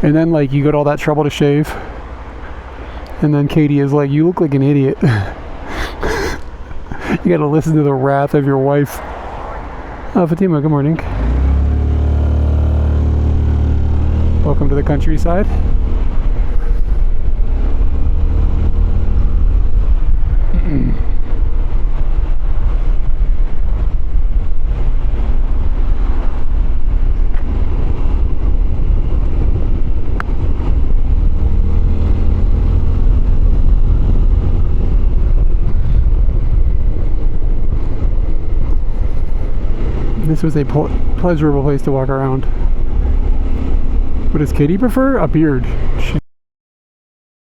And then, like, you go to all that trouble to shave. And then Katie is like, you look like an idiot. You gotta listen to the wrath of your wife. Oh, Fatima, good morning. Welcome to the countryside. This was a pleasurable place to walk around. What does Katie prefer? A beard.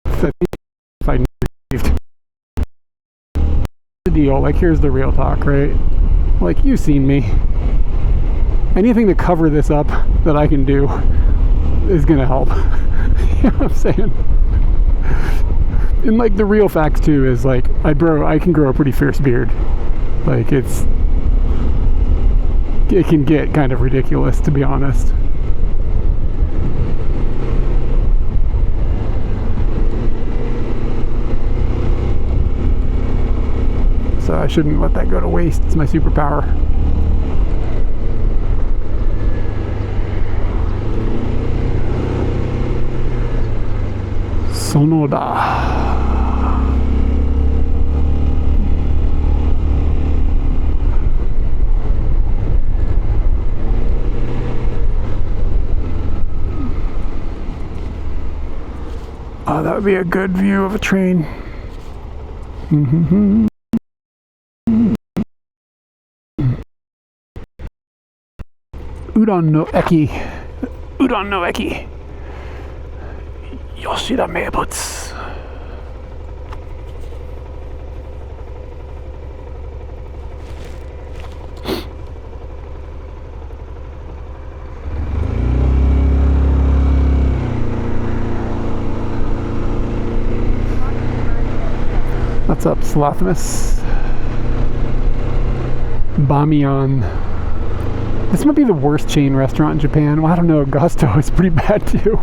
If I shaved. The deal. Like, here's the real talk, right? Like, you've seen me. Anything to cover this up that I can do is gonna help. You know what I'm saying? And like, the real facts too is like, I can grow a pretty fierce beard. Like, it can get kind of ridiculous, to be honest. So I shouldn't let that go to waste. It's my superpower. Sonoda. Oh, that would be a good view of a train. Mm-hmm. Udon no eki. Udon no eki. Yoshida Meibutsu. What's up, Slothimus? Bamiyan. This might be the worst chain restaurant in Japan. Well, I don't know, Gusto is pretty bad too.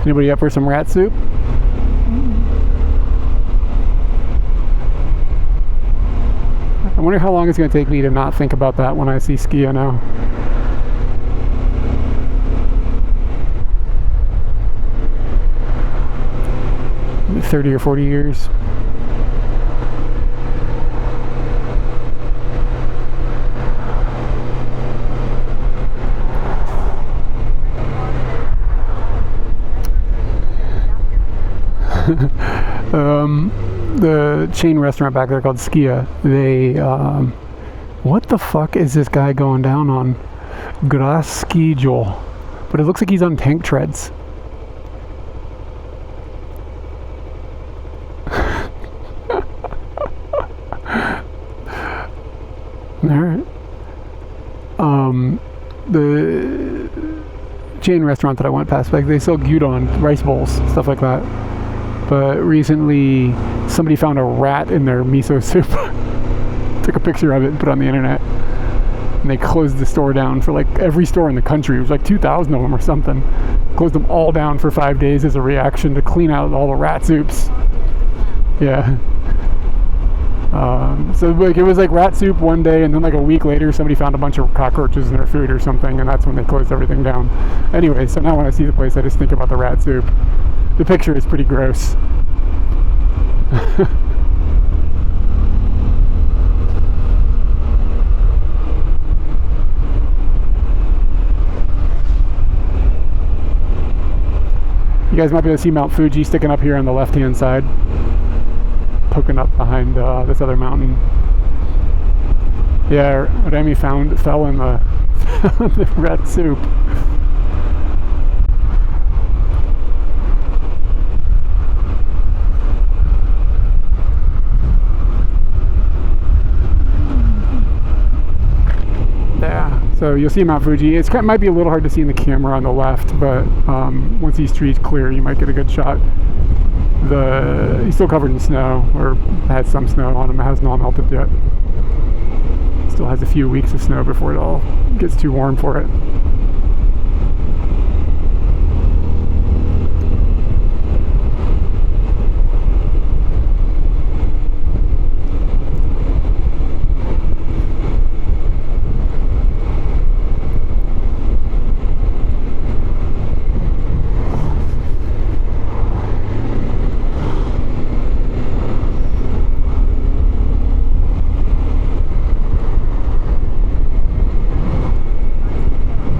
Anybody up for some rat soup? I wonder how long it's going to take me to not think about that when I see Skia now. Maybe 30 or 40 years. The chain restaurant back there called Skia, they what the fuck is this guy going down on? Graskijo, but it looks like he's on tank treads. Alright. chain restaurant that I went past. Like they sell gyudon, rice bowls, stuff like that. But recently, somebody found a rat in their miso soup. Took a picture of it and put it on the internet. And they closed the store down for like every store in the country. It was like 2,000 of them or something. Closed them all down for 5 days as a reaction to clean out all the rat soups. Yeah. So like it was like rat soup one day, and then like a week later somebody found a bunch of cockroaches in their food or something, and that's when they closed everything down. Anyway, so now when I see the place I just think about the rat soup. The picture is pretty gross. You guys might be able to see Mount Fuji sticking up here on the left hand side, poking up behind this other mountain. Yeah, Remy fell in the, the rat soup. Yeah, so you'll see Mount Fuji. It might be a little hard to see in the camera on the left, but once these trees clear, you might get a good shot. He's still covered in snow, or has some snow on him. It hasn't all melted yet. Still has a few weeks of snow before it all gets too warm for it.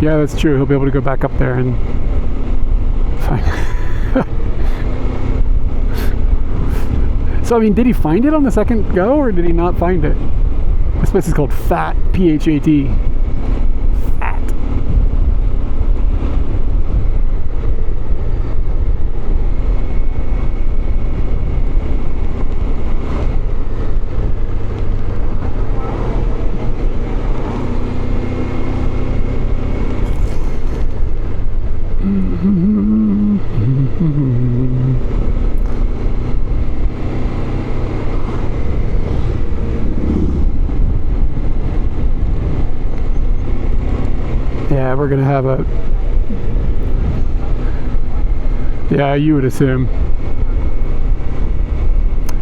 Yeah, that's true. He'll be able to go back up there and find So, I mean, did he find it on the second go, or did he not find it? This place is called Phat, P-H-A-T. Phat. Yeah, we're gonna have a... Yeah, you would assume.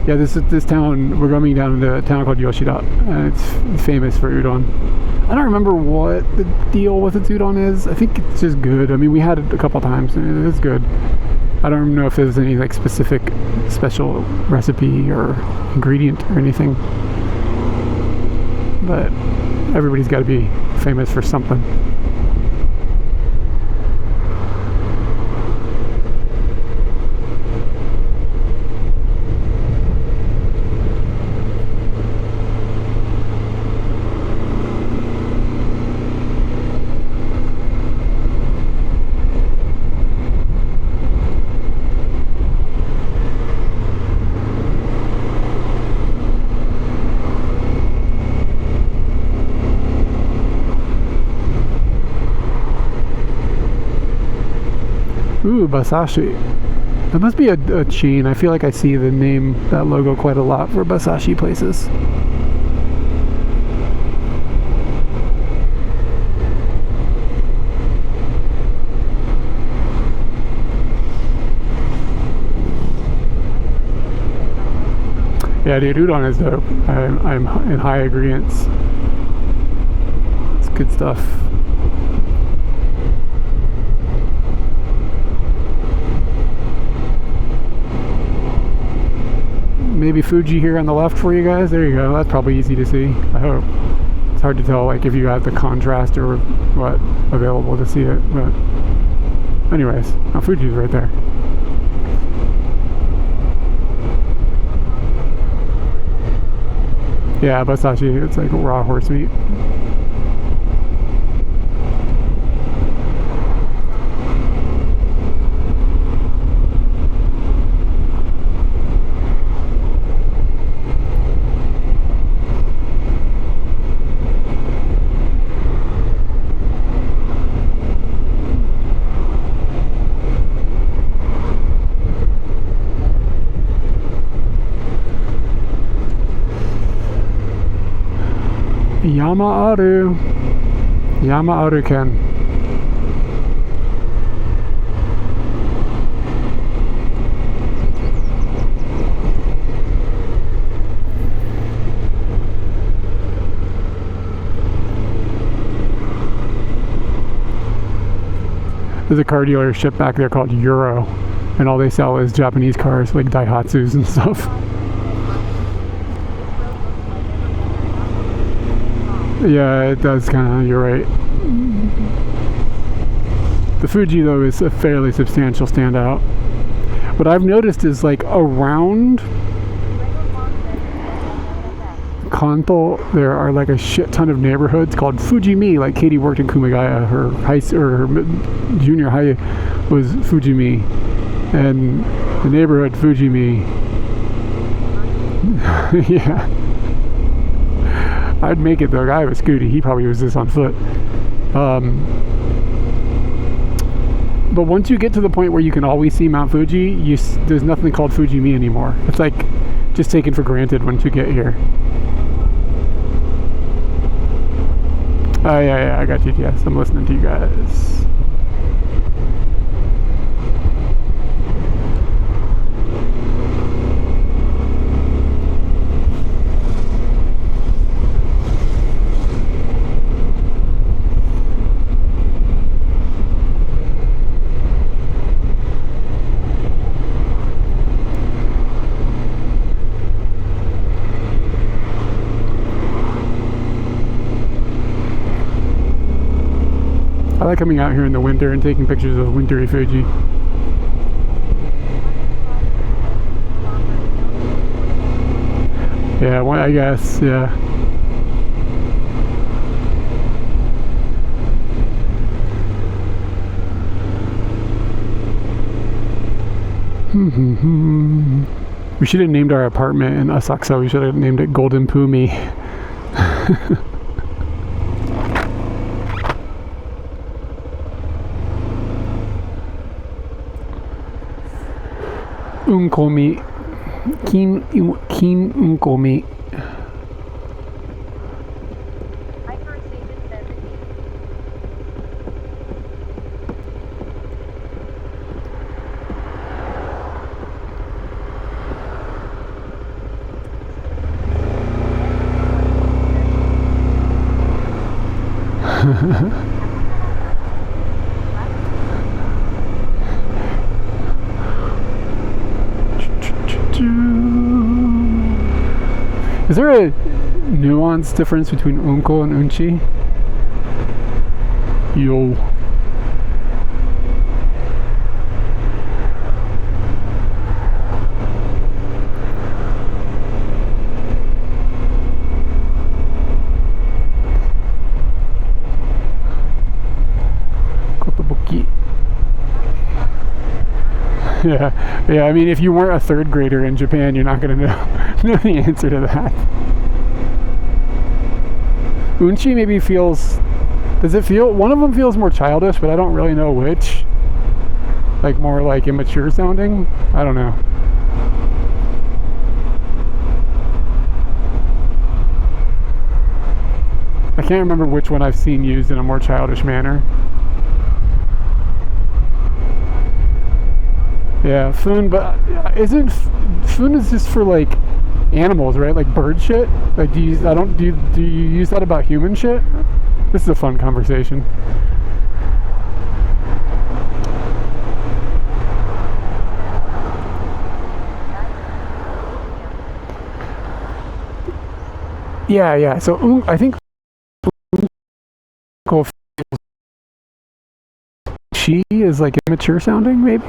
Yeah, this town, we're coming down into a town called Yoshida, and it's famous for udon. I don't remember what the deal with its udon is. I think it's just good. I mean, we had it a couple times, and it is good. I don't know if there's any like specific special recipe or ingredient or anything, but everybody's got to be famous for something. Ooh, Basashi. That must be a chain. I feel like I see the name, that logo quite a lot for Basashi places. Yeah, dude, udon is dope. I'm in high agreement. It's good stuff. Maybe Fuji here on the left for you guys. There you go. That's probably easy to see, I hope. It's hard to tell like if you have the contrast or what available to see it, but anyways, now Fuji's right there. Yeah, Basashi, it's like raw horse meat. Yama-Aru. Yama-Aru-ken. There's a car dealership back there called Euro, and all they sell is Japanese cars like Daihatsus and stuff. Yeah, it does kind of, you're right. The Fuji though is a fairly substantial standout. What I've noticed is like around Kanto, there are like a shit ton of neighborhoods called Fujimi. Like Katie worked in Kumagaya. Her junior high was Fujimi, and the neighborhood Fujimi. Yeah, I'd make it though. I have a scooty. He probably was this on foot. But once you get to the point where you can always see Mount Fuji, there's nothing called Fujimi anymore. It's like just taken for granted once you get here. Oh yeah, I got GTS. I'm listening to you guys. I like coming out here in the winter and taking pictures of wintry Fuji. Yeah, well, I guess, yeah. We should have named our apartment in Asakusa. We should have named it Golden Pumi. Unkomi. Kin unkomi. Is there a nuance difference between unko and unchi? Yo. Kotobuki. Yeah, I mean, if you weren't a third grader in Japan, you're not going to know the answer to that. Unchi maybe feels... Does it feel... One of them feels more childish, but I don't really know which. Like, more like immature sounding? I don't know. I can't remember which one I've seen used in a more childish manner. Yeah, fun, but isn't fun is just for like animals, right? Like bird shit. Like, do you use that about human shit? This is a fun conversation. Yeah. So I think she is like immature sounding, maybe.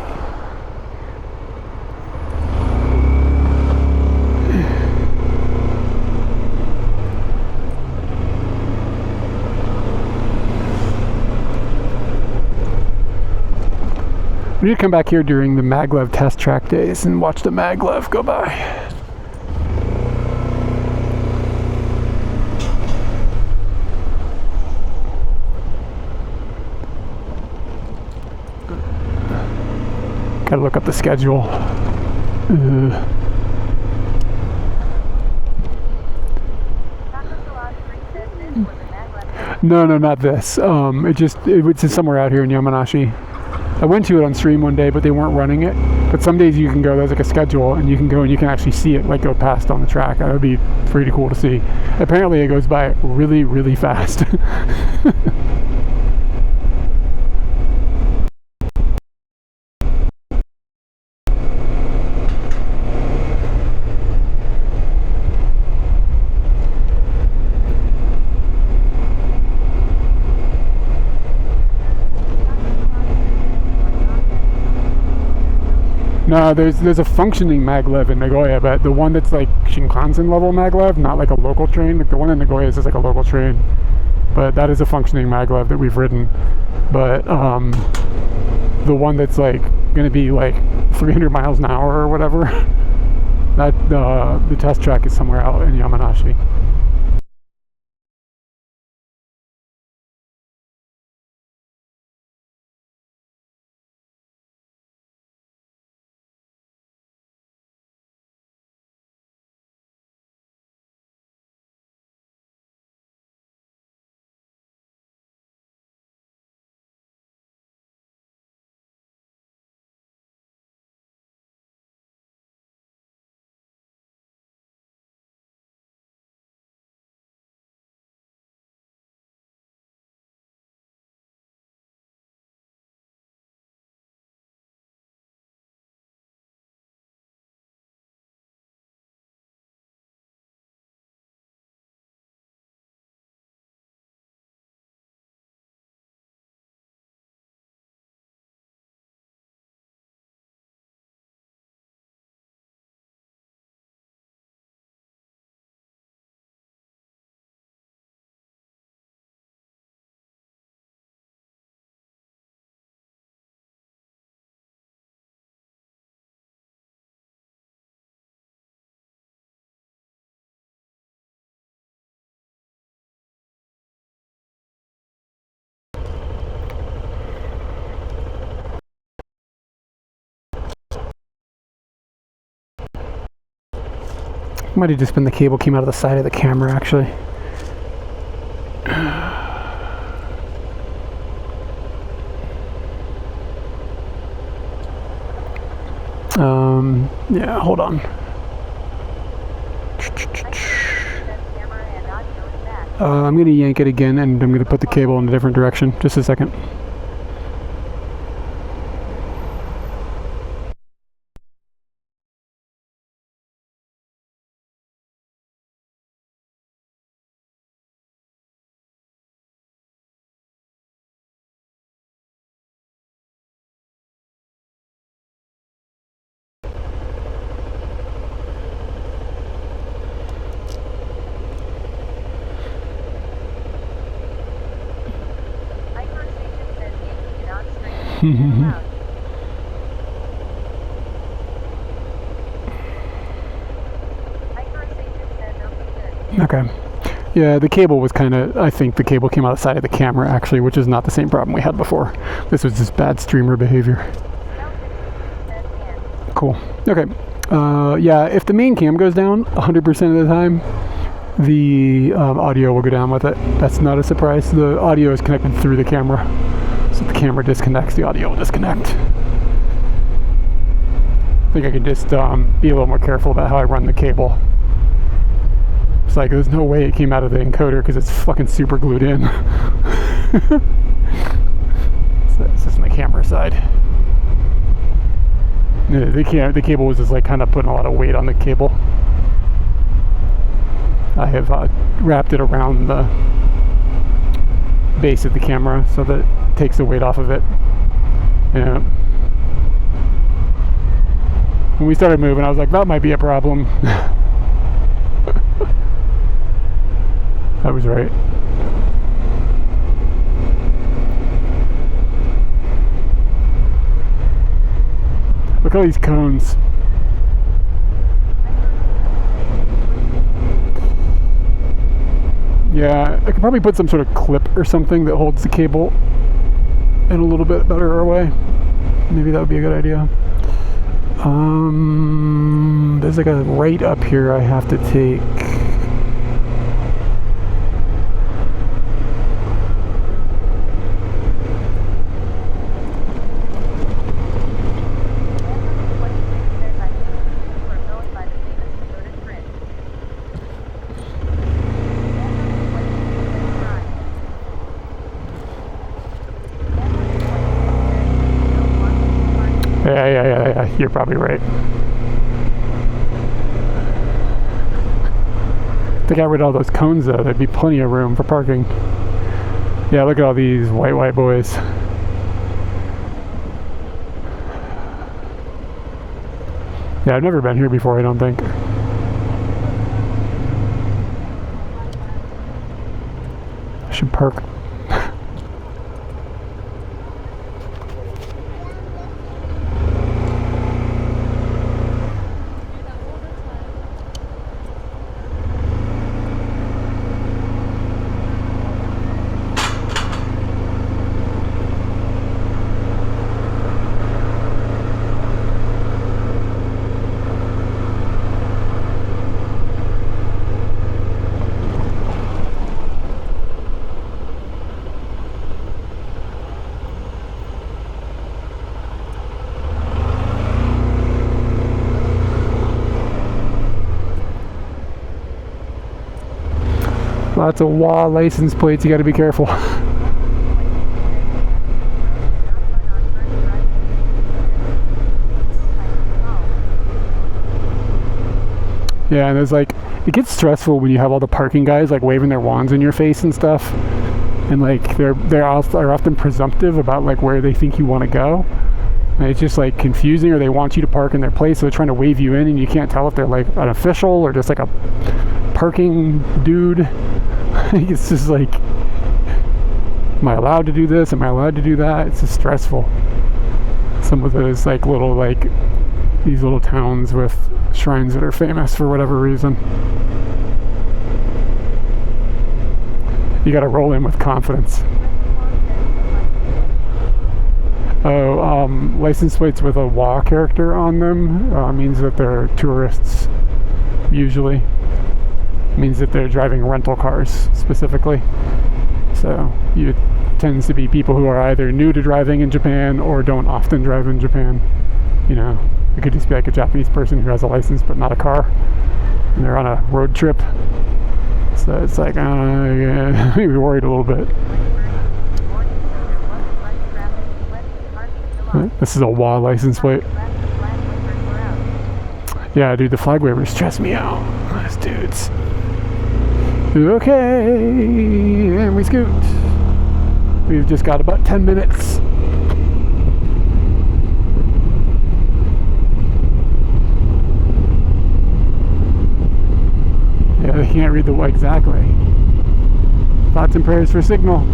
We need to come back here during the maglev test track days and watch the maglev go by. Gotta look up the schedule. No, not this. It was somewhere out here in Yamanashi. I went to it on stream one day, but they weren't running it. But some days you can go, there's like a schedule, and you can go and you can actually see it like go past on the track. That would be pretty cool to see. Apparently it goes by really, really fast. No, there's a functioning maglev in Nagoya, but the one that's like Shinkansen level maglev, not like a local train. Like the one in Nagoya is just like a local train, but that is a functioning maglev that we've ridden. But the one that's like going to be like 300 miles an hour or whatever, that the test track is somewhere out in Yamanashi. Might have just been the cable came out of the side of the camera, actually. Yeah, hold on. I'm going to yank it again, and I'm going to put the cable in a different direction. Just a second. Okay. Yeah, the cable was kind of, I think the cable came out the side of the camera actually, which is not the same problem we had before. This was just bad streamer behavior. Cool. Okay. Yeah, if the main cam goes down 100% of the time, the audio will go down with it. That's not a surprise. The audio is connected through the camera. So if the camera disconnects, the audio will disconnect. I think I can just be a little more careful about how I run the cable. It's like there's no way it came out of the encoder because it's fucking super glued in. So it's just on the camera side. The cable was just like kind of putting a lot of weight on the cable. I have wrapped it around the base of the camera so that it takes the weight off of it. Yeah. When we started moving, I was like, that might be a problem. I was right. Look at all these cones. Yeah, I could probably put some sort of clip or something that holds the cable in a little bit better way. Maybe that would be a good idea. There's like a right up here I have to take. You're probably right. If they got rid of all those cones though, there'd be plenty of room for parking. Yeah, look at all these white boys. Yeah, I've never been here before, I don't think. I should park. Lots of WA license plates, you gotta be careful. Yeah, and there's like, it gets stressful when you have all the parking guys like waving their wands in your face and stuff. And like, they're often presumptive about like where they think you want to go. And it's just like confusing, or they want you to park in their place, so they're trying to wave you in and you can't tell if they're like an official or just like a parking dude. It's just like, am I allowed to do this? Am I allowed to do that? It's just stressful. Some of those like little like these little towns with shrines that are famous for whatever reason. You gotta roll in with confidence. Oh, license plates with a WA character on them means that they're tourists, usually. Means that they're driving rental cars specifically. So it tends to be people who are either new to driving in Japan or don't often drive in Japan. You know, it could just be like a Japanese person who has a license but not a car, and they're on a road trip. So it's like, yeah, maybe worried a little bit. This is a WA license plate. Yeah, dude, the flag wavers stress me out. Those dudes. Okay, and we scoot. We've just got about 10 minutes. Yeah, they can't read the exactly. Thoughts and prayers for signal.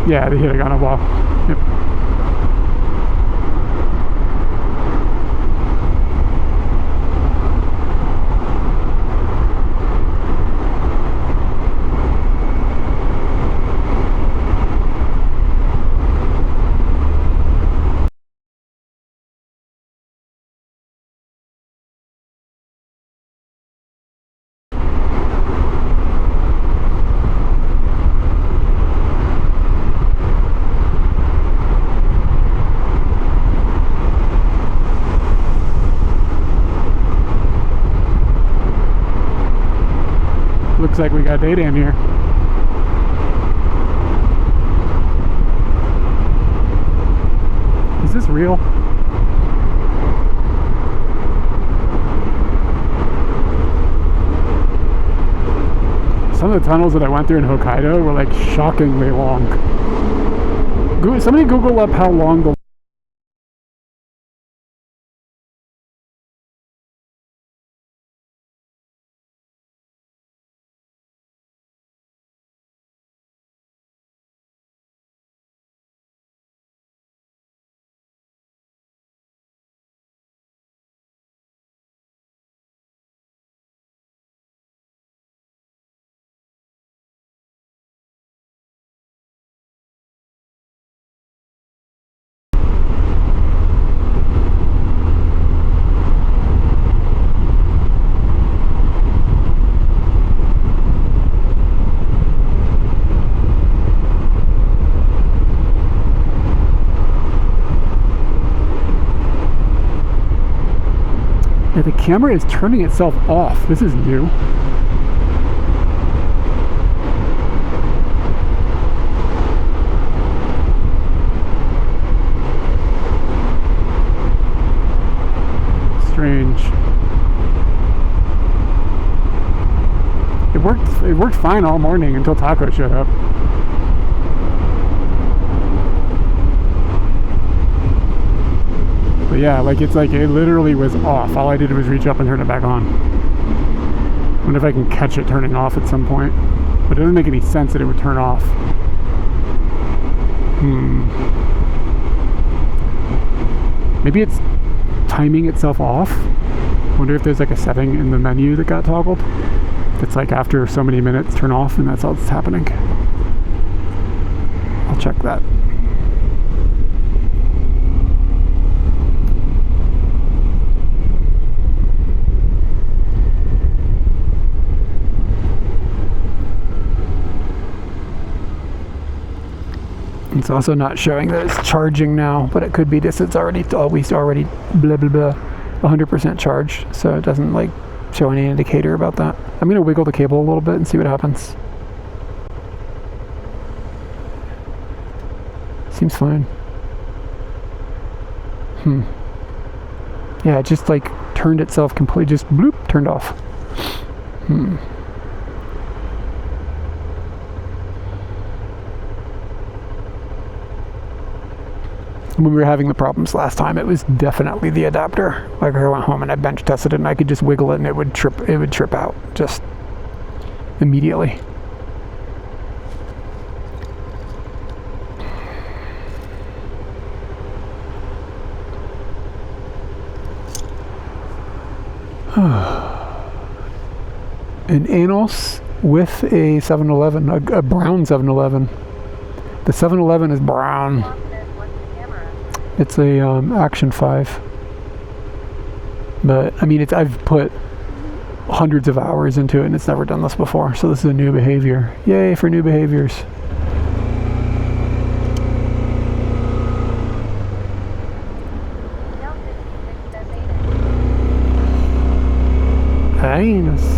Yeah, they hit it on a wall. Yep. Looks like we got data in here. Is this real? Some of the tunnels that I went through in Hokkaido were like shockingly long. Somebody Google up how long the Yeah, the camera is turning itself off. This is new. Strange. It worked fine all morning until Taco showed up. But yeah, like it's like it literally was off. All I did was reach up and turn it back on. I wonder if I can catch it turning off at some point. But it doesn't make any sense that it would turn off. Maybe it's timing itself off. Wonder if there's like a setting in the menu that got toggled. It's like after so many minutes turn off, and that's all that's happening. I'll check that. It's also not showing that it's charging now, but it could be this. It's already blah blah blah 100% charged, so it doesn't like show any indicator about that. I'm gonna wiggle the cable a little bit and see what happens. Seems fine. Yeah, it just like turned itself completely, just bloop, turned off. When we were having the problems last time, it was definitely the adapter. Like I went home and I bench tested it, and I could just wiggle it and it would trip out just immediately. An Anos with a 7-Eleven, a brown 7-Eleven. The 7-Eleven is brown. It's a Action 5, but I mean, I've put hundreds of hours into it and it's never done this before, so this is a new behavior. Yay for new behaviors. Nice.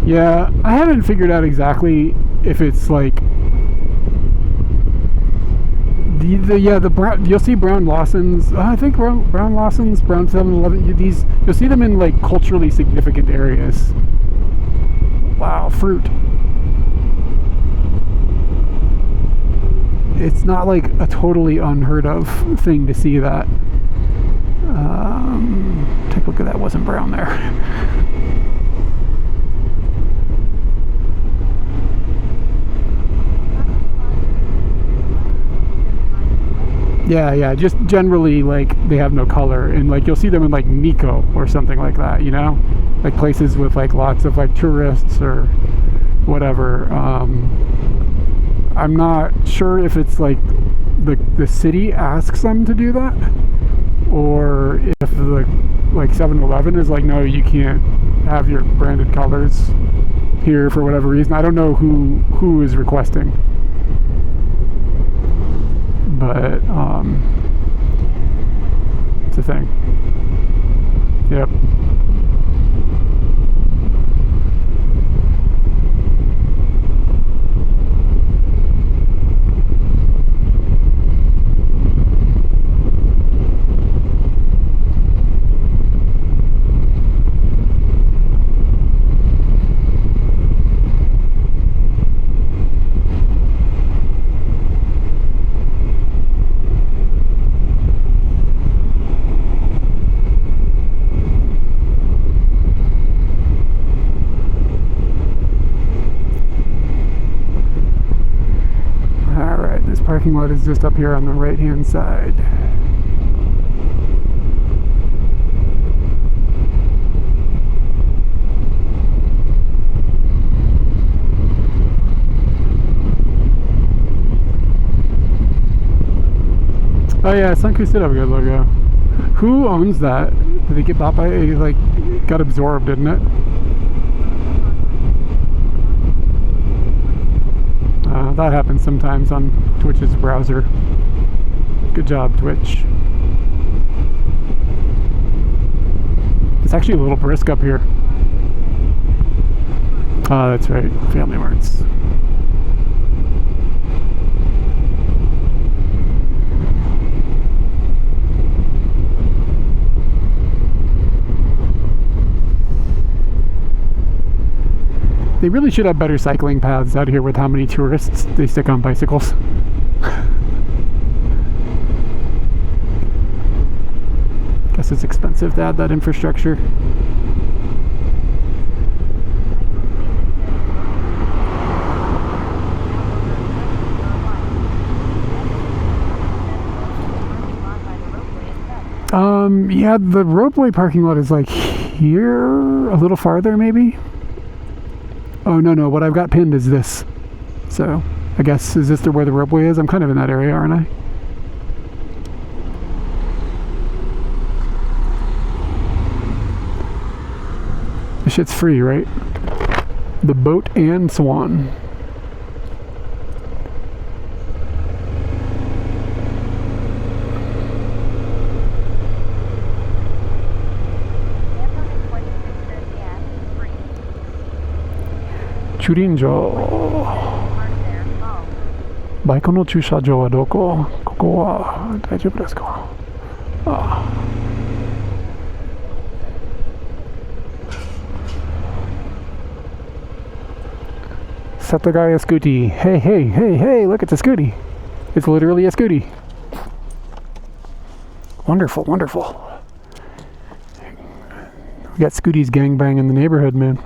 Yeah, I haven't figured out exactly if it's like the brown. You'll see brown Lawsons. I think brown Lawsons, brown 7-Eleven. These you'll see them in like culturally significant areas. Wow, fruit. It's not like a totally unheard of thing to see that. Take a look at that. Wasn't brown there. Yeah, just generally like they have no color, and like you'll see them in like Nico or something like that, you know, like places with like lots of like tourists or whatever. I'm not sure if it's like the city asks them to do that, or if the like 7-Eleven is like, no, you can't have your branded colors here for whatever reason. I don't know who is requesting. But it's a thing. Yep. parking lot is just up here on the right hand side. Oh yeah, Suncoast did have a good logo. Who owns that? Did it get bought by, like, got absorbed, didn't it? That happens sometimes on Twitch's browser. Good job, Twitch. It's actually a little brisk up here. Oh, that's right, Family Marts. They really should have better cycling paths out here with how many tourists they stick on bicycles. Guess it's expensive to add that infrastructure. Yeah, the roadway parking lot is like here, a little farther maybe. Oh, no, what I've got pinned is this. So, I guess, is this where the roadway is? I'm kind of in that area, aren't I? This shit's free, right? The boat and Swan. Churinjo. バイクの駐車場はどこ？ここは大丈夫ですか？ああ。Satagaya Scooty. Hey, look, it's a Scooty. It's literally a Scooty. Wonderful. We got Scooties gangbang in the neighborhood, man.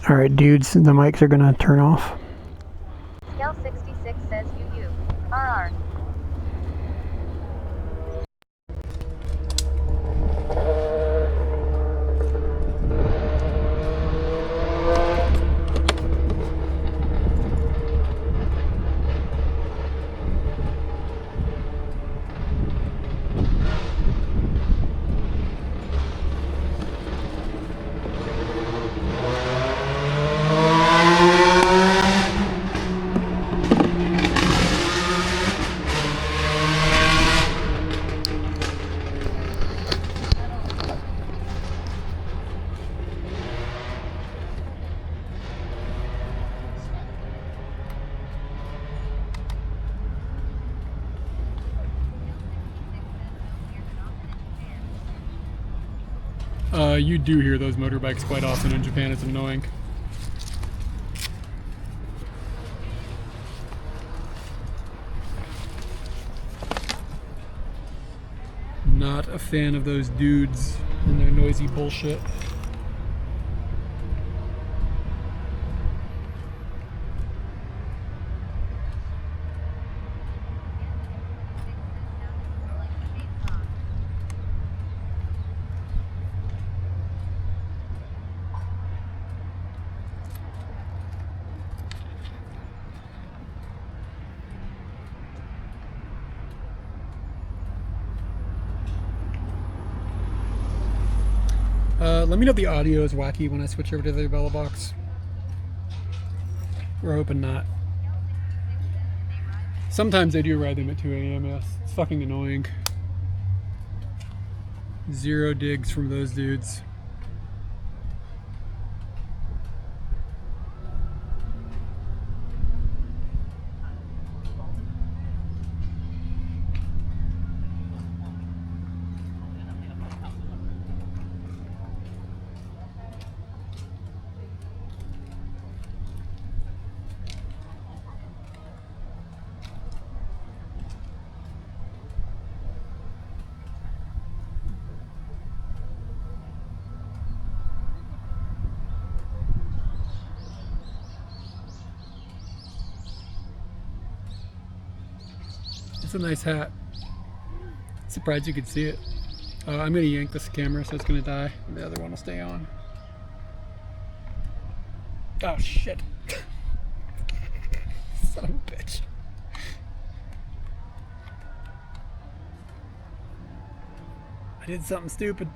Alright, dudes, the mics are gonna turn off. Kel66 says RR. You do hear those motorbikes quite often in Japan. It's annoying. Not a fan of those dudes and their noisy bullshit. Let me know if the audio is wacky when I switch over to the Bella box. We're hoping not. Sometimes I do ride them at 2 a.m. Yes. It's fucking annoying. Zero digs from those dudes. It's a nice hat. Surprised you could see it. I'm gonna yank this camera so it's gonna die. The other one will stay on. Oh shit. Son of a bitch. I did something stupid.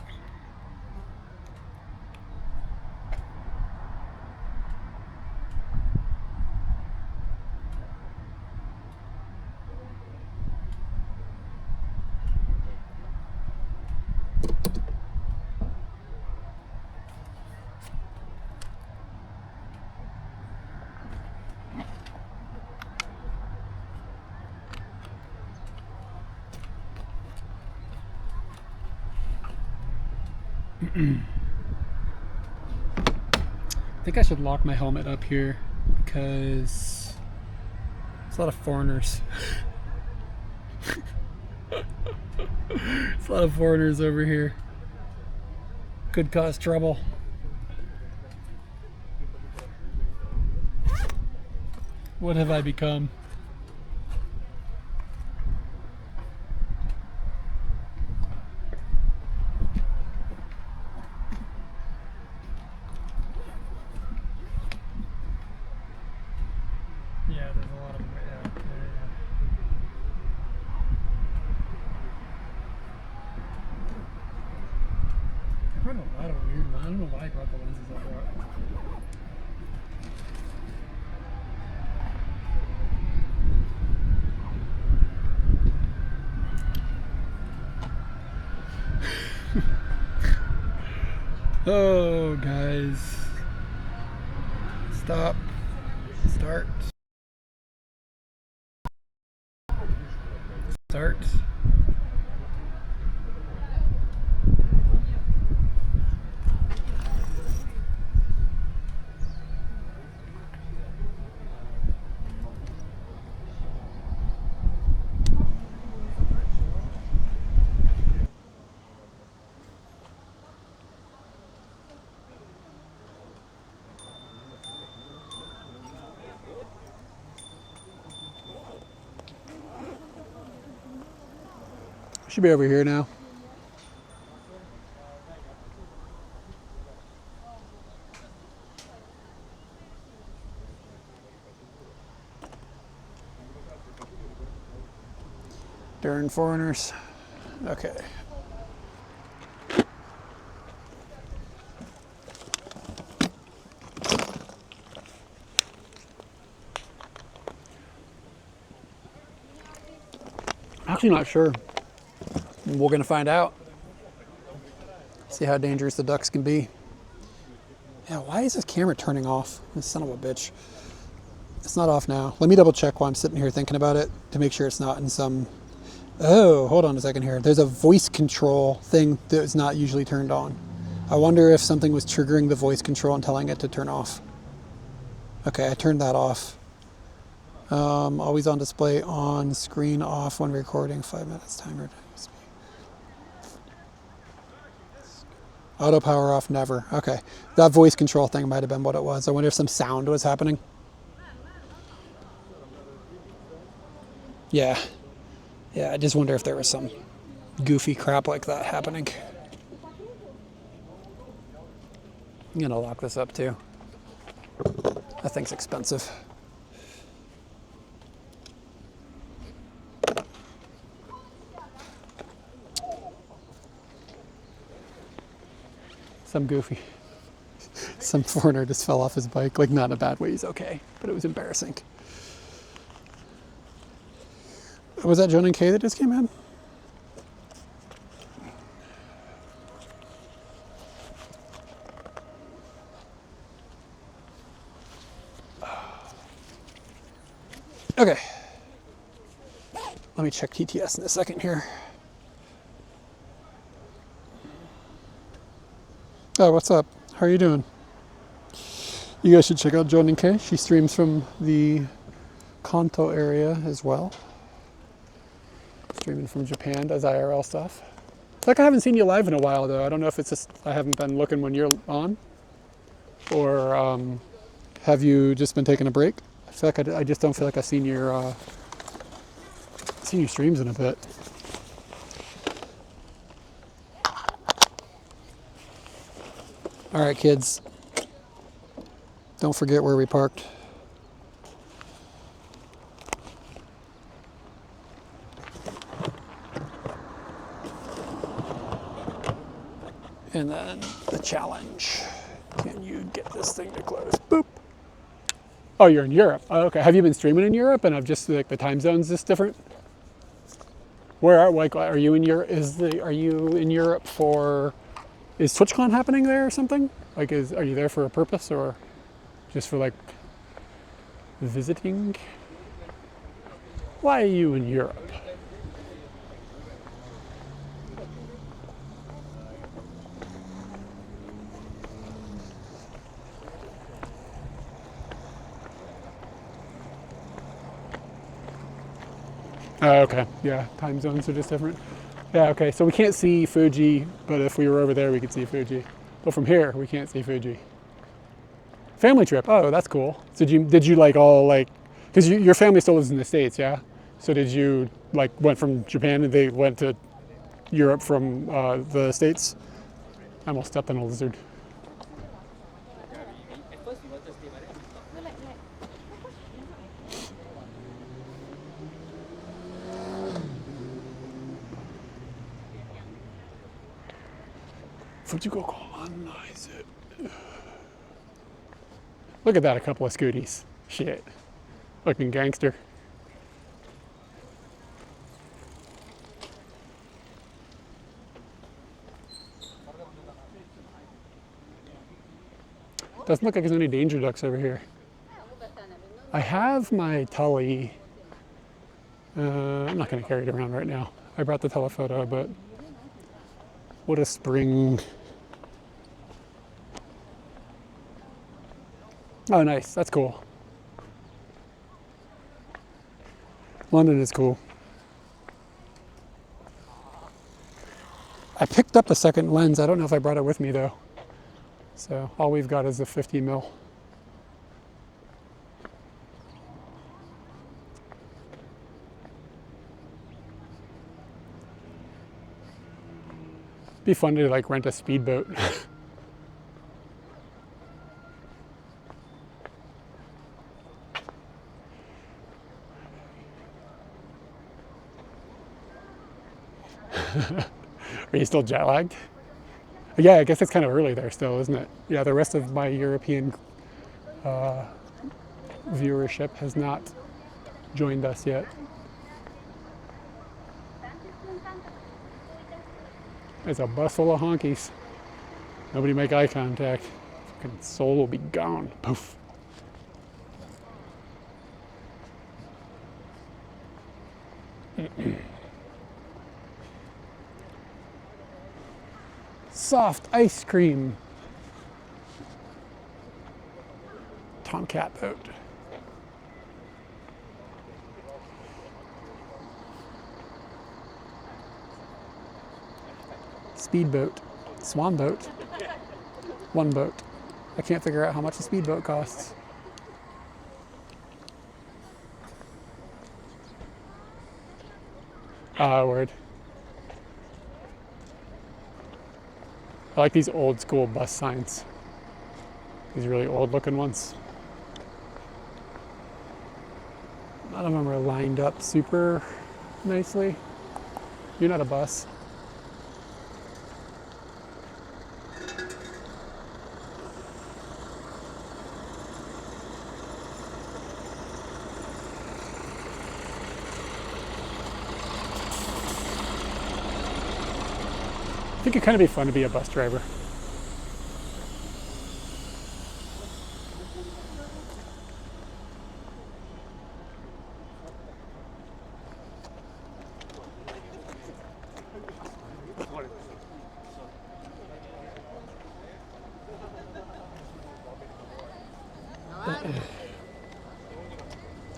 I think I should lock my helmet up here because there's a lot of foreigners. There's a lot of foreigners over here. Could cause trouble. What have I become? Yeah, there's a lot of I brought a lot of weird ones. I don't know why I brought the lenses I brought. Oh, guys. Stop. Start. Start. Should be over here now. Darn foreigners. Okay. Actually not sure. We're gonna find out. See how dangerous the ducks can be. Yeah, why is this camera turning off? This son of a bitch. It's not off now. Let me double check while I'm sitting here thinking about it to make sure it's not in some... Oh, hold on a second here. There's a voice control thing that is not usually turned on. I wonder if something was triggering the voice control and telling it to turn off. Okay, I turned that off. Always on display, on screen, off when recording, 5 minutes timer. Auto power off, never. Okay, that voice control thing might have been what it was. I wonder if some sound was happening. Yeah, I just wonder if there was some goofy crap like that happening. I'm gonna lock this up too. That thing's expensive. Some goofy, some foreigner just fell off his bike, like not in a bad way, he's okay, but it was embarrassing. Was that Joan and Kay that just came in? Okay. Let me check TTS in a second here. Oh, what's up? How are you doing? You guys should check out Joan and Kay. She streams from the Kanto area as well. Streaming from Japan, does IRL stuff. It's like I haven't seen you live in a while though. I don't know if it's just I haven't been looking when you're on, or have you just been taking a break? I feel like I just don't feel like I've seen your See your streams in a bit. All right, kids. Don't forget where we parked. And then the challenge. Can you get this thing to close? Boop. Oh, you're in Europe. Oh, okay. Have you been streaming in Europe? And I've just like the time zones just different. Where are you in Europe? Are you in Europe for? Is TwitchCon happening there or something? Like, are you there for a purpose or just for like visiting? Why are you in Europe? Oh, okay. Yeah, time zones are just different. Yeah, okay. So we can't see Fuji, but if we were over there, we could see Fuji. But from here, we can't see Fuji. Family trip. Oh, that's cool. So did you like all like, because your family still lives in the States, yeah? So did you like went from Japan and they went to Europe from the States? I almost stepped on a lizard. Look at that, a couple of scooties. Shit. Looking gangster. Doesn't look like there's any danger ducks over here. I have my Tully. I'm not going to carry it around right now. I brought the telephoto, but what a spring. Oh, nice. That's cool. London is cool. I picked up a second lens. I don't know if I brought it with me though. So all we've got is a 50 mil. Be fun to like rent a speedboat. Are you still jet lagged? Yeah, I guess it's kind of early there still, isn't it? Yeah, the rest of my European viewership has not joined us yet. There's a bus full of honkies. Nobody make eye contact. Fucking soul will be gone. Poof. Soft ice cream. Tomcat boat. Speedboat. Swan boat. One boat. I can't figure out how much a speedboat costs. Ah, word. I like these old school bus signs. These really old looking ones. None of them are lined up super nicely. You're not a bus. I think it'd kind of be fun to be a bus driver.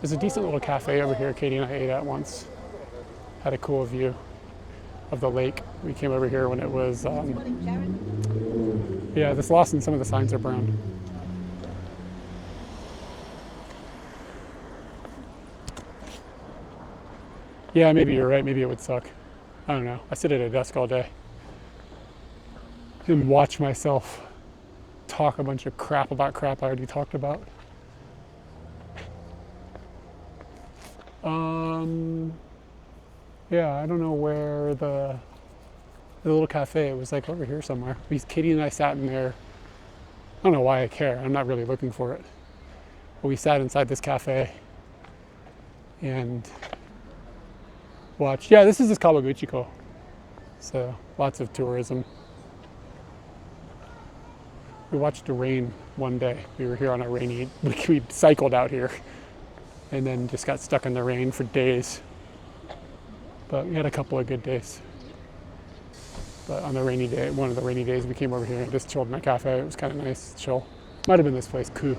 There's a decent little cafe over here Katie and I ate at once. Had a cool view of the lake. We came over here when it was, yeah, this lost and some of the signs are brown. Yeah, maybe you're right. Maybe it would suck. I don't know. I sit at a desk all day and watch myself talk a bunch of crap about crap I already talked about. Yeah, I don't know where the little cafe, it was like over here somewhere. Katie and I sat in there. I don't know why I care. I'm not really looking for it. But we sat inside this cafe and watched. Yeah, this is just Kawaguchiko. So lots of tourism. We watched the rain one day. We were here on a rainy, we cycled out here and then just got stuck in the rain for days. But we had a couple of good days. But on the rainy day, one of the rainy days, we came over here and just chilled in a cafe. It was kind of nice, chill. Might have been this place, Ku.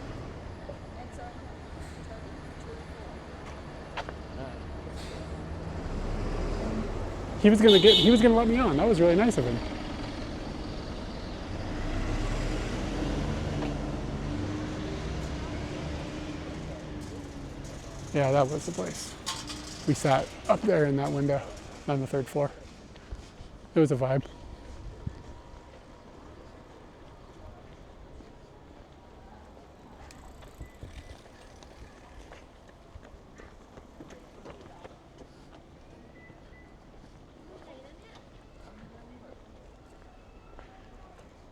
He was gonna let me on. That was really nice of him. Yeah, that was the place. We sat up there in that window on the 3rd floor. It was a vibe.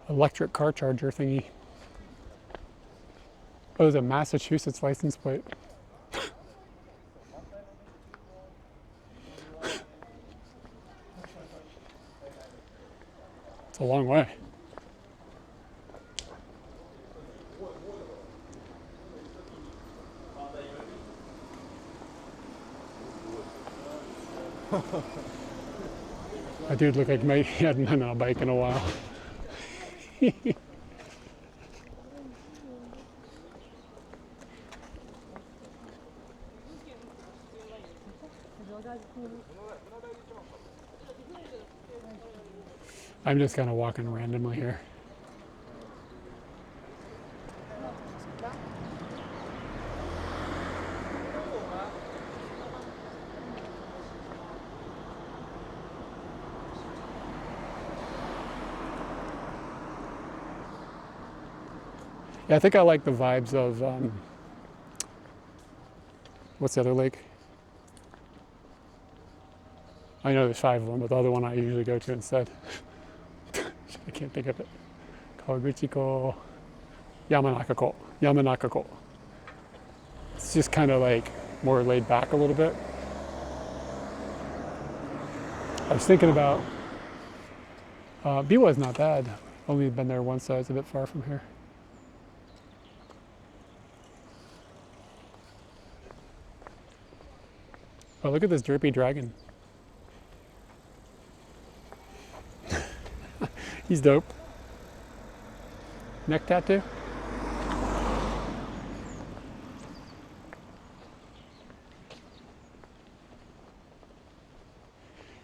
Electric car charger thingy. Oh, there's a Massachusetts license plate. It's a long way. That dude looked like he hadn't been on a bike in a while. I'm just kind of walking randomly here. Yeah, I think I like the vibes of, what's the other lake? I know there's 5 of them, but the other one I usually go to instead. I can't think of it. Kawaguchiko, Yamanakako. It's just kind of like more laid back a little bit. I was thinking about, Biwa is not bad. Only been there once, so it's a bit far from here. Oh, look at this derpy dragon. He's dope. Neck tattoo?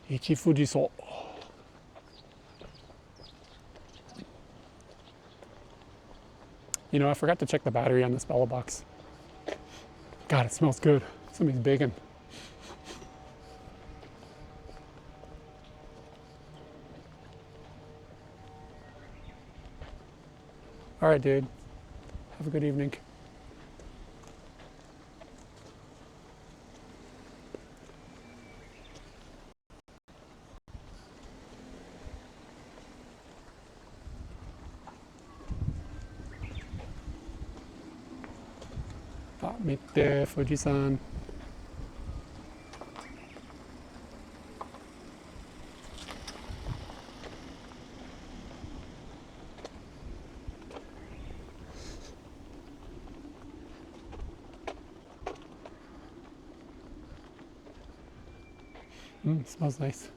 Ichi Fujiso. You know, I forgot to check the battery on this bella box. God, it smells good. Somebody's baking. All right, dude. Have a good evening. Mitte Fujisan. Smells nice.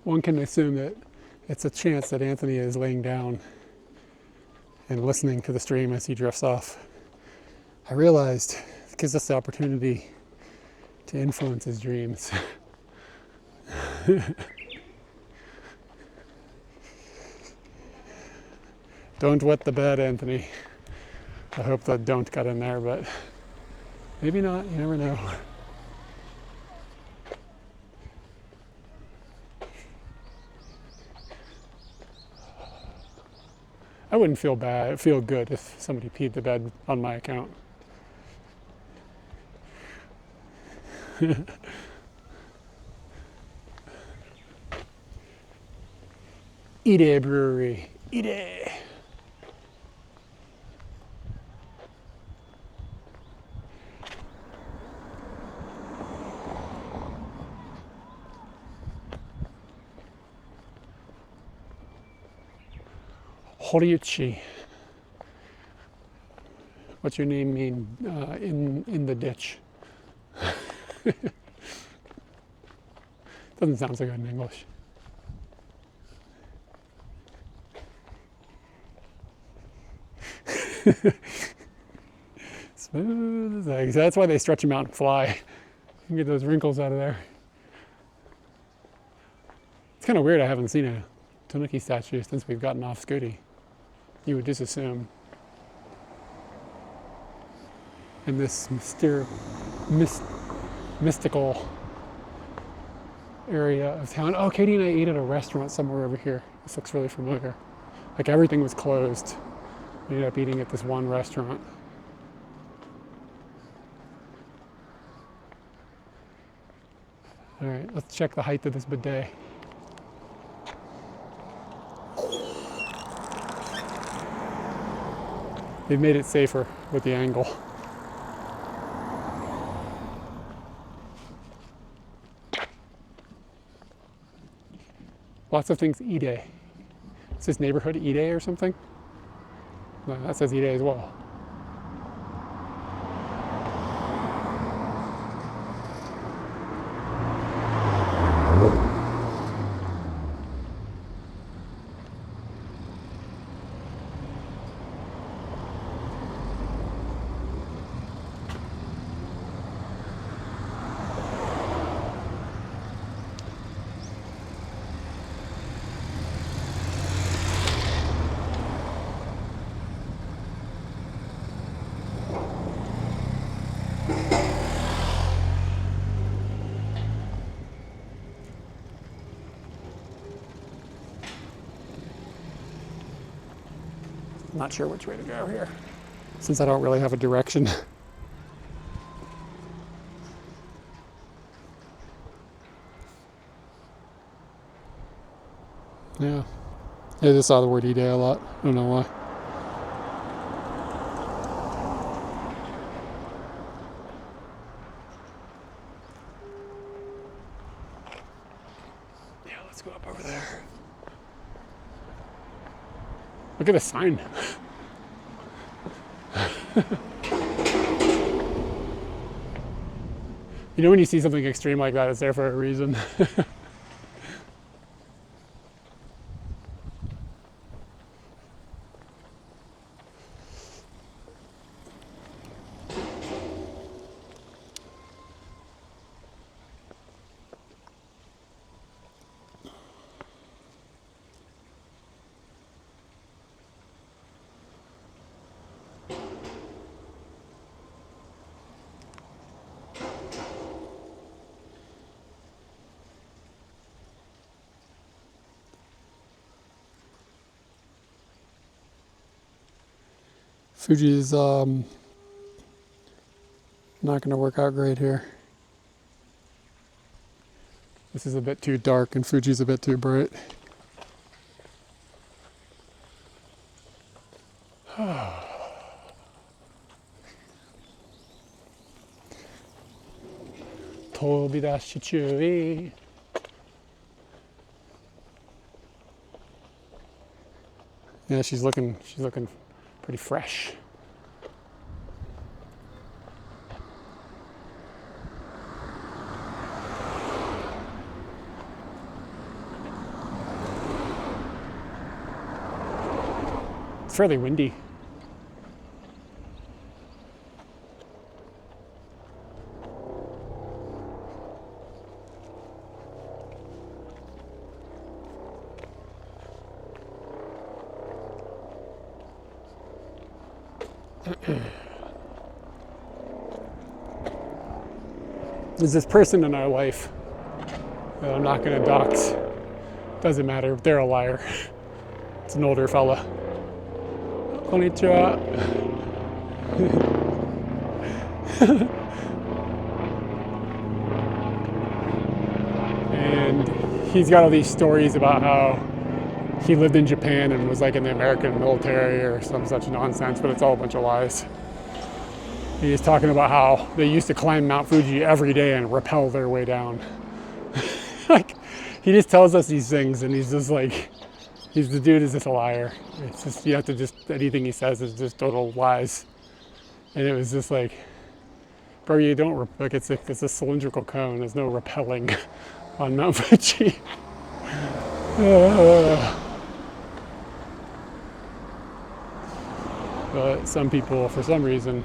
One can assume that it's a chance that Anthony is laying down and listening to the stream as he drifts off. I realized it gives us the opportunity to influence his dreams. Don't wet the bed, Anthony. I hope that don't got in there, but maybe not. You never know. I wouldn't feel bad. It'd feel good if somebody peed the bed on my account. Ide Brewery. Ide. Horiuchi. What's your name mean in the ditch? Doesn't sound so good in English. Smooth as eggs. That's why they stretch them out and fly. You can get those wrinkles out of there. It's kind of weird I haven't seen a Tanuki statue since we've gotten off Scooty. You would just assume. In this mystical area of town. Oh, Katie and I ate at a restaurant somewhere over here. This looks really familiar. Like everything was closed. We ended up eating at this one restaurant. All right, let's check the height of this bidet. They've made it safer with the angle. Lots of things Ide. It says neighborhood Ide or something? No, that says Ide as well. I'm not sure which way to go here, since I don't really have a direction. Yeah. I just saw the word Ide a lot. I don't know why. Yeah, let's go up over there. Look at the sign. You know when you see something extreme like that, it's there for a reason. Fuji's not going to work out great here. This is a bit too dark and Fuji's a bit too bright. Tobidashi chui. Yeah, she's looking pretty fresh. It's fairly windy. There's this person in our life that I'm not going to dox. Doesn't matter. They're a liar. It's an older fella. Konnichiwa. And he's got all these stories about how he lived in Japan and was like in the American military or some such nonsense, but it's all a bunch of lies. He's talking about how they used to climb Mount Fuji every day and rappel their way down. Like, he just tells us these things, and he's just like, the dude is just a liar. It's just, you have to just, anything he says is just total lies. And it was just like, bro, you don't, like, it's a cylindrical cone. There's no rappelling on Mount Fuji. But some people, for some reason,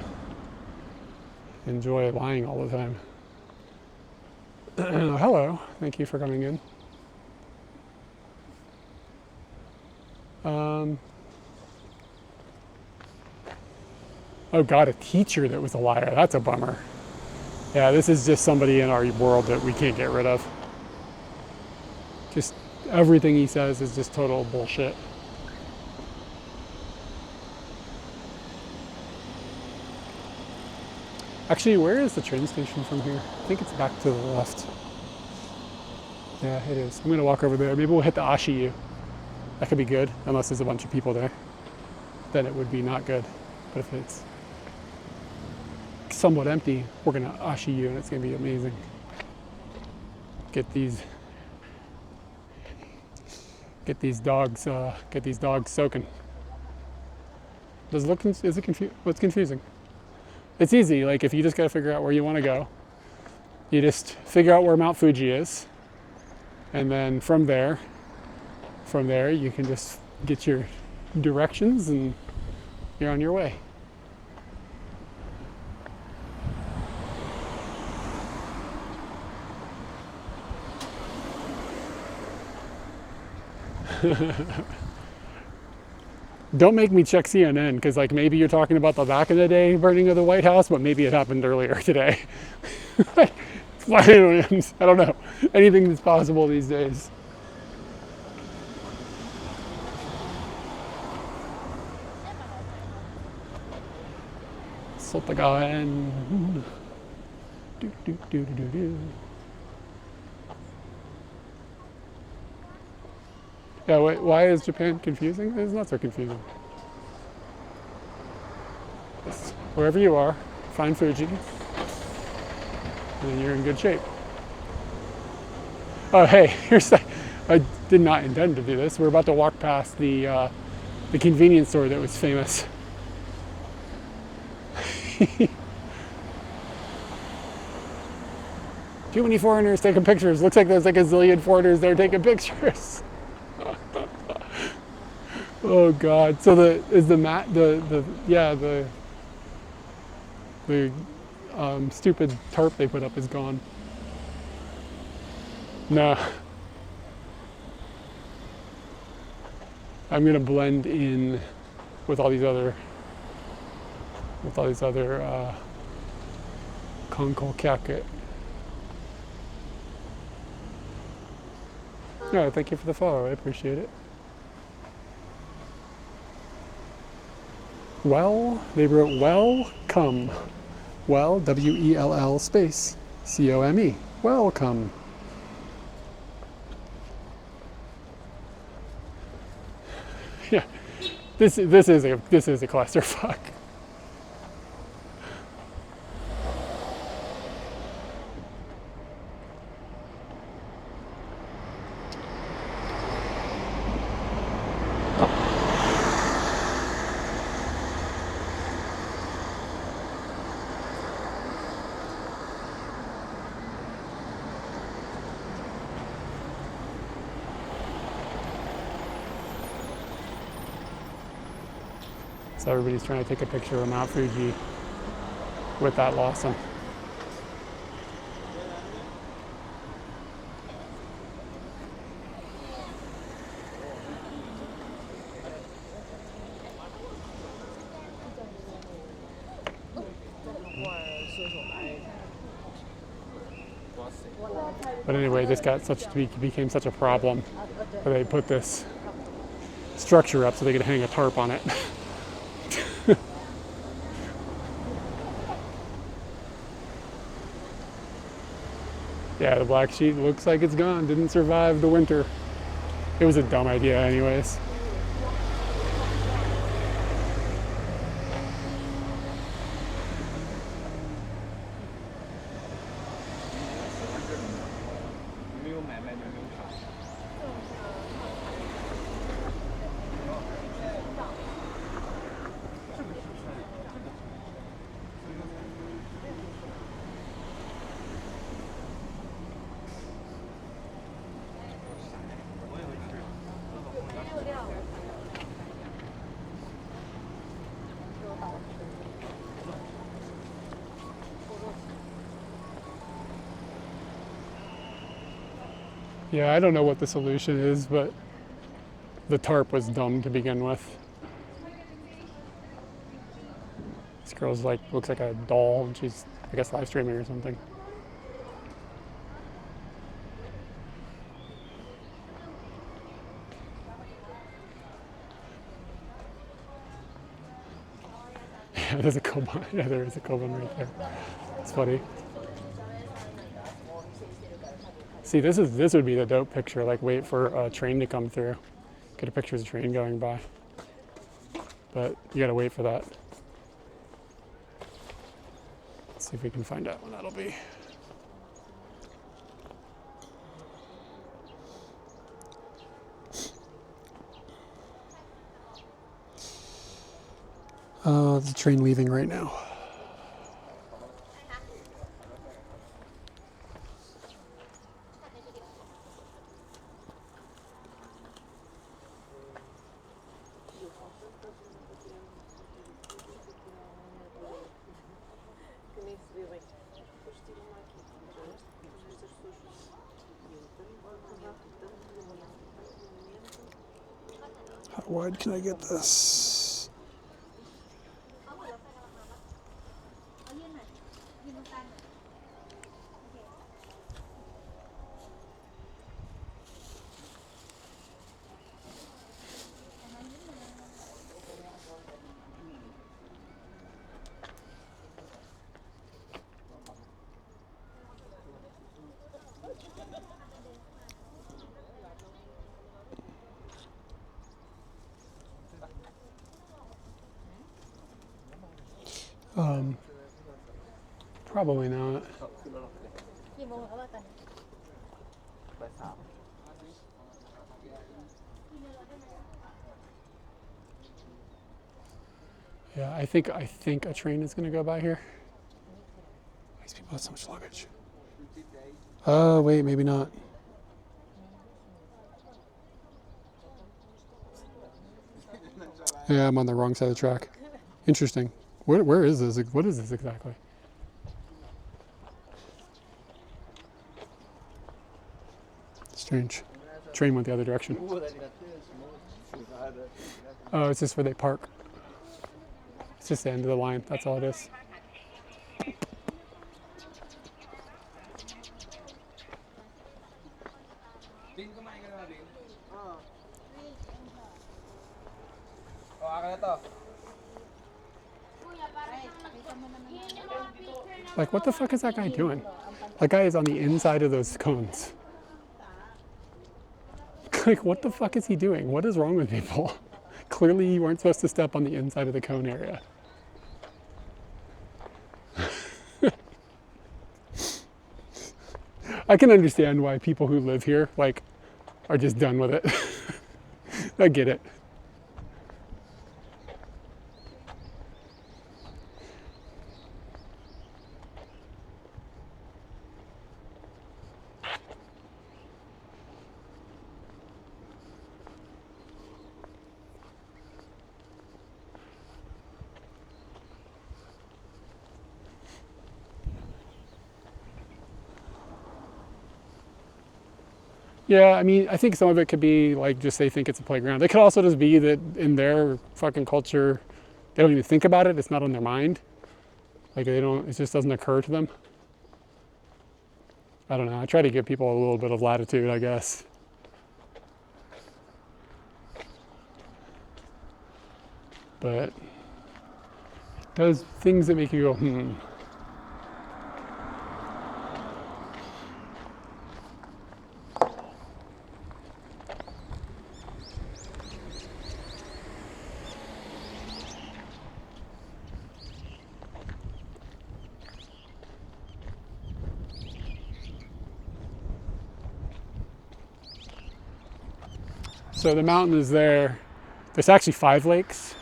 enjoy lying all the time. Hello, thank you for coming in. Oh God, a teacher that was a liar. That's a bummer. Yeah, this is just somebody in our world that we can't get rid of. Just everything he says is just total bullshit. Actually, where is the train station from here? I think it's back to the left. Yeah, it is. I'm gonna walk over there. Maybe we'll hit the Ashiyu. That could be good, unless there's a bunch of people there. Then it would be not good. But if it's somewhat empty, we're gonna Ashiyu and it's gonna be amazing. Get these dogs soaking. Does it look, is it confusing? What's confusing? It's easy, like if you just gotta figure out where you wanna go, you just figure out where Mount Fuji is, and then from there you can just get your directions and you're on your way. Don't make me check CNN, because like maybe you're talking about the back in the day burning of the White House, but maybe it happened earlier today. I don't know. Anything that's possible these days. Sotagaen. Do do do do do. Yeah, wait, why is Japan confusing? It's not so confusing. Just wherever you are, find Fuji, and you're in good shape. Oh, hey, here's that. I did not intend to do this. We're about to walk past the convenience store that was famous. Too many foreigners taking pictures. Looks like there's like a zillion foreigners there taking pictures. Oh God! So the stupid tarp they put up is gone. No. I'm gonna blend in with all these other Konko-kyaku. No, thank you for the follow. I appreciate it. Well, they wrote welcome. Well, W-E-L-L space C-O-M-E. Welcome. Yeah, this is a clusterfuck. So everybody's trying to take a picture of Mount Fuji with that Lawson. But anyway, this became such a problem that they put this structure up so they could hang a tarp on it. Yeah, the black sheet looks like it's gone. Didn't survive the winter. It was a dumb idea anyways. Yeah, I don't know what the solution is, but the tarp was dumb to begin with. This girl's like, looks like a doll, and she's, I guess, live streaming or something. Yeah, there's a Koban. Yeah, there is a Koban right there. It's funny. See, this would be the dope picture. Like, wait for a train to come through, get a picture of the train going by. But you gotta wait for that. Let's see if we can find out when that'll be. The train leaving right now. How wide can I get this? Probably not. Yeah, I think a train is going to go by here. These people have so much luggage. Oh, wait, maybe not. Yeah, I'm on the wrong side of the track. Interesting. Where is this? What is this exactly? Strange. Train went the other direction. Oh, it's just where they park. It's just the end of the line. That's all it is. Like, what the fuck is that guy doing? That guy is on the inside of those cones. Like, what the fuck is he doing? What is wrong with people? Clearly you weren't supposed to step on the inside of the cone area. I can understand why people who live here, like, are just done with it. I get it. Yeah, I mean, I think some of it could be like just they think it's a playground. It could also just be that in their fucking culture, they don't even think about it. It's not on their mind. Like they don't, it just doesn't occur to them. I don't know. I try to give people a little bit of latitude, I guess. But those things that make you go, hmm. So the mountain is there. There's actually 5 lakes,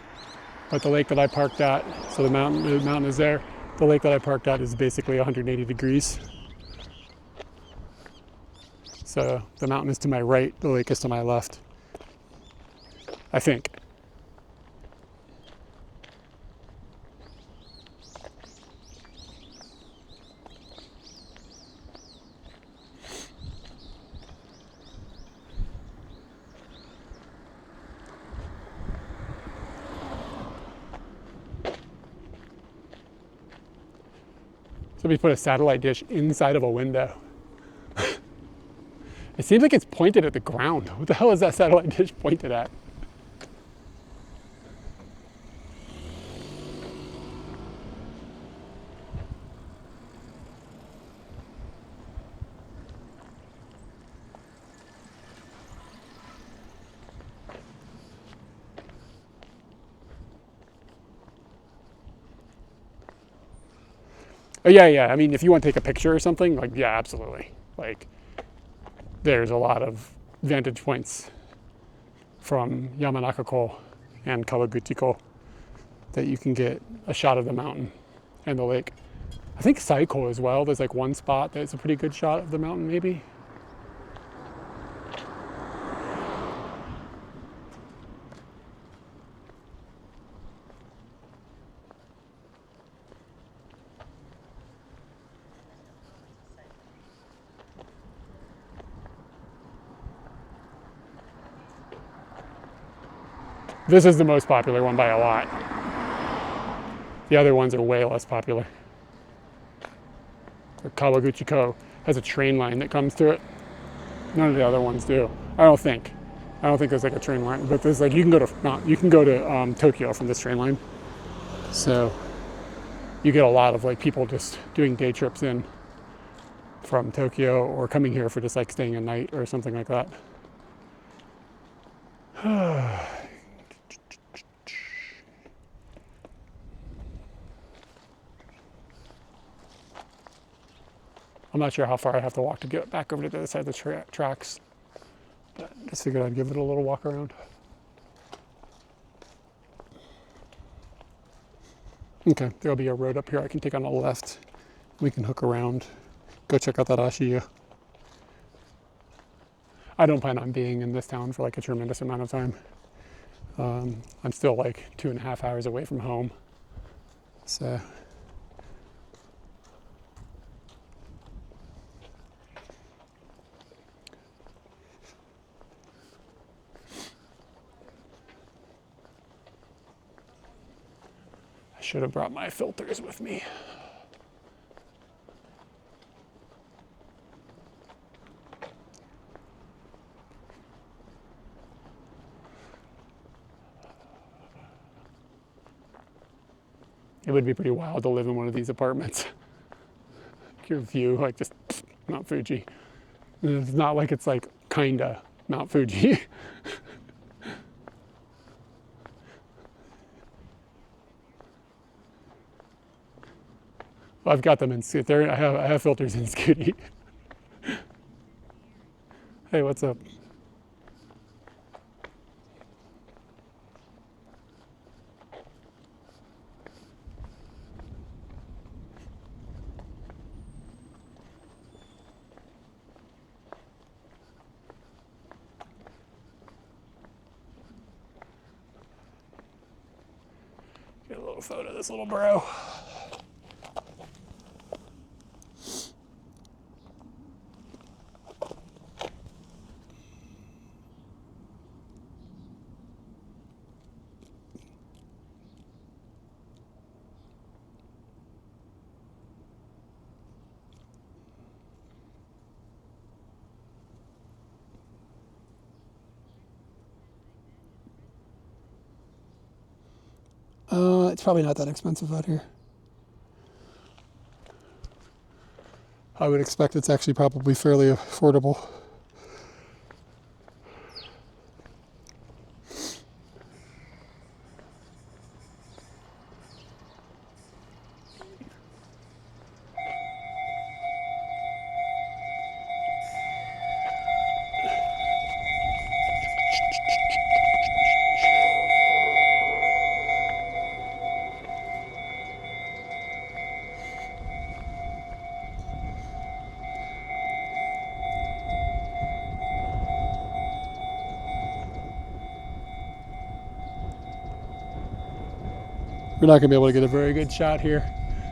but the lake that I parked at, so the mountain is there. The lake that I parked at is basically 180 degrees. So the mountain is to my right, the lake is to my left, I think. Somebody put a satellite dish inside of a window. It seems like it's pointed at the ground. What the hell is that satellite dish pointed at? Oh, yeah. I mean, if you want to take a picture or something, like, yeah, absolutely. Like, there's a lot of vantage points from Yamanaka-ko and Kawaguchi-ko that you can get a shot of the mountain and the lake. I think Saiko as well. There's like one spot that's a pretty good shot of the mountain, maybe. This is the most popular one by a lot. The other ones are way less popular. The Kawaguchi-ko has a train line that comes to it. None of the other ones do. I don't think there's like a train line, but there's like you can go to Tokyo from this train line. So you get a lot of like people just doing day trips in from Tokyo or coming here for just like staying a night or something like that. I'm not sure how far I have to walk to get back over to the other side of the tracks, but I just figured I'd give it a little walk around. Okay, there'll be a road up here I can take on the left. We can hook around, go check out that Ashiya. I don't plan on being in this town for like a tremendous amount of time. I'm still like 2.5 hours away from home, so. I should have brought my filters with me. It would be pretty wild to live in one of these apartments. Your view, like just Mount Fuji. And it's not like it's like kinda Mount Fuji. Well, I've got them in there. I have filters in Scooty. Hey, what's up? Get a little photo of this little bro. it's probably not that expensive out here. I would expect it's actually probably fairly affordable. We're not gonna be able to get a very good shot here.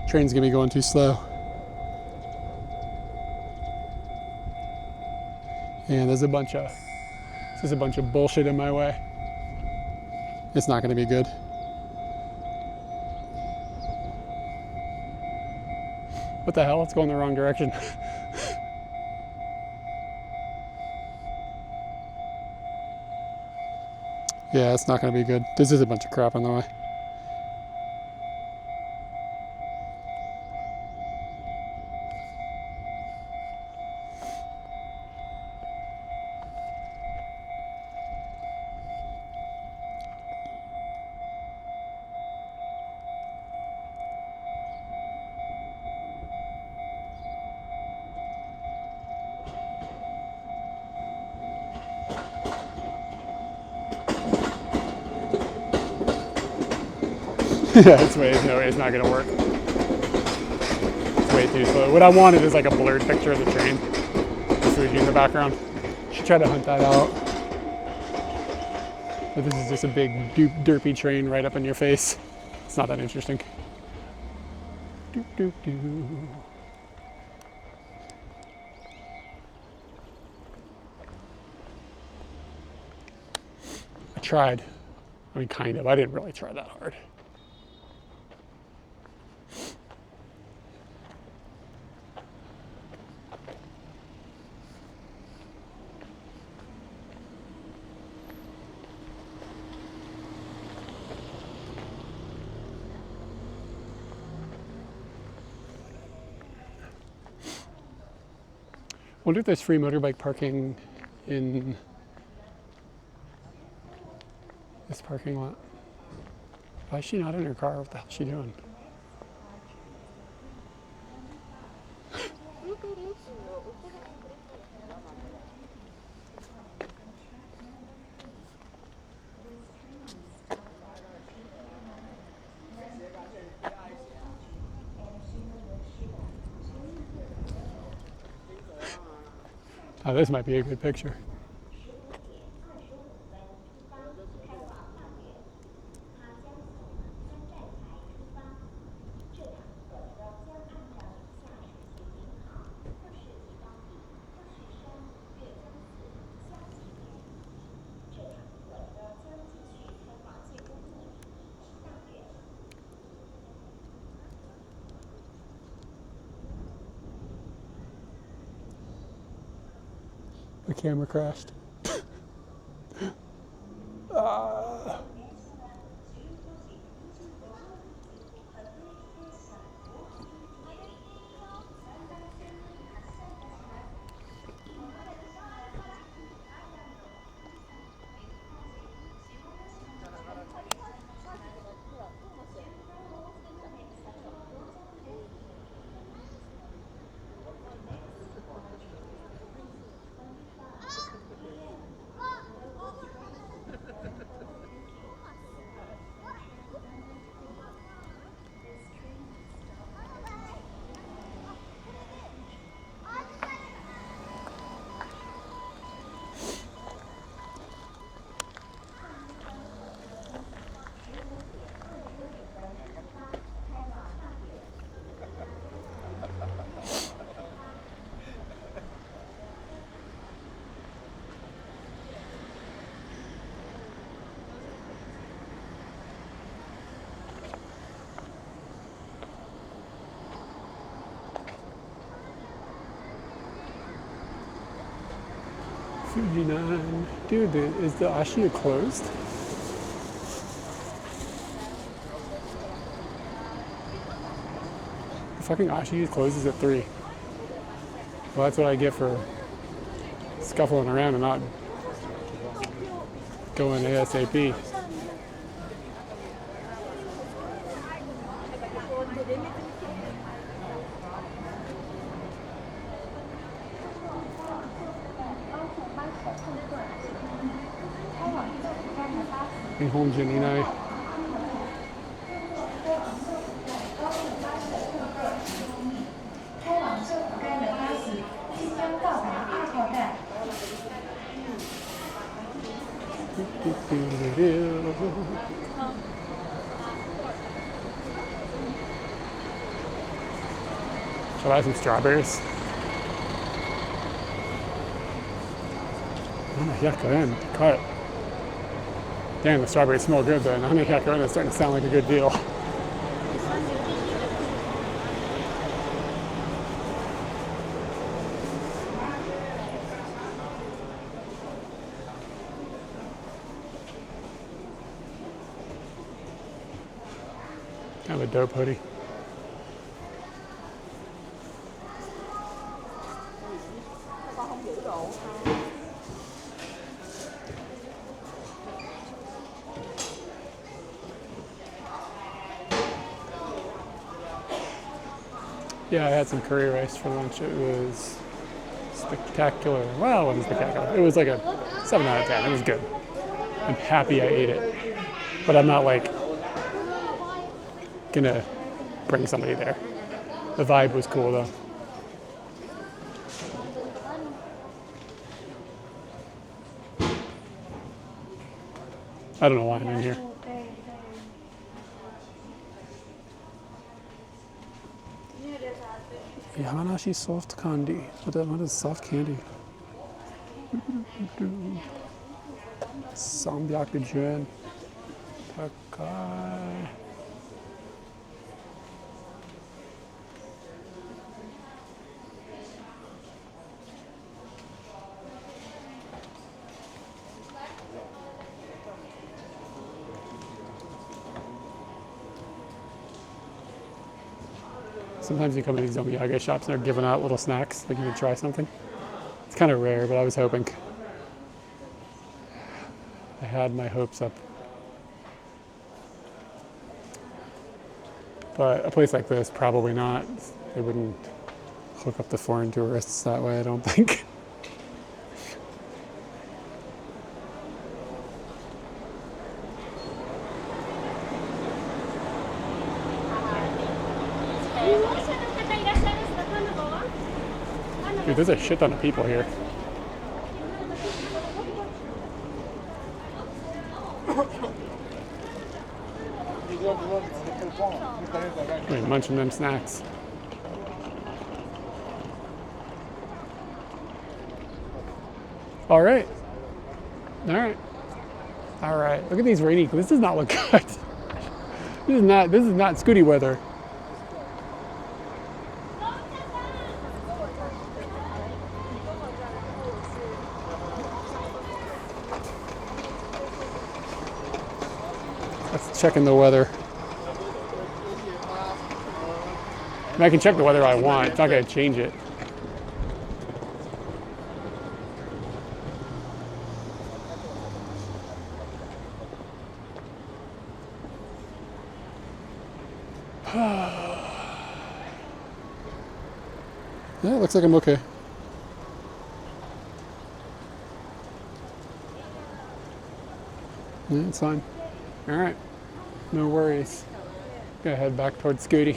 Train's gonna be going too slow. And there's a bunch of bullshit in my way. It's not gonna be good. What the hell? It's going the wrong direction. Yeah, it's not gonna be good. This is a bunch of crap on the way. Yeah, it's not gonna work. It's way too slow. What I wanted is like a blurred picture of the train with Fuji in the background. Should try to hunt that out. But this is just a big derpy train right up in your face. It's not that interesting. Doop, doop, doop. I tried. I mean, kind of. I didn't really try that hard. I wonder if there's free motorbike parking in this parking lot. Why is she not in her car? What the hell is she doing? Oh, this might be a good picture. The camera crashed. Fuji 9. Dude, is the Ashia closed? fucking Ashi closes at 3. Well, that's what I get for scuffling around and not going ASAP. Nihonjin inai. Shall I have some strawberries? Cut. Damn, the strawberries smell good though. Nanahyakuren is starting to sound like a good deal. Kind of a dope hoodie. Yeah, I had some curry rice for lunch. It was spectacular. Well, it wasn't spectacular. It was like a 7 out of 10. It was good. I'm happy I ate it. But I'm not like gonna bring somebody there. The vibe was cool though. I don't know why I'm in here. Yamanashi soft candy. What is soft candy? 300 yen. Takai. Sometimes you come to these omiyage shops and they're giving out little snacks, like you can try something. It's kind of rare, but I was hoping. I had my hopes up. But a place like this, probably not. They wouldn't hook up the foreign tourists that way, I don't think. Dude, there's a shit ton of people here. Wait, munching them snacks. All right. All right. All right. Look at these rainy. This does not look good. This is not Scooty weather. Let's check in the weather. I mean, I can check the weather I want. It's not going to change it. Yeah, it looks like I'm okay. Yeah, it's fine. All right, no worries. Gonna head back towards Scooty.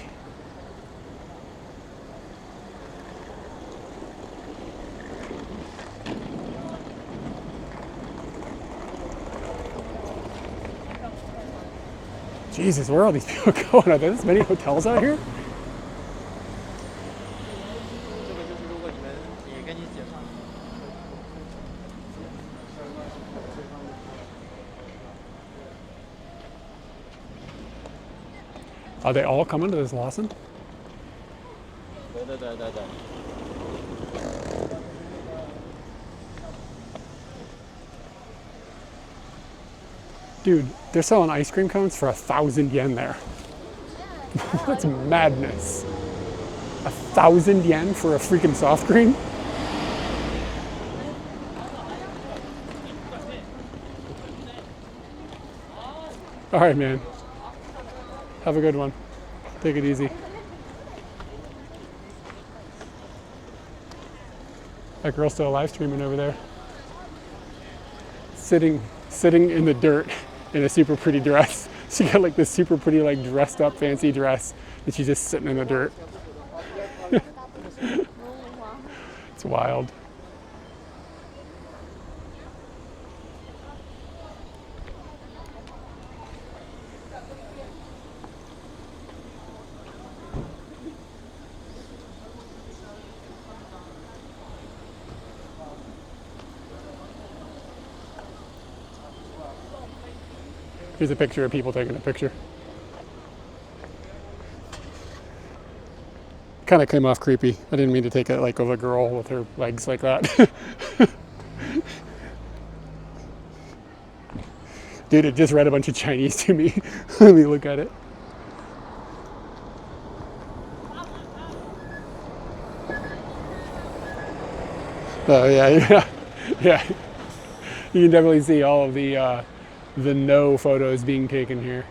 Jesus, where are all these people going? Are there this many hotels out here? Are they all coming to this Lawson? Dude, they're selling ice cream cones for 1,000 yen there. That's madness. 1,000 yen for a freaking soft cream? All right, man. Have a good one. Take it easy. That girl's still live streaming over there. Sitting in the dirt in a super pretty dress. She got like this super pretty, like dressed up fancy dress, and she's just sitting in the dirt. It's wild. Here's a picture of people taking a picture. Kind of came off creepy. I didn't mean to take it like of a girl with her legs like that. Dude, it just read a bunch of Chinese to me. Let me look at it. Oh yeah. You can definitely see all of the no photos being taken here.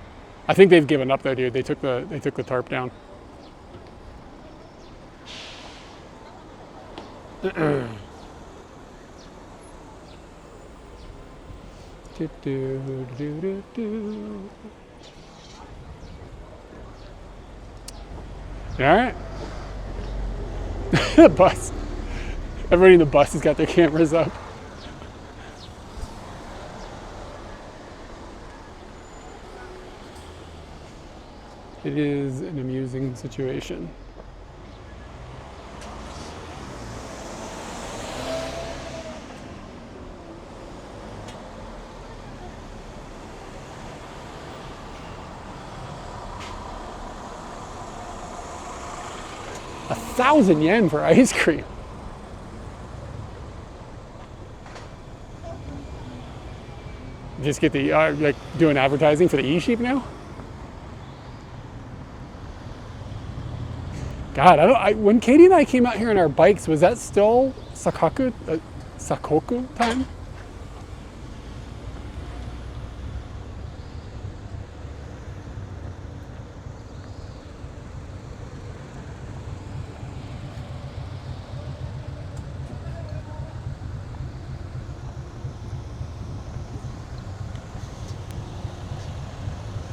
I think they've given up though, dude. They took the tarp down. All right. The bus. Everybody in the bus has got their cameras up. It is an amusing situation. $1,000 for ice cream. Just get the like doing advertising for the e-sheep now. God, when Katie and I came out here on our bikes, was that still Sakoku time?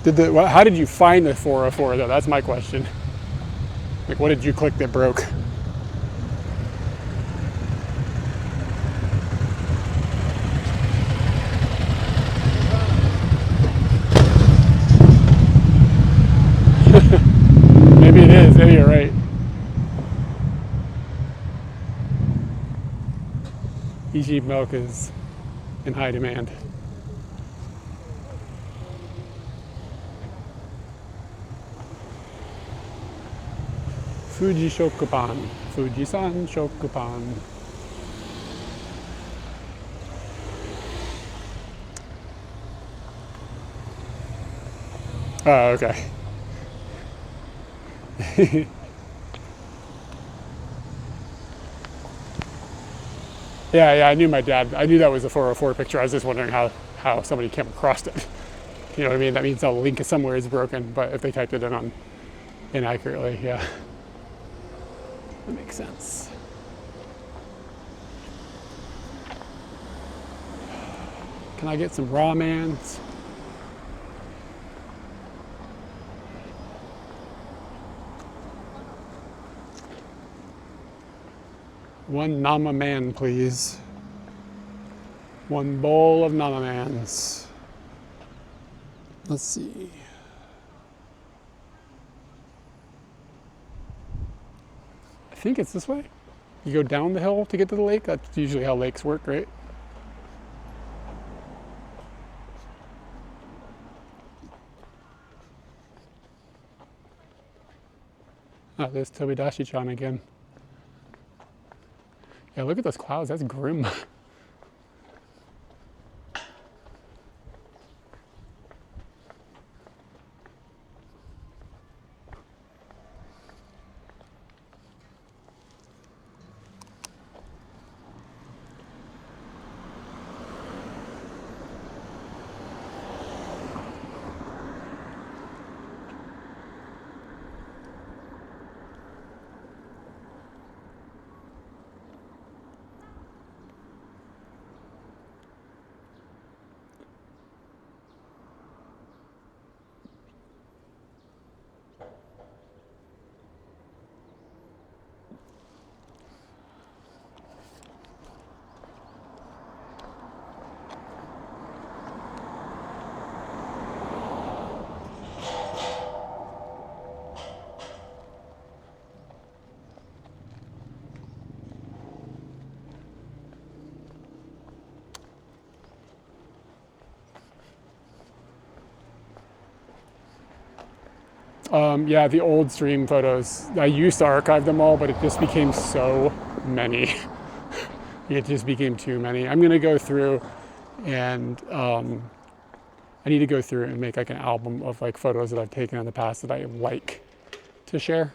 How did you find the 404 though? That's my question. Like, what did you click that broke? Maybe it is. Maybe you're right. E-sheep milk is in high demand. Fuji Shokupan. Fuji-san Shokupan. Oh, okay. Yeah, I knew my dad. I knew that was a 404 picture. I was just wondering how somebody came across it. You know what I mean? That means the link somewhere is broken, but if they typed it in on inaccurately, yeah. That makes sense. Can I get some ramens? One nama man, please. One bowl of nama mans. Let's see. I think it's this way. You go down the hill to get to the lake. That's usually how lakes work, right? Oh, there's Tobidashi-chan again. Yeah, look at those clouds. That's grim. Yeah, the old stream photos. I used to archive them all, but it just became so many. It just became too many. I'm gonna go through and I need to go through and make like an album of like photos that I've taken in the past that I like to share,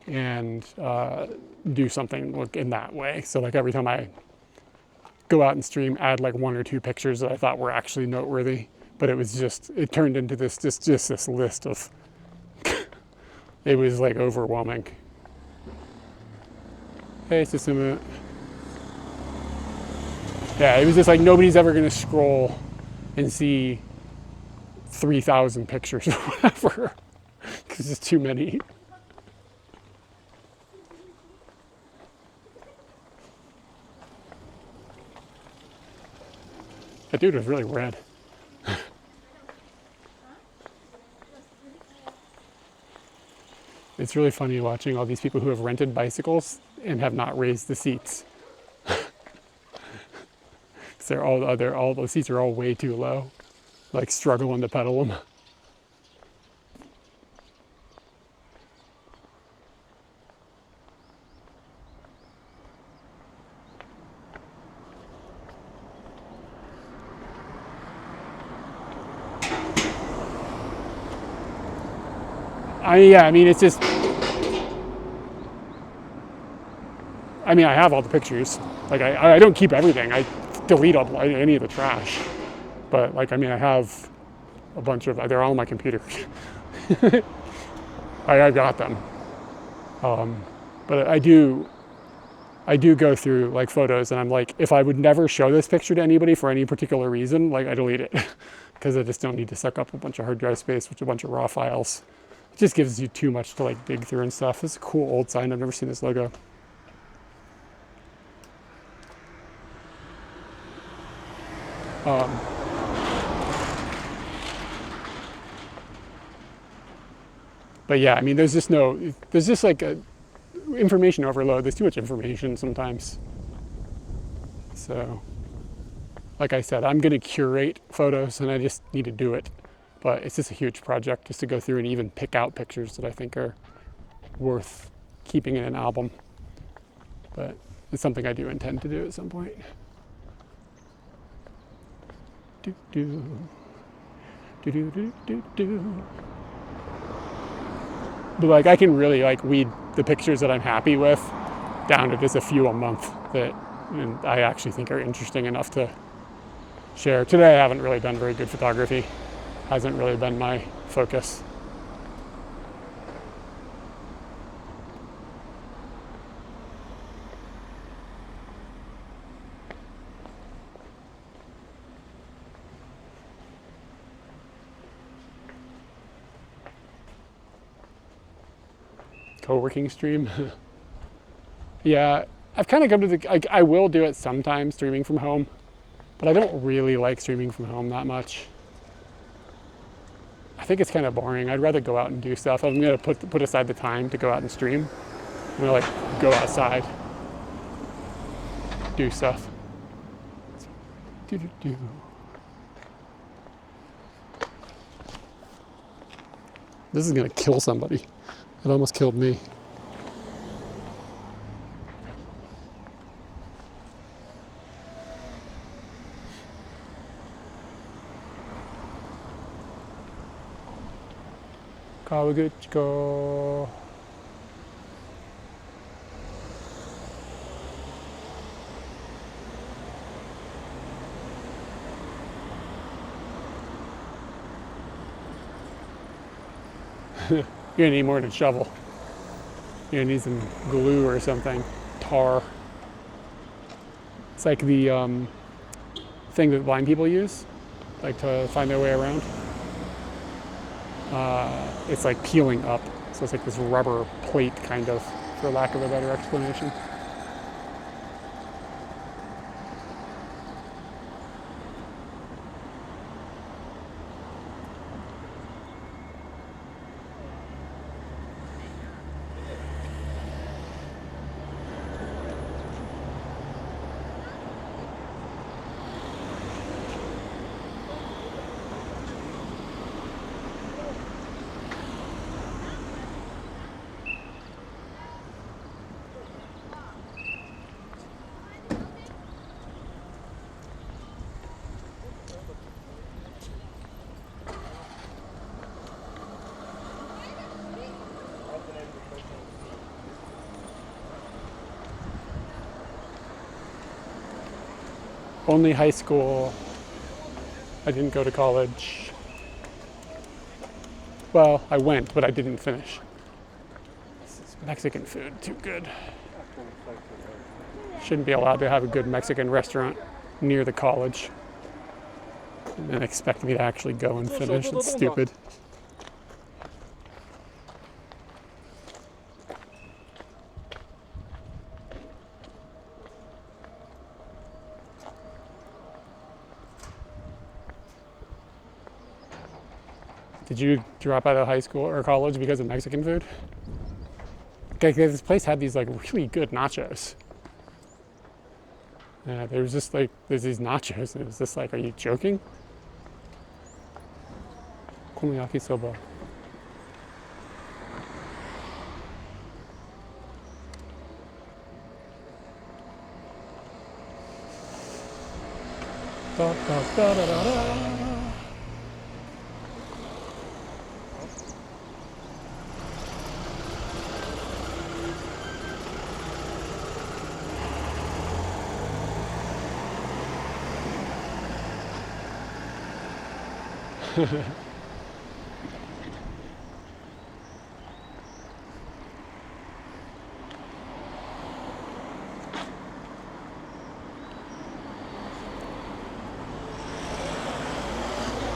and do something like in that way. So like every time I go out and stream, add like 1 or 2 pictures that I thought were actually noteworthy. But it turned into this just this list of. It was like overwhelming. Hey, it's just a minute. Yeah, it was just like nobody's ever gonna scroll and see 3,000 pictures or whatever, because it's too many. That dude was really red. It's really funny watching all these people who have rented bicycles and have not raised the seats. All those seats are all way too low, like struggling to pedal them. I mean, it's just. I mean, I have all the pictures. Like, I don't keep everything. I delete any of the trash. But, like, I mean, I have a bunch of. They're all on my computer. I got them. But I do go through like photos, and I'm like, if I would never show this picture to anybody for any particular reason, like I delete it, because I just don't need to suck up a bunch of hard drive space, which a bunch of raw files. It just gives you too much to like dig through and stuff. This is a cool old sign. I've never seen this logo. But yeah, I mean, there's just like a information overload. There's too much information sometimes. So, like I said, I'm gonna curate photos, and I just need to do it. But it's just a huge project just to go through and even pick out pictures that I think are worth keeping in an album. But it's something I do intend to do at some point. But like I can really like weed the pictures that I'm happy with down to just a few a month that I actually think are interesting enough to share. Today I haven't really done very good photography. Hasn't really been my focus. Co-working stream. Yeah, I've kind of come to I will do it sometimes, streaming from home, but I don't really like streaming from home that much. I think it's kind of boring. I'd rather go out and do stuff. I'm gonna put aside the time to go out and stream. I'm gonna like go outside, do stuff. This is gonna kill somebody. It almost killed me. Kawaguchiko. You're gonna need more than a shovel. You're gonna need some glue or something. Tar. It's like the thing that blind people use, like to find their way around. It's like peeling up, so it's like this rubber plate kind of, for lack of a better explanation. only high school. I didn't go to college. Well, I went, but I didn't finish. This is Mexican food, too good. Shouldn't be allowed to have a good Mexican restaurant near the college and expect me to actually go and finish. It's stupid. Did you drop out of high school or college because of Mexican food? Okay, this place had these like really good nachos. Yeah, there was just like, there's these nachos, and it was just like, are you joking? Komayaki soba. Da, da, da, da, da, da.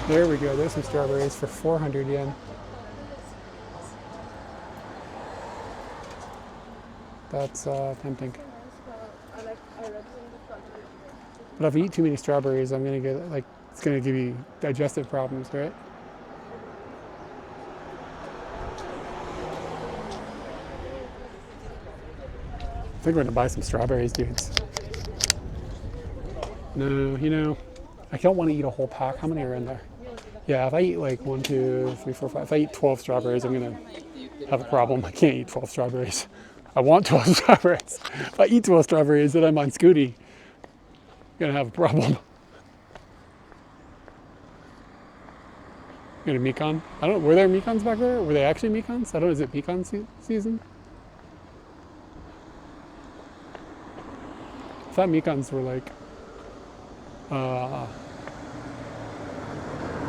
There we go, there's some strawberries for 400 yen. That's tempting. But if I eat too many strawberries, I'm gonna get like, it's gonna give you digestive problems, right? I think we're gonna buy some strawberries, dudes. No, you know, I don't want to eat a whole pack. How many are in there? Yeah, if I eat like 1, 2, 3, 4, 5, if I eat 12 strawberries, I'm gonna have a problem. I can't eat 12 strawberries. I want 12 strawberries. If I eat 12 strawberries, then I'm on Scooty. I'm gonna have a problem. Got a Mikan? I don't know, were there Mikans back there? Were they actually Mikans? I don't know, is it Mikan season? I thought Mikans were like,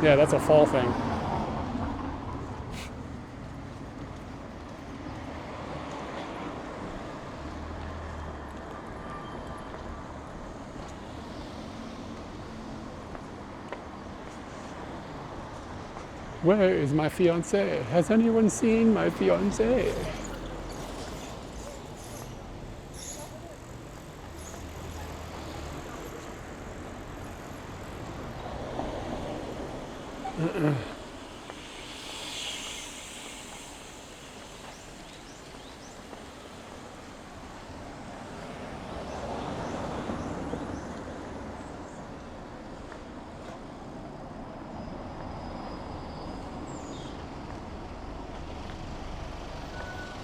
yeah, that's a fall thing. Where is my fiancé? Has anyone seen my fiancé?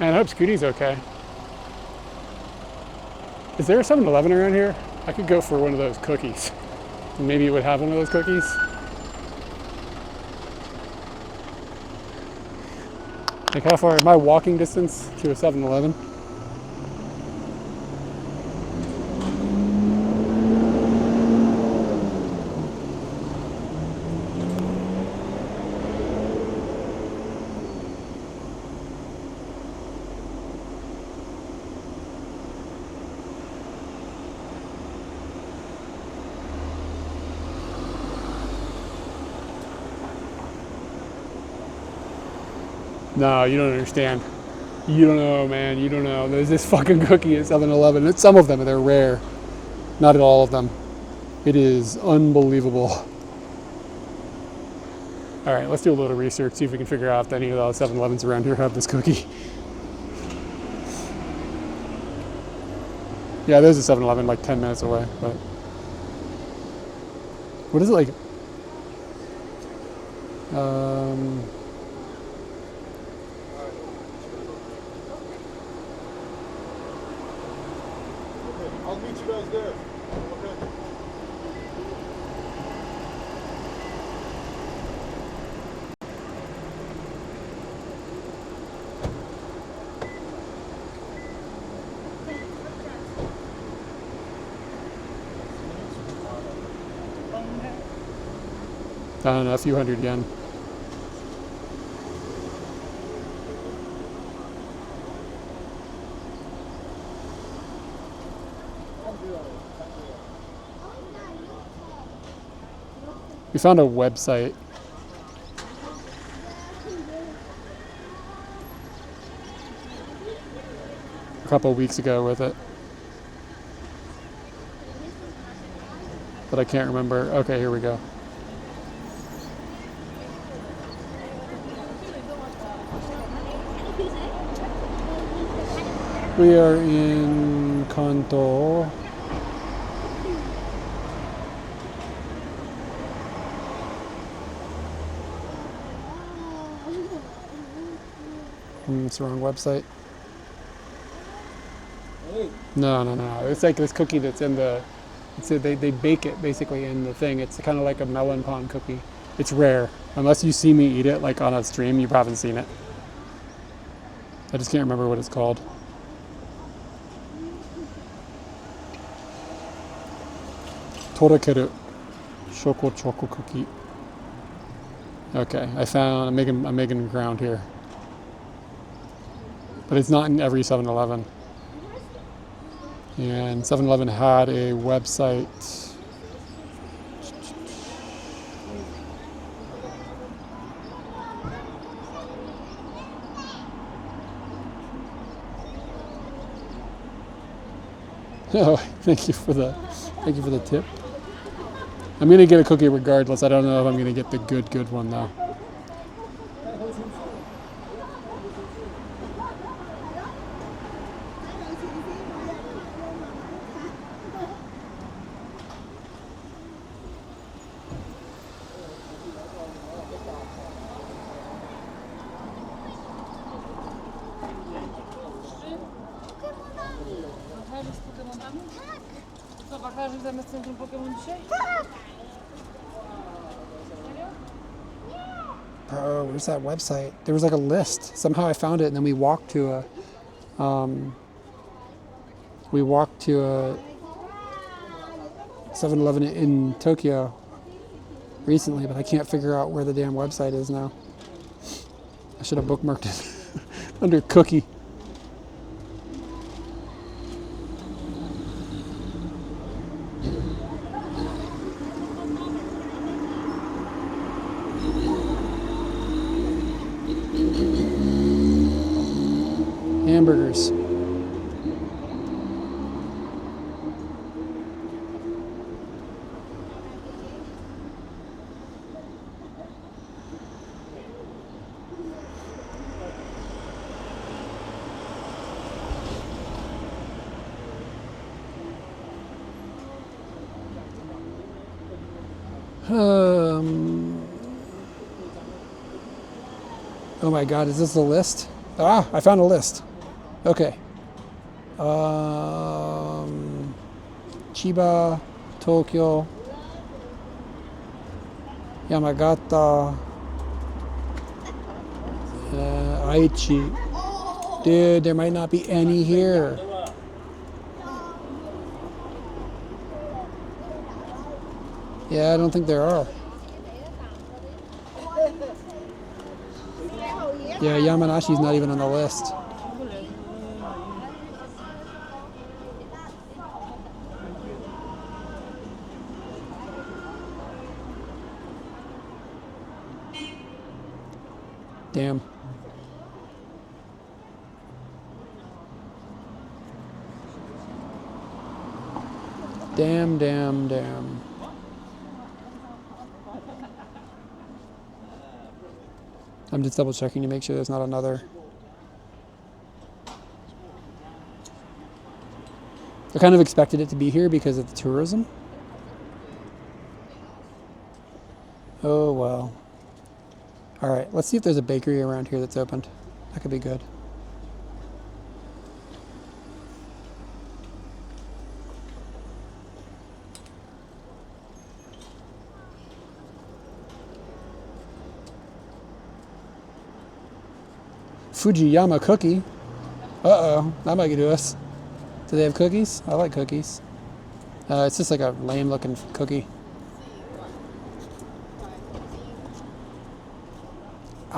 Man, I hope Scooty's okay. Is there a 7-Eleven around here? I could go for one of those cookies. Maybe it would have one of those cookies. Like how far, am I walking distance to a 7-Eleven? No, you don't understand. You don't know, man. You don't know. There's this fucking cookie at 7-Eleven. It's some of them, they're rare. Not at all of them. It is unbelievable. All right, let's do a little research, see if we can figure out if any of the 7-Elevens around here have this cookie. Yeah, there's a 7-Eleven like 10 minutes away, but what is it like? I'll meet you guys there. Okay. don't know, a few hundred yen. We found a website. A couple weeks ago with it. But I can't remember. Okay, here we go. We are in Kanto. It's the wrong website. No. It's like this cookie that's in the. They bake it basically in the thing. It's kind of like a melon pond cookie. It's rare. Unless you see me eat it like on a stream, you haven't seen it. I just can't remember what it's called. Torakeru Shoko Choco Cookie. Okay, I'm making ground here. But it's not in every 7-Eleven. And 7-Eleven had a website. Oh, thank you for the tip. I'm gonna get a cookie regardless. I don't know if I'm gonna get the good one though. Oh, where's that website? There was like a list. Somehow I found it, and then we walked to a 7-Eleven in Tokyo recently, but I can't figure out where the damn website is now. I should have bookmarked it under cookie. Hamburgers. Oh my God, is this a list? Ah, I found a list. Okay. Chiba, Tokyo, Yamagata, Aichi. Dude, there might not be any here. Yeah, I don't think there are. Yeah, Yamanashi's not even on the list. Damn. Damn. I'm just double checking to make sure there's not another. I kind of expected it to be here because of the tourism. Oh well. Alright, let's see if there's a bakery around here that's opened. That could be good. Fujiyama cookie. Uh-oh, that might do us. Do they have cookies? I like cookies. It's just like a lame looking cookie.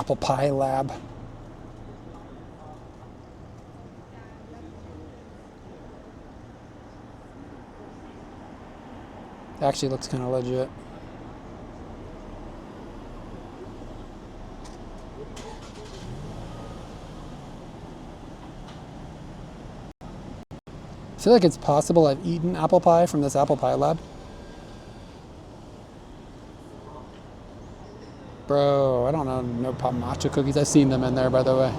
Apple Pie Lab. Actually looks kind of legit. I feel like it's possible I've eaten apple pie from this Apple Pie Lab. Bro, I don't know, no matcha cookies. I've seen them in there, by the way.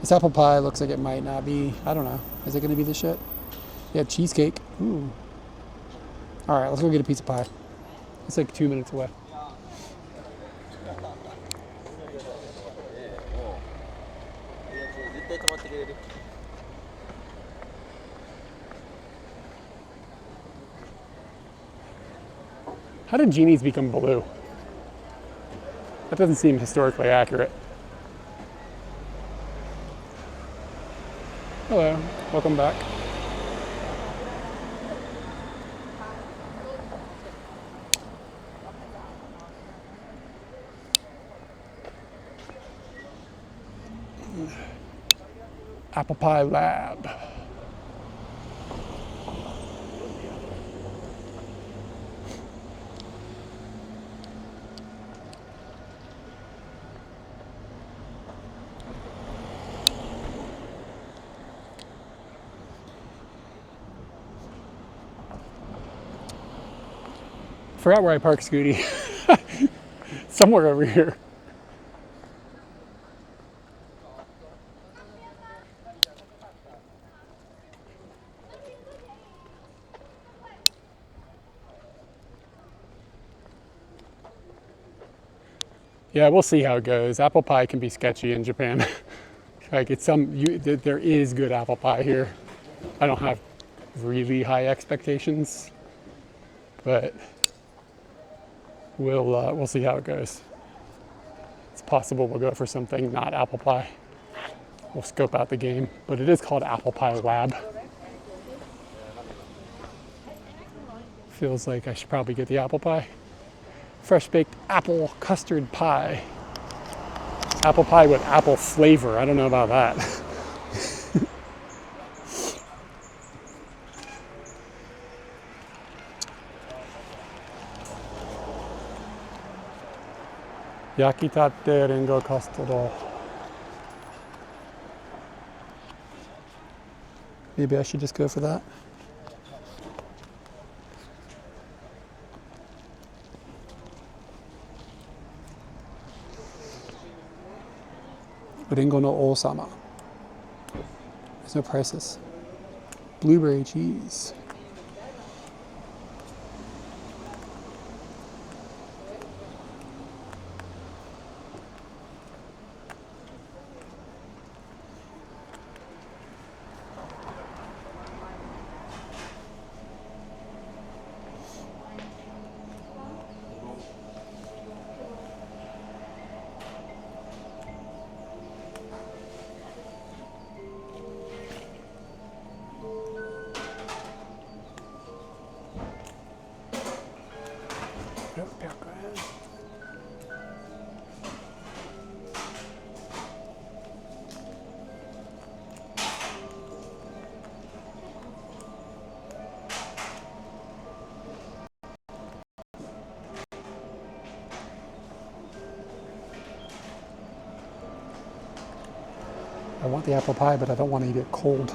This apple pie looks like it might not be, I don't know. Is it going to be the shit? Yeah, cheesecake. Ooh. All right, let's go get a piece of pie. It's like 2 minutes away. How did genies become blue? That doesn't seem historically accurate. Hello, welcome back. Apple Pie Lab. Forgot where I parked Scooty. Somewhere over here. Yeah, we'll see how it goes. Apple pie can be sketchy in Japan. Like there is good apple pie here. I don't have really high expectations, but we'll see how it goes. It's possible we'll go for something not apple pie. We'll scope out the game, but it is called Apple Pie Lab. Feels like I should probably get the apple pie. Fresh baked apple custard pie. Apple pie with apple flavor. I don't know about that. Yakitate ringo custard. Maybe I should just go for that. Ringo no Osama. There's no prices. Blueberry cheese. I want the apple pie, but I don't want to eat it cold.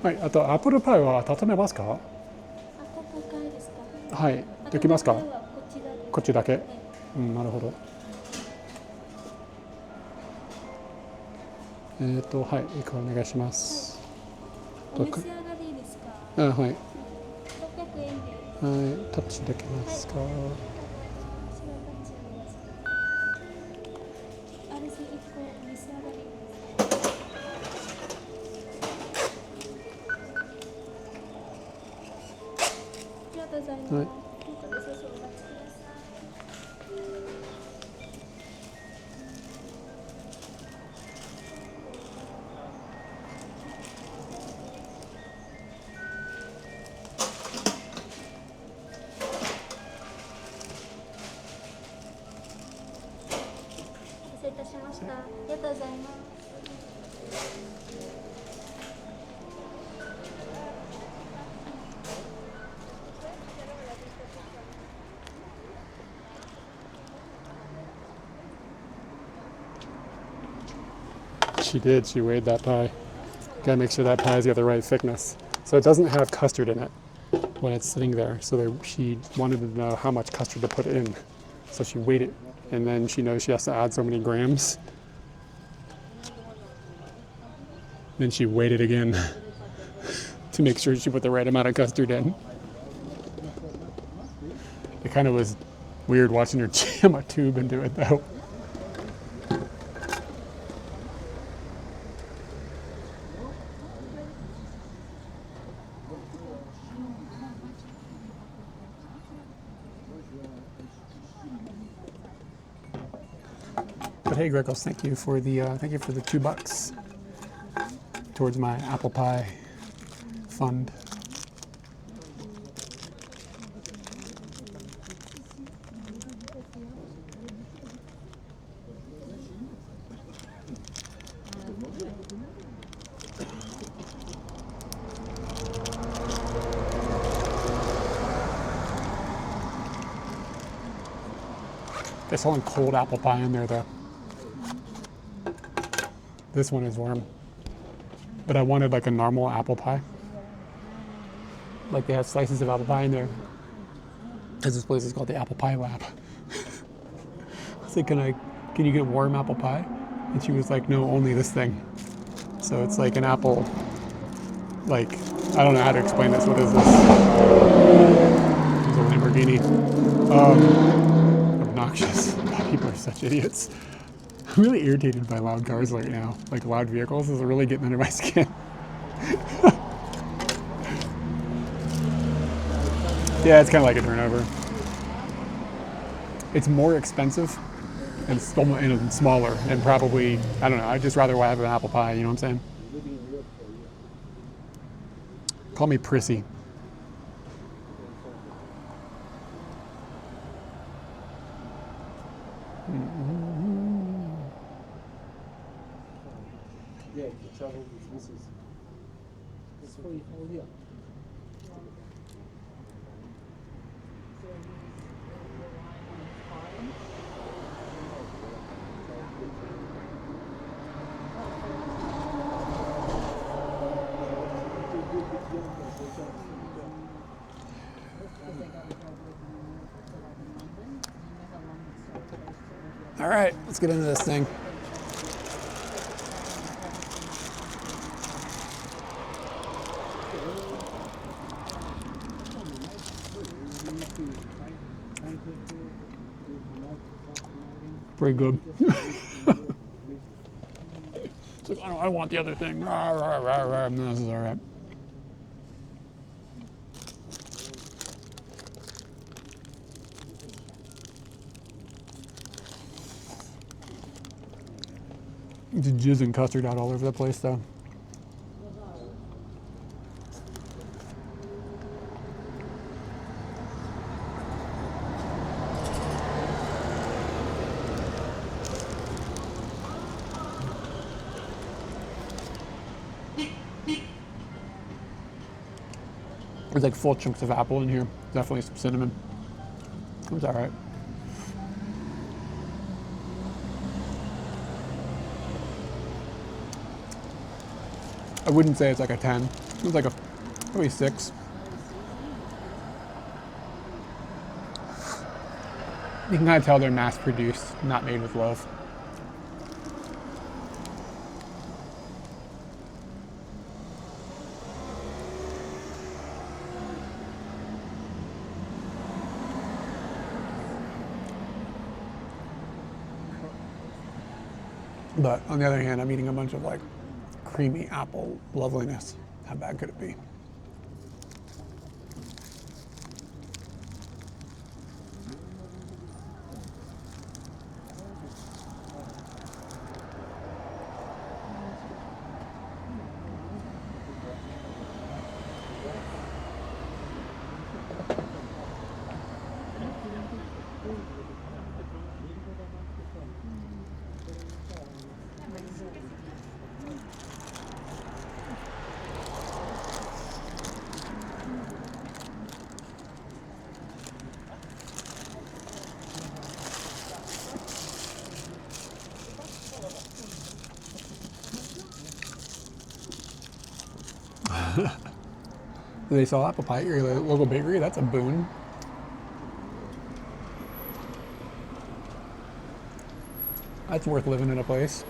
はい、あとアップルパイは温めますか？温かいですか？はい、できますか？こっちだけ。うん、なるほど。はい、いくらお願いします。お召し上がりですか？はい。600円で。はい、タッチできますか？はい。She did. She weighed that pie. Gotta make sure that pie's got the right thickness. So it doesn't have custard in it when it's sitting there. So she wanted to know how much custard to put in. So she weighed it, and then she knows she has to add so many grams. Then she weighed it again to make sure she put the right amount of custard in. It kind of was weird watching her jam a tube into it, though. But hey, Greggles, thank you for the $2 towards my apple pie fund. They're selling cold apple pie in there, though. This one is warm. But I wanted like a normal apple pie. Like they have slices of apple pie in there. Because this place is called the Apple Pie Lab. I was like, can you get warm apple pie? And she was like, no, only this thing. So it's like an apple, like, I don't know how to explain this. What is this? It's a Lamborghini. Obnoxious. People are such idiots. I'm really irritated by loud cars right now. Like loud vehicles is really getting under my skin. Yeah, it's kind of like a turnover. It's more expensive and smaller and probably, I don't know, I'd just rather have an apple pie, you know what I'm saying? Call me prissy. All right, let's get into this thing. Pretty good. It's like, I want the other thing. This is all right. Just jizzing custard out all over the place, though. There's like full chunks of apple in here. Definitely some cinnamon. It was all right. I wouldn't say it's like a 10. It was like a probably 6. You can kind of tell they're mass produced, not made with love. But on the other hand, I'm eating a bunch of like creamy apple loveliness. How bad could it be? Do they sell apple pie at your local bakery? That's a boon. That's worth living in a place.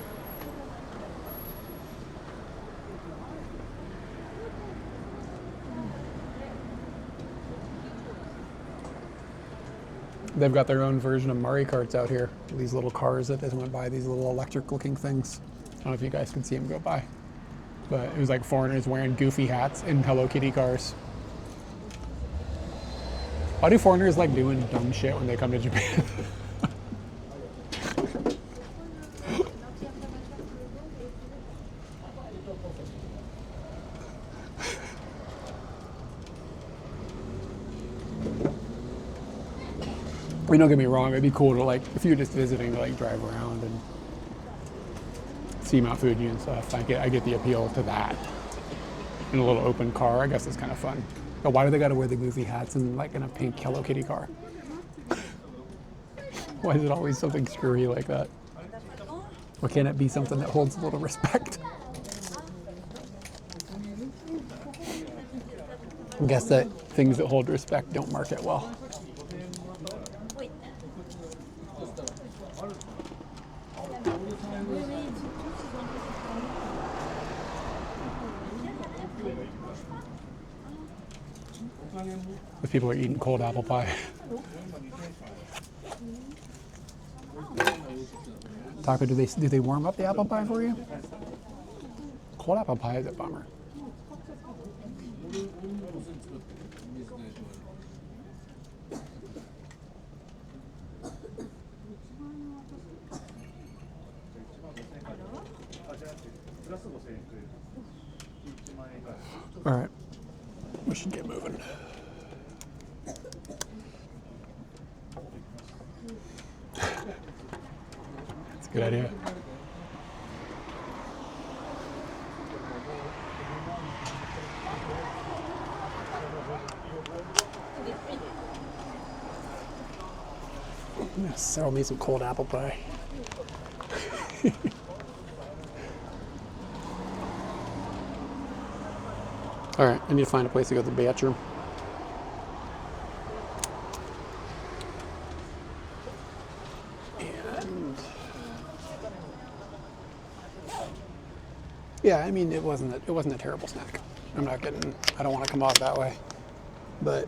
They've got their own version of Mario Karts out here. These little cars that just went by, these little electric looking things. I don't know if you guys can see them go by. But it was like foreigners wearing goofy hats in Hello Kitty cars. Why do foreigners like doing dumb shit when they come to Japan? I mean, don't get me wrong, it'd be cool to, like, if you're just visiting, to like drive around and see Mount Fuji and stuff. I get the appeal to that. In a little open car, I guess it's kind of fun. But why do they gotta wear the goofy hats and like in a pink Hello Kitty car? Why is it always something screwy like that? Why can't it be something that holds a little respect? I guess that things that hold respect don't market well. If people are eating cold apple pie. Taco, do they warm up the apple pie for you? Cold apple pie is a bummer. All right, we should get moving. That's a good idea. I'm gonna sell me some cold apple pie. All right, I need to find a place to go to the bathroom. And yeah, I mean, it wasn't a terrible snack. I don't want to come off that way, but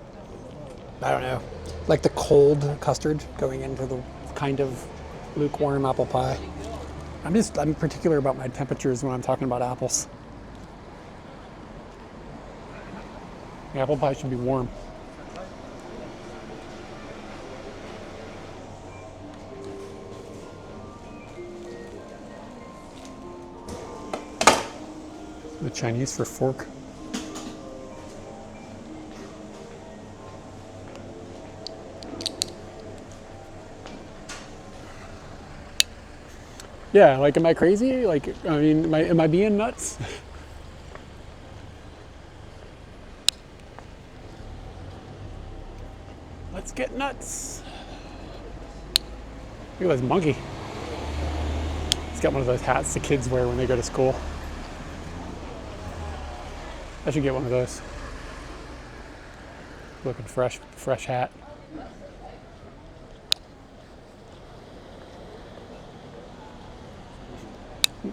I don't know. Like the cold custard going into the kind of lukewarm apple pie. I'm particular about my temperatures when I'm talking about apples. The apple pie should be warm. The Chinese for fork. Yeah, like, am I crazy? Like, I mean, am I being nuts? Let's get nuts. Look at this monkey. He's got one of those hats the kids wear when they go to school. I should get one of those. Looking fresh hat.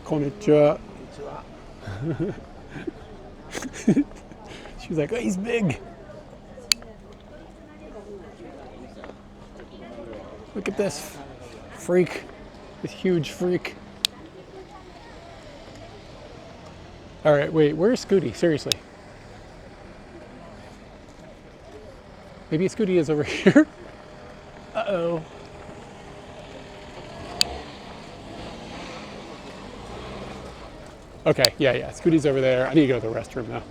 Konnichiwa. She's like, oh, he's big. Look at this freak, this huge freak. All right, wait, where's Scooty? Seriously. Maybe Scooty is over here. Uh-oh. Okay, yeah, Scooty's over there. I need to go to the restroom now.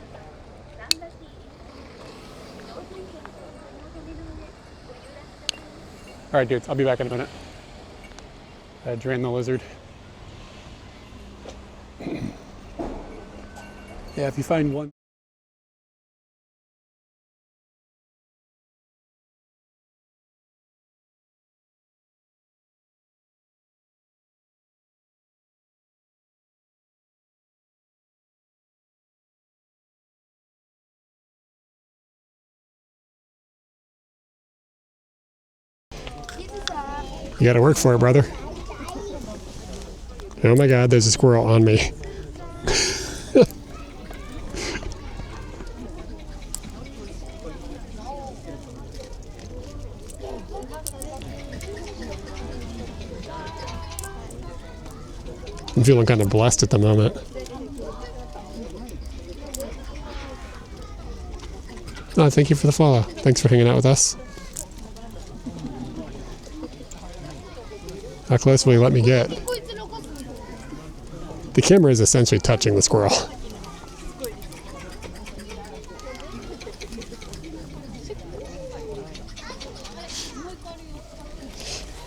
All right, dudes, I'll be back in a minute. Drain the lizard. Yeah, if you find one. You gotta work for it, brother. Oh my God, there's a squirrel on me. I'm feeling kind of blessed at the moment. Oh, thank you for the follow. Thanks for hanging out with us. How close will you let me get? The camera is essentially touching the squirrel.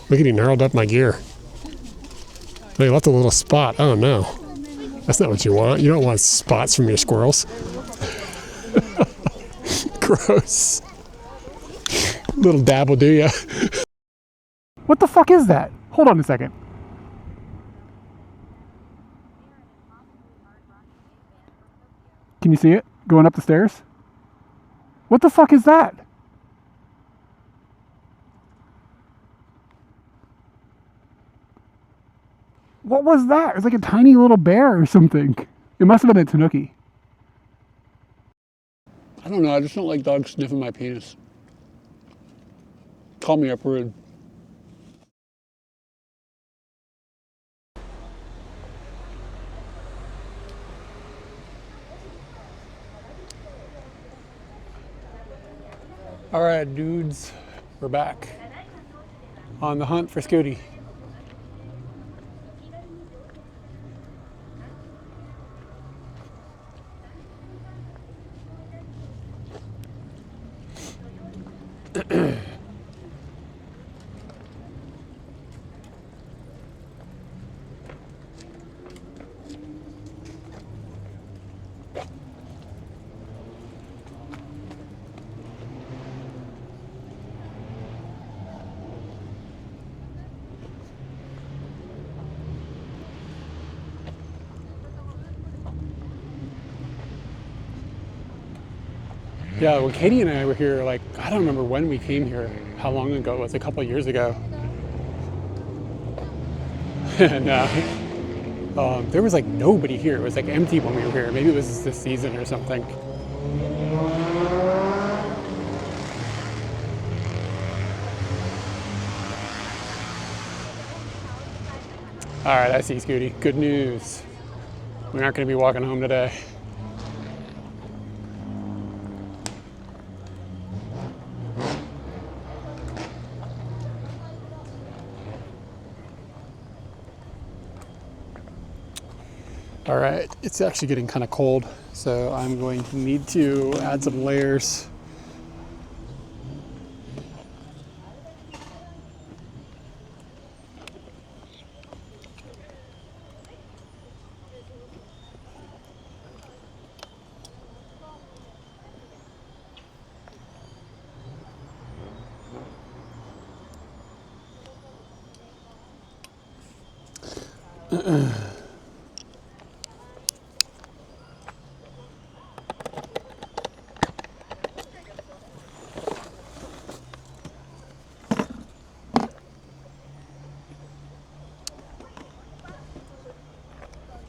Look at he gnarled up my gear. Oh, he left a little spot. Oh no. That's not what you want. You don't want spots from your squirrels. Gross. Little dab will do ya. What the fuck is that? Hold on a second. Can you see it going up the stairs? What the fuck is that? What was that? It was like a tiny little bear or something. It must have been a tanuki. I don't know, I just don't like dogs sniffing my penis. Call me up rude. All right, dudes, we're back on the hunt for Scooty. Yeah, when Katie and I were here, like, I don't remember when we came here, how long ago it was, a couple of years ago. And there was like nobody here. It was like empty when we were here. Maybe it was this season or something. All right, I see, Scooty. Good news. We aren't going to be walking home today. All right, it's actually getting kind of cold, so I'm going to need to add some layers.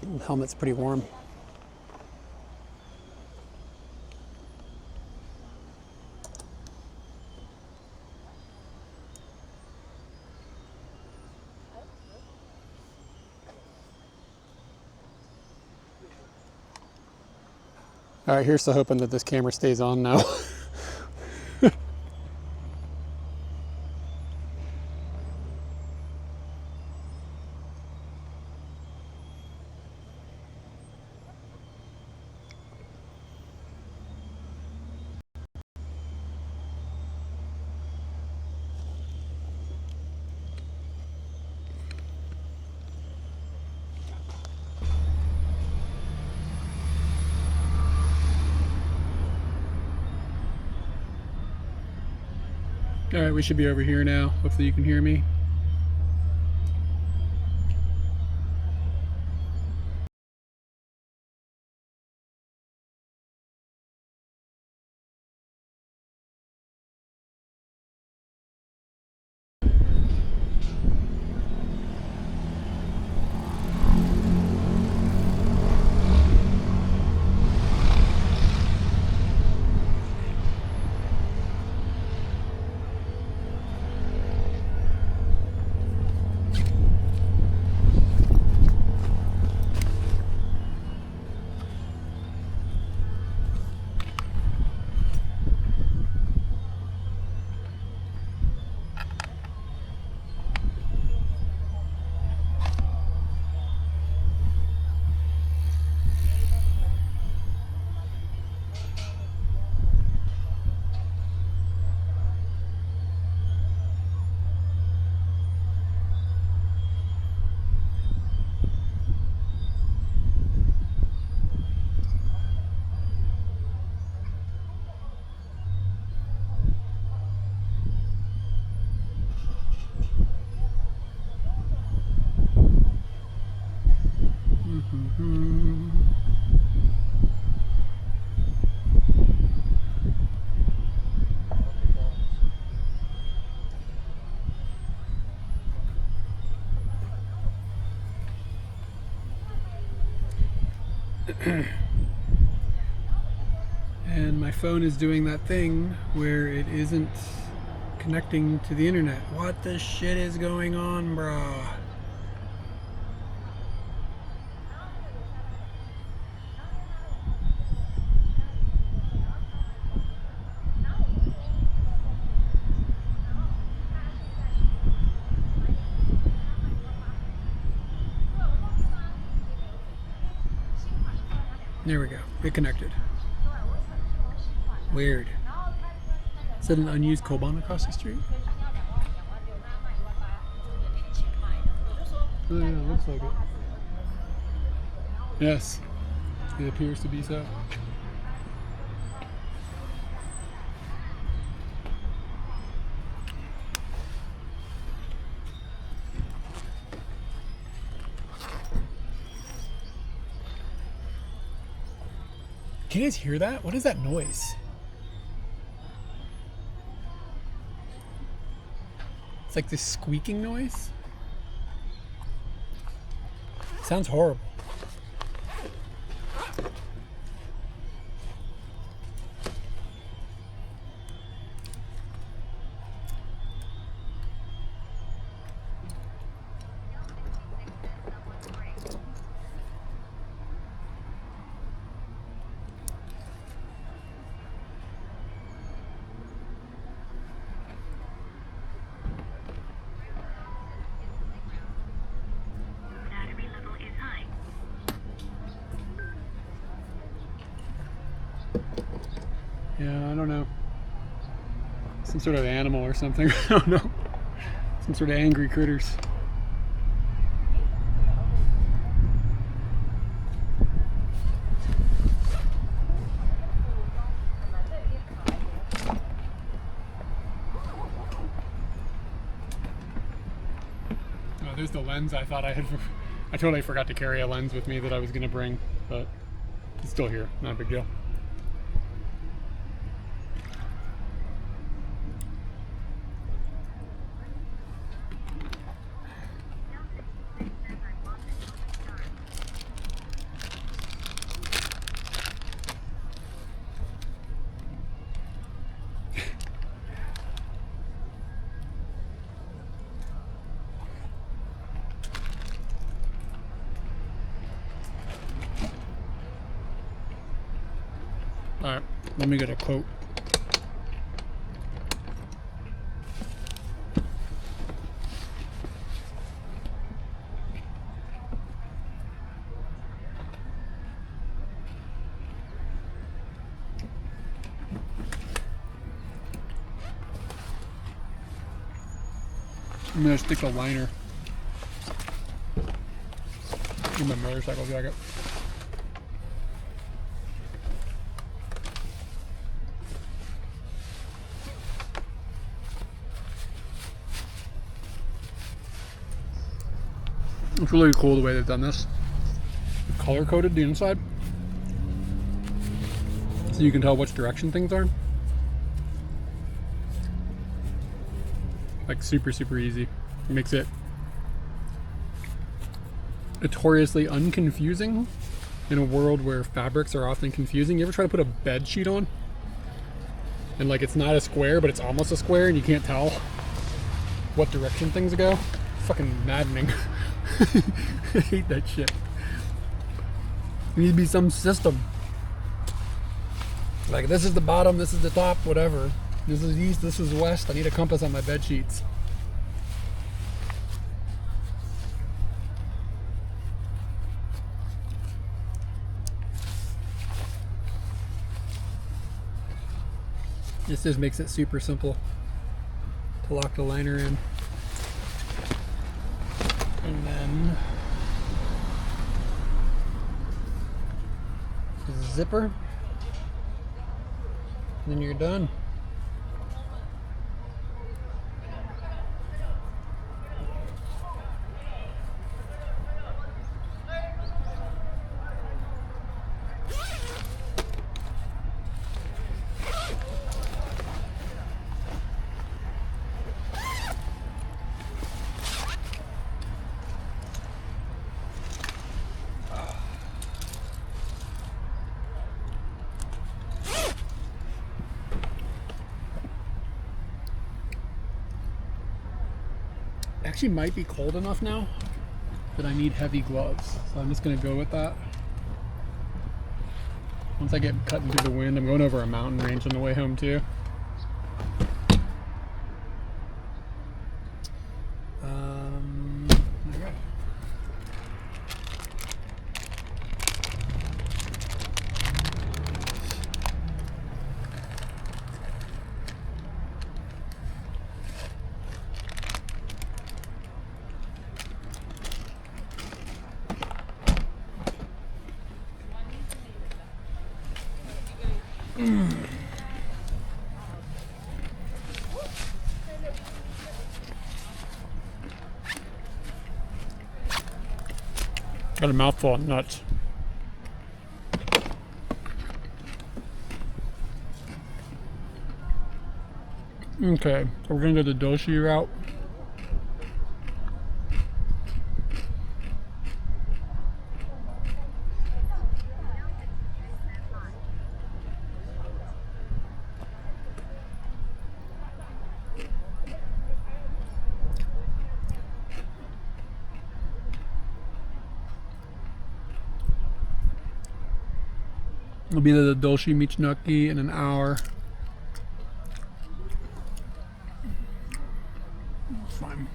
The helmet's pretty warm. All right, here's to hoping that this camera stays on now. All right, we should be over here now. Hopefully you can hear me. And my phone is doing that thing where it isn't connecting to the internet. What the shit is going on, bruh? There we go. It connected. Weird. Is that an unused Koban across the street? Oh yeah, it looks like it. Yes, it appears to be so. Can you guys hear that? What is that noise? It's like this squeaking noise. Sounds horrible. Yeah, I don't know. Some sort of animal or something. I don't know. Some sort of angry critters. Oh, there's the lens I thought I had. I totally forgot to carry a lens with me that I was going to bring, but it's still here. Not a big deal. Alright, let me get a quote. I'm gonna stick a liner in my motorcycle jacket. It's really cool the way they've done this. They've color coded the inside so you can tell which direction things are. Like super easy. It makes it notoriously unconfusing in a world where fabrics are often confusing. You ever try to put a bed sheet on and like it's not a square but it's almost a square and you can't tell what direction things go? It's fucking maddening. I hate that shit. There needs to be some system. Like this is the bottom, this is the top, whatever. This is east, this is west. I need a compass on my bed sheets. This just makes it super simple to lock the liner in. And then zipper. And then you're done. actually might be cold enough now that I need heavy gloves. So I'm just gonna go with that. Once I get cutting through the wind, I'm going over a mountain range on the way home too. Okay. Got a mouthful of nuts. Okay, so we're gonna go the Doshi route. It'll be the Doshi Michinoki in an hour. It's fine.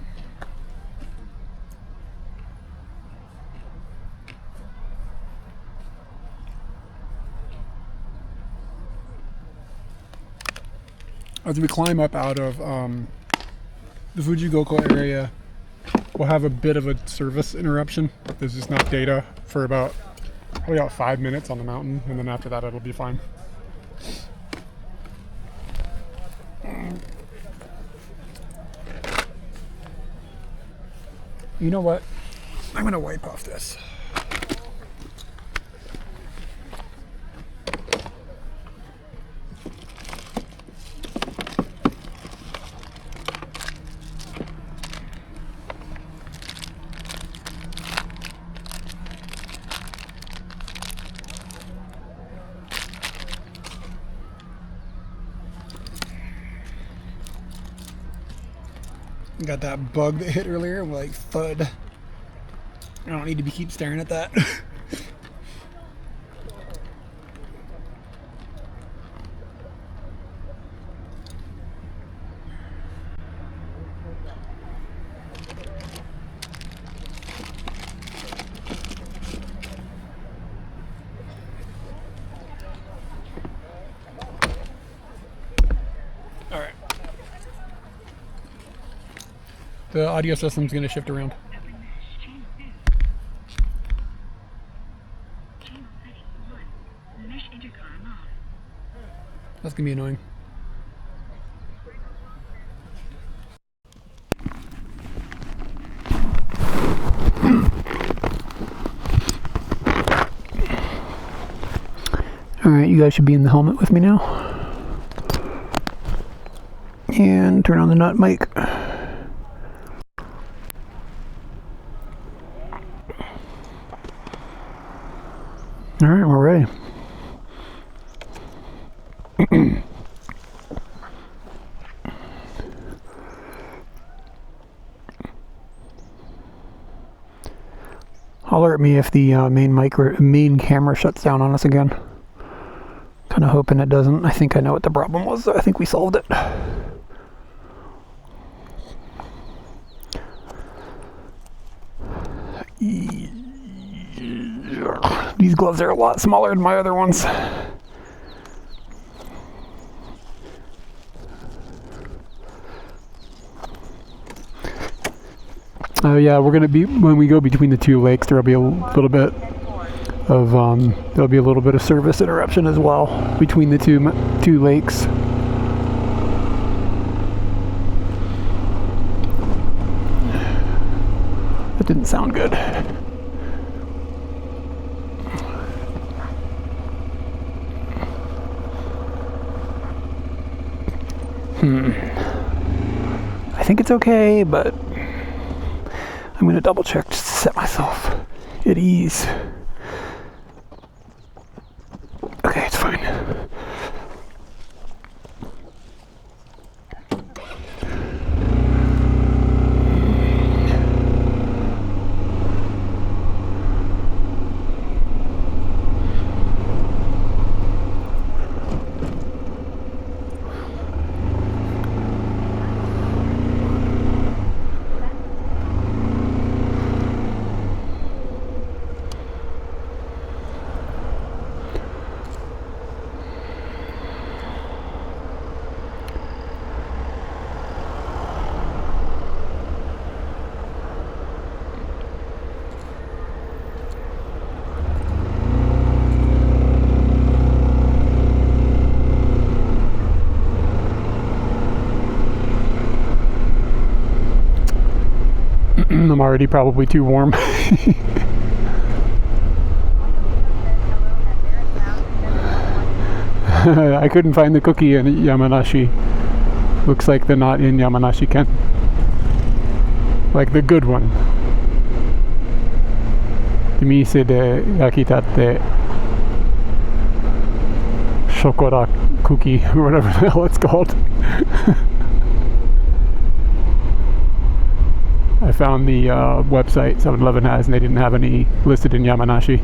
As we climb up out of the Fujigoko area, we'll have a bit of a service interruption. There's just not data for about probably about 5 minutes on the mountain, and then after that it'll be fine. You know what? I'm gonna wipe off this. Got that bug that hit earlier, like thud. I don't need to keep staring at that. All right. The audio system's going to shift around. That's going to be annoying. Alright, you guys should be in the helmet with me now. And turn on the nut mic. Alright, we're ready. Holler at me if the main camera shuts down on us again. Kind of hoping it doesn't. I think I know what the problem was, so I think we solved it. These gloves are a lot smaller than my other ones. Oh yeah, we're gonna be, when we go between the two lakes, there'll be a little bit of service interruption as well between the two lakes. That didn't sound good. I think it's okay, but I'm gonna double check just to set myself at ease. Okay, it's fine. I'm already probably too warm. I couldn't find the cookie in Yamanashi. Looks like they're not in Yamanashi-ken. Like the good one. The mise de yakitatte shokora cookie, or whatever the hell it's called. I found the website 7-Eleven has, and they didn't have any listed in Yamanashi.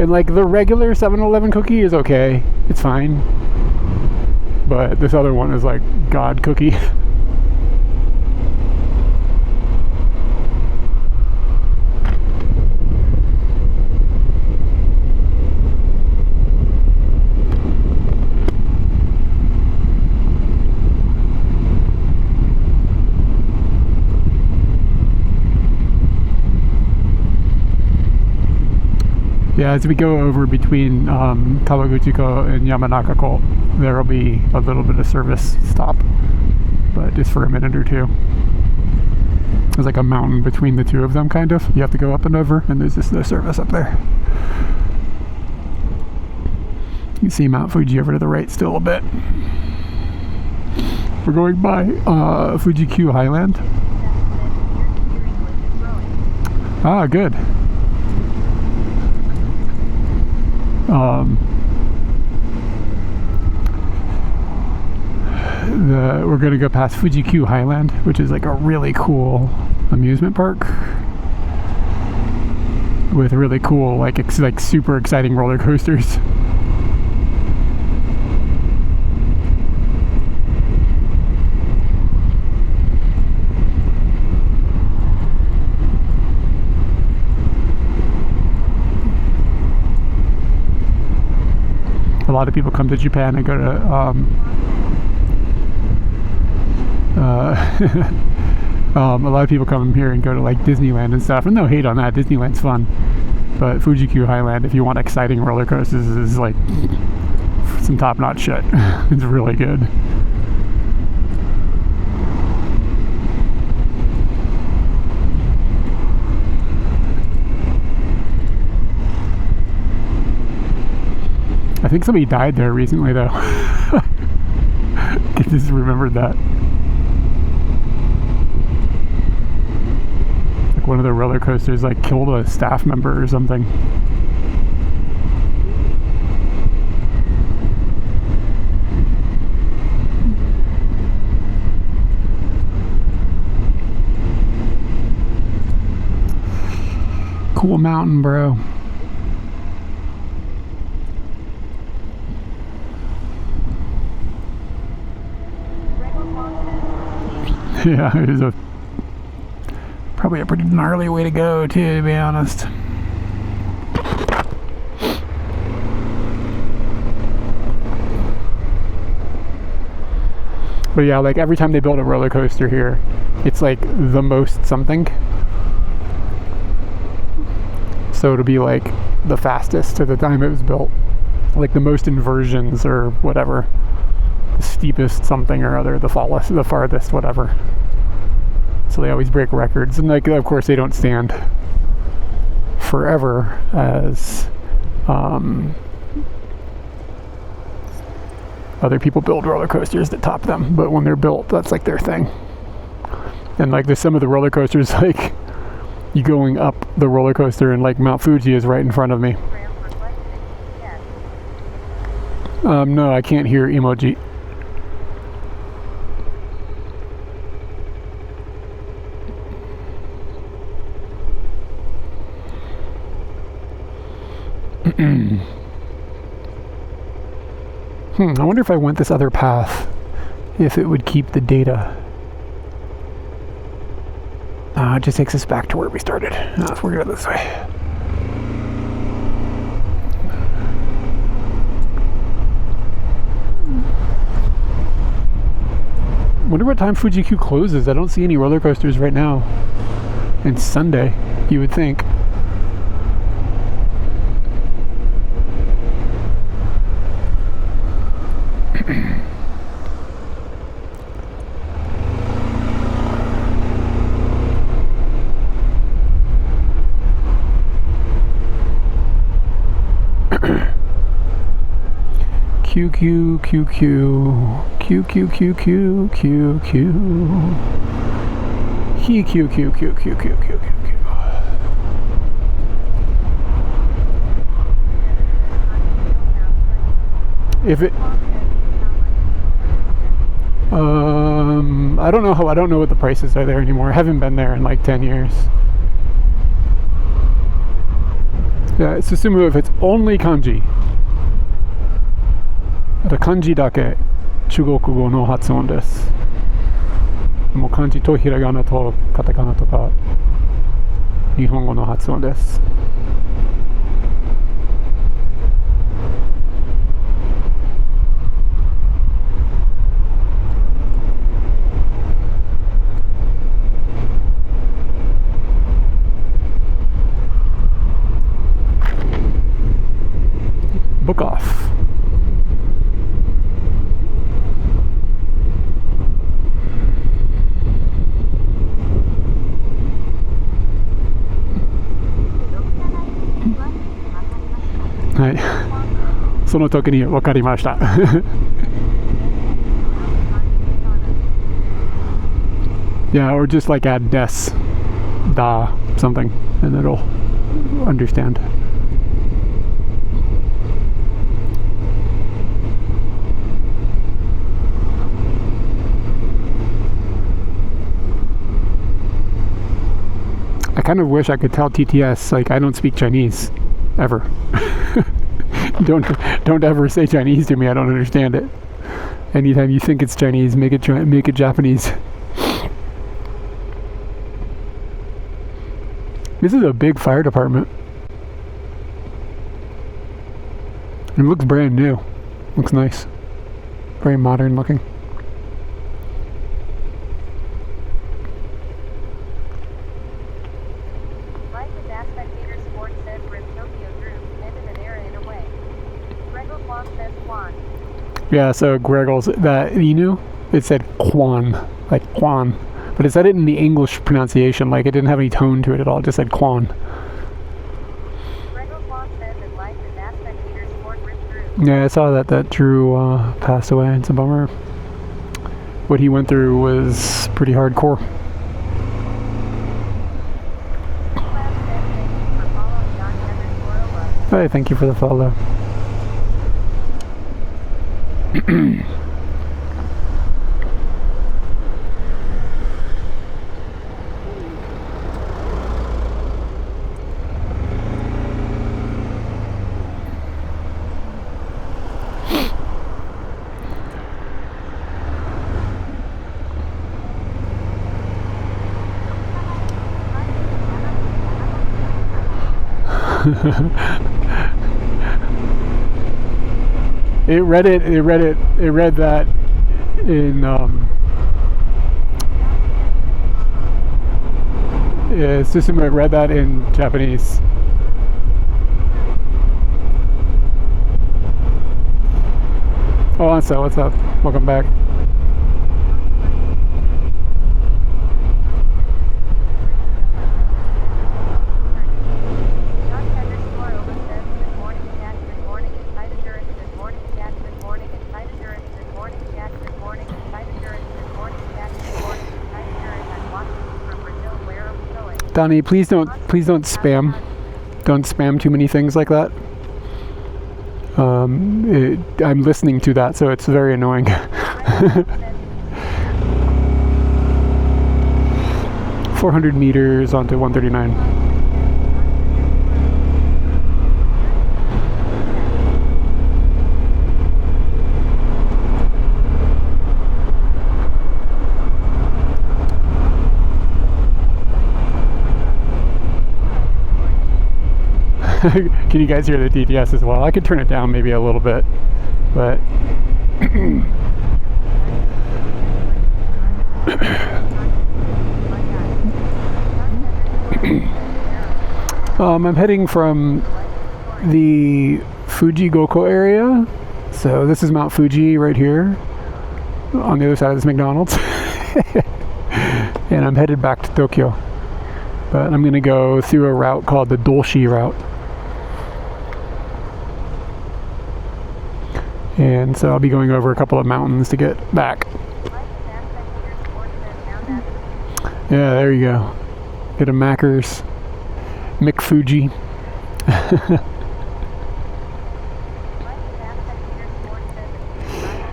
And like the regular 7-Eleven cookie is okay, it's fine. But this other one is like God cookie. Yeah, as we go over between Kawaguchiko and Yamanaka-ko, there will be a little bit of service stop, but just for a minute or two. There's like a mountain between the two of them, kind of. You have to go up and over, and there's just no service up there. You can see Mount Fuji over to the right still a bit. We're going by Fuji-Q Highland. Ah, good. We're going to go past Fuji-Q Highland, which is like a really cool amusement park with really cool, like super exciting roller coasters. A lot of people come to Japan and go to a lot of people come here and go to like Disneyland and stuff, and no hate on that, Disneyland's fun, but Fuji-Q Highland, if you want exciting roller coasters, is like some top-notch shit. It's really good. I think somebody died there recently, though. I just remembered that. Like one of the roller coasters like killed a staff member or something. Cool mountain, bro. Yeah, it is probably a pretty gnarly way to go too, to be honest. But yeah, like every time they build a roller coaster here, it's like the most something. So it'll be like the fastest at the time it was built, like the most inversions or whatever. The steepest something or other, the farthest, whatever. So they always break records, and like of course they don't stand forever as other people build roller coasters that top them, but when they're built, that's like their thing. And like there's some of the roller coasters, like you going up the roller coaster and like Mount Fuji is right in front of me. No, I can't hear emoji. I wonder if I went this other path, if it would keep the data. It just takes us back to where we started. Let's work it out this way. Wonder what time Fuji-Q closes. I don't see any roller coasters right now. It's Sunday, you would think. Q Q Q Q Q Q Q Q Q Q Q Q Q Q Q Q Q Q. If it I don't know what the prices are there anymore. I haven't been there in like 10 years. Yeah, it's Susumu if it's only kanji. 漢字だけ中国語の発音です。もう漢字とひらがなとカタカナとか日本語の発音です。Book off. Right. その時に分かりました。Yeah, or just like add des, da, something, and it'll understand. I kind of wish I could tell TTS, like, I don't speak Chinese, ever. Don't ever say Chinese to me, I don't understand it. Anytime you think it's Chinese, make it Japanese. This is a big fire department. It looks brand new. Looks nice. Very modern looking. Life is as spectator sport says Rip Tokyo Drew, ended an era in a way. Gregor Kwon says Kwan. Yeah, so Greggles, that you knew? It said Kwan, like Kwan. But it said it in the English pronunciation, like it didn't have any tone to it at all, it just said Kwan. Gregor Kwon says that life is as spectator sport Rip Drew. Yeah, I saw that Drew passed away. It's a bummer. What he went through was pretty hardcore. Hey, thank you for the follow. It read that in Susumu read that in Japanese. Oh, Ansa, what's up? Welcome back. Donnie, please don't spam. Don't spam too many things like that. I'm listening to that, so it's very annoying. 400 meters onto 139. Can you guys hear the TTS as well? I could turn it down maybe a little bit, but I'm heading from the Fuji Goko area. So this is Mount Fuji right here on the other side of this McDonald's. And I'm headed back to Tokyo. But I'm going to go through a route called the Dolshi route. And so I'll be going over a couple of mountains to get back. Yeah, there you go. Get a Macker's McFuji.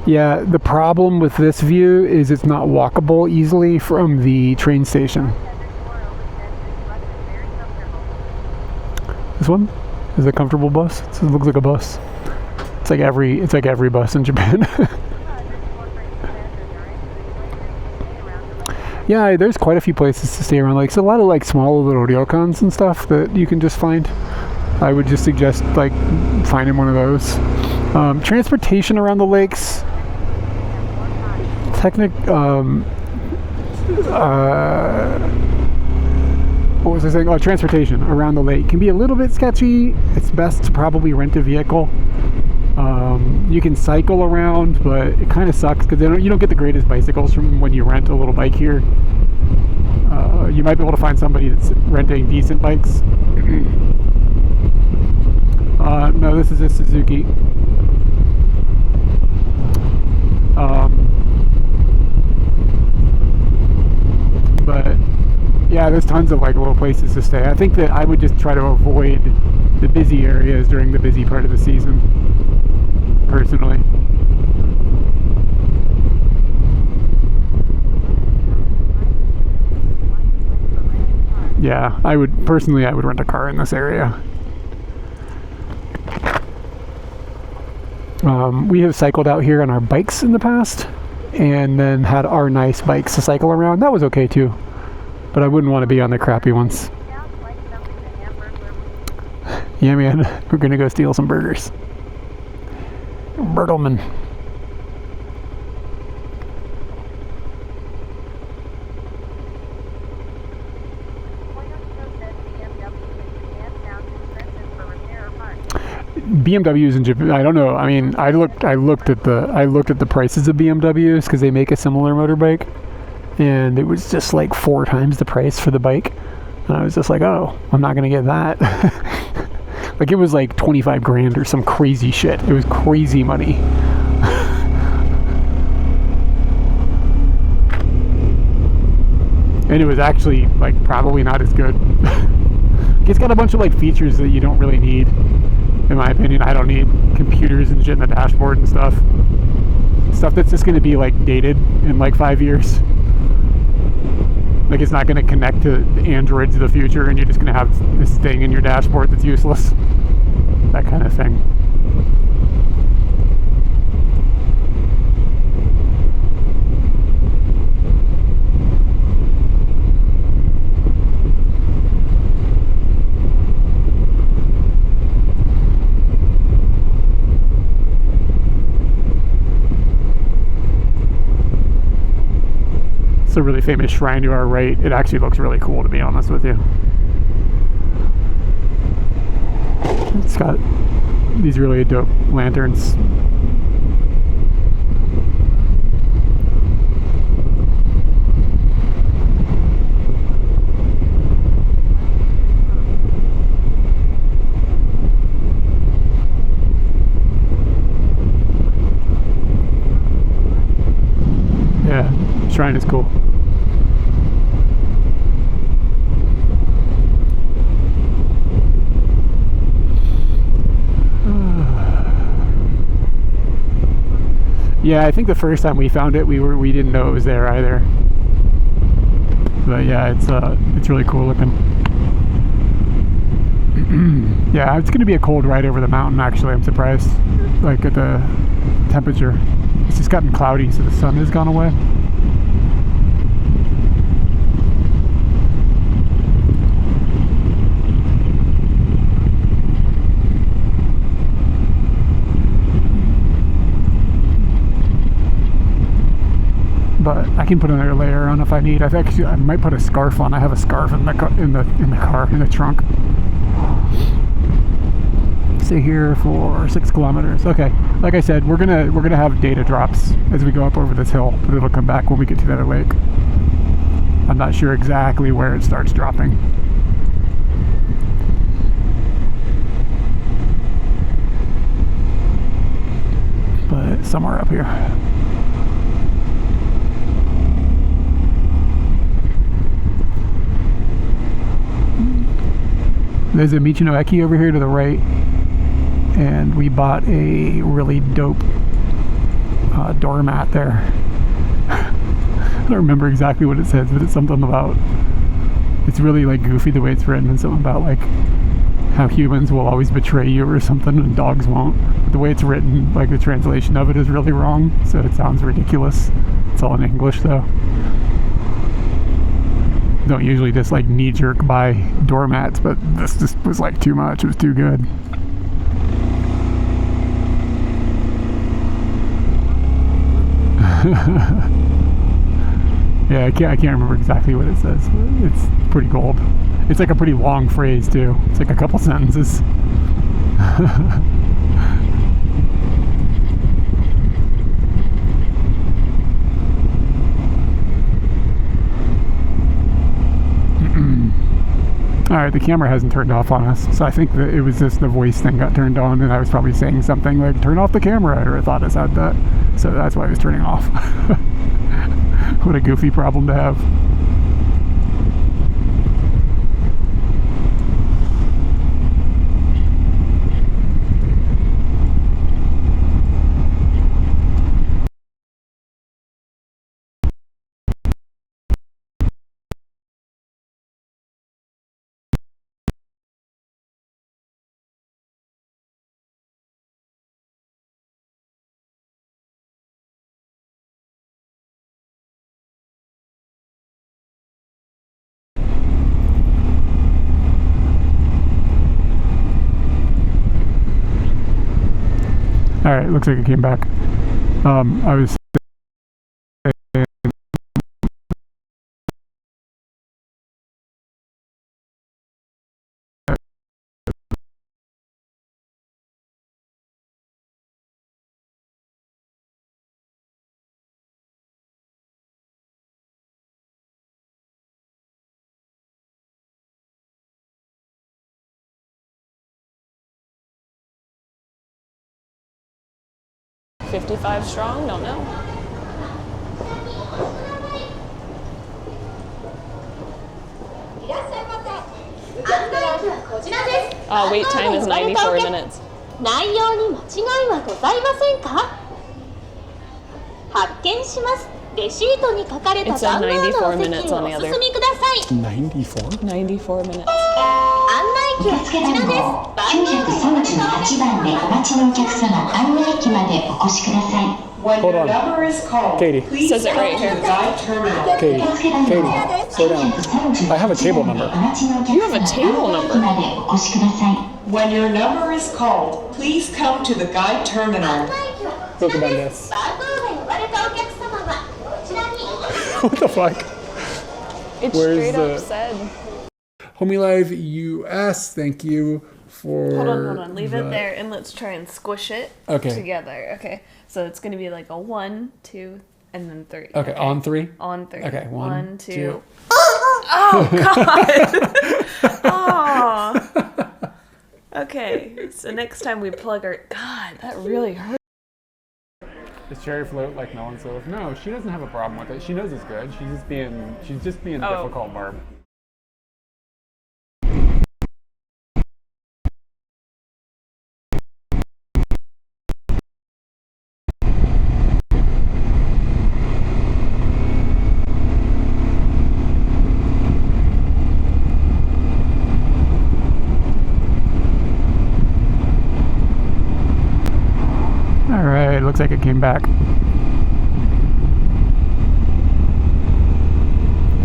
Yeah, the problem with this view is it's not walkable easily from the train station. This one is a comfortable bus. It looks like a bus. It's like every bus in Japan. Yeah, there's quite a few places to stay around. Like, it's a lot of like small little ryokans and stuff that you can just find. I would just suggest like finding one of those. Transportation around the lakes. What was I saying? Oh, transportation around the lake can be a little bit sketchy. It's best to probably rent a vehicle. You can cycle around, but it kind of sucks because you don't get the greatest bicycles from when you rent a little bike here. You might be able to find somebody that's renting decent bikes. No, this is a Suzuki. But yeah, there's tons of like little places to stay. I think that I would just try to avoid the busy areas during the busy part of the season, personally. Yeah, I would rent a car in this area. We have cycled out here on our bikes in the past, and then had our nice bikes to cycle around. That was okay too, but I wouldn't want to be on the crappy ones. Yeah, man, we're gonna go steal some burgers. Bertelman. BMWs in Japan, I don't know. I mean, I looked at the prices of BMWs because they make a similar motorbike, and it was just like 4 times the price for the bike. And I was just like, oh, I'm not gonna get that. Like, it was like 25 grand or some crazy shit. It was crazy money. And it was actually like probably not as good. It's got a bunch of like features that you don't really need. In my opinion, I don't need computers and shit in the dashboard and stuff. Stuff that's just going to be like dated in like 5 years. Like, it's not going to connect to the androids of the future, and you're just going to have this thing in your dashboard that's useless. That kind of thing. A really famous shrine to our right. It actually looks really cool, to be honest with you. It's got these really dope lanterns. Yeah, shrine is cool. Yeah, I think the first time we found it, we didn't know it was there either. But yeah, it's really cool looking. Yeah, it's gonna be a cold ride over the mountain. Actually, I'm surprised. Like, at the temperature, it's just gotten cloudy, so the sun has gone away. But I can put another layer on if I need. I might put a scarf on. I have a scarf in the car in the trunk. Stay here for 6 kilometers. Okay, like I said, we're gonna have data drops as we go up over this hill, but it'll come back when we get to the other lake. I'm not sure exactly where it starts dropping. but somewhere up here. There's a Michino Eki over here to the right, and we bought a really dope doormat there. I don't remember exactly what it says, but it's something about, it's really like goofy the way it's written, and something about like how humans will always betray you or something and dogs won't. But the way it's written, like the translation of it is really wrong, so it sounds ridiculous. It's all in English though. Don't usually just like knee-jerk buy doormats, but this just was like too much. It was too good. Yeah, I can't remember exactly what it says, but it's pretty gold. It's like a pretty long phrase too. It's like a couple sentences. Alright, the camera hasn't turned off on us, so I think that it was just the voice thing got turned on, and I was probably saying something like, turn off the camera, or I thought I said that. So that's why it was turning off. What a goofy problem to have. Alright, looks like it came back. I was saying, $55 strong? Don't know. Wait time is 94 minutes. 内容に間違いはございませんか？発見します。レシートに書かれた番号のお席へお進みください。94? 94 minutes. 受付番号938番でお待ちのお客様、案内機までお越しください。When Hold your on. number is called, Katie. please Says it come right to here. the guide terminal. Katie, slow down. I have a table number. You have a table number? When your number is called, please come to the guide terminal. よく番です。番号が呼ばれたお客様はこちらに。What the fuck? It Where's straight up the- said. Homie Live US, thank you for. Hold on. Leave it there and let's try and squish it together. Okay. So it's going to be like a 1, 2, and then 3. Okay, on 3? On 3. Okay, 1, 2. Oh, God. Oh. Okay. So next time we plug our. God, that really hurt. Is cherry float like melon syrup? No, she doesn't have a problem with it. She knows it's good. She's just being difficult, Barb. Alright, looks like it came back.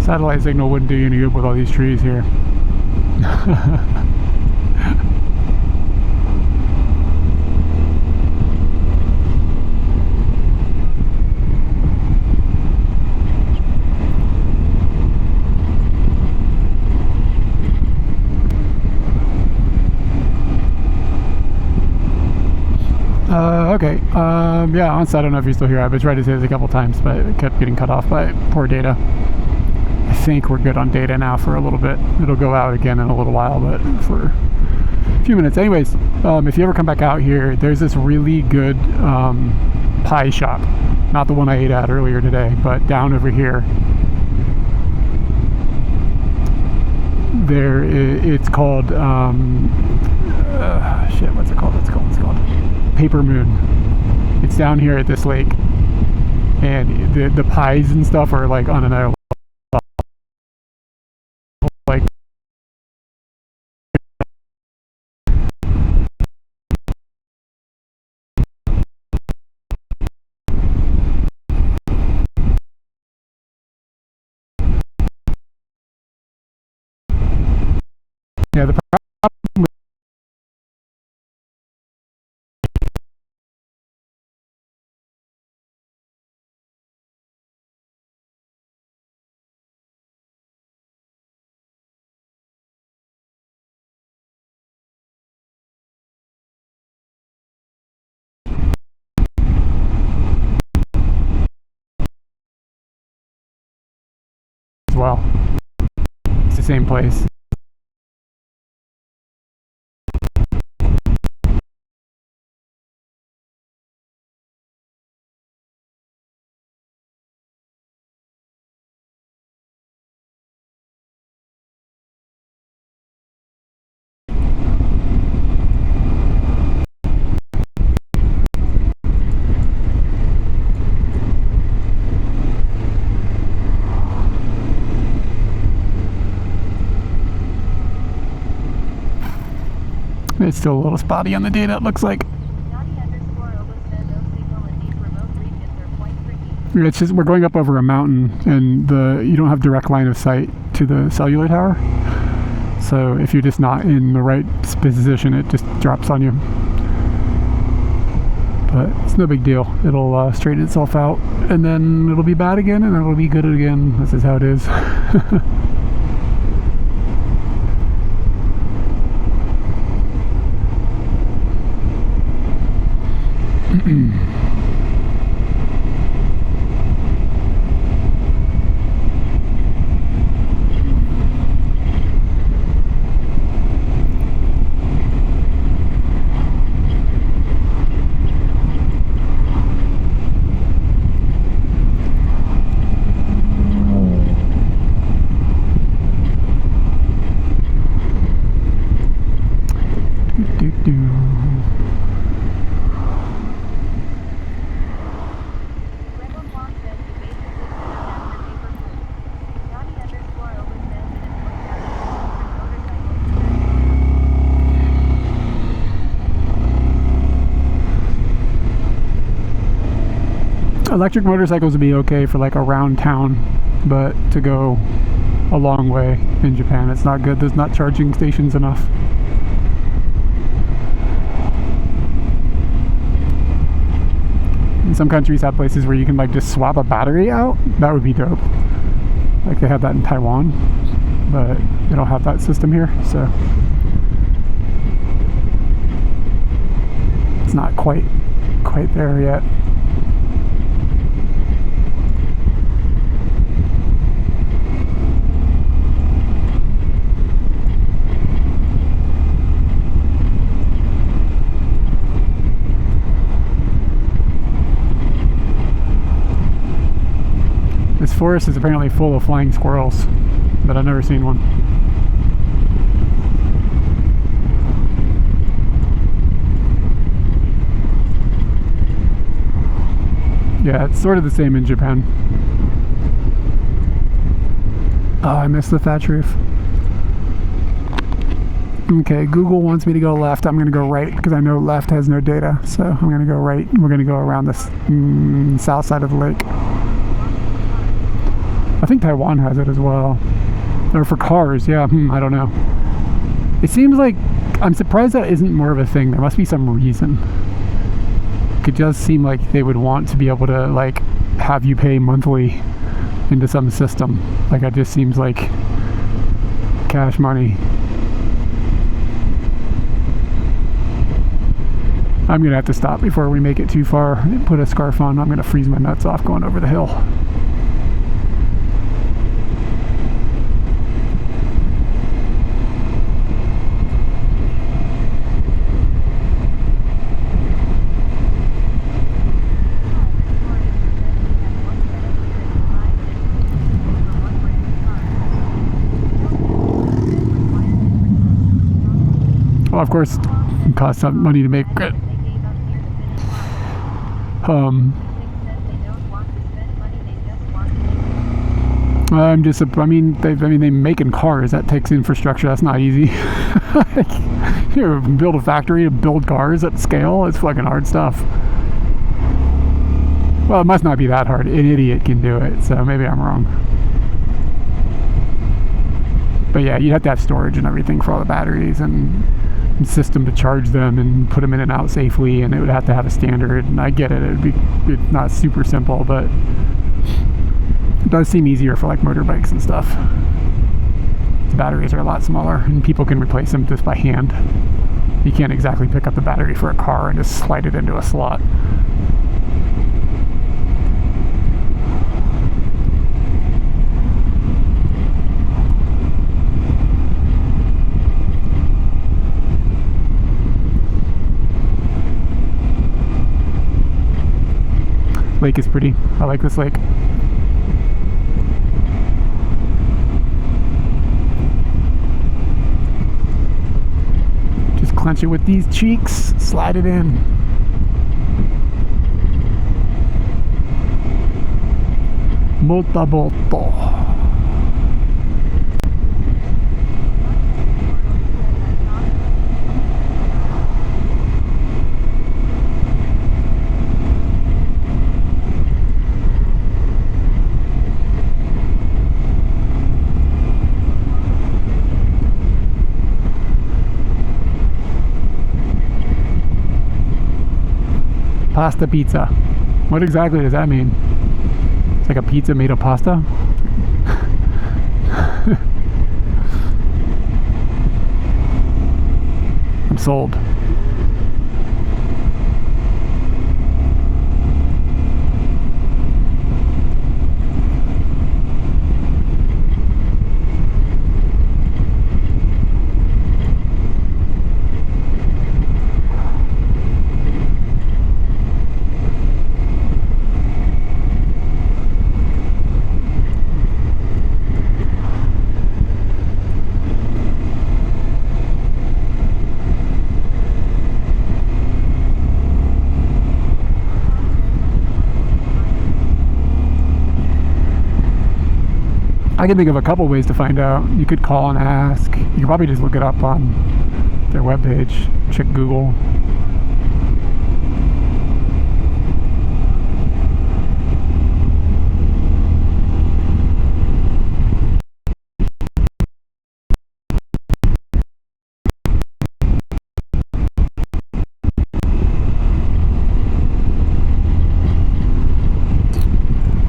Satellite signal wouldn't do you any good with all these trees here. Okay. Yeah, honestly, I don't know if you're still here. I've been trying to say this a couple times, but it kept getting cut off by poor data. I think we're good on data now for a little bit. It'll go out again in a little while, but for a few minutes. Anyways, if you ever come back out here, there's this really good pie shop. Not the one I ate at earlier today, but down over here. It's called shit, what's it called? It's called Paper Moon. It's down here at this lake, and the pies and stuff are like on another level. Like yeah, the problem with as well, it's the same place. It's still a little spotty on the data, it looks like. It's just we're going up over a mountain, and you don't have direct line of sight to the cellular tower. So if you're just not in the right position, it just drops on you. But it's no big deal. It'll straighten itself out, and then it'll be bad again, and then it'll be good again. This is how it is. Electric motorcycles would be okay for like around town, but to go a long way in Japan, it's not good. There's not charging stations enough. And some countries have places where you can like just swap a battery out. That would be dope. Like they have that in Taiwan, but they don't have that system here, so it's not quite there yet. This forest is apparently full of flying squirrels, but I've never seen one. Yeah, it's sort of the same in Japan. Oh, I missed the thatch roof. Okay, Google wants me to go left. I'm going to go right because I know left has no data. So I'm going to go right. We're going to go around the south side of the lake. I think Taiwan has it as well. Or for cars, yeah, I don't know. It seems like, I'm surprised that isn't more of a thing. There must be some reason. It could just seem like they would want to be able to like have you pay monthly into some system. Like it just seems like cash money. I'm gonna have to stop before we make it too far and put a scarf on. I'm gonna freeze my nuts off going over the hill. Well, of course, it costs some money to make it. They making cars. That takes infrastructure. That's not easy. You build a factory to build cars at scale. It's fucking hard stuff. Well, it must not be that hard. An idiot can do it, so maybe I'm wrong. But yeah, you'd have to have storage and everything for all the batteries and system to charge them and put them in and out safely, and it would have to have a standard. And I get it. It's not super simple, but it does seem easier for like motorbikes and stuff. The batteries are a lot smaller, and people can replace them just by hand. You can't exactly pick up the battery for a car and just slide it into a slot. Lake is pretty. I like this lake. Just clench it with these cheeks, slide it in. Molto molto. Pasta pizza. What exactly does that mean? It's like a pizza made of pasta? I'm sold. I can think of a couple ways to find out. You could call and ask. You could probably just look it up on their webpage. Check Google.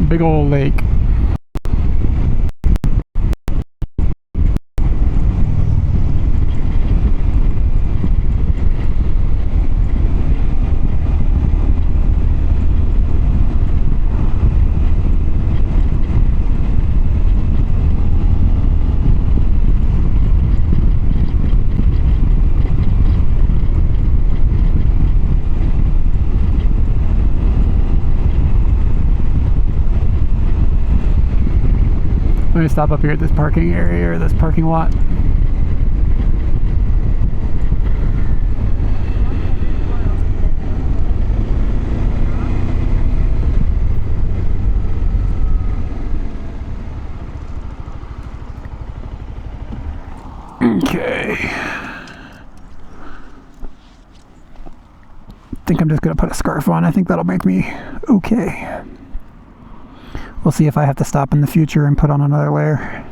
Big old lake. I'm gonna stop up here at this parking area or this parking lot. Okay. I think I'm just gonna put a scarf on. I think that'll make me okay. We'll see if I have to stop in the future and put on another layer.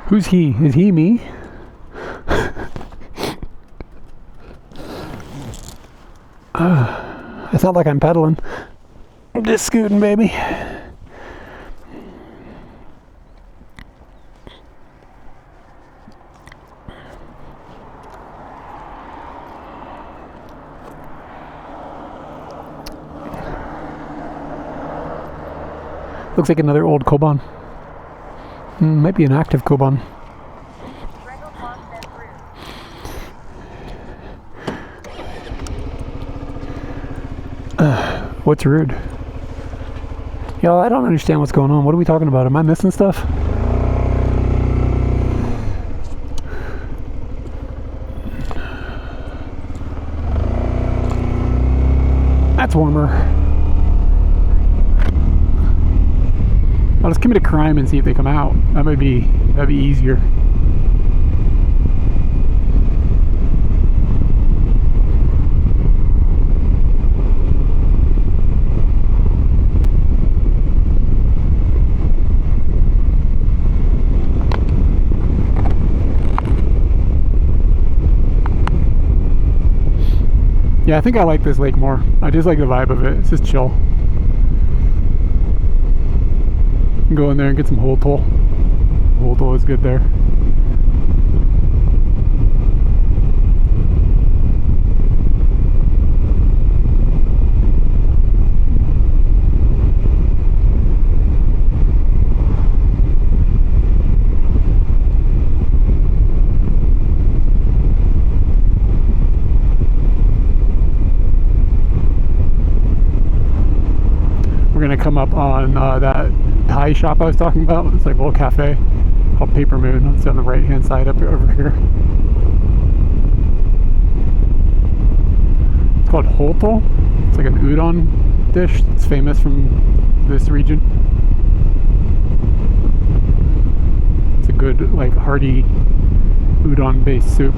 Who's he? Is he me? It's not like I'm pedaling. I'm just scooting, baby. Looks like another old Koban. Might be an active Koban. What's rude? Yo, I don't understand what's going on. What are we talking about? Am I missing stuff? That's warmer. I'll just commit a crime and see if they come out. That'd be easier. Yeah, I think I like this lake more. I just like the vibe of it. It's just chill. Go in there and get some hold toll. Hold toll is good there. We're gonna come up on that Thai shop I was talking about. It's like a little cafe called Paper Moon. It's on the right hand side up over here. It's called Holto. It's like an udon dish. It's famous from this region. It's a good, like, hearty udon based soup.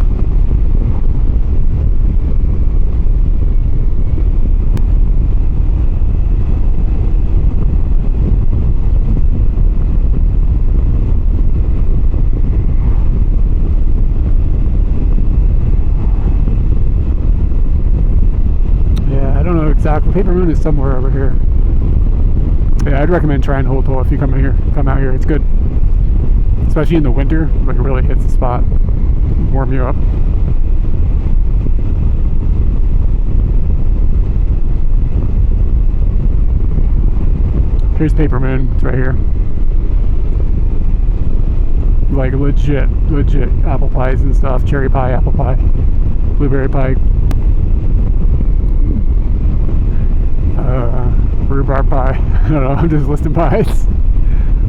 Exactly. Paper Moon is somewhere over here. Yeah, I'd recommend trying Holto if you come out here. It's good, especially in the winter. Like, it really hits the spot, warm you up. Here's Paper Moon. It's right here. Like legit apple pies and stuff. Cherry pie, apple pie, blueberry pie. Rhubarb pie. I don't know, I'm just listing pies.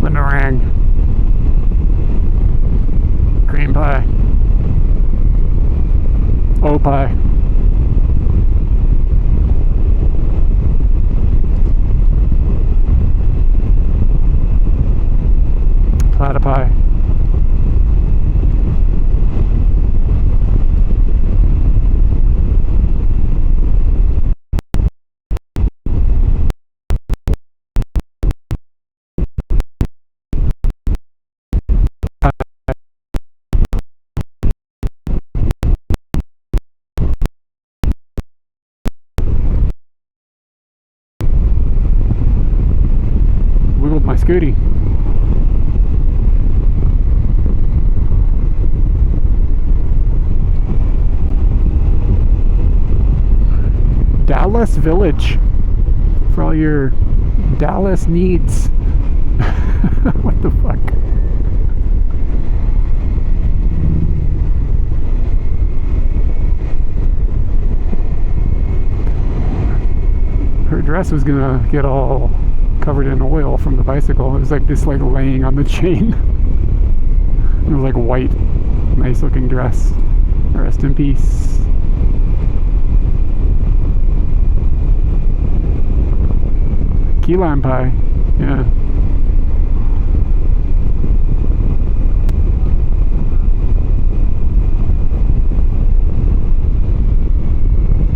Meringue. Cream pie. O pie. Plata pie. Wiggled my scooty. Dallas Village for all your Dallas needs. What the fuck? Her dress was gonna get all covered in oil from the bicycle. It was like just like laying on the chain. It was like white, nice looking dress. Rest in peace. Key lime pie, yeah.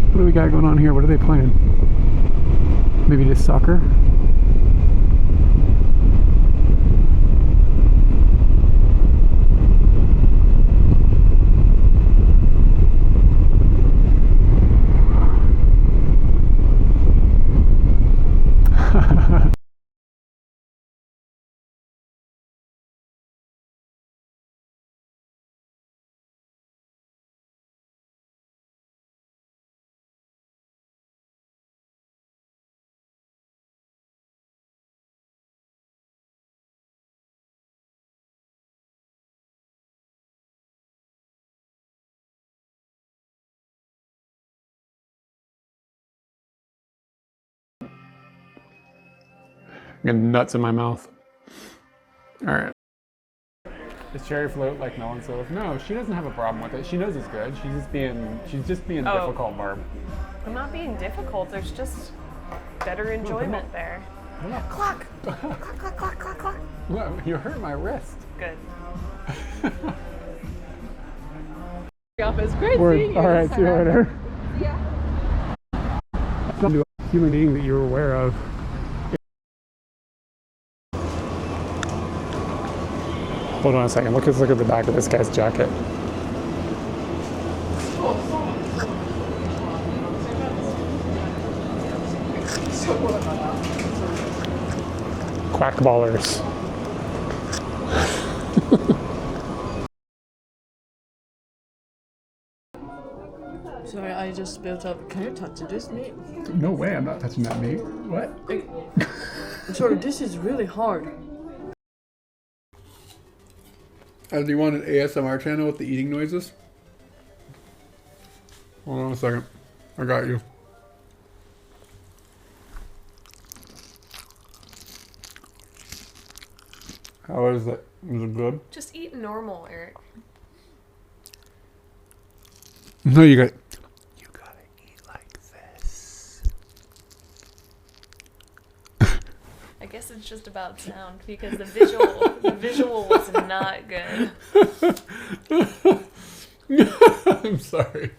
What do we got going on here? What are they playing? Maybe just soccer? getting nuts in my mouth. All right. Is cherry float like melon syrup? No, she doesn't have a problem with it. She knows it's good. She's just being difficult, Barb. I'm not being difficult. There's just better enjoyment there. Clock. Clock, clock, clock, clock, clock. Well, you hurt my wrist. Good. It's great seeing you. All right, see you later. Yeah. Some human being that you're aware of. Hold on a second. Let's look at the back of this guy's jacket. Quackballers. Sorry, I just built up. Can you touch this meat? No way, I'm not touching that meat. What? Sorry, this is really hard. Do you want an ASMR channel with the eating noises? Hold on a second. I got you. How is it? Is it good? Just eat normal, Eric. No, you gotta eat like this. I guess it's just about sound because the visual was not good. I'm sorry.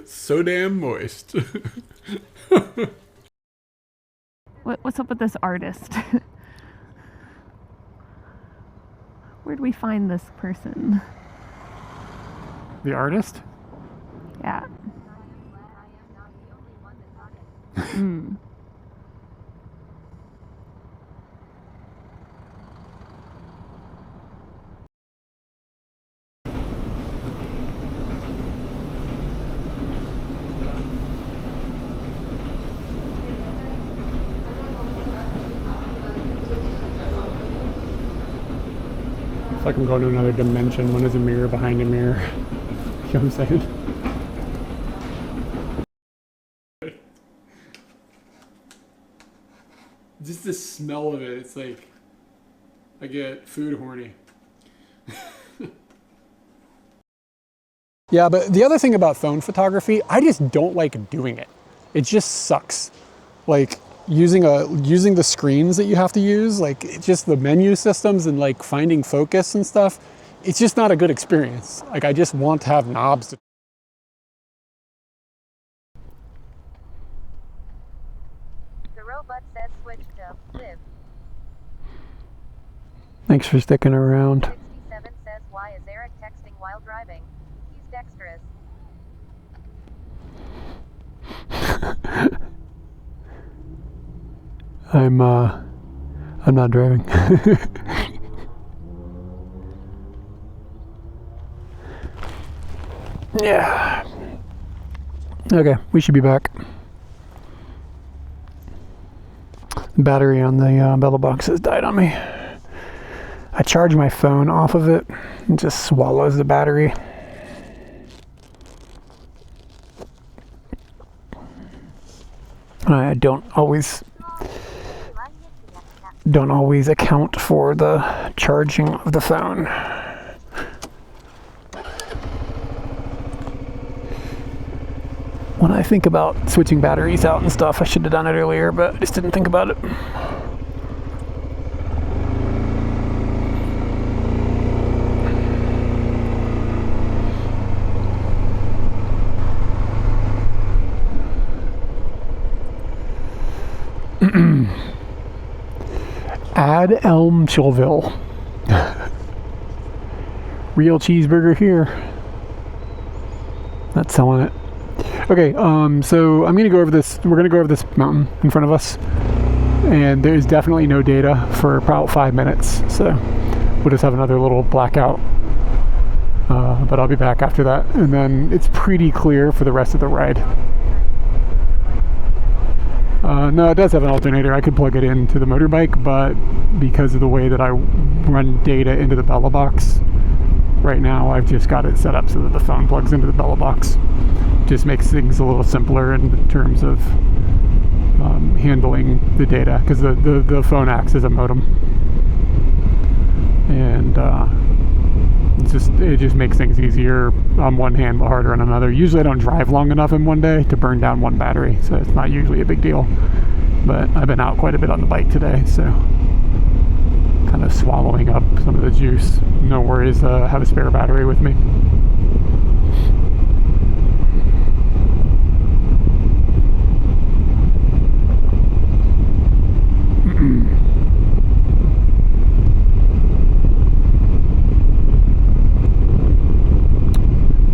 So damn moist. What's up with this artist? Where'd we find this person? The artist? Yeah. Mm. It's like I'm going to another dimension. One is a mirror behind a mirror. You know what I'm saying? Just the smell of it, it's like I get food horny. Yeah, but the other thing about phone photography, I just don't like doing it. It just sucks. Like using the screens that you have to use, like it's just the menu systems and like finding focus and stuff. It's just not a good experience. Like I just want to have knobs to The robot says switch to live. Thanks for sticking around. 67 says, why is Eric texting while driving? He's dexterous. I'm not driving. Yeah. Okay, we should be back. The battery on the bella box has died on me. I charge my phone off of it. It just swallows the battery. I don't always account for the charging of the phone. When I think about switching batteries out and stuff, I should have done it earlier, but I just didn't think about it. Add Elm Chillville. Real cheeseburger here. Not selling it. Okay, so I'm gonna go over this. We're gonna go over this mountain in front of us, and there's definitely no data for about 5 minutes. So we'll just have another little blackout. But I'll be back after that, and then it's pretty clear for the rest of the ride. No, it does have an alternator. I could plug it into the motorbike, but because of the way that I run data into the Bella box right now, I've just got it set up so that the phone plugs into the Bella box. just makes things a little simpler in terms of handling the data, because the phone acts as a modem, and it just makes things easier on one hand but harder on another. Usually I don't drive long enough in one day to burn down one battery, so it's not usually a big deal, but I've been out quite a bit on the bike today, so kind of swallowing up some of the juice. No worries, I have a spare battery with me.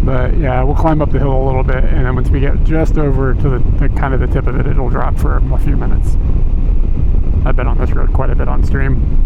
But yeah, we'll climb up the hill a little bit, and then once we get just over to the kind of the tip of it, it'll drop for a few minutes. I've been on this road quite a bit on stream.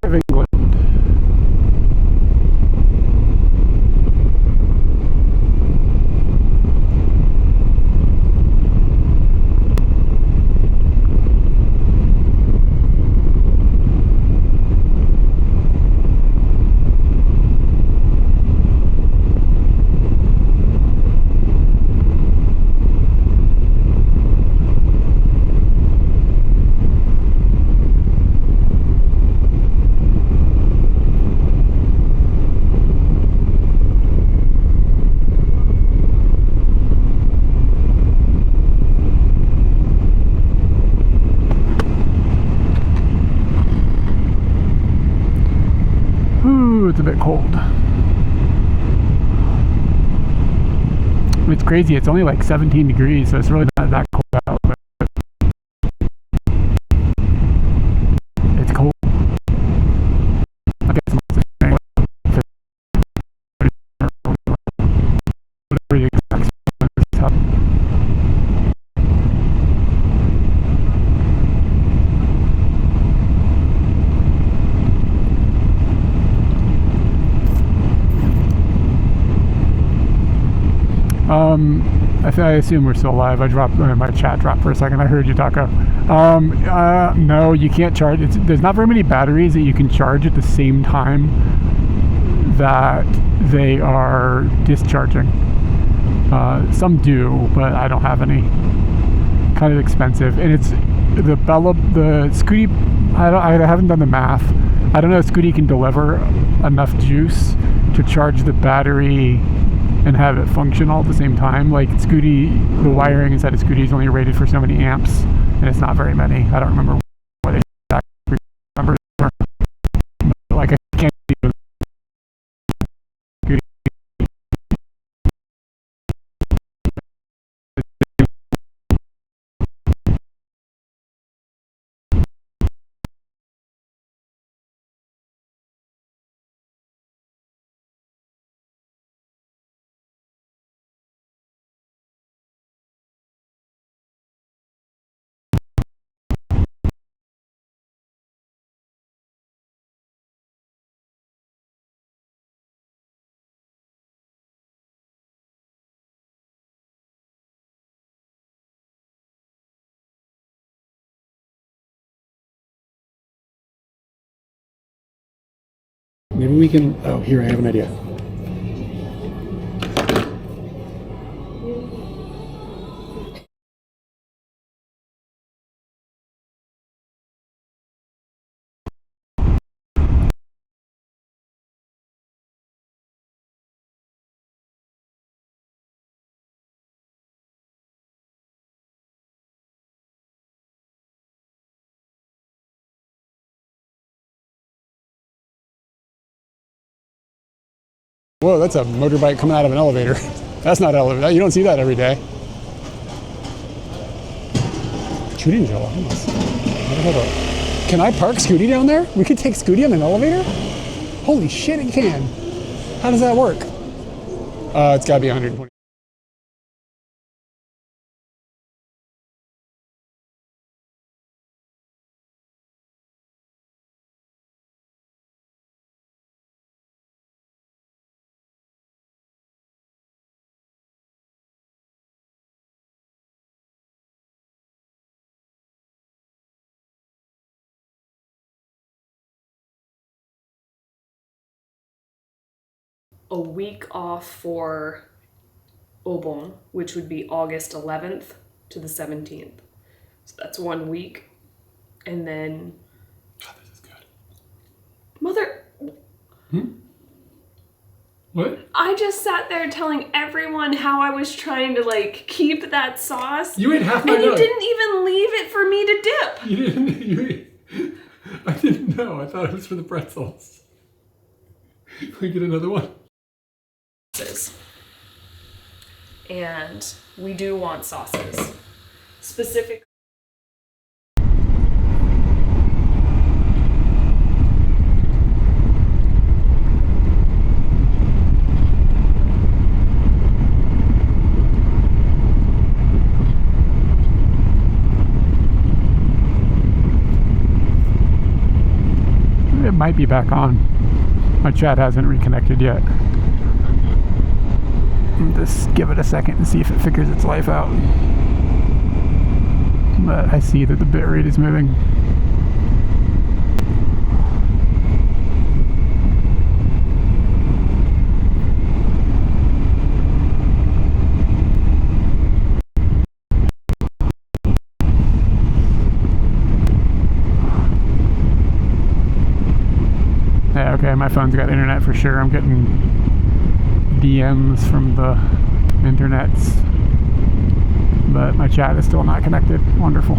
Of England. It's a bit cold. It's crazy, it's only like 17 degrees, so it's really not that cold out, but it's cold. I guess I'm also saying whatever the exact is tough. I assume we're still live. I dropped my chat dropped for a second. I heard you, Taco. No, you can't charge. There's not very many batteries that you can charge at the same time that they are discharging. Some do, but I don't have any. Kind of expensive, and it's the Scooty. I haven't done the math. I don't know if Scooty can deliver enough juice to charge the battery and have it function all at the same time. Like Scooty, the wiring inside of Scooty is only rated for so many amps, and it's not very many. I don't remember what exact numbers are. But like I can't do Scooty. Maybe we can. Oh, here, I have an idea. Whoa, that's a motorbike coming out of an elevator. That's not elevator. You don't see that every day. Shooting Joe. Can I park Scooty down there? We could take Scooty on an elevator? Holy shit, it can. How does that work? It's gotta be 120. a week off for Obon, which would be August 11th to the 17th. So that's 1 week. And then... God, this is good. Mother... What? I just sat there telling everyone how I was trying to, like, keep that sauce. You ate half my And you nug. didn't even leave it for me to dip. You didn't. I didn't know. I thought it was for the pretzels. Can we get another one? And we do want sauces. Specific. It might be back on. My chat hasn't reconnected yet. Just give it a second and see if it figures its life out. But I see that the bitrate is moving. Yeah, okay, my phone's got internet for sure. I'm getting DMs from the internets, but my chat is still not connected. Wonderful.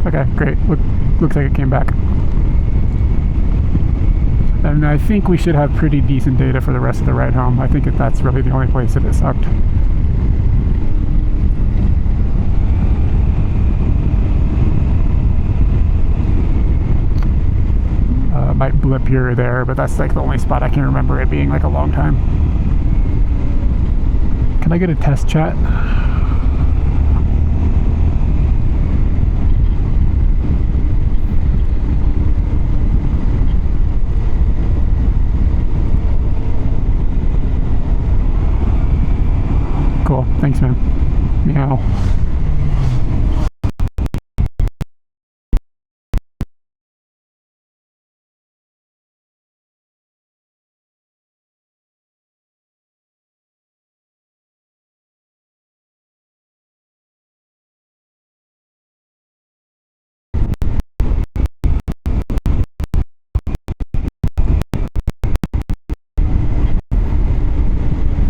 Okay, great. Looks like it came back. And I think we should have pretty decent data for the rest of the ride home. I think that that's really the only place that it sucked. Might blip here or there, but that's like the only spot I can remember it being like a long time. Can I get a test chat? Cool, thanks man. Meow.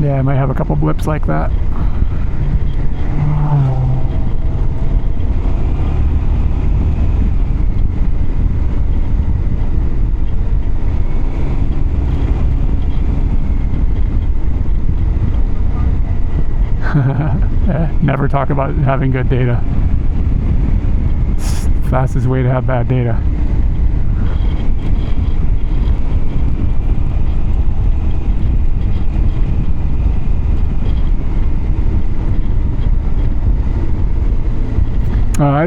Yeah, I might have a couple blips like that. Never talk about having good data. It's the fastest way to have bad data.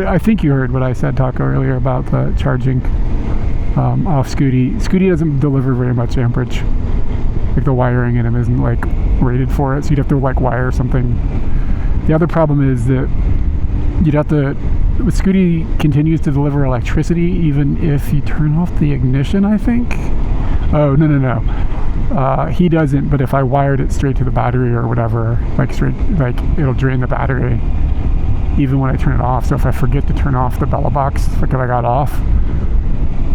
I think you heard what I said, Taco, earlier about the charging off Scooty. Scooty doesn't deliver very much amperage. Like the wiring in them isn't like rated for it, so you'd have to like wire something. The other problem is that you'd have to, Scooty continues to deliver electricity even if you turn off the ignition, I think. Oh, no. He doesn't, but if I wired it straight to the battery or whatever, like it'll drain the battery even when I turn it off. So if I forget to turn off the Bella box, like if I got off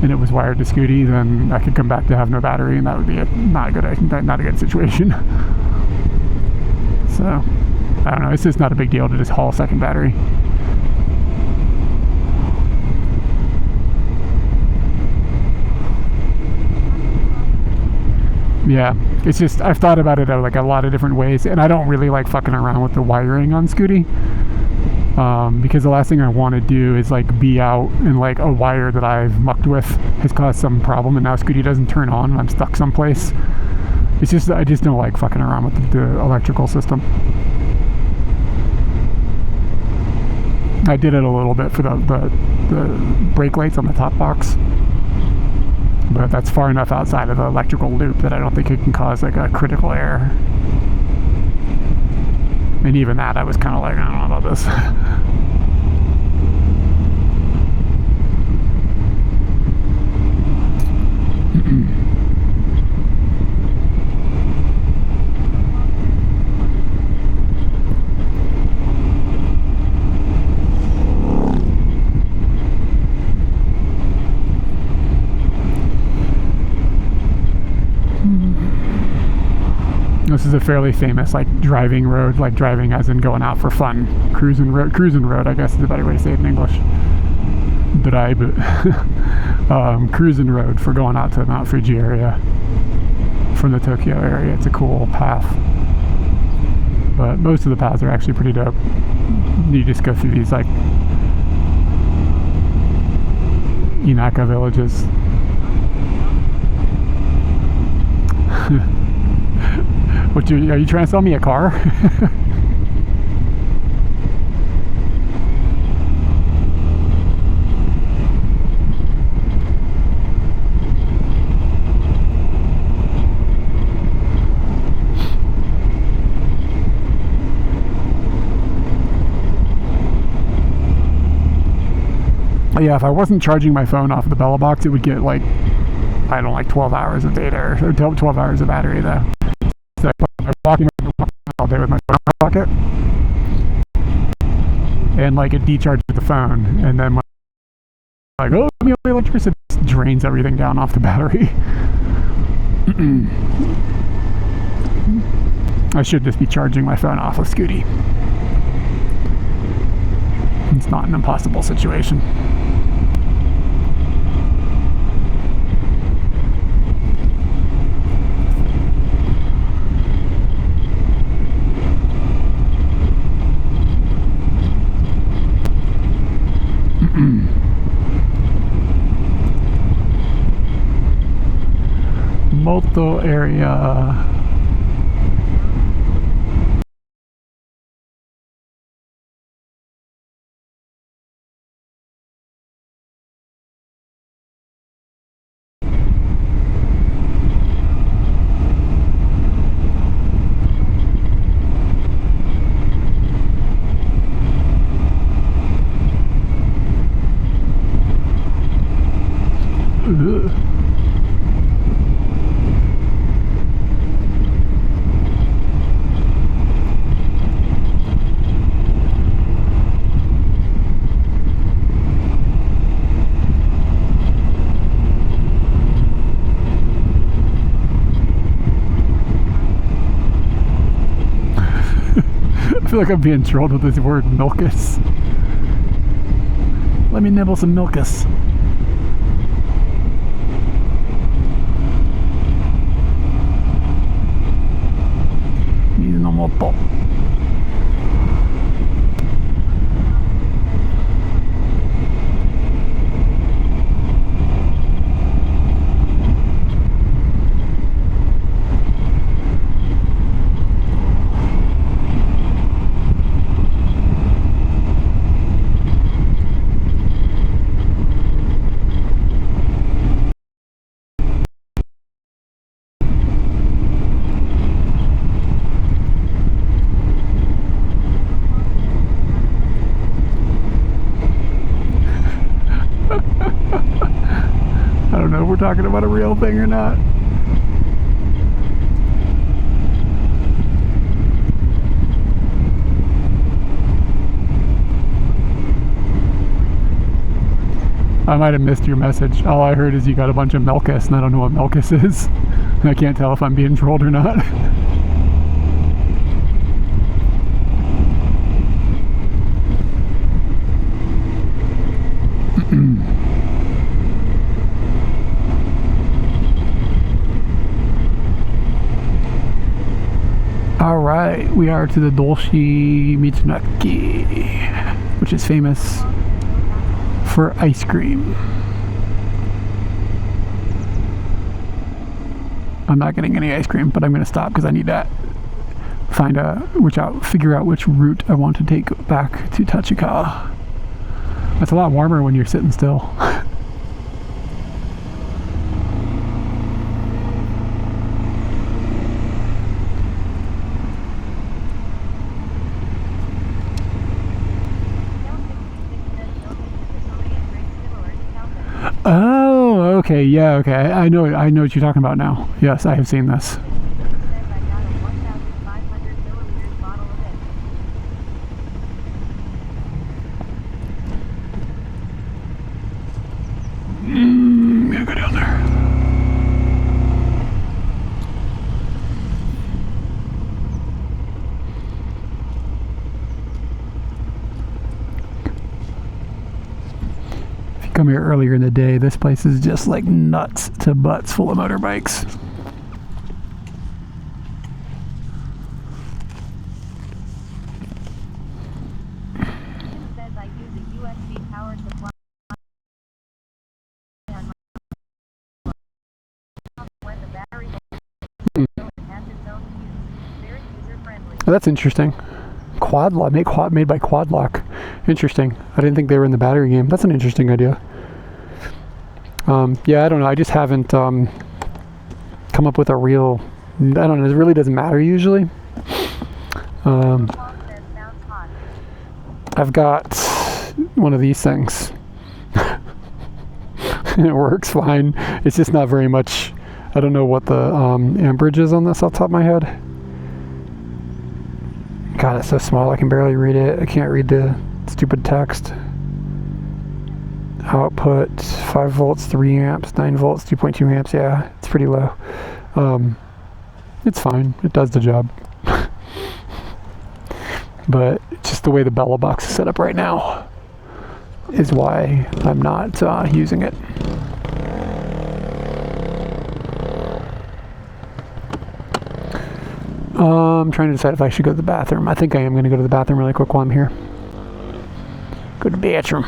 and it was wired to Scooty, then I could come back to have no battery, and that would be not a good situation. So I don't know, it's just not a big deal to just haul a second battery. Yeah, it's just, I've thought about it like a lot of different ways, and I don't really like fucking around with the wiring on Scooty. Because the last thing I want to do is like be out and like a wire that I've mucked with has caused some problem, and now Scooty doesn't turn on and I'm stuck someplace. It's just, I just don't like fucking around with the electrical system. I did it a little bit for the brake lights on the top box, but that's far enough outside of the electrical loop that I don't think it can cause like a critical error. And even that, I was kind of like, I don't know about this. This is a fairly famous like driving road, like driving as in going out for fun. Cruising road, I guess is a better way to say it in English. Drive. Cruising road for going out to the Mount Fuji area from the Tokyo area. It's a cool path. But most of the paths are actually pretty dope. You just go through these like Inaka villages. Are you trying to sell me a car? Yeah, if I wasn't charging my phone off the Bella box, it would get like, I don't know, like 12 hours of data or 12 hours of battery though. So I'm walking all day with my phone in my pocket, and like it decharges the phone, and then when like, oh, give me all the electricity, it drains everything down off the battery. I should just be charging my phone off of Scooty. It's not an impossible situation. Moto area. I feel like I'm being trolled with this word, milkus. Let me nibble some milkus. No more pop. I don't know if we're talking about a real thing or not. I might have missed your message. All I heard is you got a bunch of milkus, and I don't know what milkus is. I can't tell if I'm being trolled or not. Alright, we are to the Dolshi Mitsunaki, which is famous for ice cream. I'm not getting any ice cream, but I'm going to stop because I need to figure out which route I want to take back to Tachikawa. It's a lot warmer when you're sitting still. Oh, okay, yeah, okay. I know what you're talking about now. Yes, I have seen this. I'm gonna go down there. come here earlier in the day, this place is just like nuts to butts full of motorbikes. Says I use a USB power supply on my when the battery it has its own fuse. Very user friendly. Oh, that's interesting. Quad lock, made by Quad Lock. Interesting. I didn't think they were in the battery game. That's an interesting idea. Yeah, I don't know. I just haven't come up with a real. I don't know. It really doesn't matter usually. I've got one of these things. It works fine. It's just not very much. I don't know what the amperage is on this off the top of my head. God, it's so small I can barely read it. I can't read the stupid text. Output 5 volts, 3 amps, 9 volts, 2.2 amps. Yeah, it's pretty low. It's fine. It does the job. But just the way the Bella box is set up right now is why I'm not using it. I'm trying to decide if I should go to the bathroom. I think I am going to go to the bathroom really quick while I'm here. Go to the bathroom.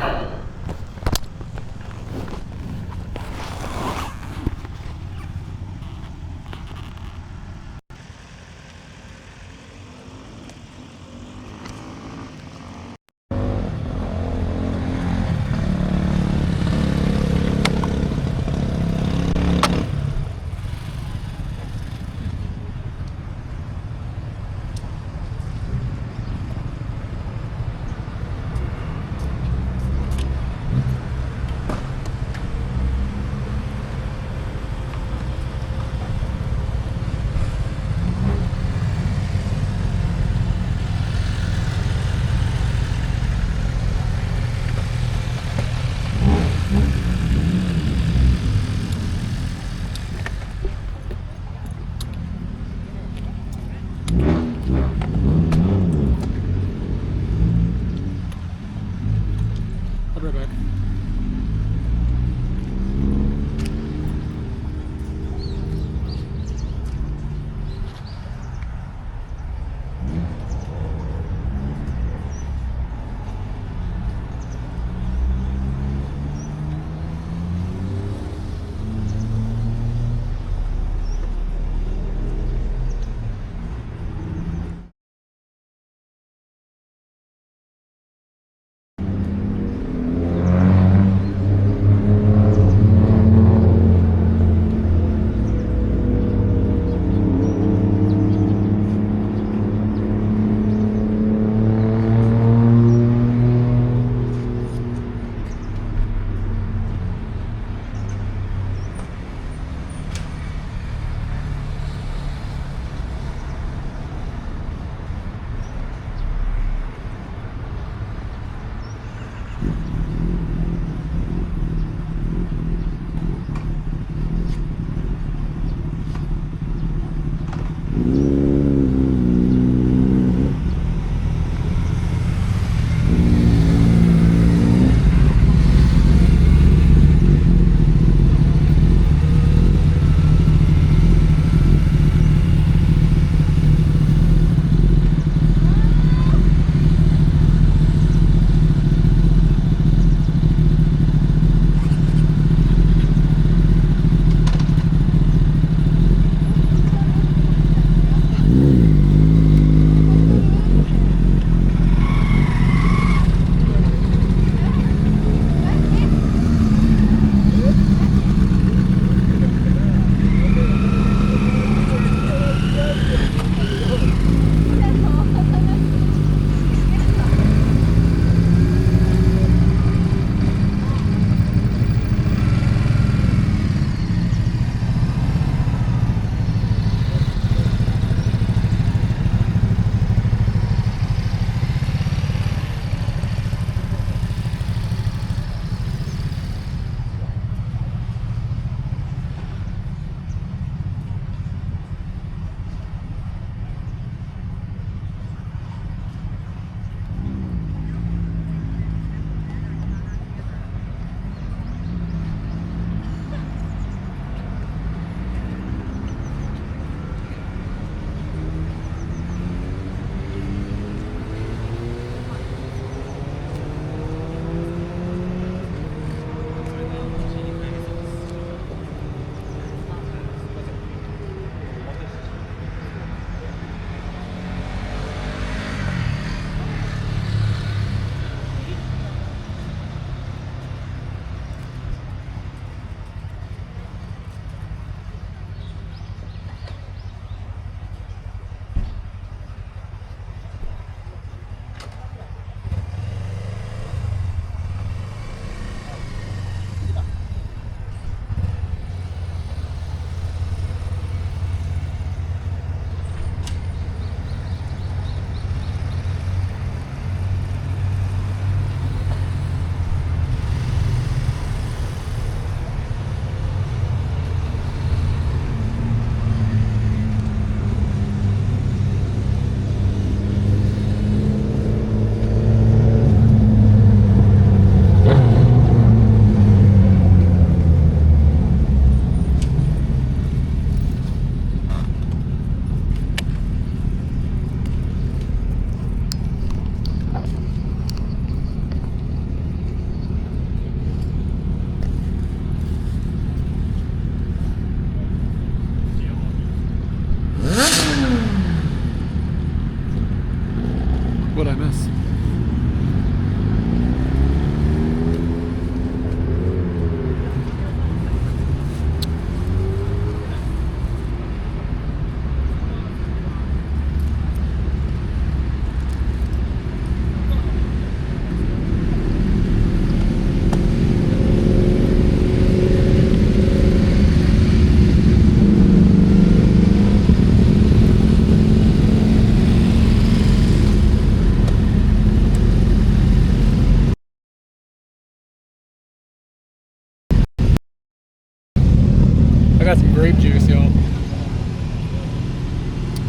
I got some grape juice, y'all.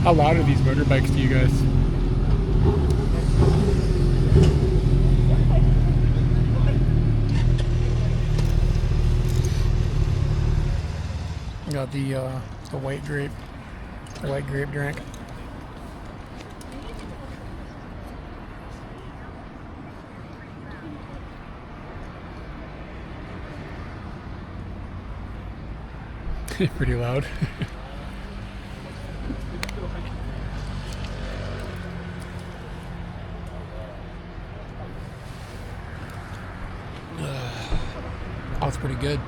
How loud are these motorbikes to you guys? I got the white grape drink. Pretty loud. Oh, it's pretty good.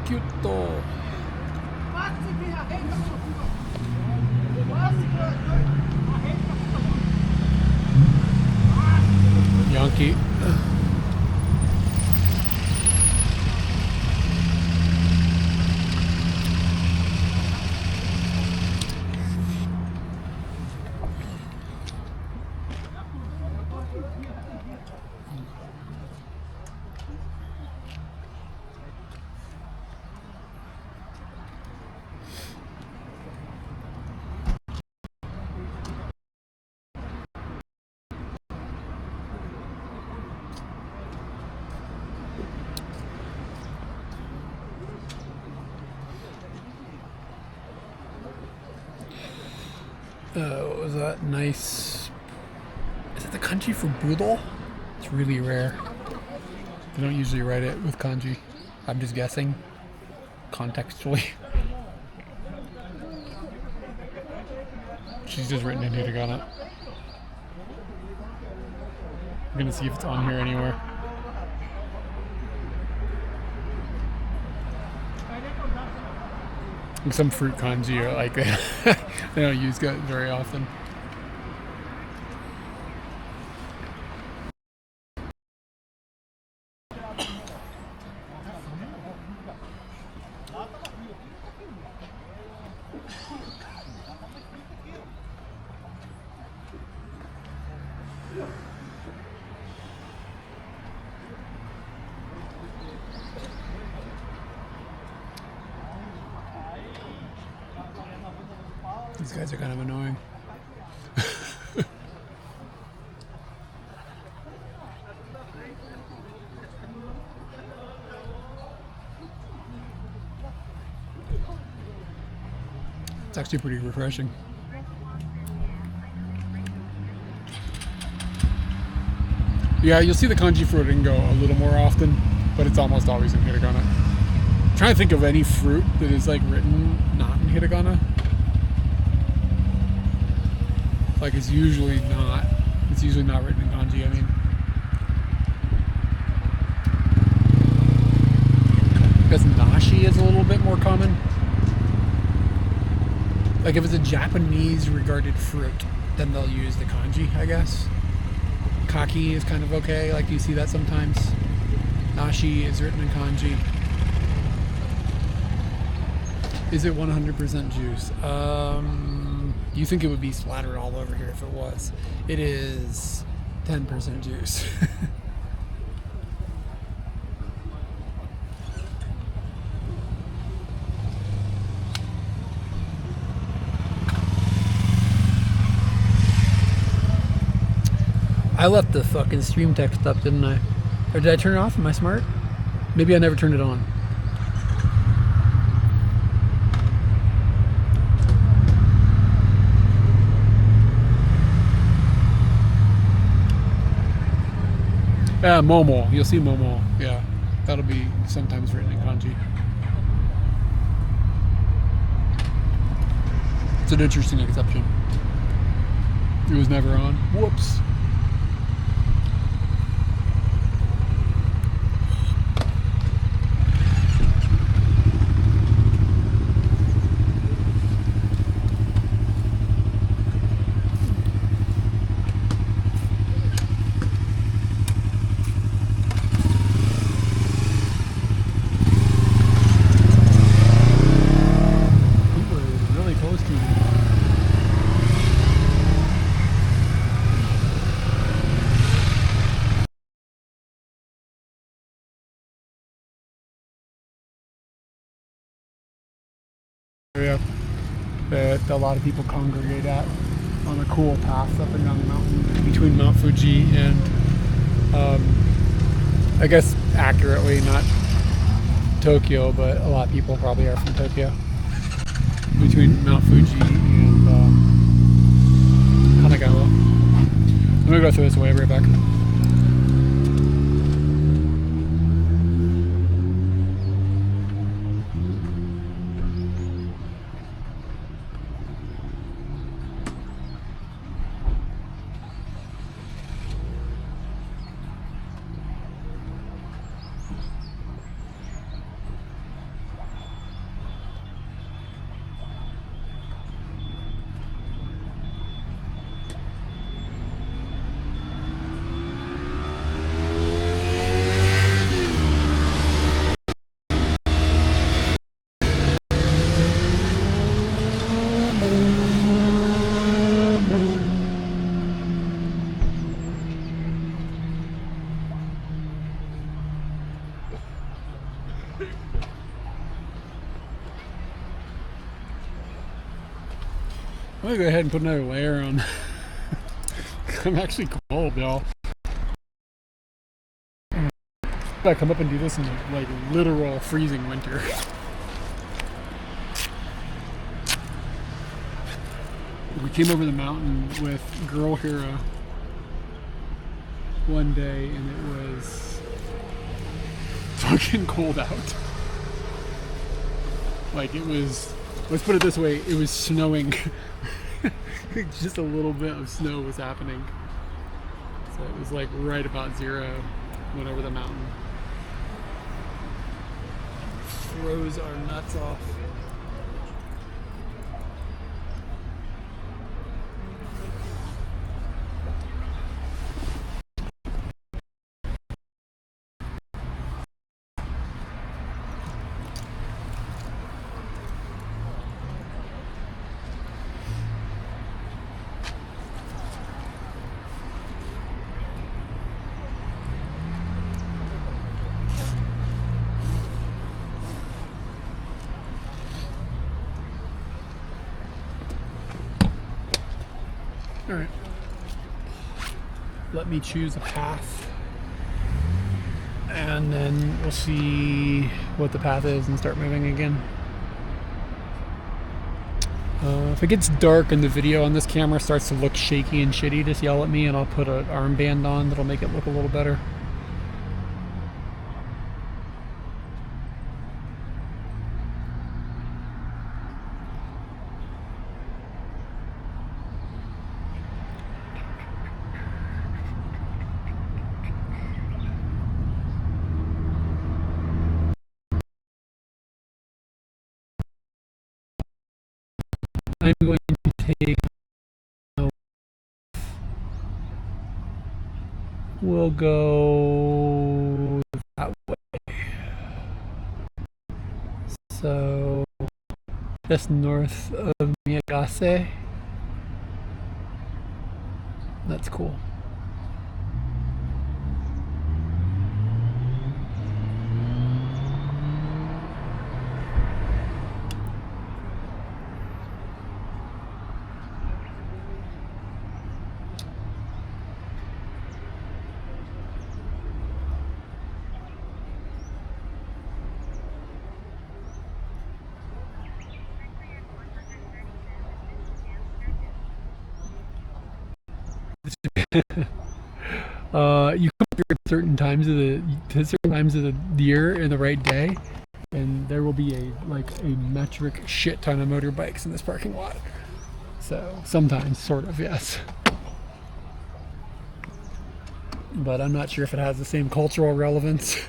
Cute though. Yankee. What was that? Nice. Is it the kanji for boodle? It's really rare. They don't usually write it with kanji. I'm just guessing. Contextually. She's just written in hiragana. I'm gonna see if it's on here anywhere. Some fruit kanji are like they don't use it very often. These guys are kind of annoying. It's actually pretty refreshing. Yeah, you'll see the kanji for ringo a little more often, but it's almost always in hiragana. I'm trying to think of any fruit that is like written not in hiragana. Like it's usually not written in kanji, I mean. Because nashi is a little bit more common. Like if it's a Japanese regarded fruit, then they'll use the kanji, I guess. Kaki is kind of okay, like you see that sometimes. Nashi is written in kanji. Is it 100% juice? You think it would be splattered all over here if it was. It is 10% juice. I left the fucking stream text up, didn't I? Or did I turn it off? Am I smart? Maybe I never turned it on. Momo. You'll see Momo. Yeah. That'll be sometimes written in kanji. It's an interesting exception. It was never on. Whoops. area that a lot of people congregate at on a cool path up and down the mountain between Mount Fuji and I guess accurately not Tokyo, but a lot of people probably are from Tokyo. Between Mount Fuji and Kanagawa. I'm gonna go through this way, I'll be right back. I'm gonna go ahead and put another layer on. I'm actually cold, y'all. I come up and do this in like literal freezing winter. We came over the mountain with Girl Hero one day and it was fucking cold out. Like it was, let's put it this way, it was snowing. Just a little bit of snow was happening. So it was like right about zero. Went over the mountain. Froze our nuts off. All right, let me choose a path and then we'll see what the path is and start moving again. If it gets dark and the video on this camera starts to look shaky and shitty, just yell at me and I'll put an armband on that'll make it look a little better. I'm going to take, we'll go that way. So, just north of Miyagase. That's cool. You come here at certain times of the year in the right day, and there will be a metric shit ton of motorbikes in this parking lot. So sometimes, sort of, yes. But I'm not sure if it has the same cultural relevance.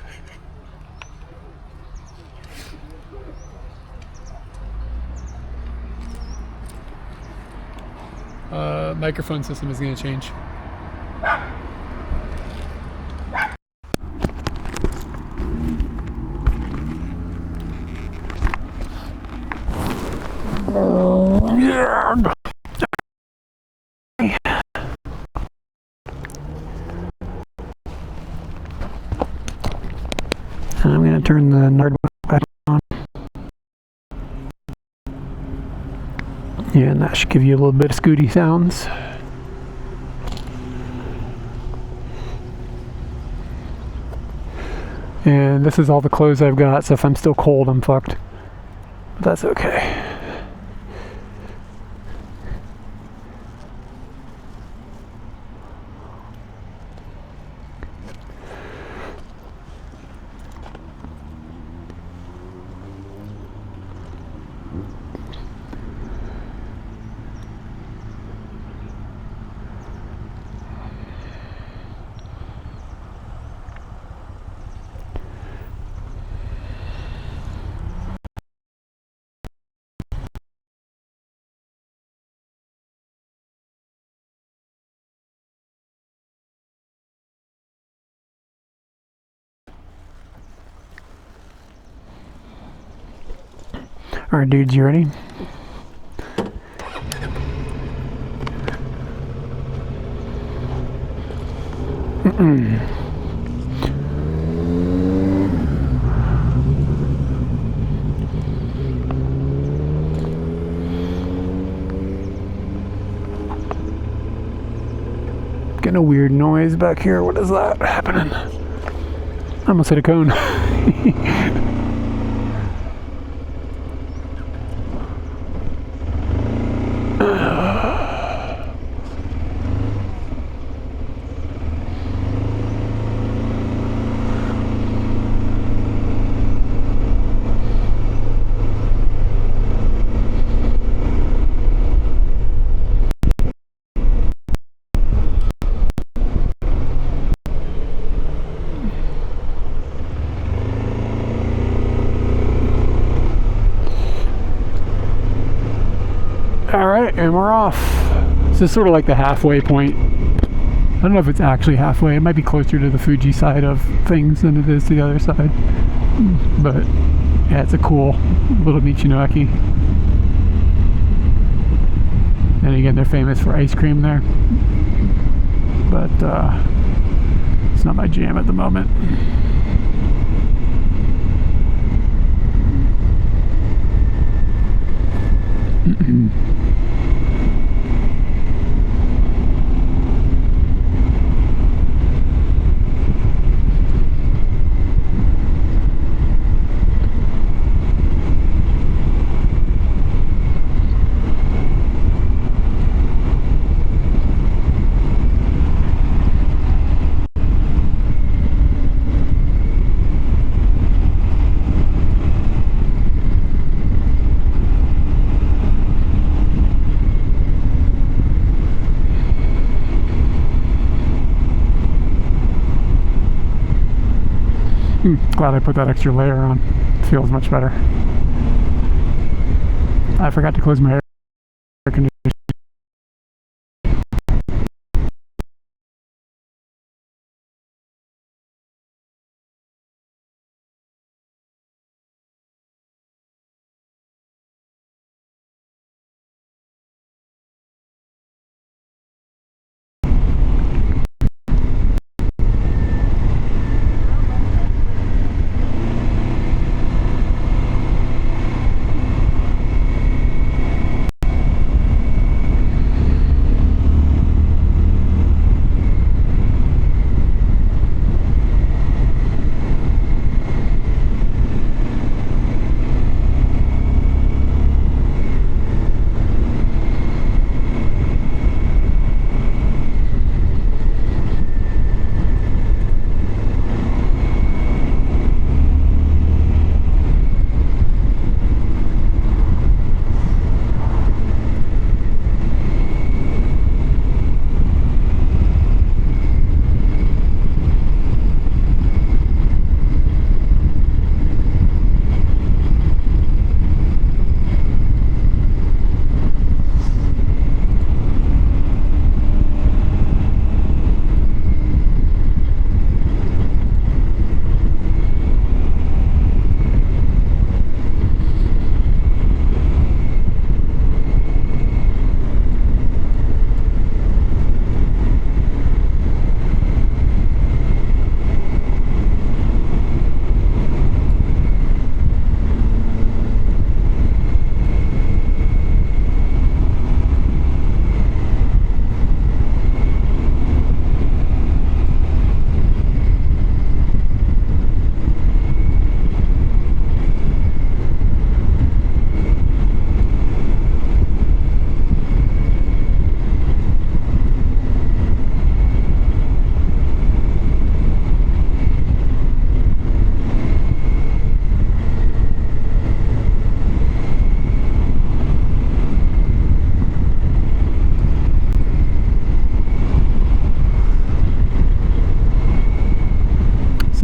Microphone system is going to change. I'm going to turn the Nard back on. And that should give you a little bit of Scooty sounds. And this is all the clothes I've got, so if I'm still cold, I'm fucked. But that's okay. Alright, dudes, you ready? Getting a weird noise back here. What is that happening? I almost hit a cone. Alright, and we're off. This is sort of like the halfway point. I don't know if it's actually halfway. It might be closer to the Fuji side of things than it is to the other side. But yeah, it's a cool little Michinoaki. And again, they're famous for ice cream there. But it's not my jam at the moment. Glad I put that extra layer on. It feels much better. I forgot to close my air conditioner.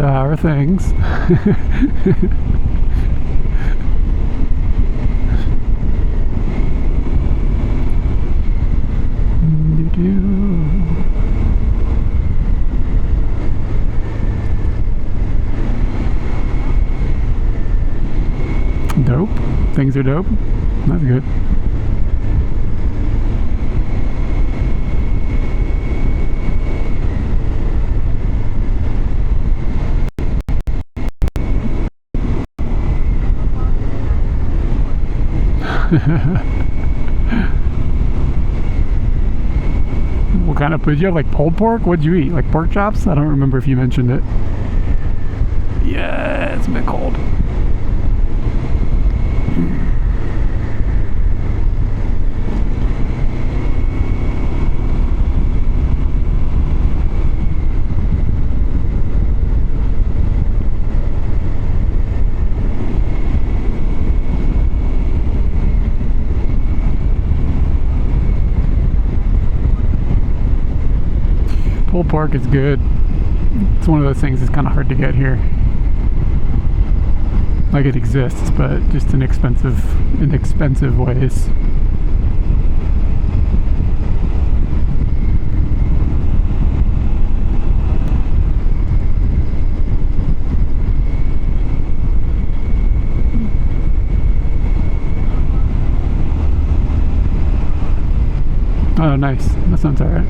So how are things? Dope. Things are dope. That's good. What kind of food? You have like pulled pork? What'd you eat? Like pork chops? I don't remember if you mentioned it. Yeah, it's a bit cold. Pulled pork is good. It's one of those things that's kind of hard to get here. Like it exists, but just in inexpensive ways. Oh, nice. That sounds alright.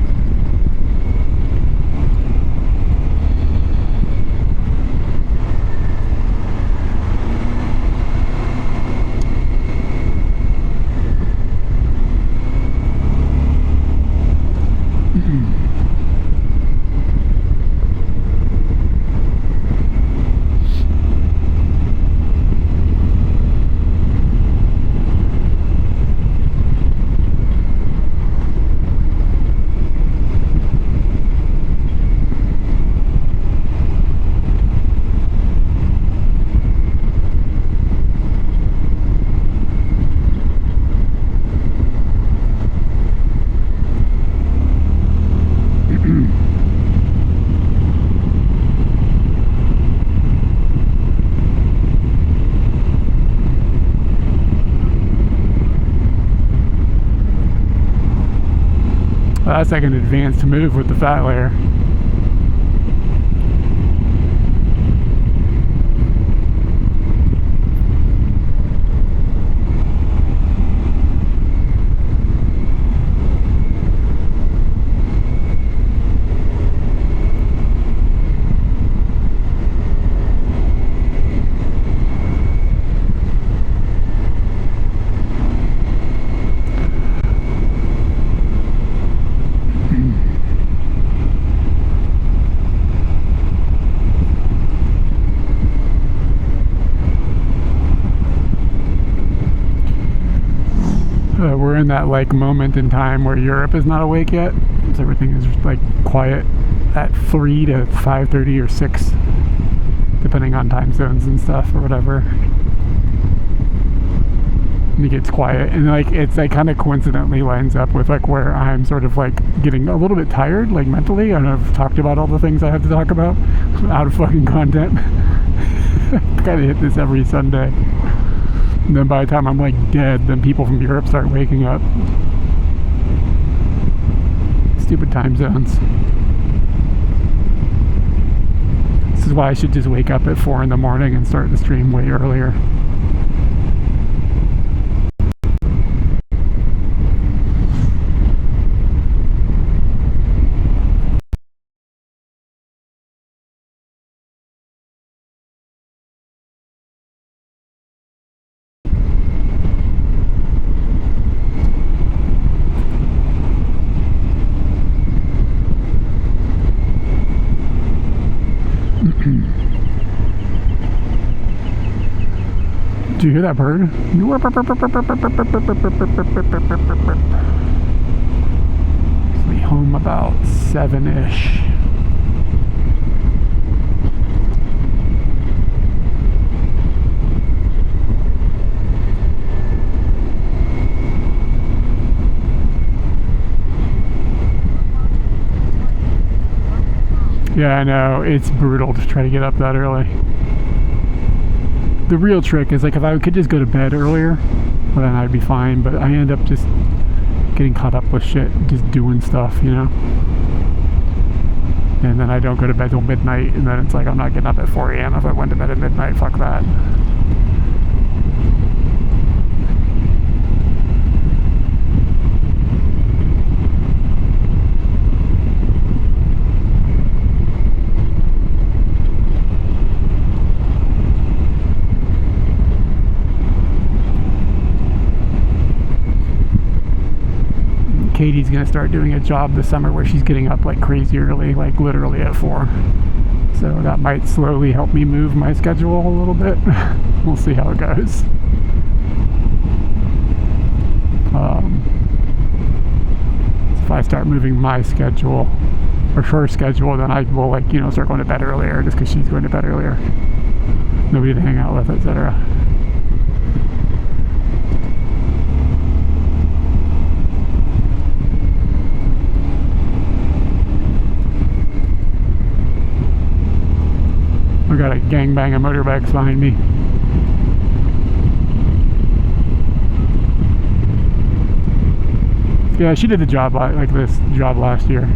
That's like an advanced move with the fat layer. We're in that like moment in time where Europe is not awake yet, so everything is like quiet at 3 to 5:30 or 6, depending on time zones and stuff or whatever. And it gets quiet, and like it's like kind of coincidentally lines up with like where I'm sort of like getting a little bit tired, like mentally. I don't know if I've talked about all the things I have to talk about out of fucking content. Kind of hit this every Sunday. And then by the time I'm like dead, then people from Europe start waking up. Stupid time zones. This is why I should just wake up at 4 in the morning and start the stream way earlier. Did you hear that bird? I'll be home about 7-ish. Yeah, I know. It's brutal to try to get up that early. The real trick is like if I could just go to bed earlier, well, then I'd be fine. But I end up just getting caught up with shit, just doing stuff, you know? And then I don't go to bed till midnight, and then it's like I'm not getting up at 4 a.m. if I went to bed at midnight. Fuck that. Katie's gonna start doing a job this summer where she's getting up like crazy early, like literally at 4. So that might slowly help me move my schedule a little bit. We'll see how it goes. If I start moving my schedule or her schedule, then I will like, you know, start going to bed earlier just because she's going to bed earlier. Nobody to hang out with, etc. I got a gangbang of motorbikes behind me. Yeah, she did the job like this job last year.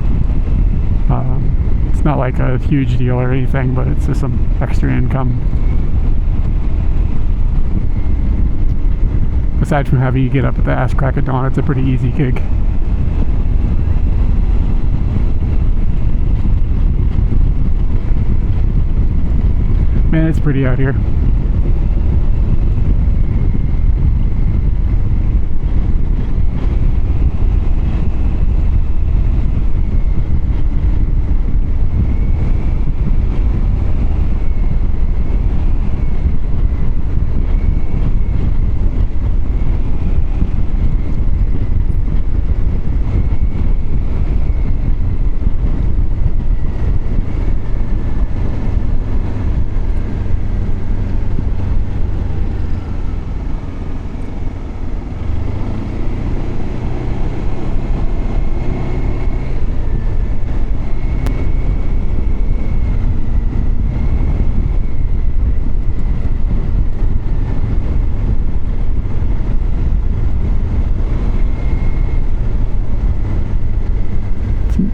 It's not like a huge deal or anything, but it's just some extra income. Aside from having you get up at the ass crack of dawn, it's a pretty easy gig. Man, it's pretty out here.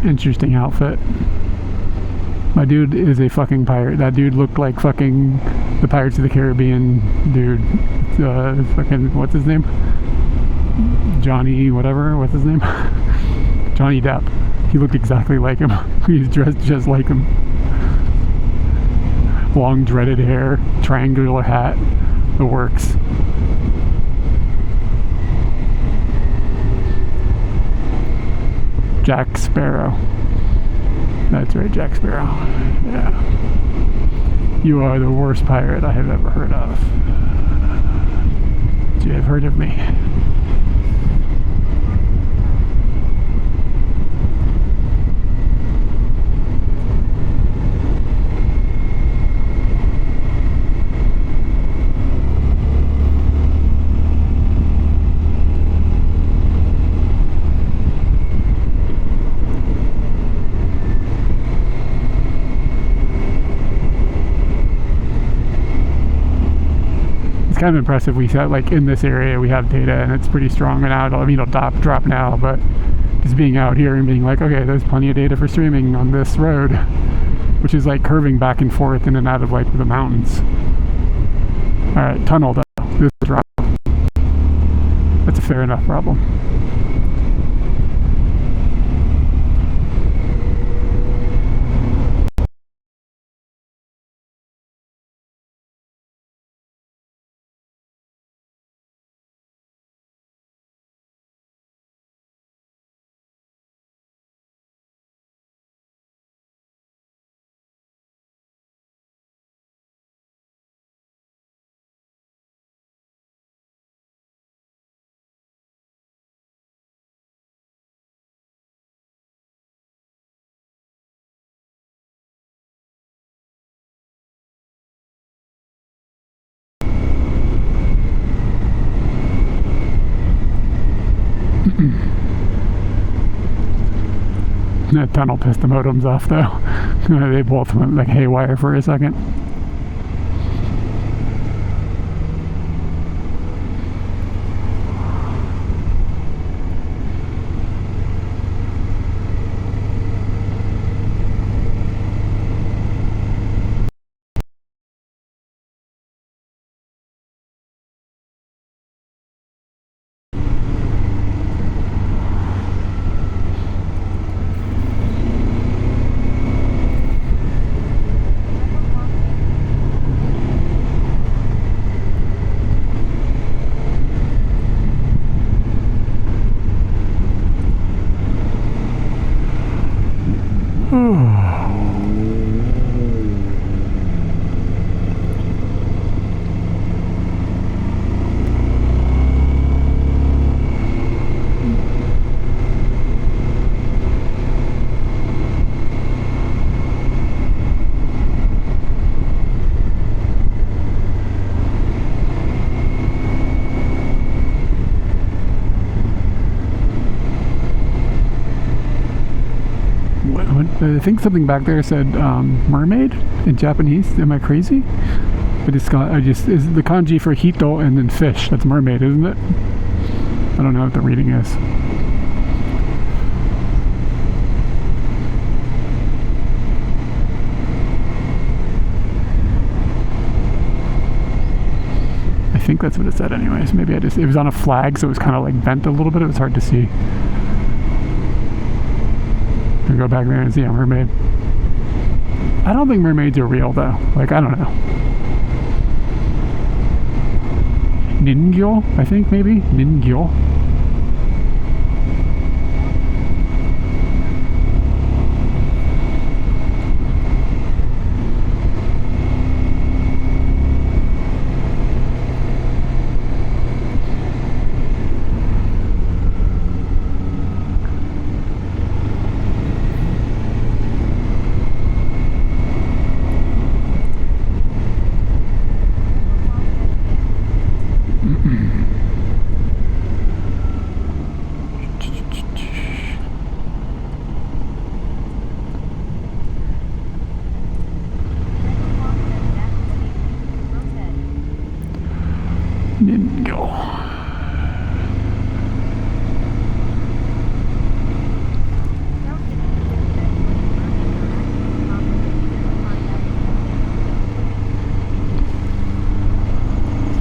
Interesting outfit. My dude is a fucking pirate. That dude looked like fucking the Pirates of the Caribbean dude. Fucking, what's his name? Johnny whatever, what's his name? Johnny Depp. He looked exactly like him. He's dressed just like him. Long dreaded hair, triangular hat, the works. Jack Sparrow. That's right, Jack Sparrow. Yeah. You are the worst pirate I have ever heard of. You have heard of me. Kind of impressive. We said like in this area we have data and it's pretty strong, and now it'll drop now, but just being out here and being like, okay, there's plenty of data for streaming on this road, which is like curving back and forth in and out of like the mountains. All right, tunnel though. This is rough. That's a fair enough problem. That tunnel pissed the modems off though. They both went like haywire for a second. I think something back there said mermaid in Japanese. Am I crazy? But it's got, is the kanji for hito and then fish. That's mermaid, isn't it? I don't know what the reading is. I think that's what it said anyways. Maybe it was on a flag, so it was kind of like bent a little bit. It was hard to see. We go back there and see a mermaid. I don't think mermaids are real though. Like, I don't know. Ningyo, I think maybe? Ningyo.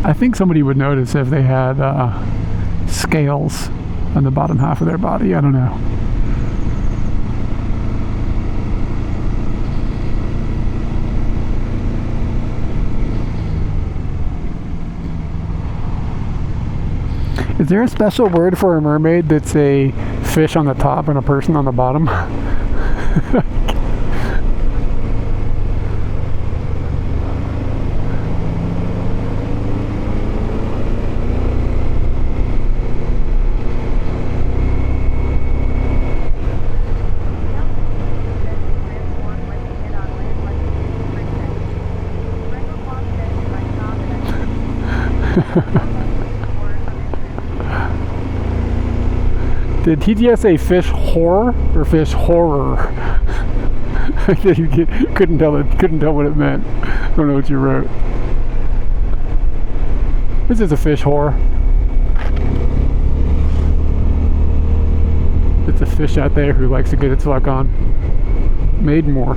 I think somebody would notice if they had scales on the bottom half of their body. I don't know. Is there a special word for a mermaid that's a fish on the top and a person on the bottom? Did TTS say fish whore or fish horror? couldn't tell what it meant. I don't know what you wrote. This is a fish whore. It's a fish out there who likes to get its luck on. Made more.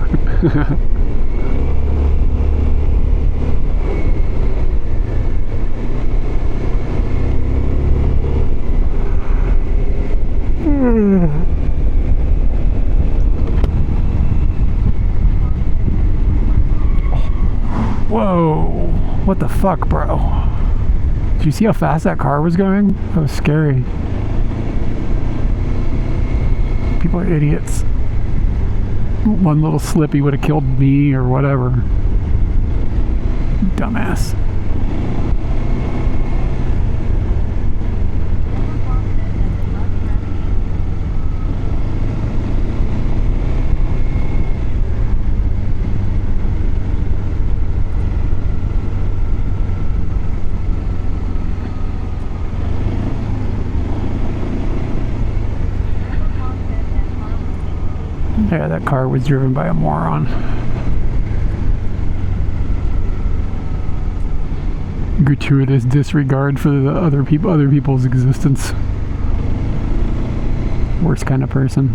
Whoa, what the fuck, bro? Did you see how fast that car was going? That was scary. People are idiots. One little slip, he would have killed me or whatever. Dumbass. Yeah, that car was driven by a moron. Gratuitous disregard for the other people's existence. Worst kind of person.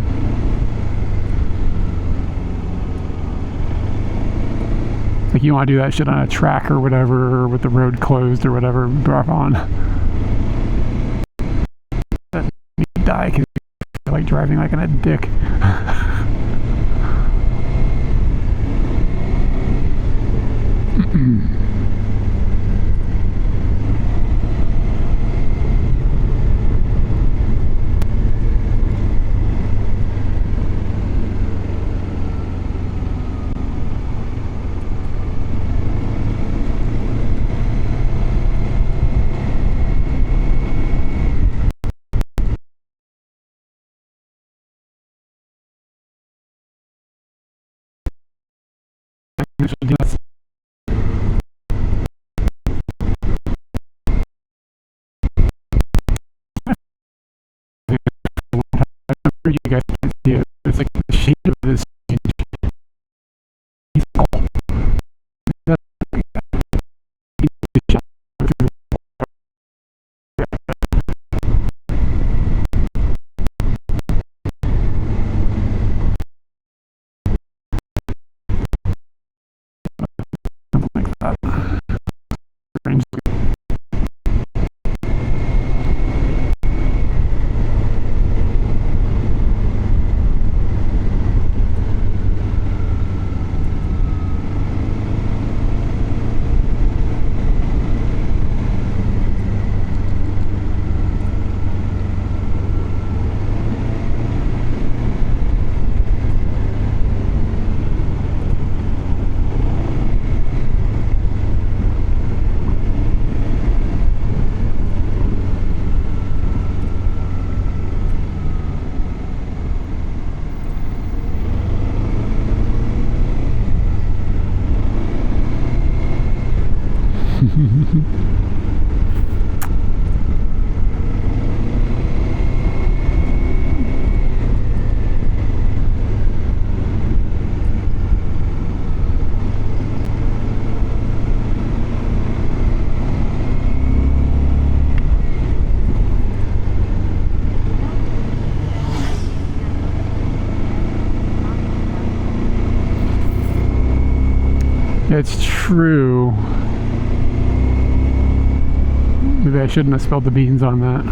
Like, you want to do that shit on a track or whatever, or with the road closed or whatever, drop on. You die because you're like driving like a dick. You guys can't see it. It's like the shade of this. Something like that. It's true. Maybe I shouldn't have spilled the beans on that.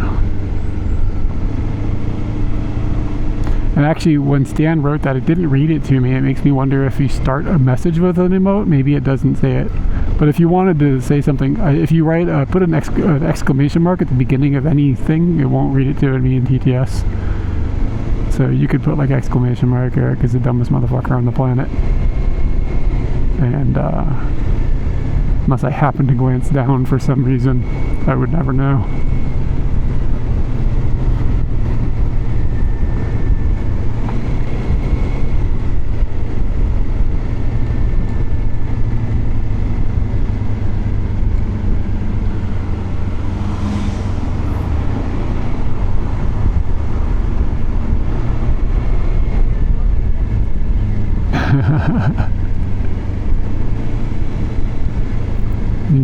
And actually, when Stan wrote that, it didn't read it to me. It makes me wonder if you start a message with an emote, maybe it doesn't say it. But if you wanted to say something, if you write, put an exclamation mark at the beginning of anything, it won't read it to me in TTS. So you could put like exclamation mark, Eric is the dumbest motherfucker on the planet. And unless I happen to glance down for some reason, I would never know.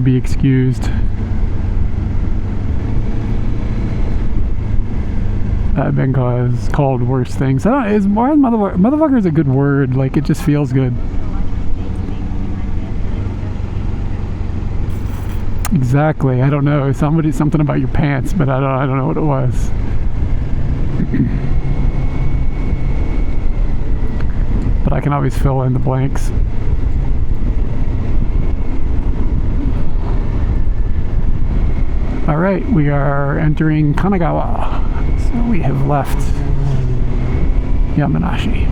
Be excused. I've been called worse things. I don't. Is more motherfucker is a good word. Like, it just feels good. Exactly. I don't know. Something about your pants, but I don't know what it was. But I can always fill in the blanks. All right, we are entering Kanagawa. So we have left Yamanashi.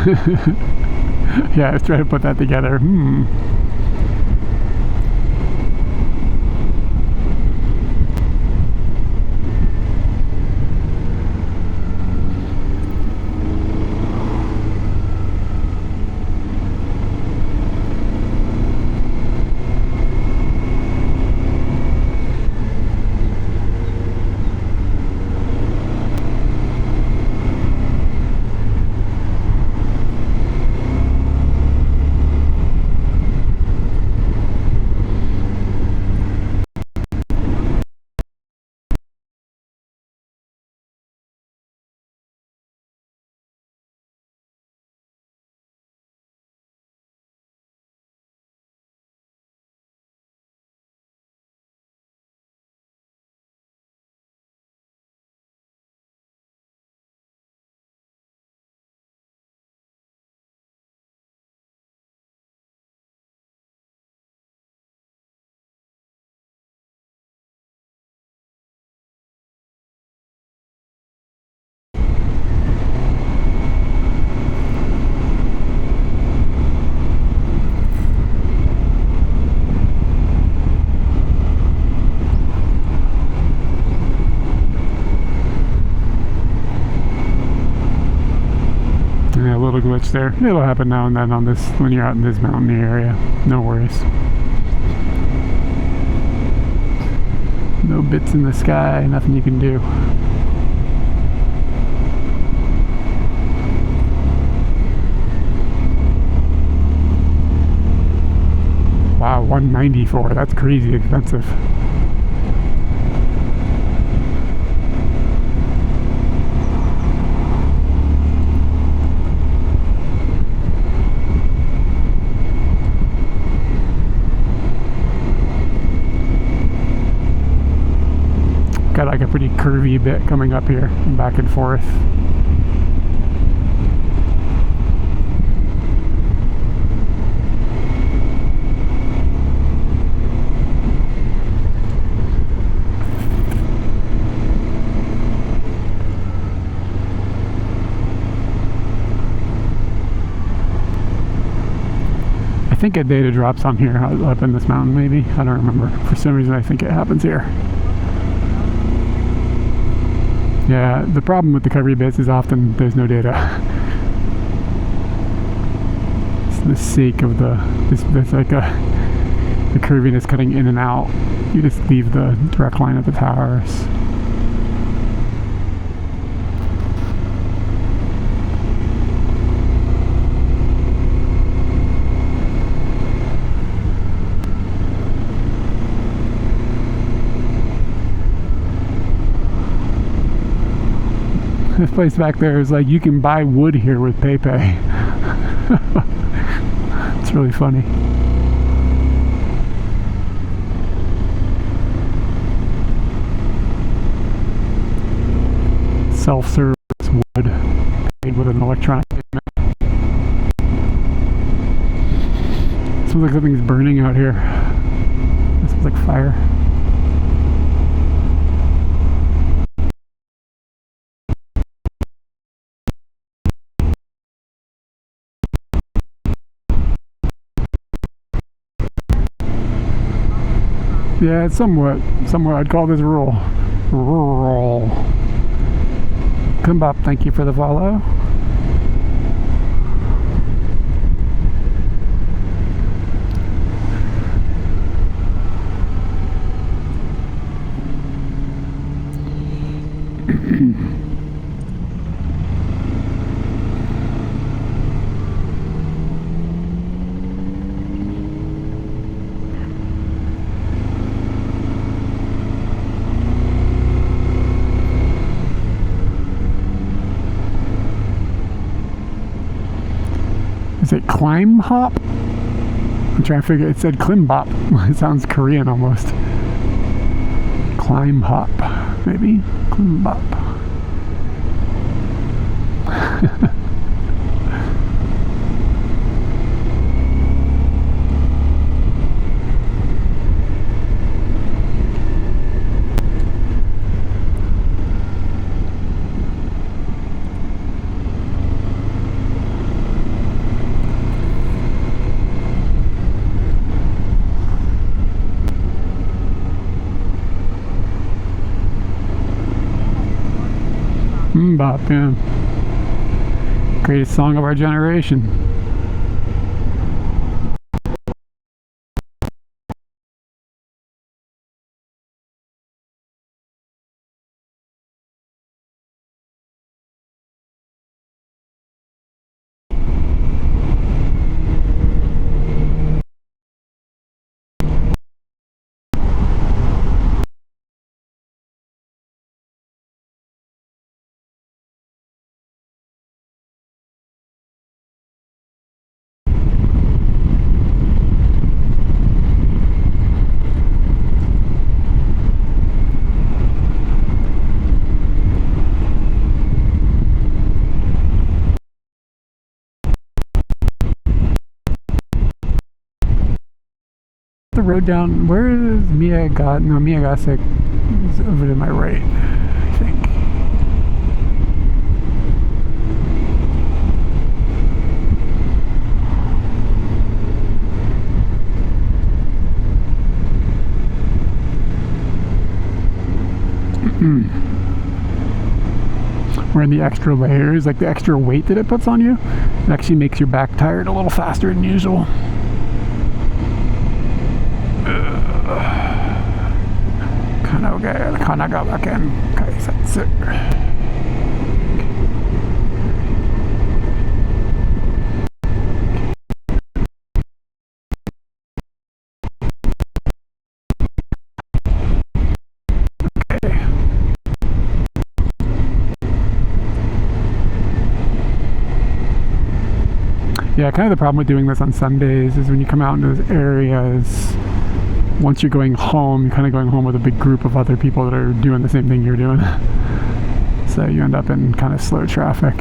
Yeah, I was trying to put that together. Yeah, a little glitch there. It'll happen now and then on this when you're out in this mountainy area. No worries. No bits in the sky, nothing you can do. Wow, $194. That's crazy expensive. Got like a pretty curvy bit coming up here, back and forth. I think a data drops on here up in this mountain, maybe. I don't remember. For some reason I think it happens here. Yeah, the problem with the curvy bits is often there's no data. It's the sake of there's like the curviness cutting in and out. You just leave the direct line of the towers. This place back there is like, you can buy wood here with PayPay. It's really funny. Self-service wood paid with an electronic payment. It smells like something's burning out here. It smells like fire. Yeah, it's somewhat I'd call this rural. Rural. Kumbop, thank you for the follow. Is it climb hop? I'm trying to figure. It said klimbop. It sounds Korean almost. Climb hop, maybe klimbop. Bop, yeah. Greatest song of our generation. The road down, where is Miyagase is over to my right, I think. We're in the extra layers, like the extra weight that it puts on you. It actually makes your back tired a little faster than usual. Yeah, kind of the problem with doing this on Sundays is when you come out into those areas, once you're going home, you're kind of going home with a big group of other people that are doing the same thing you're doing. So you end up in kind of slow traffic.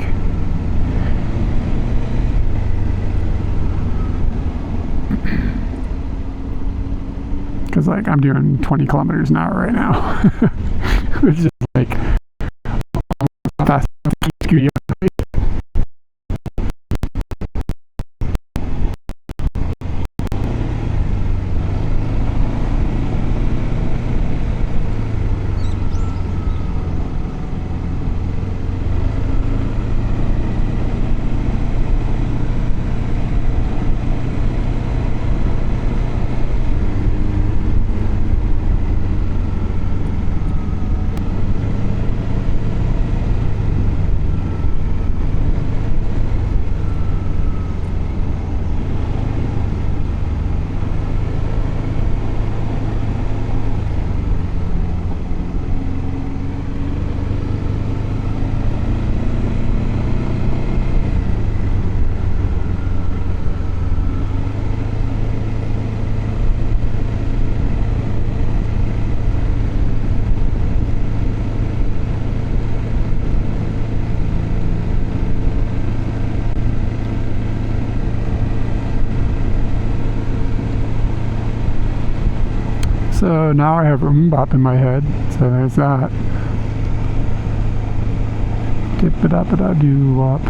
Because like I'm doing 20 kilometers an hour right now. Which is like fast studio. So now I have Bop in my head, so there's that. Dip-a-da-ba-da-doo-wop.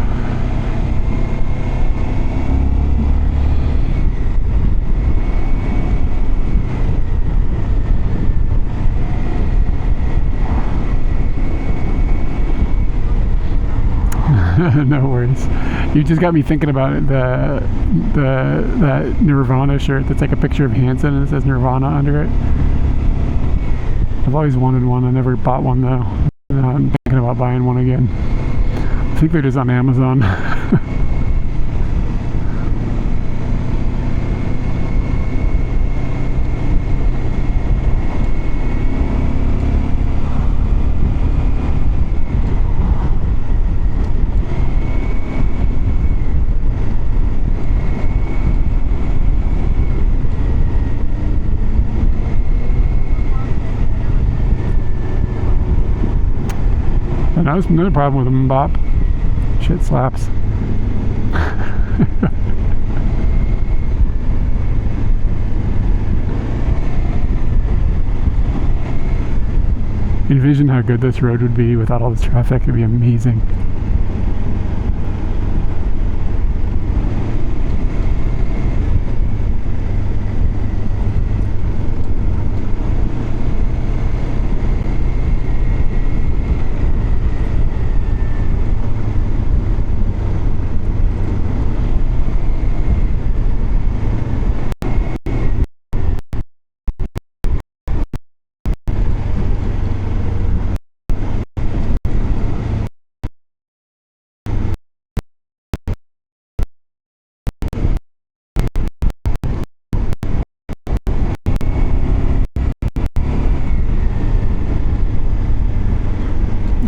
No worries. You just got me thinking about it. That Nirvana shirt that's like a picture of Hanson and it says Nirvana under it. I've always wanted one. I never bought one though. I'm thinking about buying one again. I think they're just on Amazon. And that was another problem with them, Bop. Shit slaps. Envision how good this road would be without all this traffic. It'd be amazing.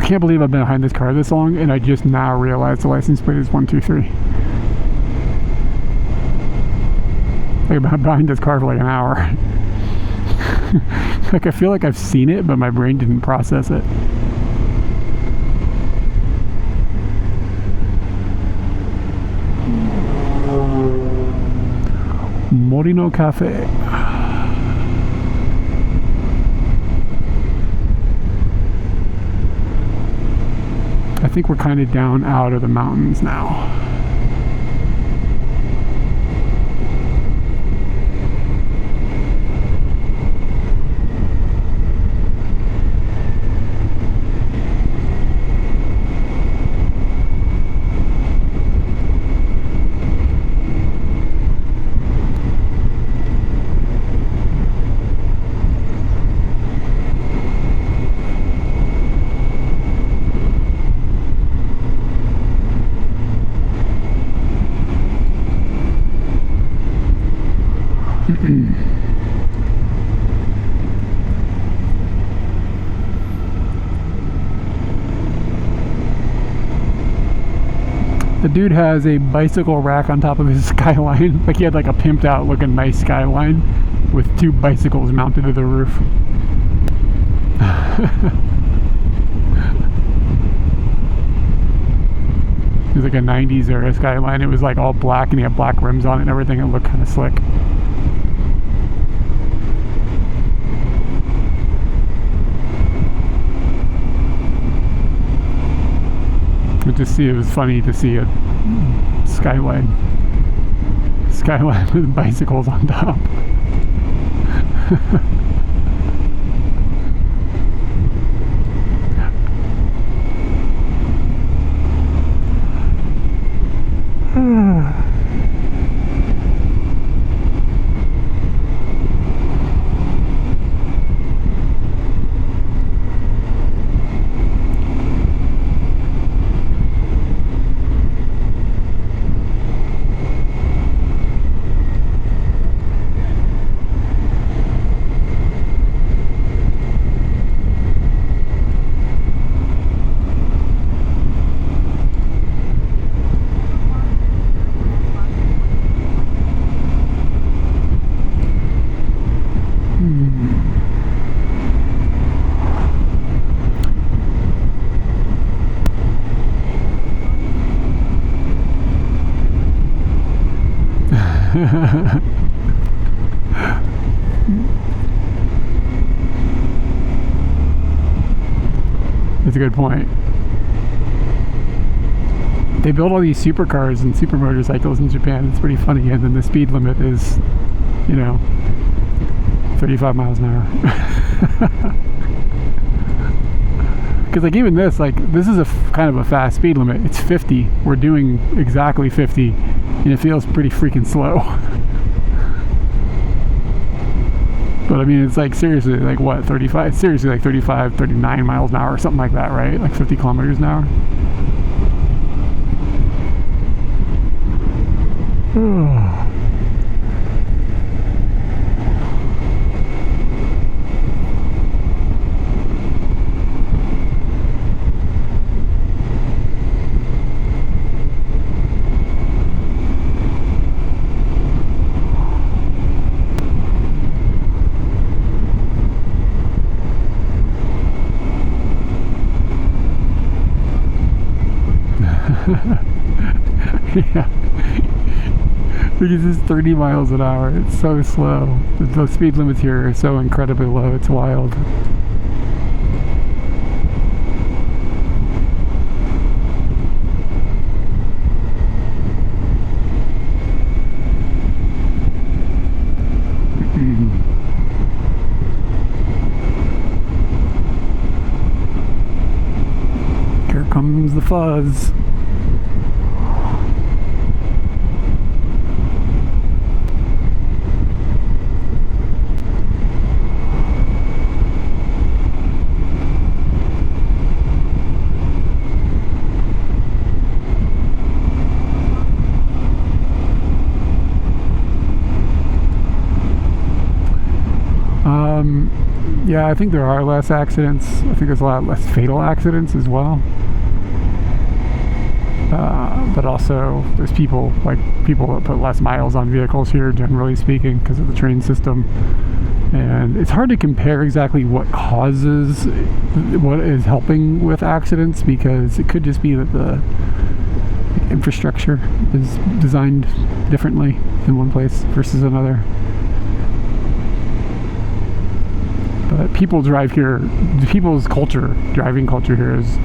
can't believe I've been behind this car this long, and I just now realized the license plate is 123. Like, I've been behind this car for like an hour. Like, I feel like I've seen it, but my brain didn't process it. Morino Cafe. I think we're kind of down out of the mountains now. The dude has a bicycle rack on top of his Skyline. Like, he had like a pimped out looking nice Skyline with 2 bicycles mounted to the roof. It was like a 90s era Skyline. It was like all black and he had black rims on it and everything. It looked kind of slick. But to see, it was funny to see a Skyline with bicycles on top. That's a good point. They build all these supercars and super motorcycles in Japan. It's pretty funny. And then the speed limit is, you know, 35 miles an hour. Because like even this, like this is a kind of a fast speed limit. It's 50. We're doing exactly 50, and it feels pretty freaking slow. But I mean, it's like seriously, like what, 35? Seriously, like 35, 39 miles an hour or something like that, right? Like 50 kilometers an hour. Yeah. Because it's 30 miles an hour. It's so slow. The speed limits here are so incredibly low. It's wild. Here comes the fuzz. Yeah, I think there are less accidents. I think there's a lot less fatal accidents as well. But also, there's people that put less miles on vehicles here, generally speaking, because of the train system. And it's hard to compare exactly what is helping with accidents, because it could just be that the infrastructure is designed differently in one place versus another. But people's driving culture here is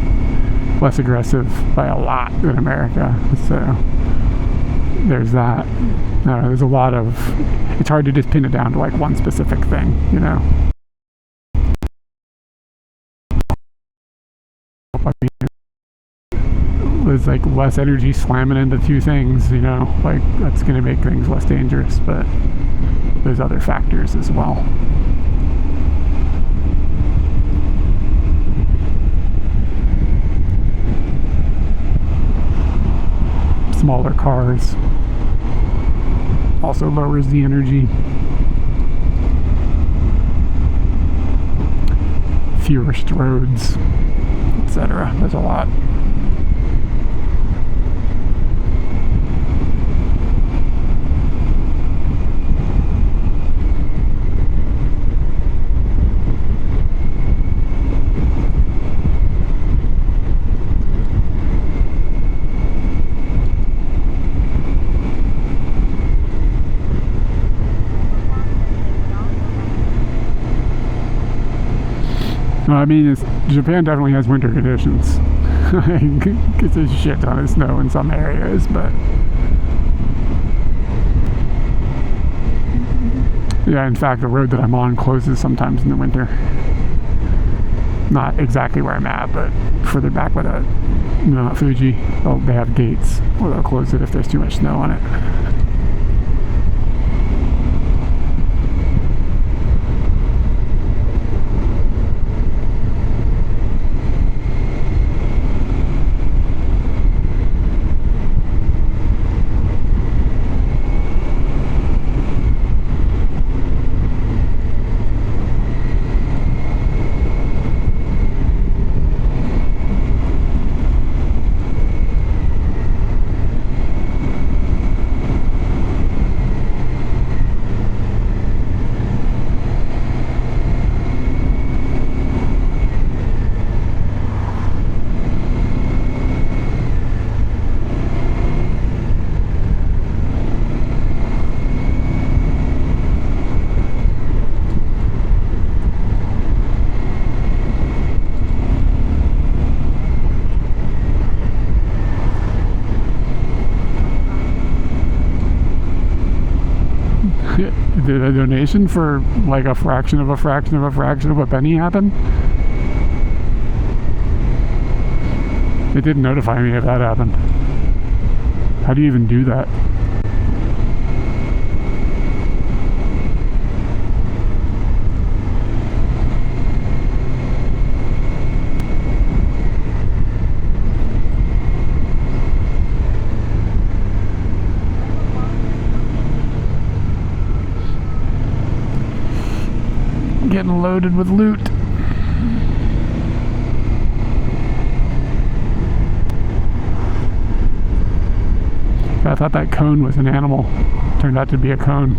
less aggressive by a lot than America. So there's that. There's a lot of, it's hard to just pin it down to like one specific thing, you know. There's like less energy slamming into two things, you know, like that's going to make things less dangerous, but there's other factors as well. Smaller cars also lowers the energy. Fewer roads, etc. There's a lot. I mean, Japan definitely has winter conditions. Because there's a shit ton of snow in some areas, but yeah, in fact, the road that I'm on closes sometimes in the winter. Not exactly where I'm at, but further back by Mount Fuji, they have gates where they'll close it if there's too much snow on it. Did a donation for like a fraction of a penny happen? It didn't notify me if that happened. How do you even do that? Getting loaded with loot. I thought that cone was an animal. Turned out to be a cone.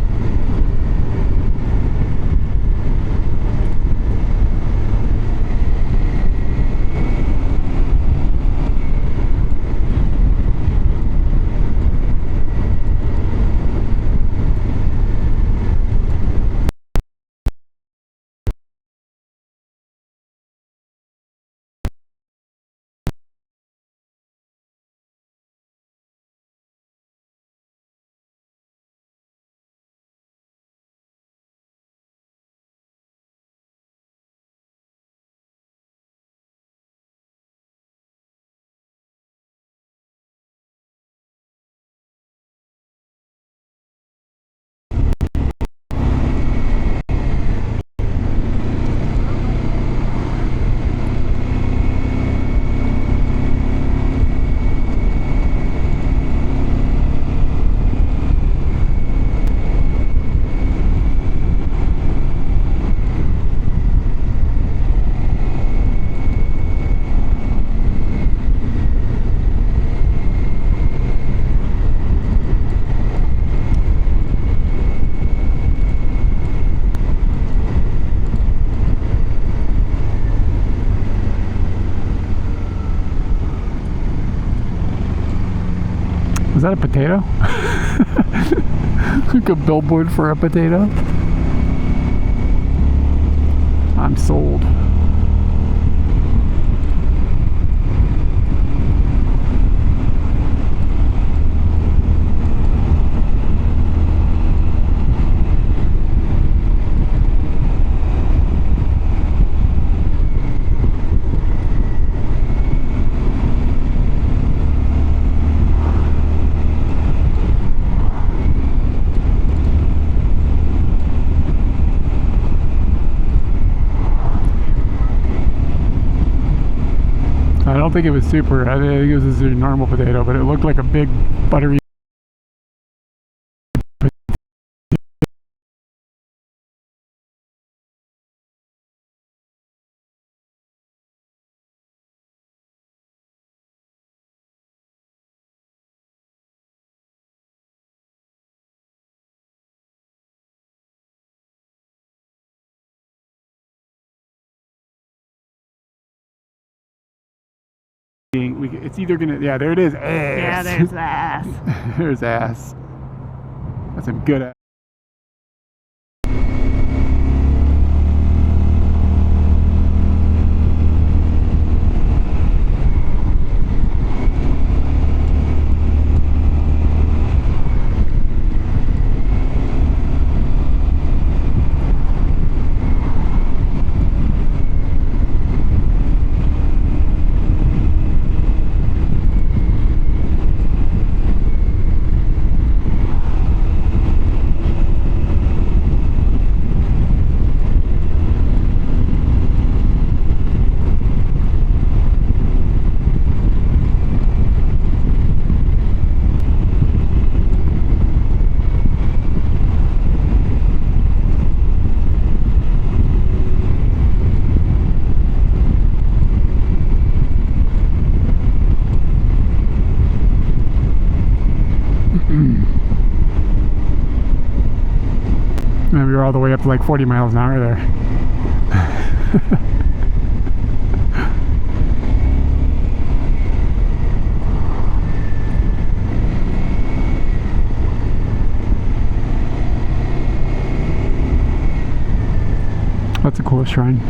that a potato? Like a billboard for a potato? I'm sold. I don't think it was super. I think it was a normal potato, but it looked like a big buttery. It's either gonna, yeah, there it is. Ass. Yeah, there's the ass. There's ass. That's some good ass. And we were all the way up to like 40 miles an hour there. That's a cool shrine.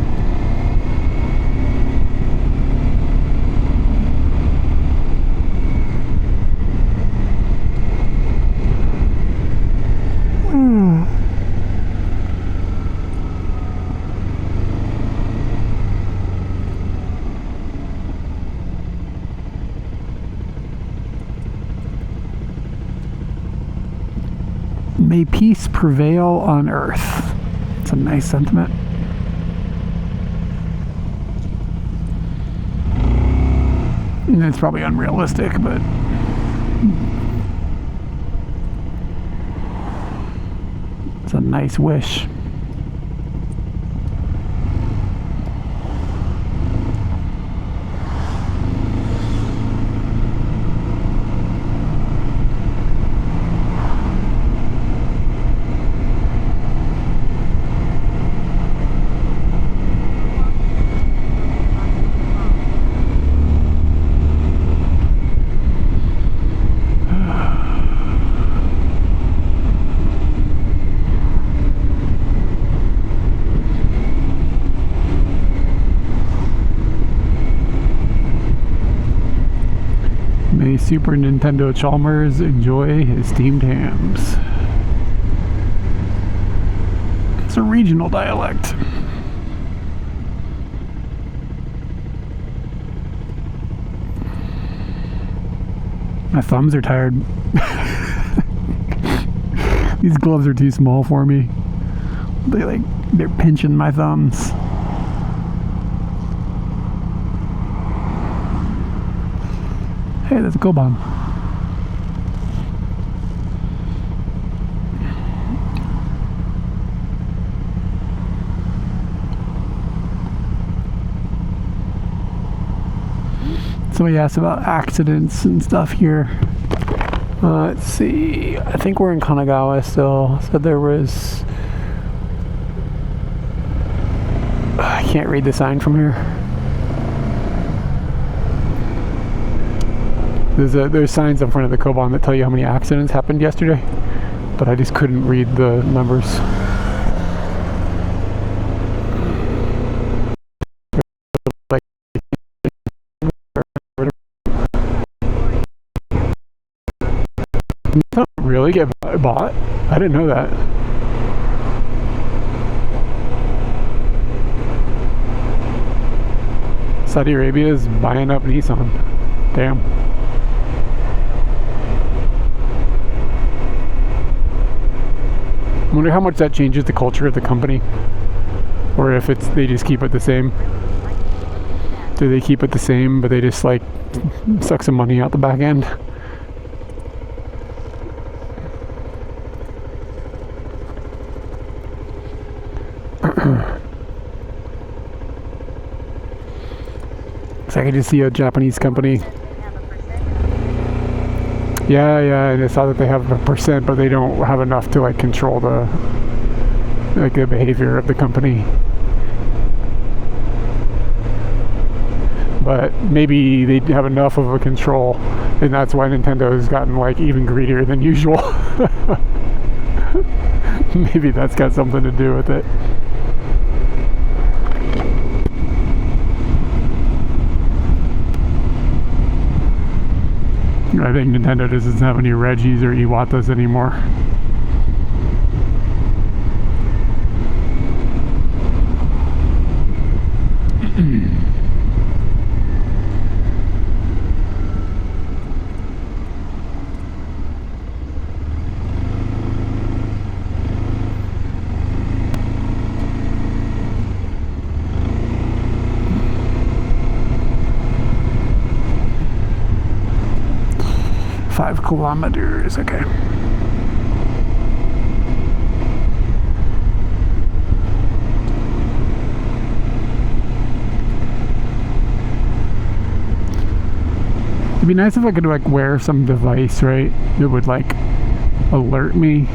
May peace prevail on earth. It's a nice sentiment. And it's probably unrealistic, but it's a nice wish. May Super Nintendo Chalmers enjoy his steamed hams. It's a regional dialect. My thumbs are tired. These gloves are too small for me. They're pinching my thumbs. Hey, that's a go bomb. Somebody asked about accidents and stuff here. Let's see. I think we're in Kanagawa still. So there was... I can't read the sign from here. There's signs in front of the Koban that tell you how many accidents happened yesterday, but I just couldn't read the numbers. Like, really get bought? I didn't know that. Saudi Arabia is buying up Nissan. Damn. I wonder how much that changes the culture of the company, or if they just keep it the same. Do they keep it the same, but they just like suck some money out the back end? So I can just see a Japanese company. Yeah, and I saw that they have a percent, but they don't have enough to like control the behavior of the company. But maybe they have enough of a control, and that's why Nintendo has gotten like even greedier than usual. Maybe that's got something to do with it. I think Nintendo doesn't have any Reggies or Iwatas anymore. Five kilometers, okay. It'd be nice if I could like wear some device, right, that would like alert me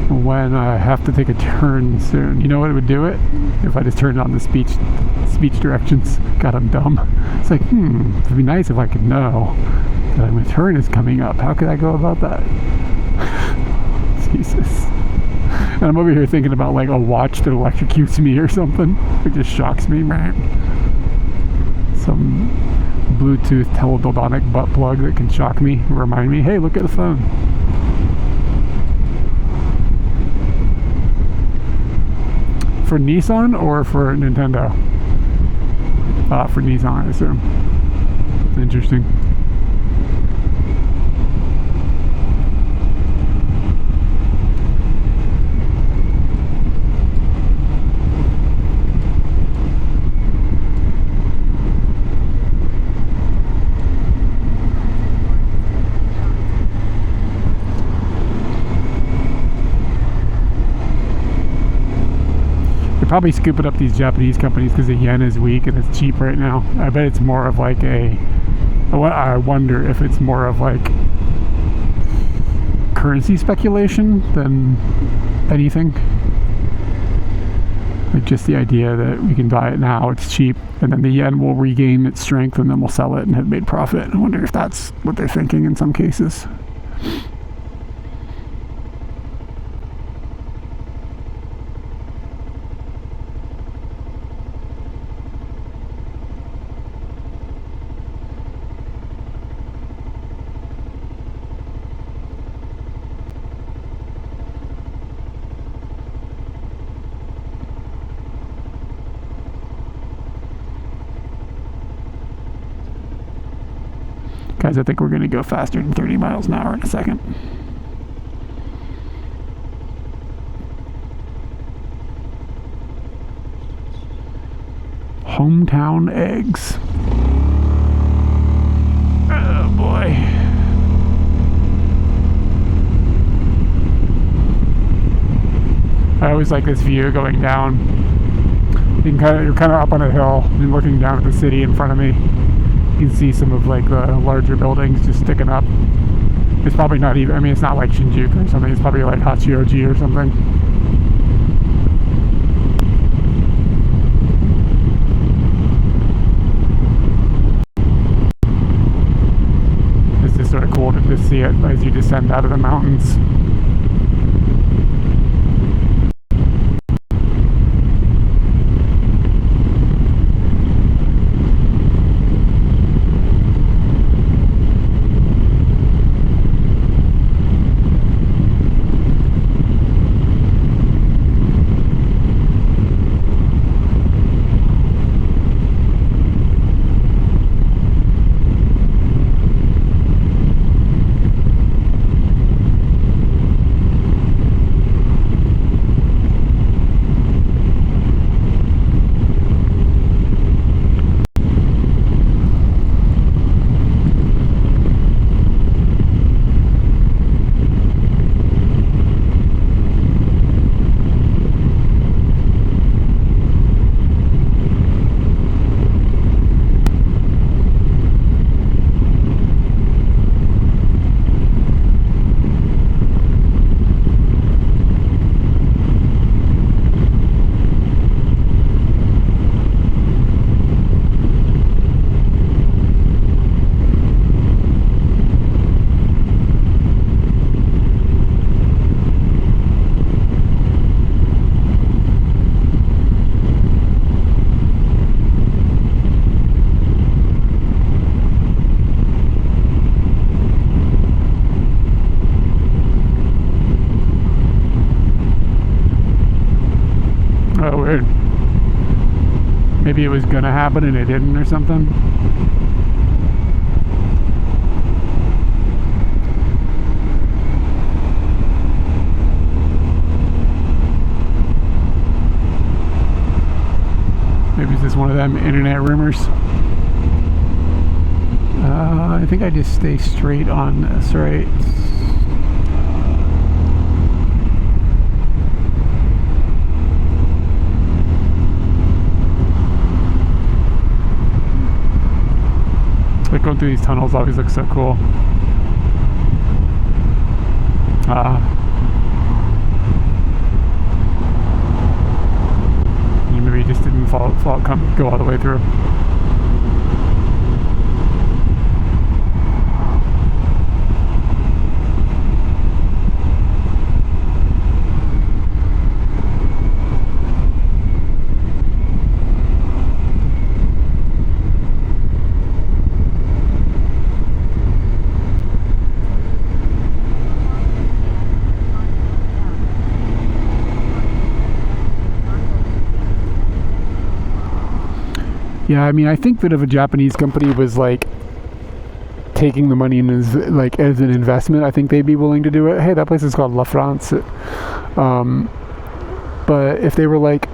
when I have to take a turn soon. You know what would do it? If I just turned on the speech directions. God, I'm dumb. It's like, it'd be nice if I could know that my turn is coming up. How could I go about that? Jesus. And I'm over here thinking about like a watch that electrocutes me or something. It just shocks me, right? Some Bluetooth teledildonic butt plug that can shock me, remind me, hey, look at the phone. For Nissan or for Nintendo? For Nissan, I assume. Interesting. Probably scooping up these Japanese companies because the yen is weak and it's cheap right now. I bet it's more of like I wonder if it's more of like currency speculation than anything. Like just the idea that we can buy it now, it's cheap, and then the yen will regain its strength and then we'll sell it and have made profit. I wonder if that's what they're thinking in some cases. Guys, I think we're going to go faster than 30 miles an hour in a second. Hometown eggs. Oh boy. I always like this view going down. You're kind of up on a hill and looking down at the city in front of me. You can see some of like the larger buildings just sticking up. It's probably not even, I mean, it's not like Shinjuku or something. It's probably like Hachioji or something. descend out of the mountains. Oh, weird. Maybe it was gonna happen and it didn't or something. Maybe it's just one of them internet rumors. I think I just stay straight on this, right? Like going through these tunnels always looks so cool. Maybe it just didn't go all the way through. Yeah, I mean, I think that if a Japanese company was like taking the money in as an investment, I think they'd be willing to do it. Hey, that place is called La France. But if they were like,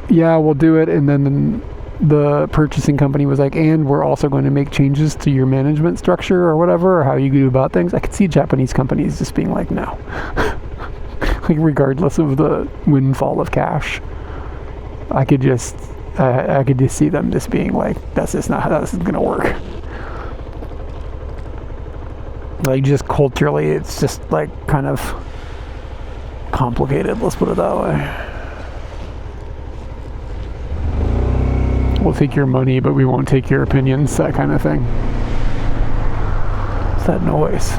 yeah, we'll do it, and then the purchasing company was like, and we're also going to make changes to your management structure or whatever, or how you do about things, I could see Japanese companies just being like, no. Like, regardless of the windfall of cash, I could just see them just being like, that's just not how this is gonna work. Like, just culturally, it's just like kind of complicated, let's put it that way. We'll take your money, but we won't take your opinions, that kind of thing. What's that noise?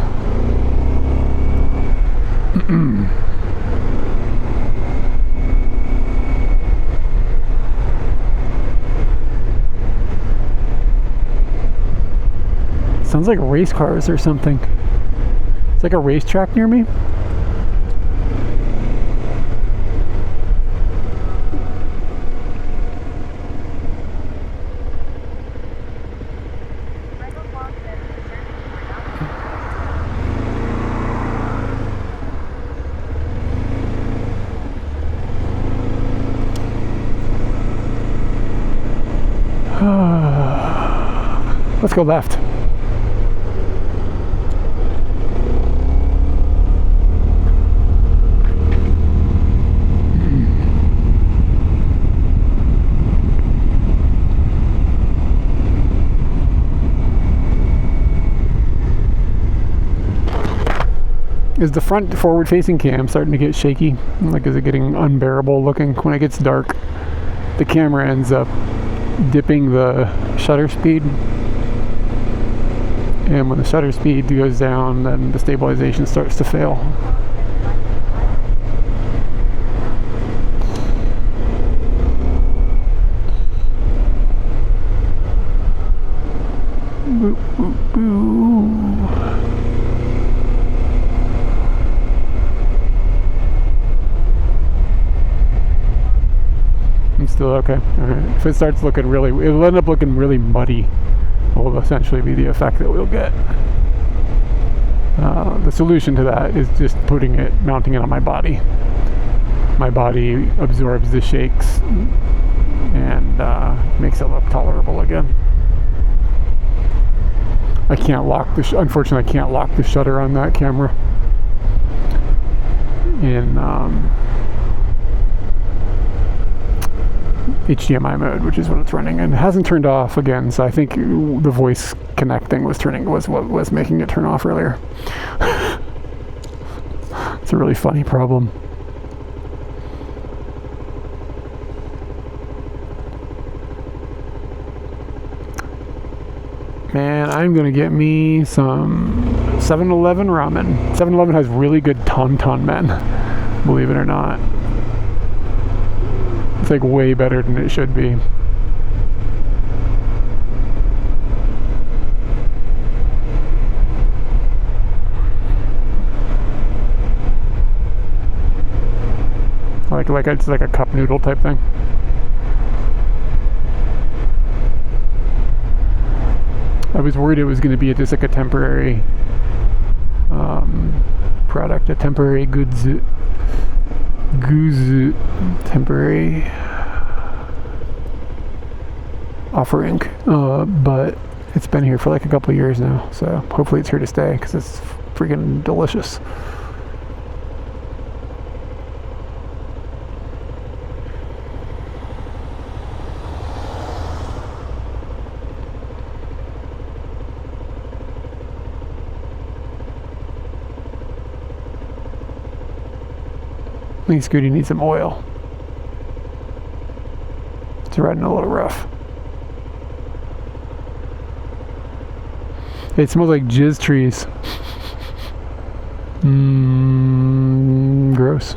Sounds like race cars or something. It's like a racetrack near me. Let's go left. Is the front forward-facing cam starting to get shaky? Like, is it getting unbearable looking? When it gets dark, the camera ends up dipping the shutter speed. And when the shutter speed goes down, then the stabilization starts to fail. Boop, boop, boop. I'm still okay. Alright. If it starts looking really, it'll end up looking really muddy. Will essentially be the effect that we'll get. The solution to that is just mounting it on my body. My body absorbs the shakes and makes it look tolerable again. I can't lock unfortunately I can't lock the shutter on that camera in HDMI mode, which is what it's running, and it hasn't turned off again, so I think the voice connecting was what was making it turn off earlier. It's a really funny problem. Man, I'm gonna get me some 7-Eleven ramen. 7-Eleven has really good ton men, believe it or not. It's like way better than it should be. Like it's like a cup noodle type thing. I was worried it was going to be just like a temporary product, a temporary temporary offering, but it's been here for like a couple of years now, so hopefully it's here to stay because it's freaking delicious. I think Scooty needs some oil. It's riding a little rough. It smells like jizz trees. Gross.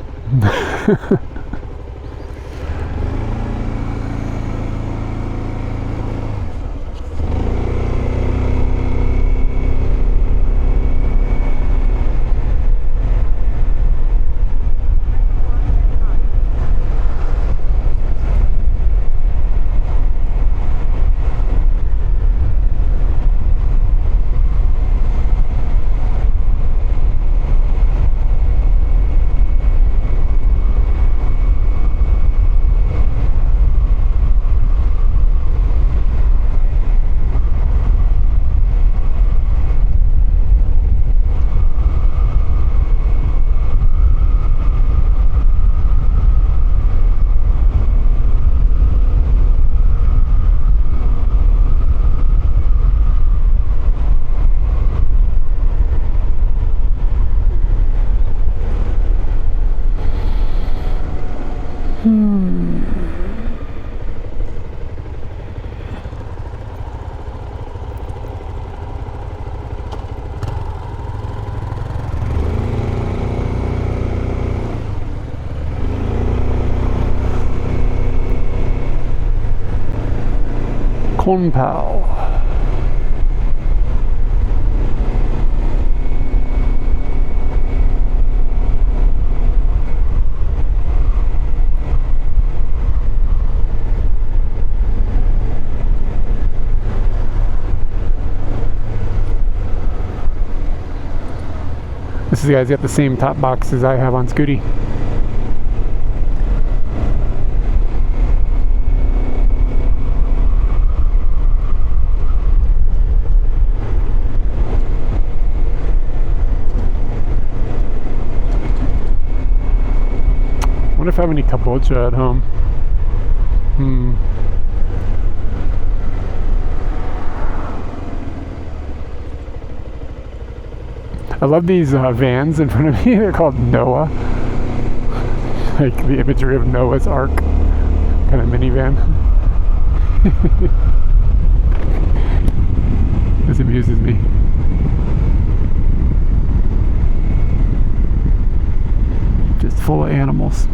Conpal. This guy's got the same top box as I have on Scooty. I wonder if I have any kabocha at home. I love these vans in front of me. They're called Noah. Like the imagery of Noah's Ark. Kind of minivan. This amuses me. full of animals.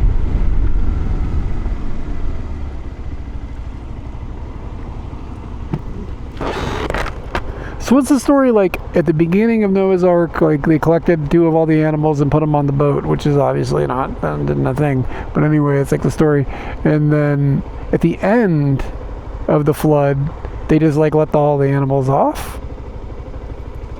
So what's the story like at the beginning of Noah's Ark? Like they collected 2 of all the animals and put them on the boat, which is obviously not a thing. But anyway, it's like the story. And then at the end of the flood, they just like let all the animals off.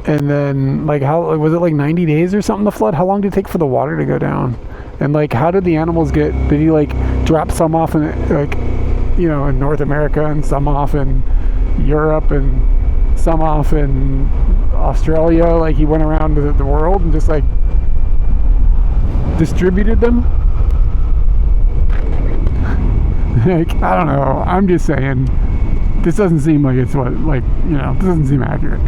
And then like how was it like 90 days or something? The flood. How long did it take for the water to go down? And like how did the animals get? Did he like drop some off in like in North America and some off in Europe and some off in Australia? Like he went around the world and just like distributed them. Like I don't know. I'm just saying this doesn't seem like it's what this doesn't seem accurate.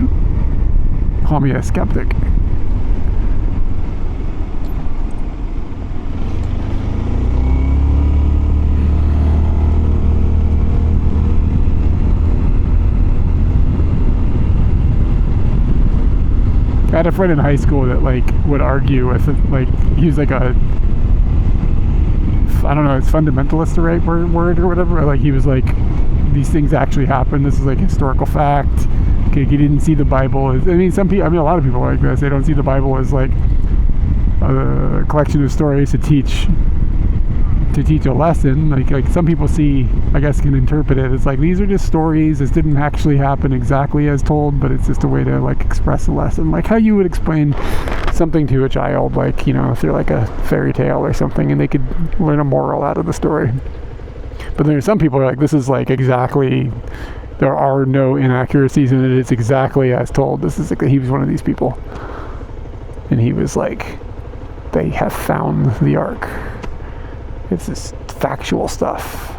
Call me a skeptic. I had a friend in high school that like would argue with like he was like a I don't know, is fundamentalist the right word or whatever. Like he was like these things actually happen. This is like historical fact. Okay, he didn't see the Bible as, a lot of people are like this. They don't see the Bible as like a collection of stories to teach a lesson. Like some people see, I guess, can interpret it as like these are just stories. This didn't actually happen exactly as told, but it's just a way to like express a lesson. Like how you would explain something to a child, like if they're like a fairy tale or something, and they could learn a moral out of the story. But then some people are like, this is like exactly. There are no inaccuracies in it. It's exactly as told. This is like he was one of these people, and he was like, they have found the ark. It's this factual stuff,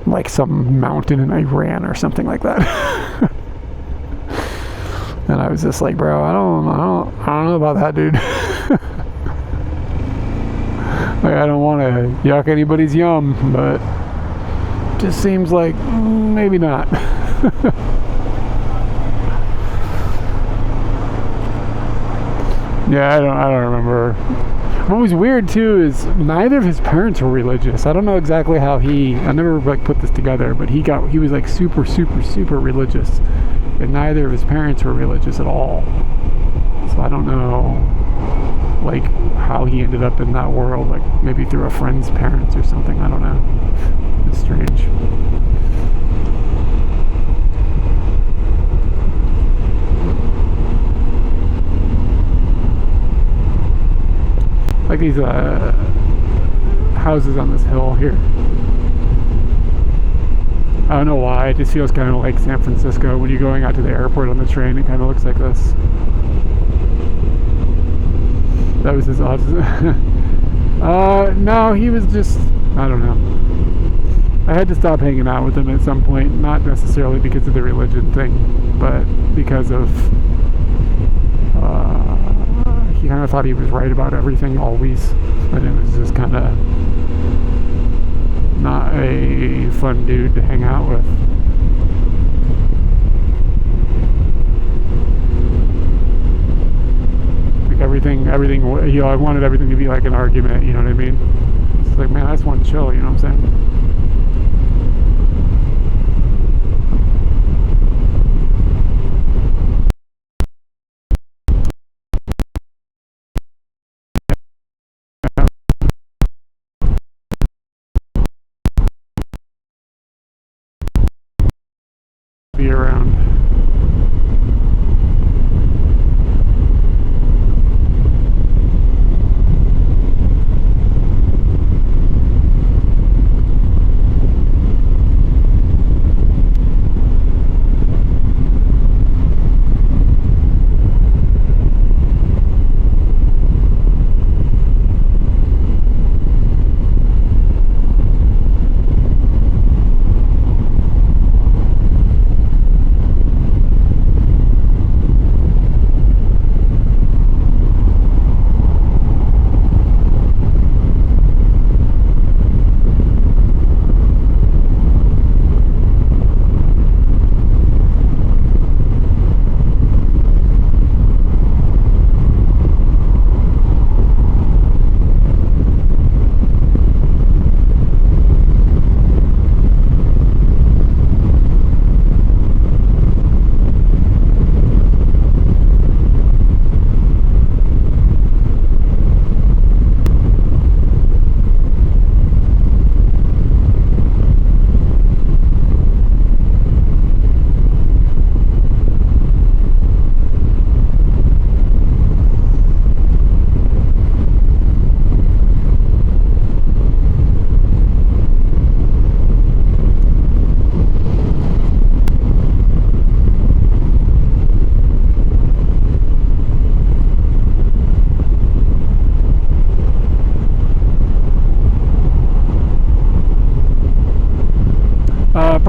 like some mountain in Iran or something like that. And I was just like, bro, I don't know about that, dude. Like, I don't want to yuck anybody's yum, but just seems like maybe not. Yeah, I don't remember. What was weird too is neither of his parents were religious. I don't know exactly how I never like put this together, but he was like super religious, and neither of his parents were religious at all. So I don't know like how he ended up in that world, like maybe through a friend's parents or something. I don't know. It's strange. Like these houses on this hill here. I don't know why, it just feels kind of like San Francisco. When you're going out to the airport on the train, it kind of looks like this. That was his odds. No, he was just, I don't know. I had to stop hanging out with him at some point, not necessarily because of the religion thing, but because of he kind of thought he was right about everything always, and it was just kind of not a fun dude to hang out with. Like everything, I wanted everything to be like an argument, you know what I mean? It's like, man, I just want to chill, you know what I'm saying? Be around.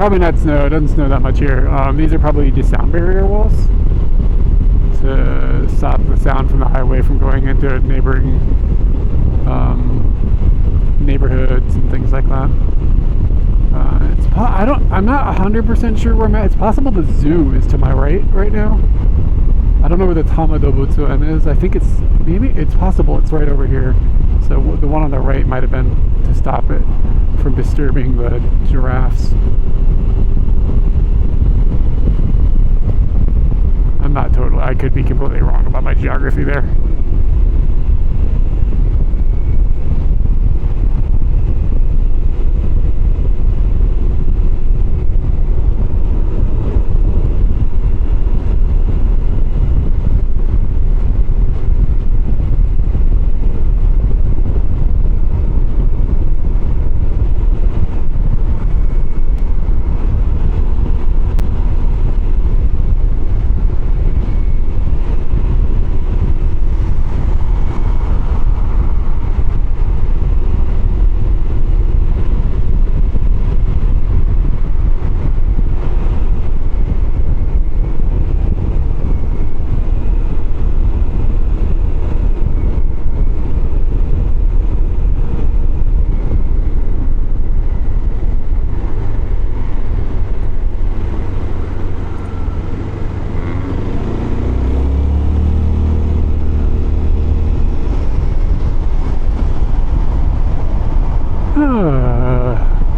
Probably not snow. It doesn't snow that much here. These are probably just sound barrier walls to stop the sound from the highway from going into neighboring neighborhoods and things like that. I'm not 100% sure where I'm at. It's possible the zoo is to my right now. I don't know where the Tamadobutsuan is. I think it's possible it's right over here. So the one on the right might have been to stop it from disturbing the giraffes. I'm not totally, I could be completely wrong about my geography there.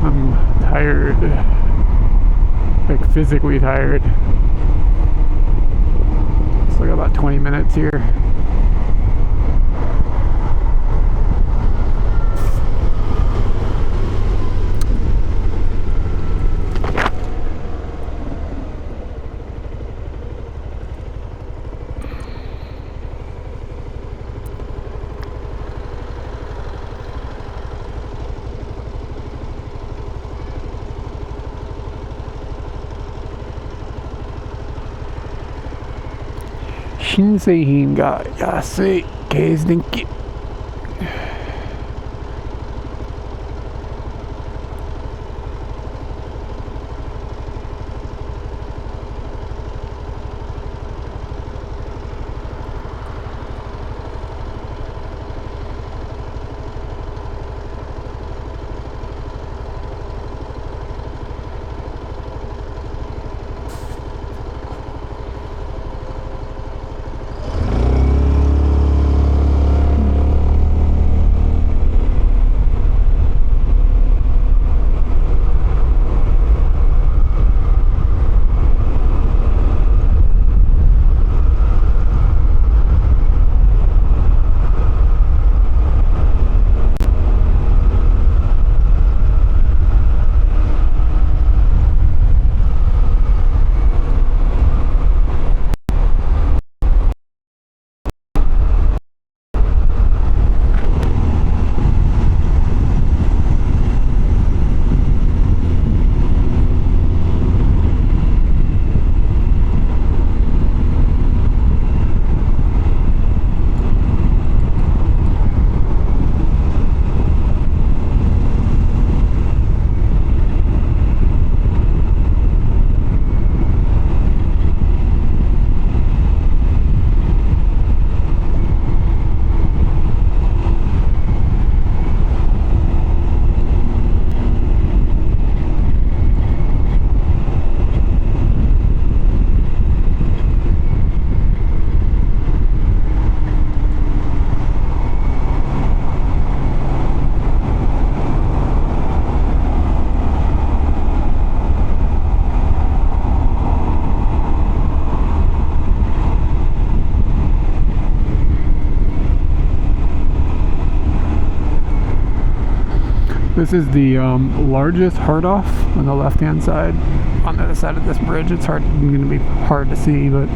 I'm tired, like physically tired. Still got about 20 minutes here. Shinseihin ga yasui gas denki. This is the largest hard off on the left hand side on the other side of this bridge. It's going to be hard to see, but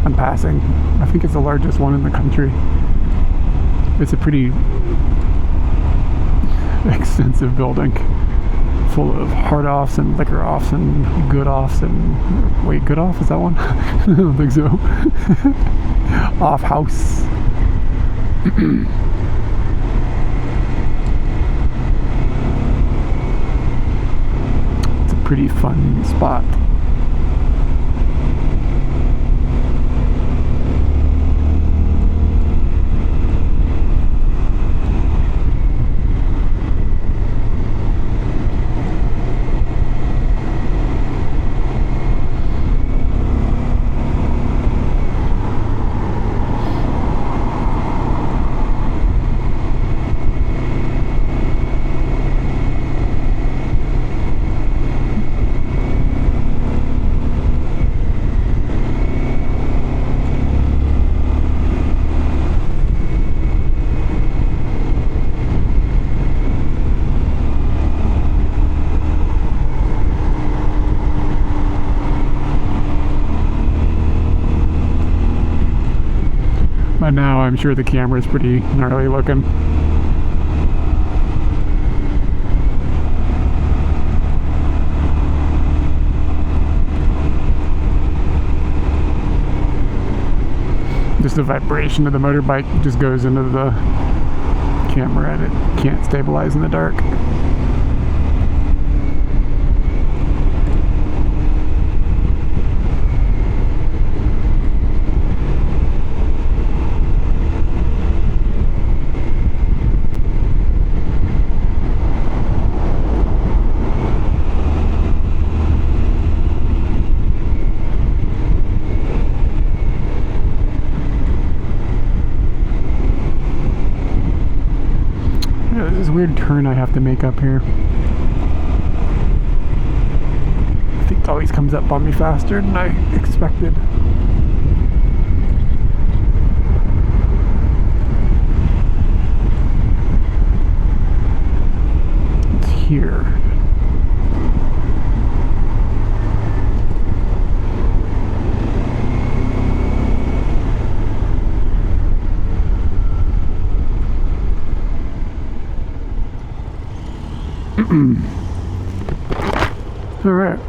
I'm passing. I think it's the largest one in the country. It's a pretty extensive building full of hard offs and liquor offs and good offs and wait, good off? Is that one? I don't think so. Off house. pretty fun spot. But now I'm sure the camera's pretty gnarly looking. Just the vibration of the motorbike just goes into the camera and it can't stabilize in the dark. There's a weird turn I have to make up here. I think it always comes up on me faster than I expected. It's here. All right.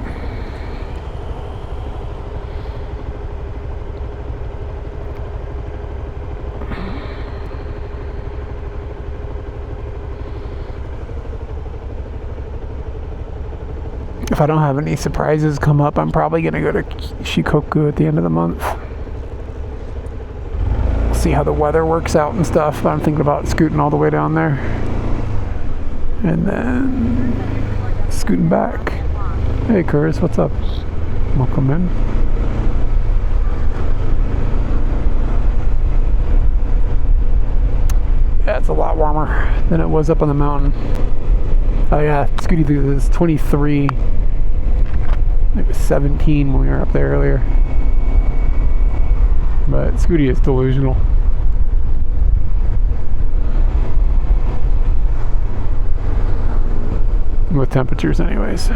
If I don't have any surprises come up, I'm probably gonna go to Shikoku at the end of the month. See how the weather works out and stuff. I'm thinking about scooting all the way down there. And then scooting back. Hey Curtis, what's up? Welcome in. Yeah, it's a lot warmer than it was up on the mountain. Oh yeah, Scooty is 23. It was 17 when we were up there earlier. But Scooty is delusional. With temperatures anyways.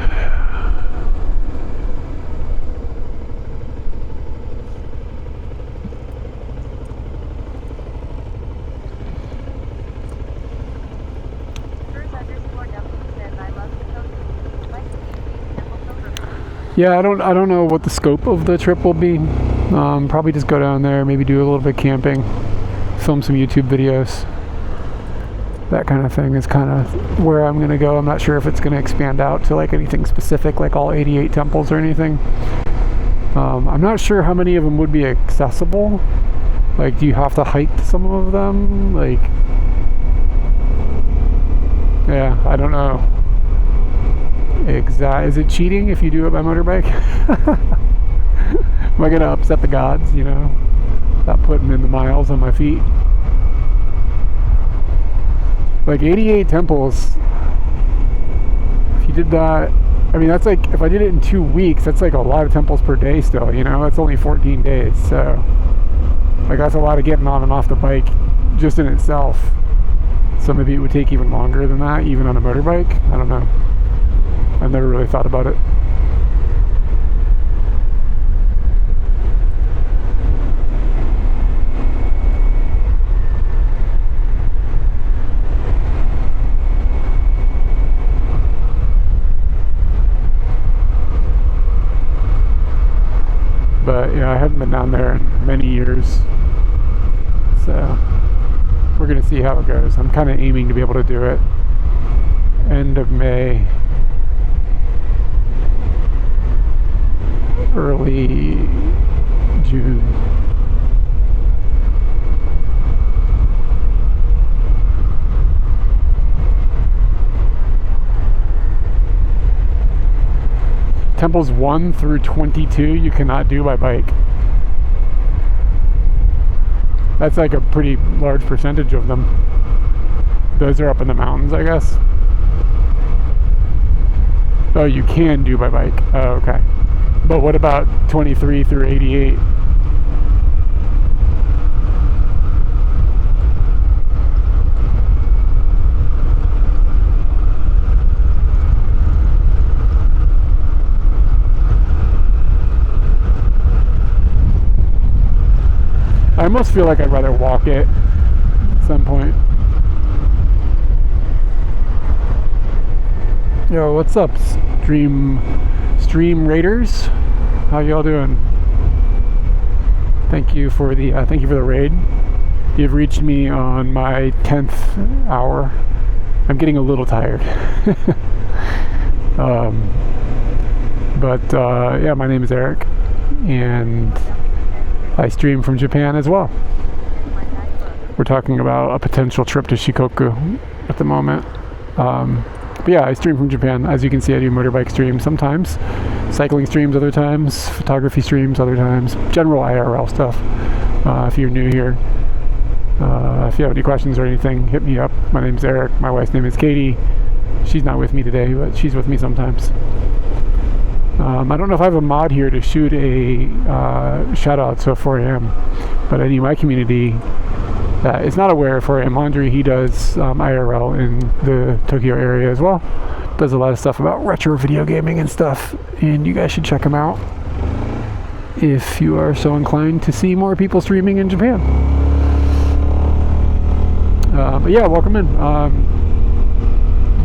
Yeah, I don't know what the scope of the trip will be. Probably just go down there, maybe do a little bit of camping, film some YouTube videos. That kind of thing is kind of where I'm going to go. I'm not sure if it's going to expand out to like anything specific, like all 88 temples or anything. I'm not sure how many of them would be accessible. Like, do you have to hike some of them? Like, yeah, I don't know. Is it cheating if you do it by motorbike? Am I going to upset the gods, you know, without putting in the miles on my feet? Like 88 temples, if you did that, I mean, that's like, if I did it in 2 weeks, that's like a lot of temples per day still, you know, that's only 14 days, so, like, that's a lot of getting on and off the bike just in itself. So maybe it would take even longer than that, even on a motorbike, I don't know. I've never really thought about it. But yeah, I haven't been down there in many years, so we're gonna see how it goes. I'm kind of aiming to be able to do it end of May. early June. Temples 1 through 22 you cannot do by bike. That's like a pretty large percentage of them. Those are up in the mountains, I guess. Oh, you can do by bike. Oh, okay. But what about 23 through 88? I almost feel like I'd rather walk it at some point. Yo, what's up, stream raiders? How y'all doing? Thank you for the raid. You've reached me on my 10th hour. I'm getting a little tired. Yeah, my name is Eric, and I stream from Japan as well. We're talking about a potential trip to Shikoku at the moment. But yeah, I stream from Japan. As you can see, I do motorbike streams sometimes, cycling streams other times, photography streams other times, general IRL stuff. If you're new here, if you have any questions or anything, hit me up. My name's Eric. My wife's name is Katie. She's not with me today, but she's with me sometimes. I don't know if I have a mod here to shoot a shout out to 4am, but I need my community that is not aware of 4am Laundry. He does IRL in the Tokyo area as well. Does a lot of stuff about retro video gaming and stuff, and you guys should check him out if you are so inclined to see more people streaming in Japan. But yeah, welcome in.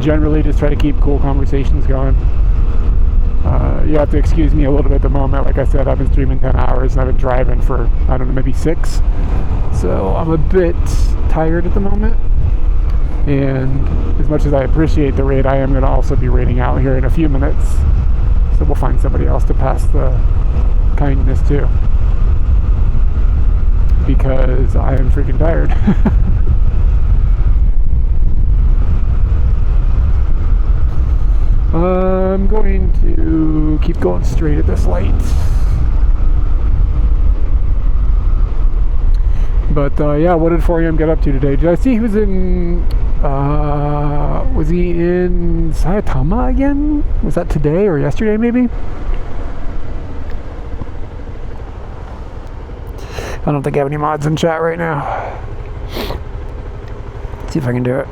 Generally just try to keep cool conversations going. You have to excuse me a little bit at the moment. Like I said, I've been streaming 10 hours and I've been driving for, I don't know, maybe 6. So I'm a bit tired at the moment. And as much as I appreciate the raid, I am going to also be raiding out here in a few minutes. So we'll find somebody else to pass the kindness to. Because I am freaking tired. I'm going to keep going straight at this light. But yeah, what did 4am get up to today? Did I see he was in Saitama again? Was that today or yesterday maybe? I don't think I have any mods in chat right now. Let's see if I can do it.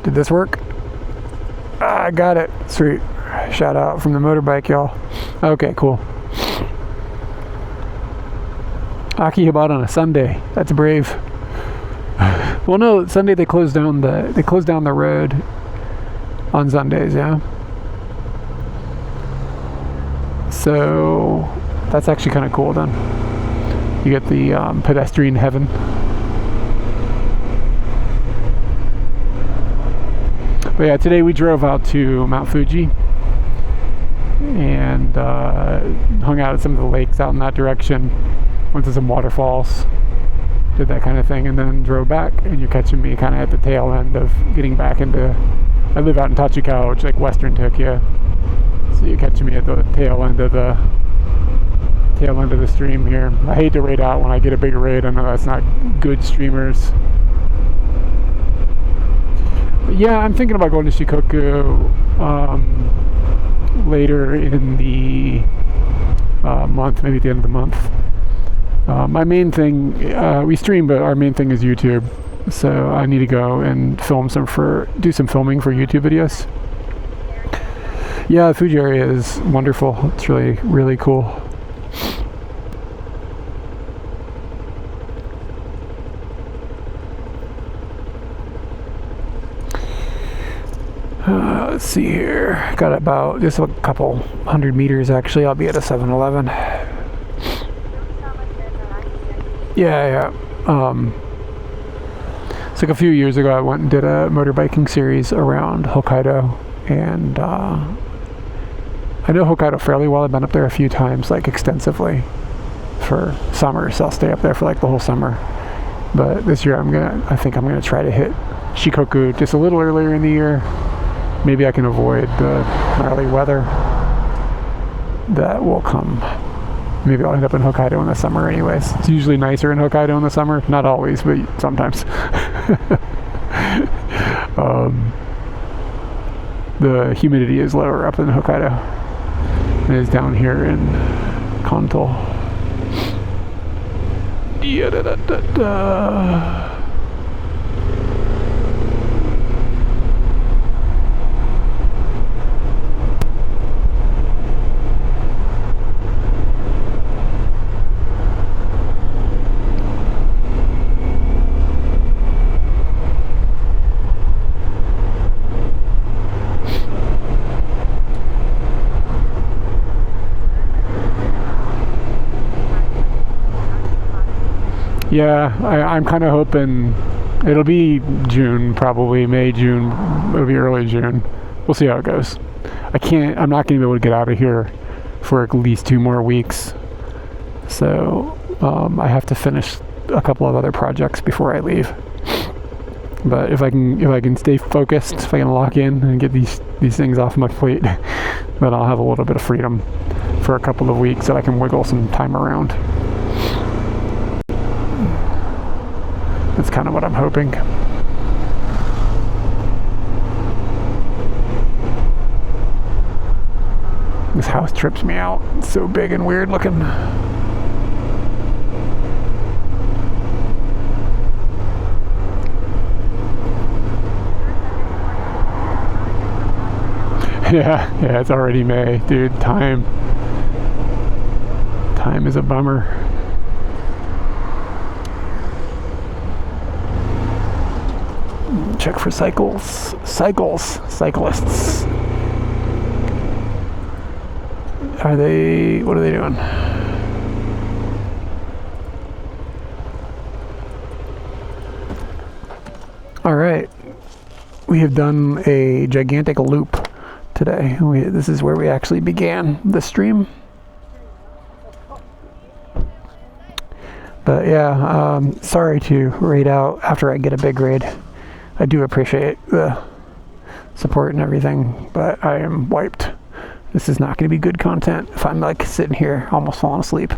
Did this work? I got it. Sweet. Shout out from the motorbike, y'all. Okay, cool. Akihabara on a Sunday. That's brave. Well, no, Sunday they close down the road on Sundays, yeah. So that's actually kind of cool then. You get the pedestrian heaven. But yeah, today we drove out to Mount Fuji and hung out at some of the lakes out in that direction. Went to some waterfalls, did that kind of thing, and then drove back. And you're catching me kind of at the tail end of getting back into. I live out in Tachikawa, which is like western Tokyo. So you're catching me at the tail end of the stream here. I hate to raid out when I get a bigger raid. I know that's not good streamers. But yeah, I'm thinking about going to Shikoku later in the month, maybe at the end of the month. My main thing, we stream, but our main thing is YouTube. So I need to go and do some filming for YouTube videos. Yeah, the Fuji area is wonderful. It's really, really cool. Let's see here. Got about just a couple 100 meters actually. I'll be at a 7-Eleven. Yeah. It's like a few years ago I went and did a motorbiking series around Hokkaido, and I know Hokkaido fairly well. I've been up there a few times, like extensively for summer, so I'll stay up there for like the whole summer. But this year I think I'm gonna try to hit Shikoku just a little earlier in the year. Maybe I can avoid the gnarly weather that will come. Maybe I'll end up in Hokkaido in the summer anyways. It's usually nicer in Hokkaido in the summer. Not always, but sometimes. The humidity is lower up in Hokkaido than it is down here in Kanto. Yeah, I'm kind of hoping it'll be June, probably May, June. It'll be early June. We'll see how it goes. I'm not going to be able to get out of here for at least 2 more weeks. So I have to finish a couple of other projects before I leave. But if I can stay focused, if I can lock in and get these things off my plate, then I'll have a little bit of freedom for a couple of weeks that I can wiggle some time around. That's kind of what I'm hoping. This house trips me out. It's so big and weird looking. Yeah, it's already May, dude. Time is a bummer. Check for cyclists. What are they doing? All right, we have done a gigantic loop today. This is where we actually began the stream. But yeah, sorry to raid out after I get a big raid. I do appreciate the support and everything, but I am wiped. This is not going to be good content if I'm like sitting here almost falling asleep.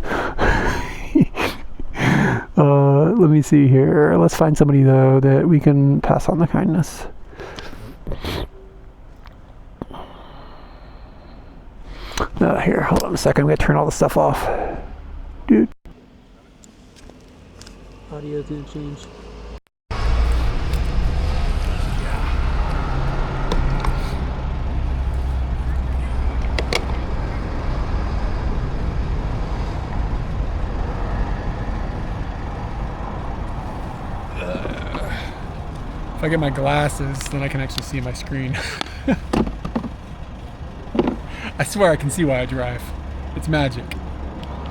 Let me see here. Let's find somebody though that we can pass on the kindness. Here, hold on a second. I'm going to turn all the stuff off. Dude. Audio's going to change. If I get my glasses, then I can actually see my screen. I swear I can see why I drive. It's magic.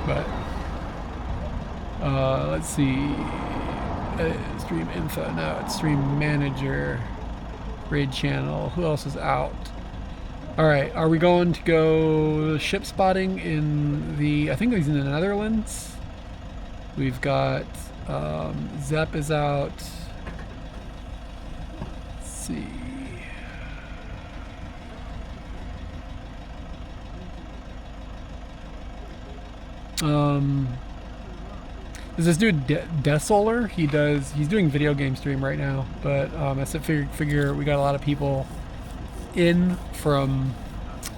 But let's see. Stream info. No, it's stream manager. Raid channel. Who else is out? Alright, are we going to go ship spotting in the... I think he's in the Netherlands. We've got... Zep is out. Let's see. There's this dude Desolar. He's doing video game stream right now, but I said figure we got a lot of people in from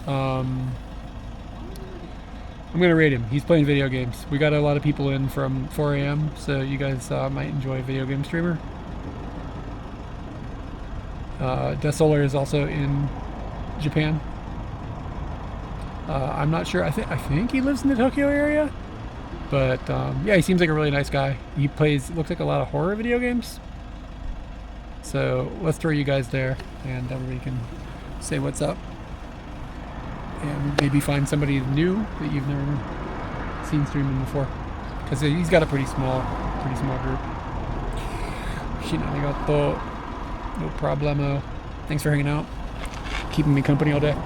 I'm gonna rate him. He's playing video games. We got a lot of people in from 4 a.m. so you guys might enjoy a video game streamer. Desolar is also in Japan. I'm not sure. I think he lives in the Tokyo area, but yeah, he seems like a really nice guy. He looks like a lot of horror video games. So let's throw you guys there, and everybody can say what's up, and maybe find somebody new that you've never seen streaming before, because he's got a pretty small pretty small group. Shinarigato. No problemo. Thanks for hanging out. Keeping me company all day.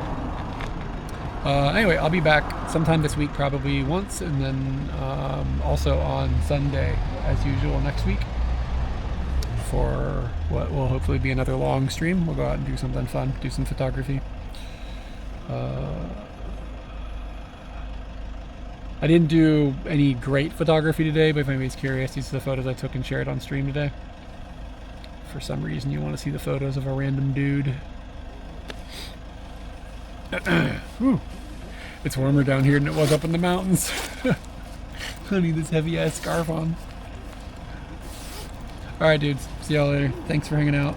Anyway, I'll be back sometime this week, probably once, and then also on Sunday, as usual, next week, for what will hopefully be another long stream. We'll go out and do something fun, do some photography. I didn't do any great photography today, but if anybody's curious, these are the photos I took and shared on stream today. For some reason, you want to see the photos of a random dude. It's warmer down here than it was up in the mountains. I need this heavy ass scarf on. Alright dudes, see y'all later. Thanks for hanging out.